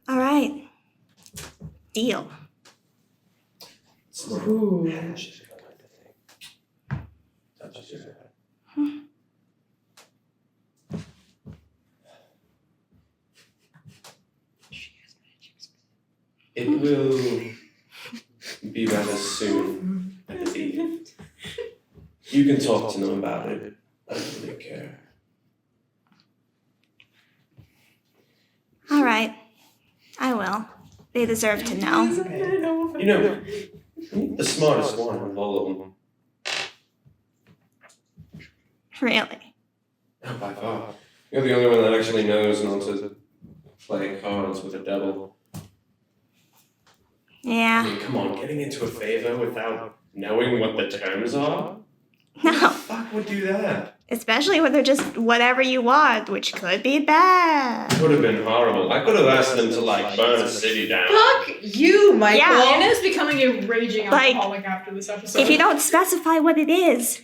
All right. Deal. It's more of a handshake, I think. Touches your head. It will be rather soon, I believe. You can talk to them about it. I don't really care. All right. I will. They deserve to know. You know, you're the smartest one of all of them. Really? Oh, by far. You're the only one that actually knows not to play cards with a devil. I Yeah. mean, come on, getting into a favor without knowing what the terms are? No. Who the fuck would do that? Especially when they're just whatever you want, which could be bad. It would have been horrible. I could have asked them to, like, burn a city down. Fuck you, Michael. Yeah. Anna's becoming a raging Like, alcoholic after this episode. If you don't specify what it is,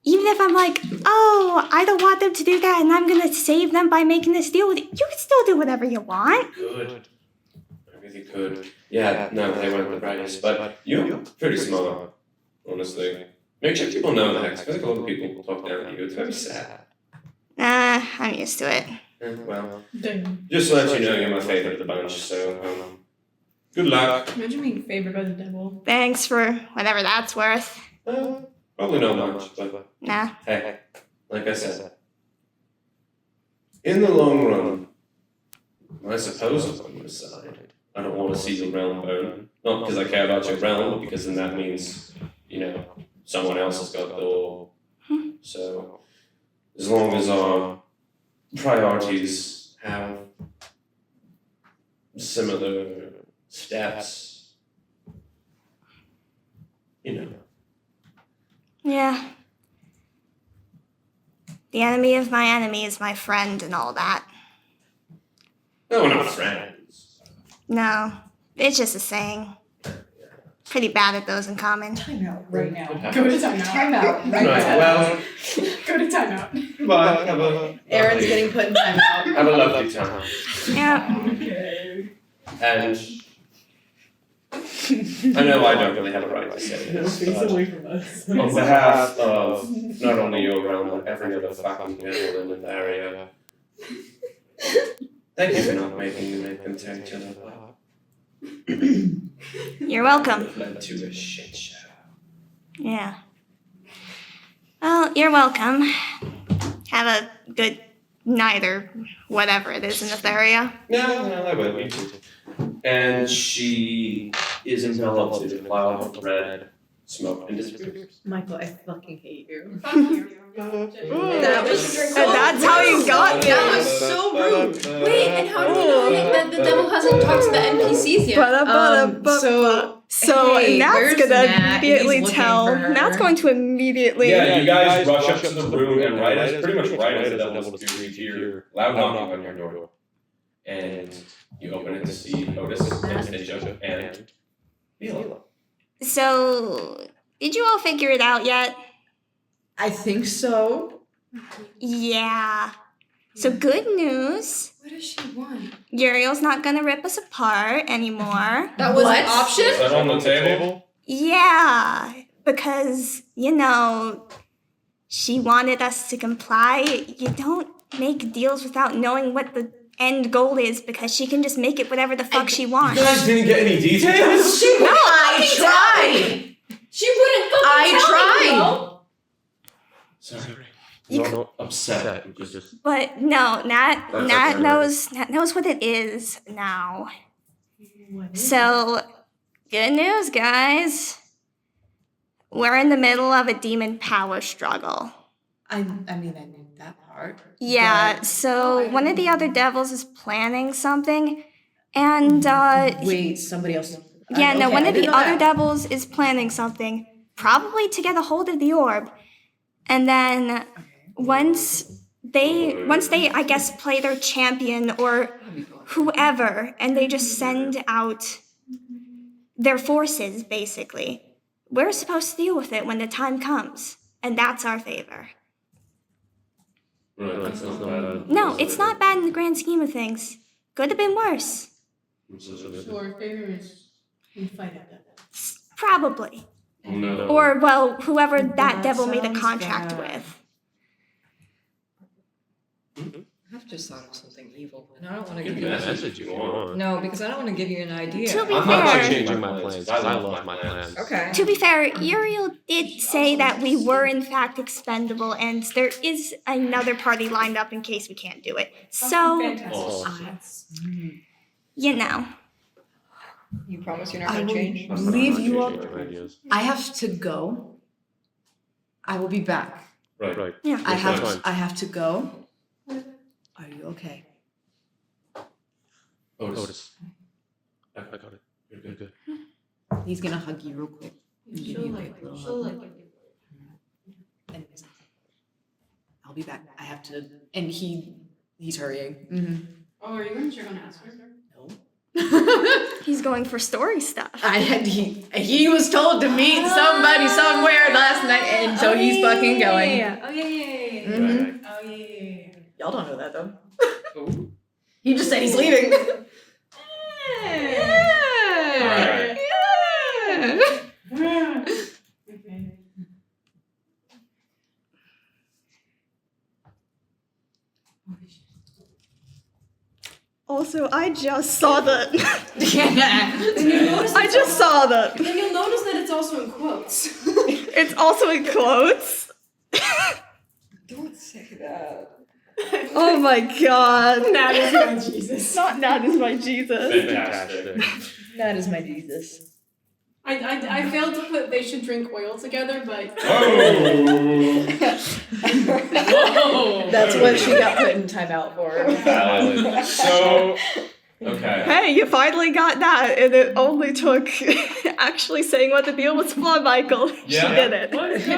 even if I'm like, oh, I don't want them to do that and I'm gonna save them by making this deal with you, you can still do whatever you want. Good. I really could. Yeah, no, they weren't the brightest, but you're pretty smart, honestly. Make sure people know that, because I think a lot of people talk down to you. It's very sad. I'm used to it. Well, just to let you know, you're my favorite of the bunch, so good luck. Imagine being favored by the devil. Thanks for whatever that's worth. Probably not much, but Nah. hey, like I said, in the long run, I suppose on your side, I don't want to see your realm burn. Not because I care about your realm, but because then that means, you know, someone else has got GoR. So, as long as our priorities have similar steps, you know. Yeah. The enemy of my enemy is my friend and all that. No, we're not friends. No, it's just a saying. Pretty bad at those in common. Timeout right now. Go to timeout. Timeout Right, well, Go to timeout. goodbye. Have a Aaron's lovely- getting put in timeout. Have a lovely time. Yeah. Okay. And I know I don't really have a right to say this, Face but away from us. on behalf of not only your realm, but every other fucking devil in the area, thank you for not making me make them tear each other apart. You're welcome. It led to a shit show. Yeah. Well, you're welcome. Have a good night or whatever it is in this area. No, I will. Me too. And she is enveloped in a cloud of red smoke and disappears. Michael, I fucking hate you. That's how you got me. That was so rude. Wait, and how do you know that the devil hasn't talked to the NPCs yet? So Hey, Nat's where's gonna Nat? immediately He's looking tell. for her. Nat's going to immediately. Yeah, you guys rush up to the room and pretty much right as the devil is to hear loud knocking on your door. And you open it to see Otis and Joe and Mila. So Did you all figure it out yet? I think so. Yeah. So good news. What does she want? Uriel's not gonna rip us apart anymore. That was an option? Is that on the table? Yeah, because, she wanted us to comply. You don't make deals without knowing what the end goal is because she can just make it whatever the fuck she wants. You guys didn't get any details? I tried! She wouldn't fucking I tell tried! me, Sorry. You I'm not upset. You just But no, Nat okay. knows what it is now. So, good news, guys. We're in the middle of a demon power struggle. I mean, I knew that part. Yeah, so one of the other devils is planning something, and Wait, somebody else. one I of the didn't know other that. devils is planning something, probably to get a hold of the orb. And then once they I guess play their champion or whoever, and they just send out their forces basically. We're supposed to deal with it when the time comes, and that's our favor. right. That's not bad. No, it's not bad in the grand scheme of things. Could have been worse. So our favor is we fight it. Probably. No. Or, well, whoever that That devil made a sounds contract bad. with. I've just thought of something evil, and I don't want to Give give me you. a message you want. No, because I don't want to give you an idea. To be I'm not fair, changing my plans. I love my plans. Okay. to be fair, Uriel did say that we were in fact expendable, and there is another party lined up in case we can't do it. So, you know. You promise you're not I going to will change? leave you up. Changing my ideas. I have to go. I will be back. Right. Yeah. I That's have fine. I have to go. Are you okay? Otis. I got it. You're good. He's gonna hug you real quick. And give you a quick little hug. And I'll be back. I have to. And he's hurrying. Mm-hmm. Oh, are you going to check on Aster? No. He's going for story stuff. He was told to meet somebody somewhere last night, and so he's fucking going. Oh, yeah. Mhm. Oh, yeah. Y'all don't know that though. He just said he's leaving. Alright. Okay. Also, I just saw the. And you'll notice I just saw the. And you'll notice that it's also in quotes. It's also in quotes. Don't say that. Oh my god. Nat is my Jesus. Not Nat is my Jesus. Fantastic. That is my Jesus. I failed to put they should drink oil together, but. Oh! Whoa! That's what she got put in timeout for. Valid. So, okay. Hey, you finally got that, and it only took actually saying what the deal was for, Michael. Yeah. She did it.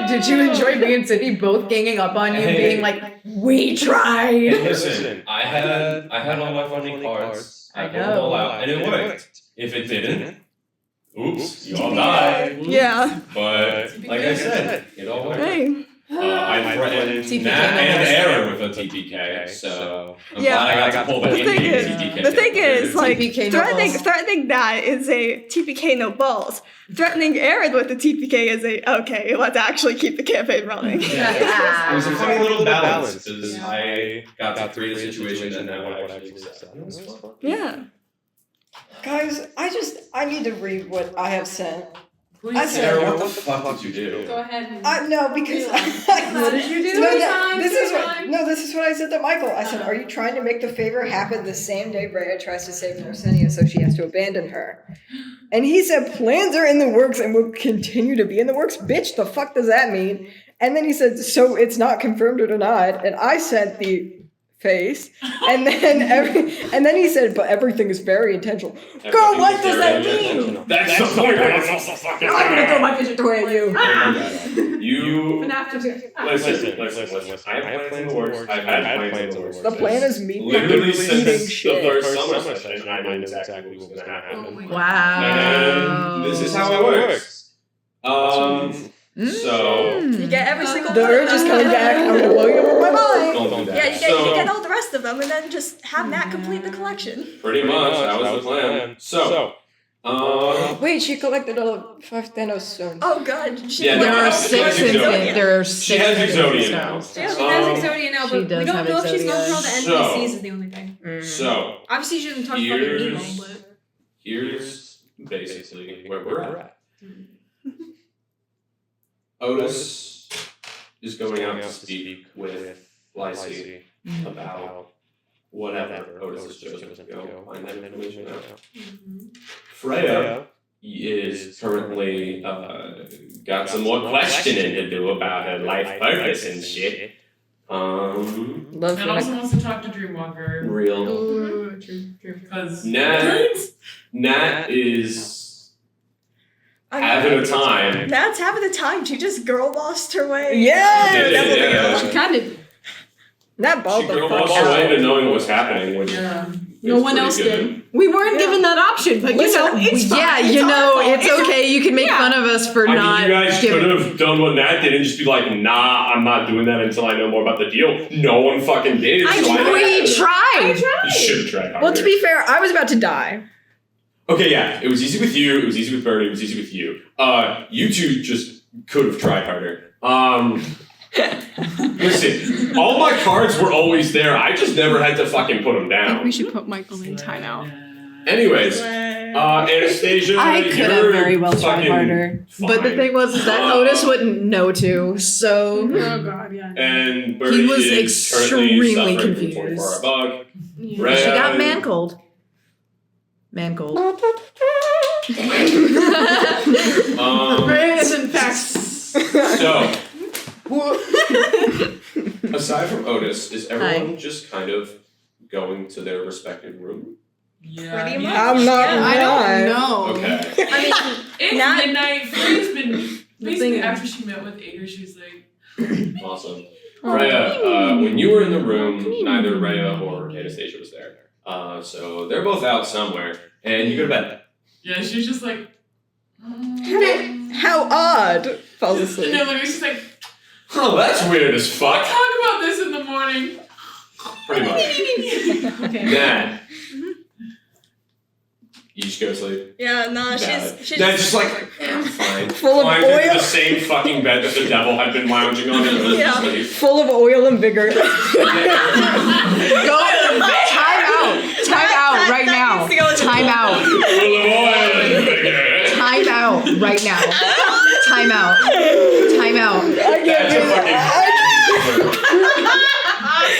Did you enjoy me and Sydney both ganging up on you, Hey. being like, "We tried"? Listen, I had all my funny cards. I put them all out, and it worked. If it didn't, oops, you all died. Yeah. But like I said, it all worked. Hey. I threatened TPK Nat and numbers. Aaron with a TPK, so I'm Yeah. glad I got to pull the The thing Indian is, TPK. the thing is, like, TPK no balls. threatening that is a TPK no balls. Threatening Aaron with the TPK is a okay. Let's actually keep the campaign running. It was a funny little balance because I got to create a situation and then what I actually said. It was fun. Yeah. Guys, I need to read what I have sent. Please. I said- Sarah, what the fuck did you do? Go ahead. No, because What did you do? This is what I said to Michael. I said, "Are you trying to make the favor happen the same day Rhea tries to save Mersenia so she has to abandon her?" And he said, "Plans are in the works and will continue to be in the works." Bitch, the fuck does that mean? And then he said, "So it's not confirmed or denied." And I said the face, and then he said, "But everything is very intentional." Girl, what does that mean? That's the point. I'm gonna throw my fidget toy at you. You And after listen. I have plans in the works. I've had plans in the works. The plan is me Literally eating since the shit. first summer session, I knew exactly what was gonna happen. Wow. And this is how it works. So You get every single The one urge of is them. coming back. I'm gonna blow you up with my mind. don't do that. Yeah, you So, get all the rest of them and then just have Matt complete the collection. pretty much that was the plan. So, Wait, she collected all 5 Thanos stones. Oh god. Yeah, There no, are she has 6 Exodia. there are She 6 has Infinity Exodia now. Stones. Yeah, she has Um, Exodia now, she but we does don't have know if she's gone Exodia. through all the So- NPCs is the only thing. So Obviously, she doesn't talk fucking Nemo, here's but. here's basically where we're at. Otis is going out to speak with Lysy about whatever Otis has chosen to go find that information out. Freya is currently got some more questioning to do about her life purpose and shit. Love And also wants to talk to Dreamwalker. Real. Ooh, true. Because Nat is having a time. Matt's having the time. She just girl bossed her way. Yeah. She kind of. That balled She the girl fuck bossed her way out. into knowing what was happening, which No is one pretty else good. did. We weren't given that option, but Listen, it's fine. Yeah, It's you our know, fault. it's okay. You can make fun of us for I not mean, you guys giving. could have done what Nat did and just be like, nah, I'm not doing that until I know more about the deal. No one fucking did. We so tried. You should have tried harder. Well, to be fair, I was about to die. Okay, yeah, it was easy with you, it was easy with Birdie, it was easy with you. You two just could have tried harder. Listen, all my cards were always there, I just never had to fucking put them I think down. we should put Michael in timeout. Anyways, Anastasia, I could have you're very well tried fucking harder. But the thing was is that Otis wouldn't know to, so Oh god, yeah. And Birdie He was is currently extremely suffering from confused. 24-hour bug. Yeah. Rhea- She got man cold. Man cold. Rhea is in fact. So, aside from Otis, is everyone just kind of going to their respective room? Yeah. Pretty much. I'm not I don't know. Okay. I mean, It's Not- midnight. Freya's been basically thing- after she met with Ada, she's like, Awesome. Rhea, when you were in the room, neither Rhea or Anastasia was there. So they're both out somewhere, and you go to bed. yeah, she's just like, How odd. Falls asleep. no, like she's like, Oh, that's weird as we'll fuck. talk about this in the morning. Pretty much. okay. Nat. You just go to sleep. yeah, nah, Valid. she's Nat's just like, I'm fine. Full of Climbs into oil. the same fucking bed that the devil had been lounging on and goes Yeah. to sleep. Full of oil and vigor. Go time out right now. Time out. Full of oil and vigor. Time out right now. Time out. Time out. I can't That's do a that. fucking.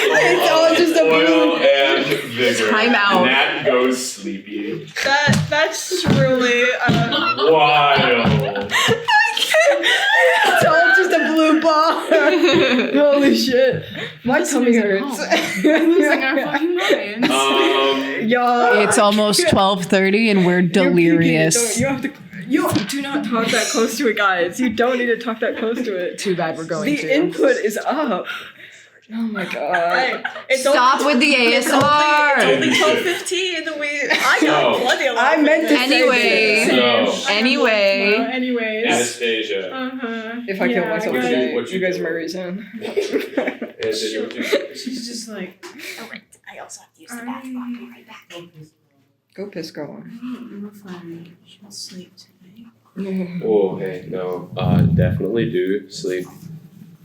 It's all just a oil and vigor. Time out. Nat goes sleepy. That's truly Wild. It's all just a blue bar. Holy shit. My tummy hurts. Losing our fucking minds. Y'all. It's almost 12:30 and we're delirious. You have to. You do not talk that close to it, guys. You don't need to talk that close to it. Too bad we're going The to. input is up. Oh my god. Stop with the ASMR. It's only 12:15 and I got So- plenty of I meant to Anyway. So, Anyway. Anyways. Anastasia. Uh-huh. If I kill Yeah, myself I got today, What you you guys do? are my reason. Anastasia, what do you She's just like, Oh, wait, I also have to use the bathroom. I'll be right back. Go piss girl. I don't know if I should sleep tonight. Oh, hey, no. Definitely do sleep.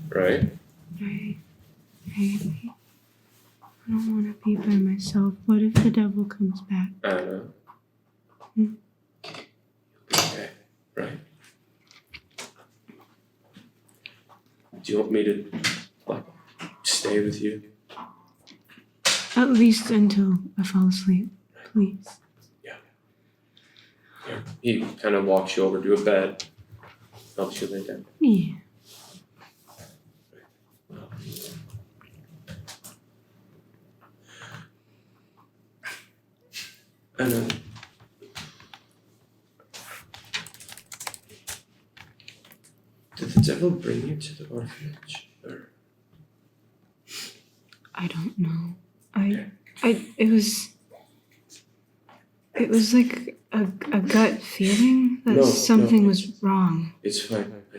Right? I don't want to be by myself. What if the devil comes back? I don't know. Hmm. Okay, right. Do you want me to, like, stay with you? At least until I fall asleep, please. Yeah. He kind of walks you over to a bed, helps you lay down. Yeah. And then, did the devil bring you to the orphanage? Or? I don't know. It It was like a gut feeling that No, something no. was wrong. It's fine. I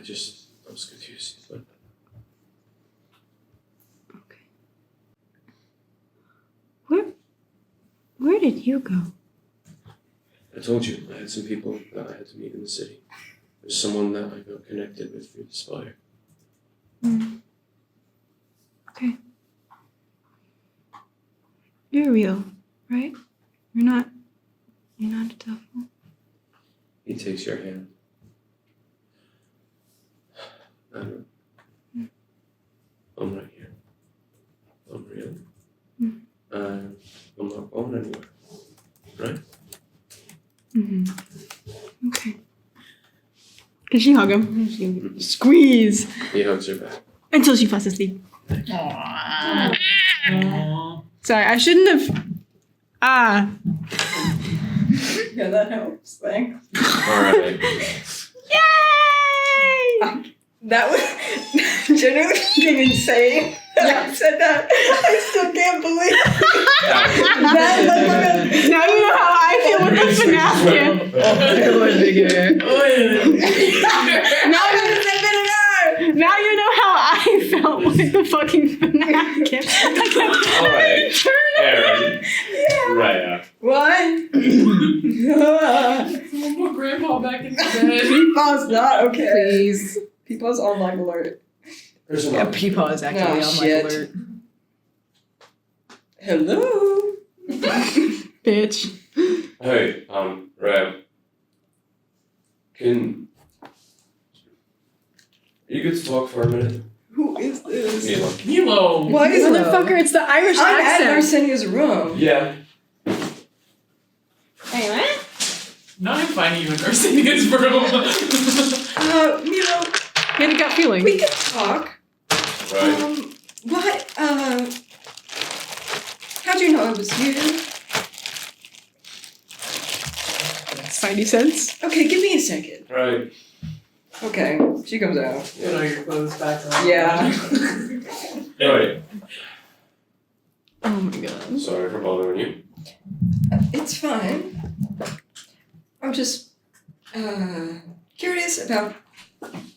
was confused. But Where did you go? I told you, I had some people that I had to meet in the city. There's someone that I got connected with through the spire. Okay. You're real, right? You're not a devil. He takes your hand. I know. I'm right here. I'm real. I'm not going anywhere. Right? Mm-hmm. Okay. Can she hug him? She squeeze He hugs her back. until she falls asleep. Sorry, I shouldn't have. Yeah, that helps. Thanks. Alright. Yay! That was genuinely insane. I said that. I still can't believe that. Now you know how I feel with the FNAF gift. Now you know how I felt with the fucking FNAF gift. Alright. Aaron. Raya. What? Someone put Grandpa back in the bed. Peepaw's not okay. Please. Peepaw's on live alert. There's Yeah, Peepaw is actually on shit. like alert. Hello. Bitch. Hey, Raya. Can you good to talk for a minute? Who is this? Milo. Milo. Why is Motherfucker, it's the Irish I'm accent. at Arsenia's room. Yeah. Wait, what? Now I'm finding you in Arsenia's room. Milo, He had a gut feeling. we can talk. Right. What, how'd you know it was you? Spidey sense. Okay, give me a second. Right. Okay, she comes out. You know your clothes back on. Yeah. Right. Oh my god. Sorry for bothering you. It's fine. I'm just, curious about.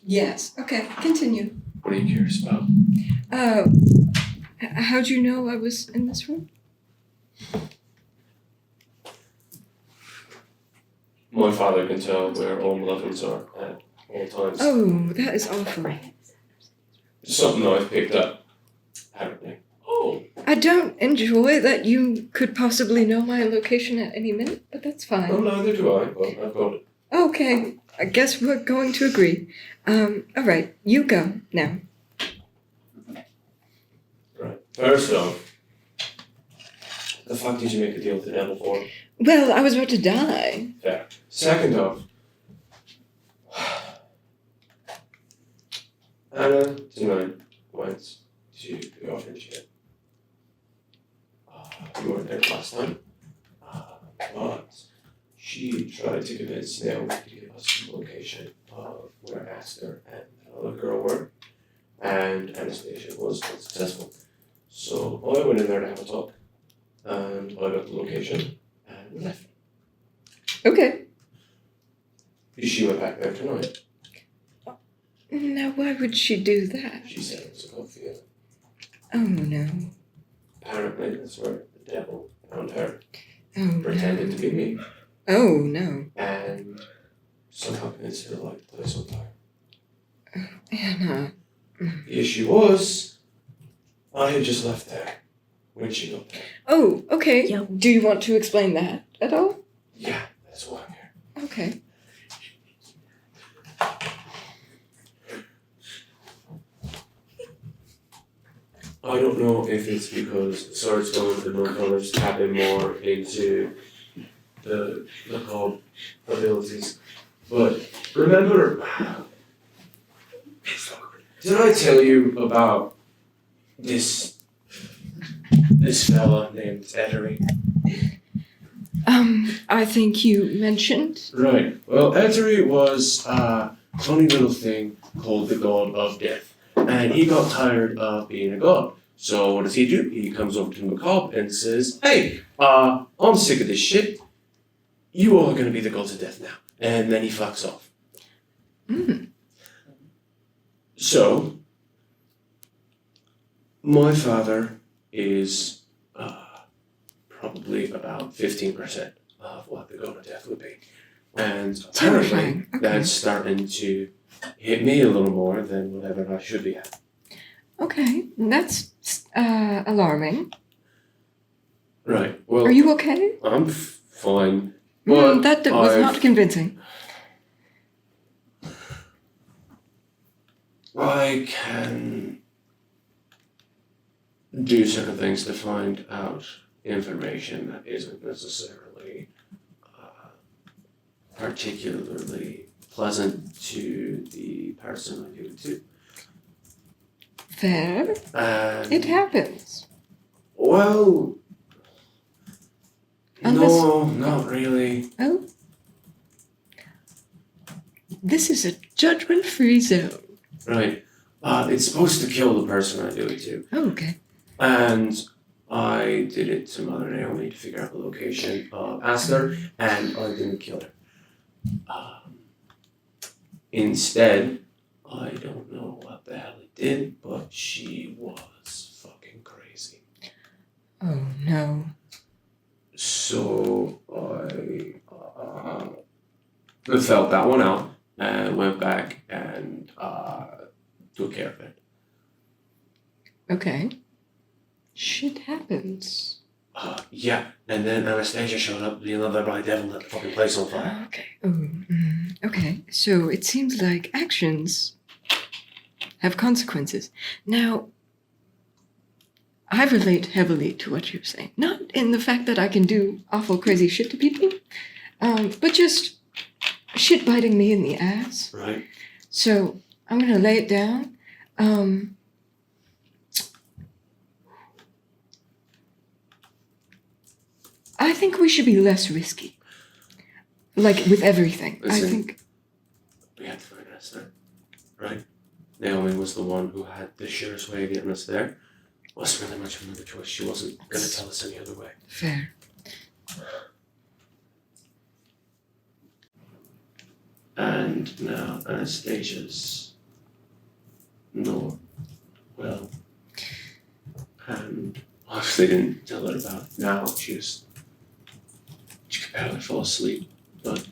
Yes, okay, continue. What are you curious about? How'd you know I was in this room? My father can tell where all loved ones are at all times. Oh, that is awful. It's something I've picked up. Apparently. Oh. I don't enjoy that you could possibly know my location at any minute, but that's fine. Well, neither do I, but I've got it. Okay, I guess we're going to agree. Alright, you go now. Right. First off, the fuck did you make a deal with the devil for? Well, I was about to die. Fair. Second off, Anna tonight went to the orphanage yet. You weren't there last time, but she tried to convince Naomi to give us the location of where Aster and another girl were, and Anastasia was unsuccessful. So I went in there to have a talk, and I got the location, and we left. Okay. She went back there tonight. Now, why would she do that? She said it was a good feeling. Oh, no. Apparently, that's where the devil found her. Oh, Pretended no. to be me. Oh, no. And somehow convinced her to light the place on fire. Anna. The issue was, I had just left there when she got there. Oh, okay. Do you want to explain that at all? Yeah, that's why I'm here. Okay. I don't know if it's because Sword's going to no colors tapping more into the called abilities. But remember, did I tell you about this fella named Ettery? I think you mentioned. Right. Well, Ettery was a funny little thing called the God of Death. And he got tired of being a god. So what does he do? He comes over to Macabre and says, "Hey, I'm sick of this shit. you all are going to be the gods of death now. And then he fucks off. So, my father is probably about 15% of what the god of death would be. And apparently Terrifying. Okay. that's starting to hit me a little more than whatever I should be at. Okay, that's alarming. Right, well, Are you okay? I'm fine. But That was not convincing. I can do certain things to find out information that isn't necessarily particularly pleasant to the person I give it to. Fair. And It happens. well, Unless- no, not really. Oh. This is a judgment-free zone. Right. It's supposed to kill the person I do it to. Oh, okay. And I did it to Mother Naomi to figure out the location of Aster, and I didn't kill her. Instead, I don't know what the hell it did, but she was fucking crazy. Oh, no. So I felt that one out and went back and took care of it. Okay. Shit happens. Yeah, and then Anastasia showed up, the other by devil, lit the fucking place on fire. Okay. Okay. So it seems like actions have consequences. Now, I relate heavily to what you're saying. Not in the fact that I can do awful crazy shit to people, but just shit biting me in the ass. Right. So I'm gonna lay it down. I think we should be less risky. Like with everything. Listen. I think. We had to find Esther, right? Naomi was the one who had the surest way of getting us there. Wasn't really much of another choice. She wasn't going to tell us any other way. Fair. And now Anastasia's not well. And obviously didn't tell her about it. Now she could barely fall asleep. But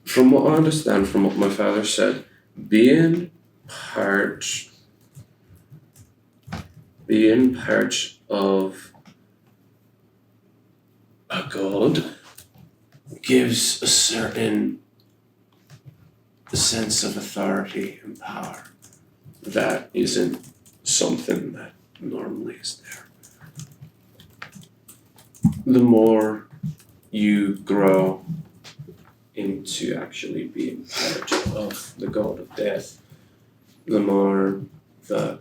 from what I understand from what my father said, being part of a god gives a certain sense of authority and power that isn't something that normally is there. The more you grow into actually being part of the god of death, the more that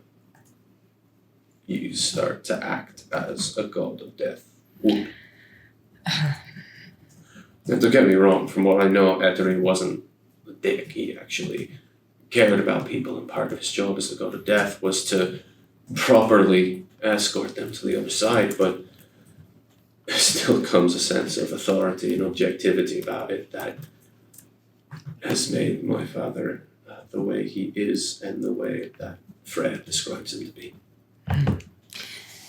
you start to act as a god of death would. Now, don't get me wrong, from what I know, Eteri wasn't a dick. He actually cared about people, and part of his job as the god of death was to properly escort them to the other side, but there still comes a sense of authority and objectivity about it that has made my father the way he is and the way that Fred describes him to be.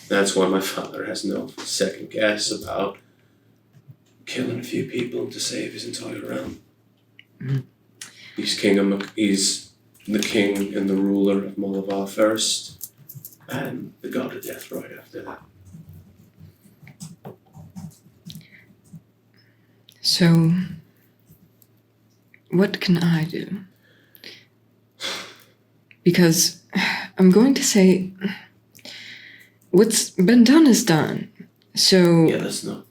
That's why my father has no second guess about killing a few people to save his entire realm. He's the king and the ruler of Malavar first, and the god of death right after that. So, what can I do? Because I'm going to say what's been done is done. So Yeah, that's not.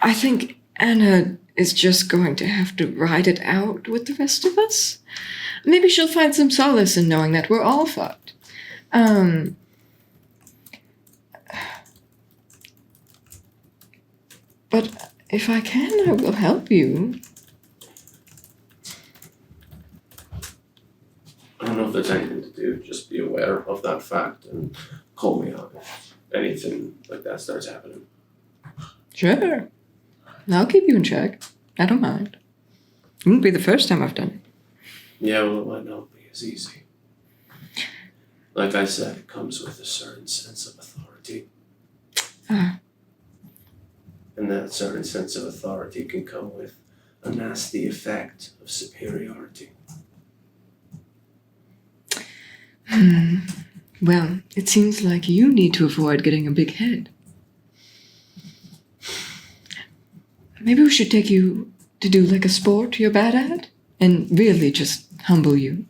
I think Anna is just going to have to ride it out with the rest of us. Maybe she'll find some solace in knowing that we're all fucked. But if I can, I will help you. know if there's anything to do. Just be aware of that fact and call me out if anything like that starts happening. Sure. I'll keep you in check. I don't mind. It wouldn't be the first time I've done it. Yeah, well, it might not be as easy. Like I said, it comes with a certain sense of authority. Ah. And that certain sense of authority can come with a nasty effect of superiority. Well, it seems like you need to avoid getting a big head. Maybe we should take you to do like a sport you're bad at and really just humble you.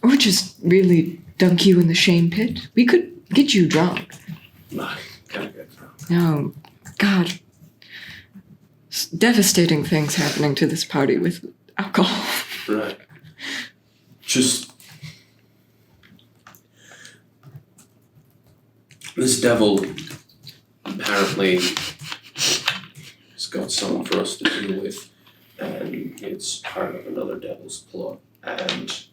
Or just really dunk you in the shame pit. We could get you drunk. No, can't get drunk. Oh, God. Devastating things happening to this party with alcohol. Right. Just... This devil apparently has got something for us to deal with, and it's part of another devil's plot. And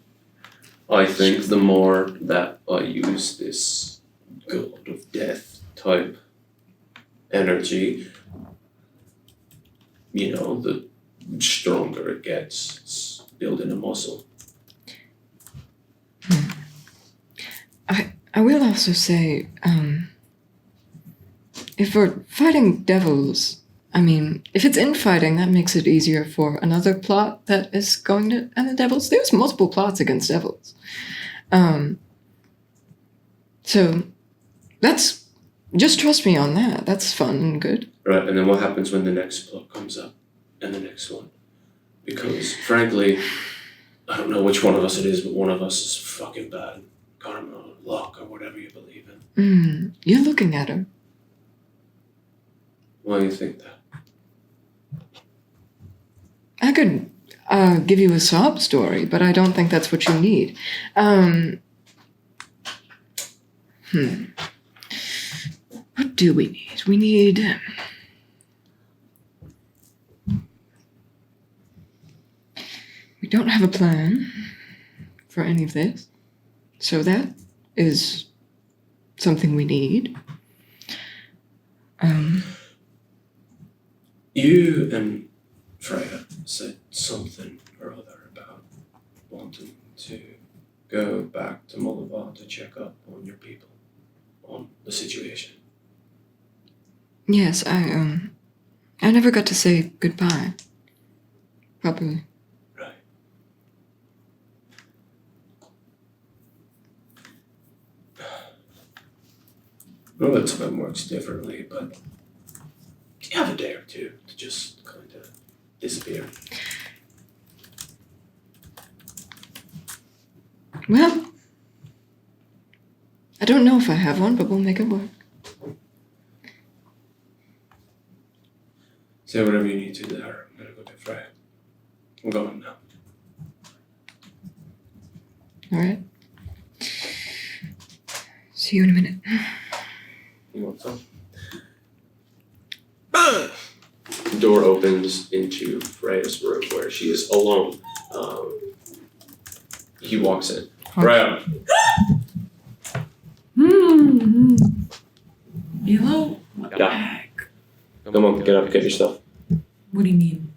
I think the more that I use this god of death type energy, the stronger it gets. It's building a muscle. I will also say, if we're fighting devils, if it's infighting, that makes it easier for another plot that is going to end the devils. There's multiple plots against devils. So that's, just trust me on that. That's fun and good. Right, and then what happens when the next plot comes up? And the next one? Because, frankly, I don't know which one of us it is, but one of us is fucking bad. Karma, luck, or whatever you believe in. You're looking at her. Why do you think that? I could give you a sob story, but I don't think that's what you need. What do we need? We need... We don't have a plan for any of this. So that is something we need. You and Freya said something or other about wanting to go back to Mullavar to check up on your people, on the situation. Yes, I never got to say goodbye. Properly. Right. Well, that time works differently, but you have a day or two to just kind of disappear. Well, I don't know if I have one, but we'll make it work. Say whatever you need to there. I'm gonna go to Freya. I'm going now. All right. See you in a minute. You want some? Door opens into Freya's room where she is alone. He walks in. Freya! Hello? Yeah. Come on, get up, get your stuff. What do you mean?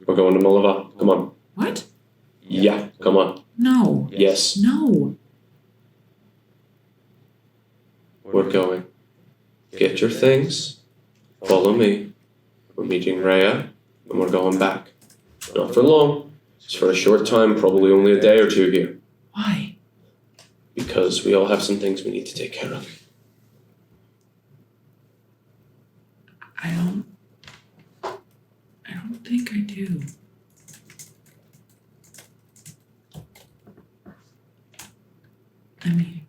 We're going to Mullavar. Come on. What? Yeah, come on. No. Yes. No. We're going. Get your things. Follow me. We're meeting Rhea, and we're going back. Not for long. Just for a short time, probably only a day or two here. Why? Because we all have some things we need to take care of. I don't think I do. I mean,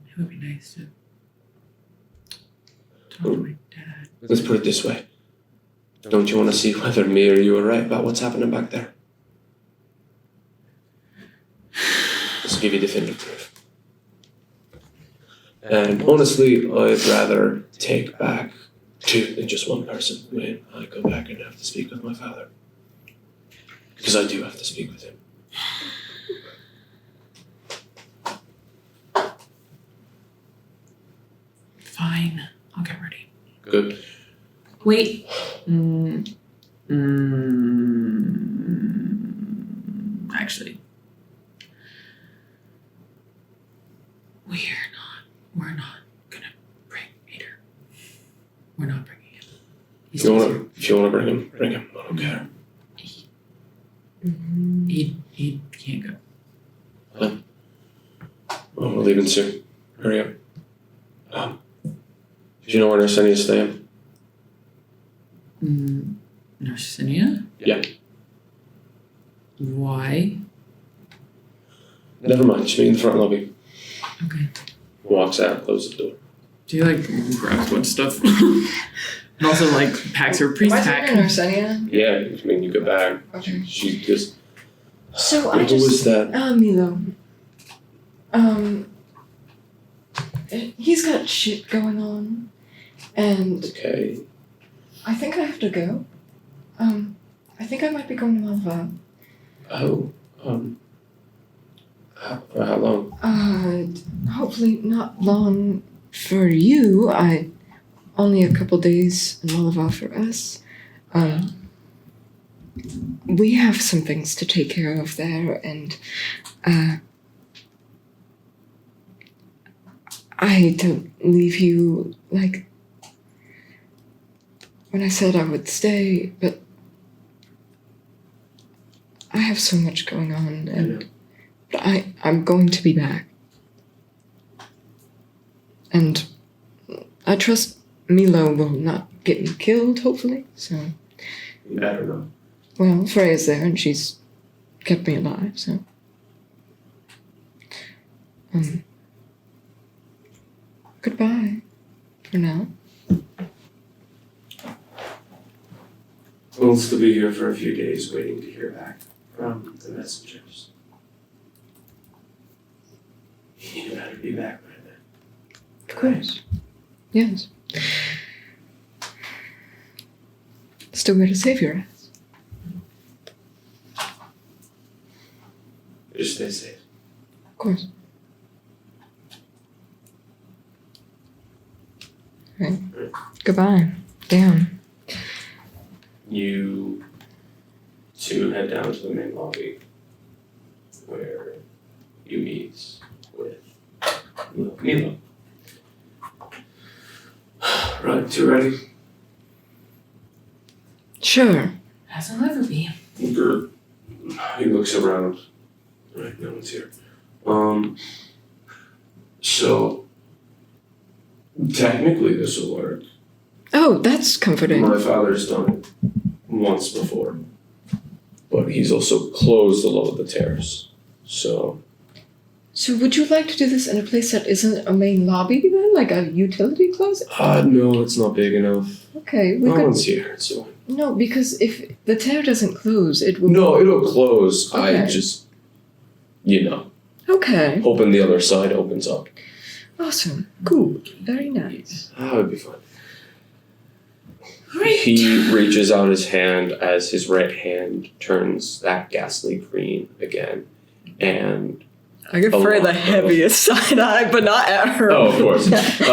it would be nice to talk to my dad. Let's put it this way. Don't you want to see whether me or you are right about what's happening back there? Let's give you definitive proof. And honestly, I'd rather take back just one person when I go back and have to speak with my father. Because I do have to speak with him. Fine. I'll get ready. Good. Wait. Actually, we're not gonna bring Peter. We're not bringing him. If you wanna bring him, bring him. I don't care. He can't go. Well, we're leaving soon. Hurry up. Do you know where Narsenia's staying? Narcinia? Yeah. Why? Never mind. Just meet in the front lobby. Okay. Walks out, closes the door. Do you like grab a bunch of stuff? And also like packs her priest Am I pack. talking to Arsenia? Yeah, I mean, you go back. Okay. She just. So Who was that? Milo. He's got shit going on, and Okay. I think I have to go. I think I might be going to Malva. Oh. For how long? Hopefully not long for you. Only a couple days in Malabar for us. We have some things to take care of there, and I don't leave you like when I said I would stay, but I have so much going on, and I'm going to be back. And I trust Milo will not get me killed, hopefully, so. I don't know. Well, Freya's there, and she's kept me alive, so. Goodbye, for now. We'll still be here for a few days waiting to hear back from the messengers. You better be back by then. Of course. Yes. Still where to save your ass. Just stay safe. Of course. Right. Goodbye. Damn. You two head down to the main lobby where you meet with Milo. Right, you ready? Sure. As I'll ever be. Good. He looks around. Right, no one's here. So technically this will work. Oh, that's comforting. My father's done it once before. But he's also closed a lot of the terrace. So would you like to do this in a place that isn't a main lobby then? Like a utility closet? no, it's not big enough. Okay, we No could... one's here, so. No, because if the tear doesn't close, it will... No, it'll close. Okay. I just, Okay. hoping the other side opens up. Awesome. Cool. Very nice. That would be fun. He reaches out his hand as his right hand turns that ghastly green again. And I give Freya the heaviest side eye, but not at her. oh, of course. A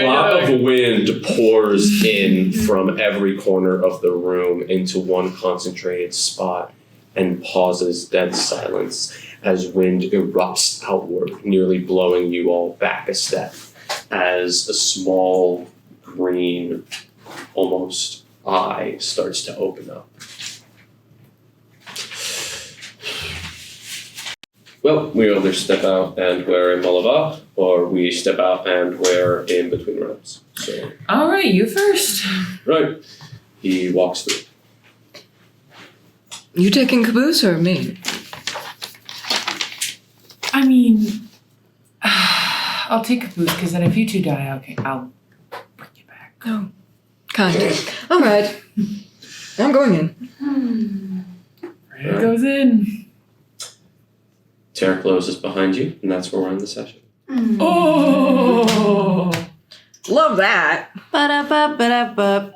lot of wind pours in from every corner of the room into one concentrated spot and pauses dead silence as wind erupts outward, nearly blowing you all back a step as a small green, almost eye starts to open up. Well, we either step out and we're in Malabar, or we step out and we're in between realms. So, Alright, you first. right. He walks through. You taking caboose or me? I mean, I'll take caboose because then if you two die, I'll bring you back. Oh, kind. All right. I'm going in. It goes in. Terra closes behind you, and that's where we're in the session. Oh! Love that. Ba-da-ba-ba-da-ba.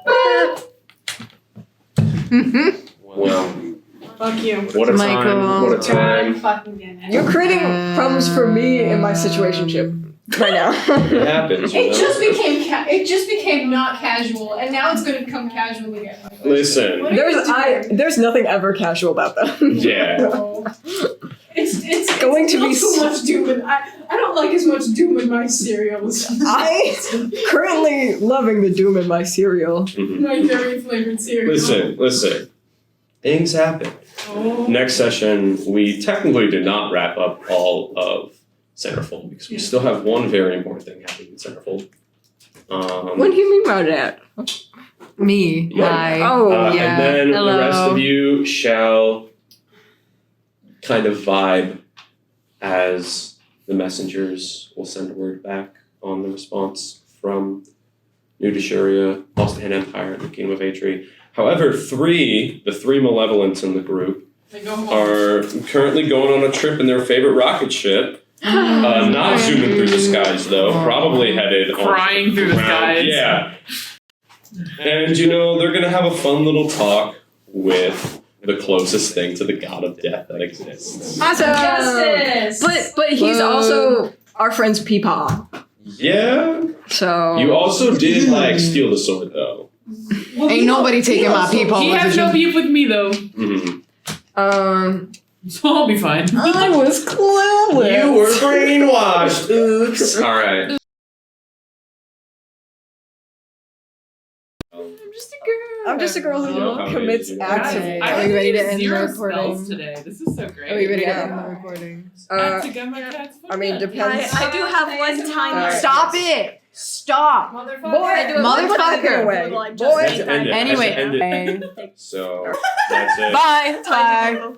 Well, Fuck you. what a Michael. time! What a time! Fucking get it. You're creating problems for me in my situationship right now. It happens, you It know. just became not casual, and now it's going to become casual again. Listen, What are you doing? There's nothing ever casual about them. yeah. It's going to not be so much doom and I don't like as much doom in my cereals. I currently loving the doom in my cereal. My dairy flavored cereal. Listen. Things happen. Oh. Next session, we technically did not wrap up all of Centerfold because we still have one very important thing happening in Centerfold. What do you mean by that? Me. Yeah. Hi. Oh, yeah. And then Hello. the rest of you shall kind of vibe as the messengers will send word back on the response from New Deshuria, Lost Empire, and the Kingdom of Atri. However, the three malevolents in the group They go home. are currently going on a trip in their favorite rocket ship. Not zooming through the skies, though. Probably headed on Crying through the ground. skies. Yeah. And, they're going to have a fun little talk with the closest thing to the god of death that exists. Awesome. Justice! But he's also our friend's Peepaw. Yeah. So You also did, steal the sword, though. Well, Ain't nobody taking my people. He has no beef with me though, Mm-hmm. so I'll be fine. I was clueless. You were brainwashed. Oops. All right. I'm just a girl who Oh. commits acts of. Guys, Are I we ready to have end the zero recording? spells today. This is so great. Are we ready to Yeah. end the recording? I have to get my cat's foot I mean, back. depends. I do have one time. Stop it. Stop. Boy, Motherfucker. Boy, End it. Anyway. End it. So, that's it. Bye. Bye. Bye.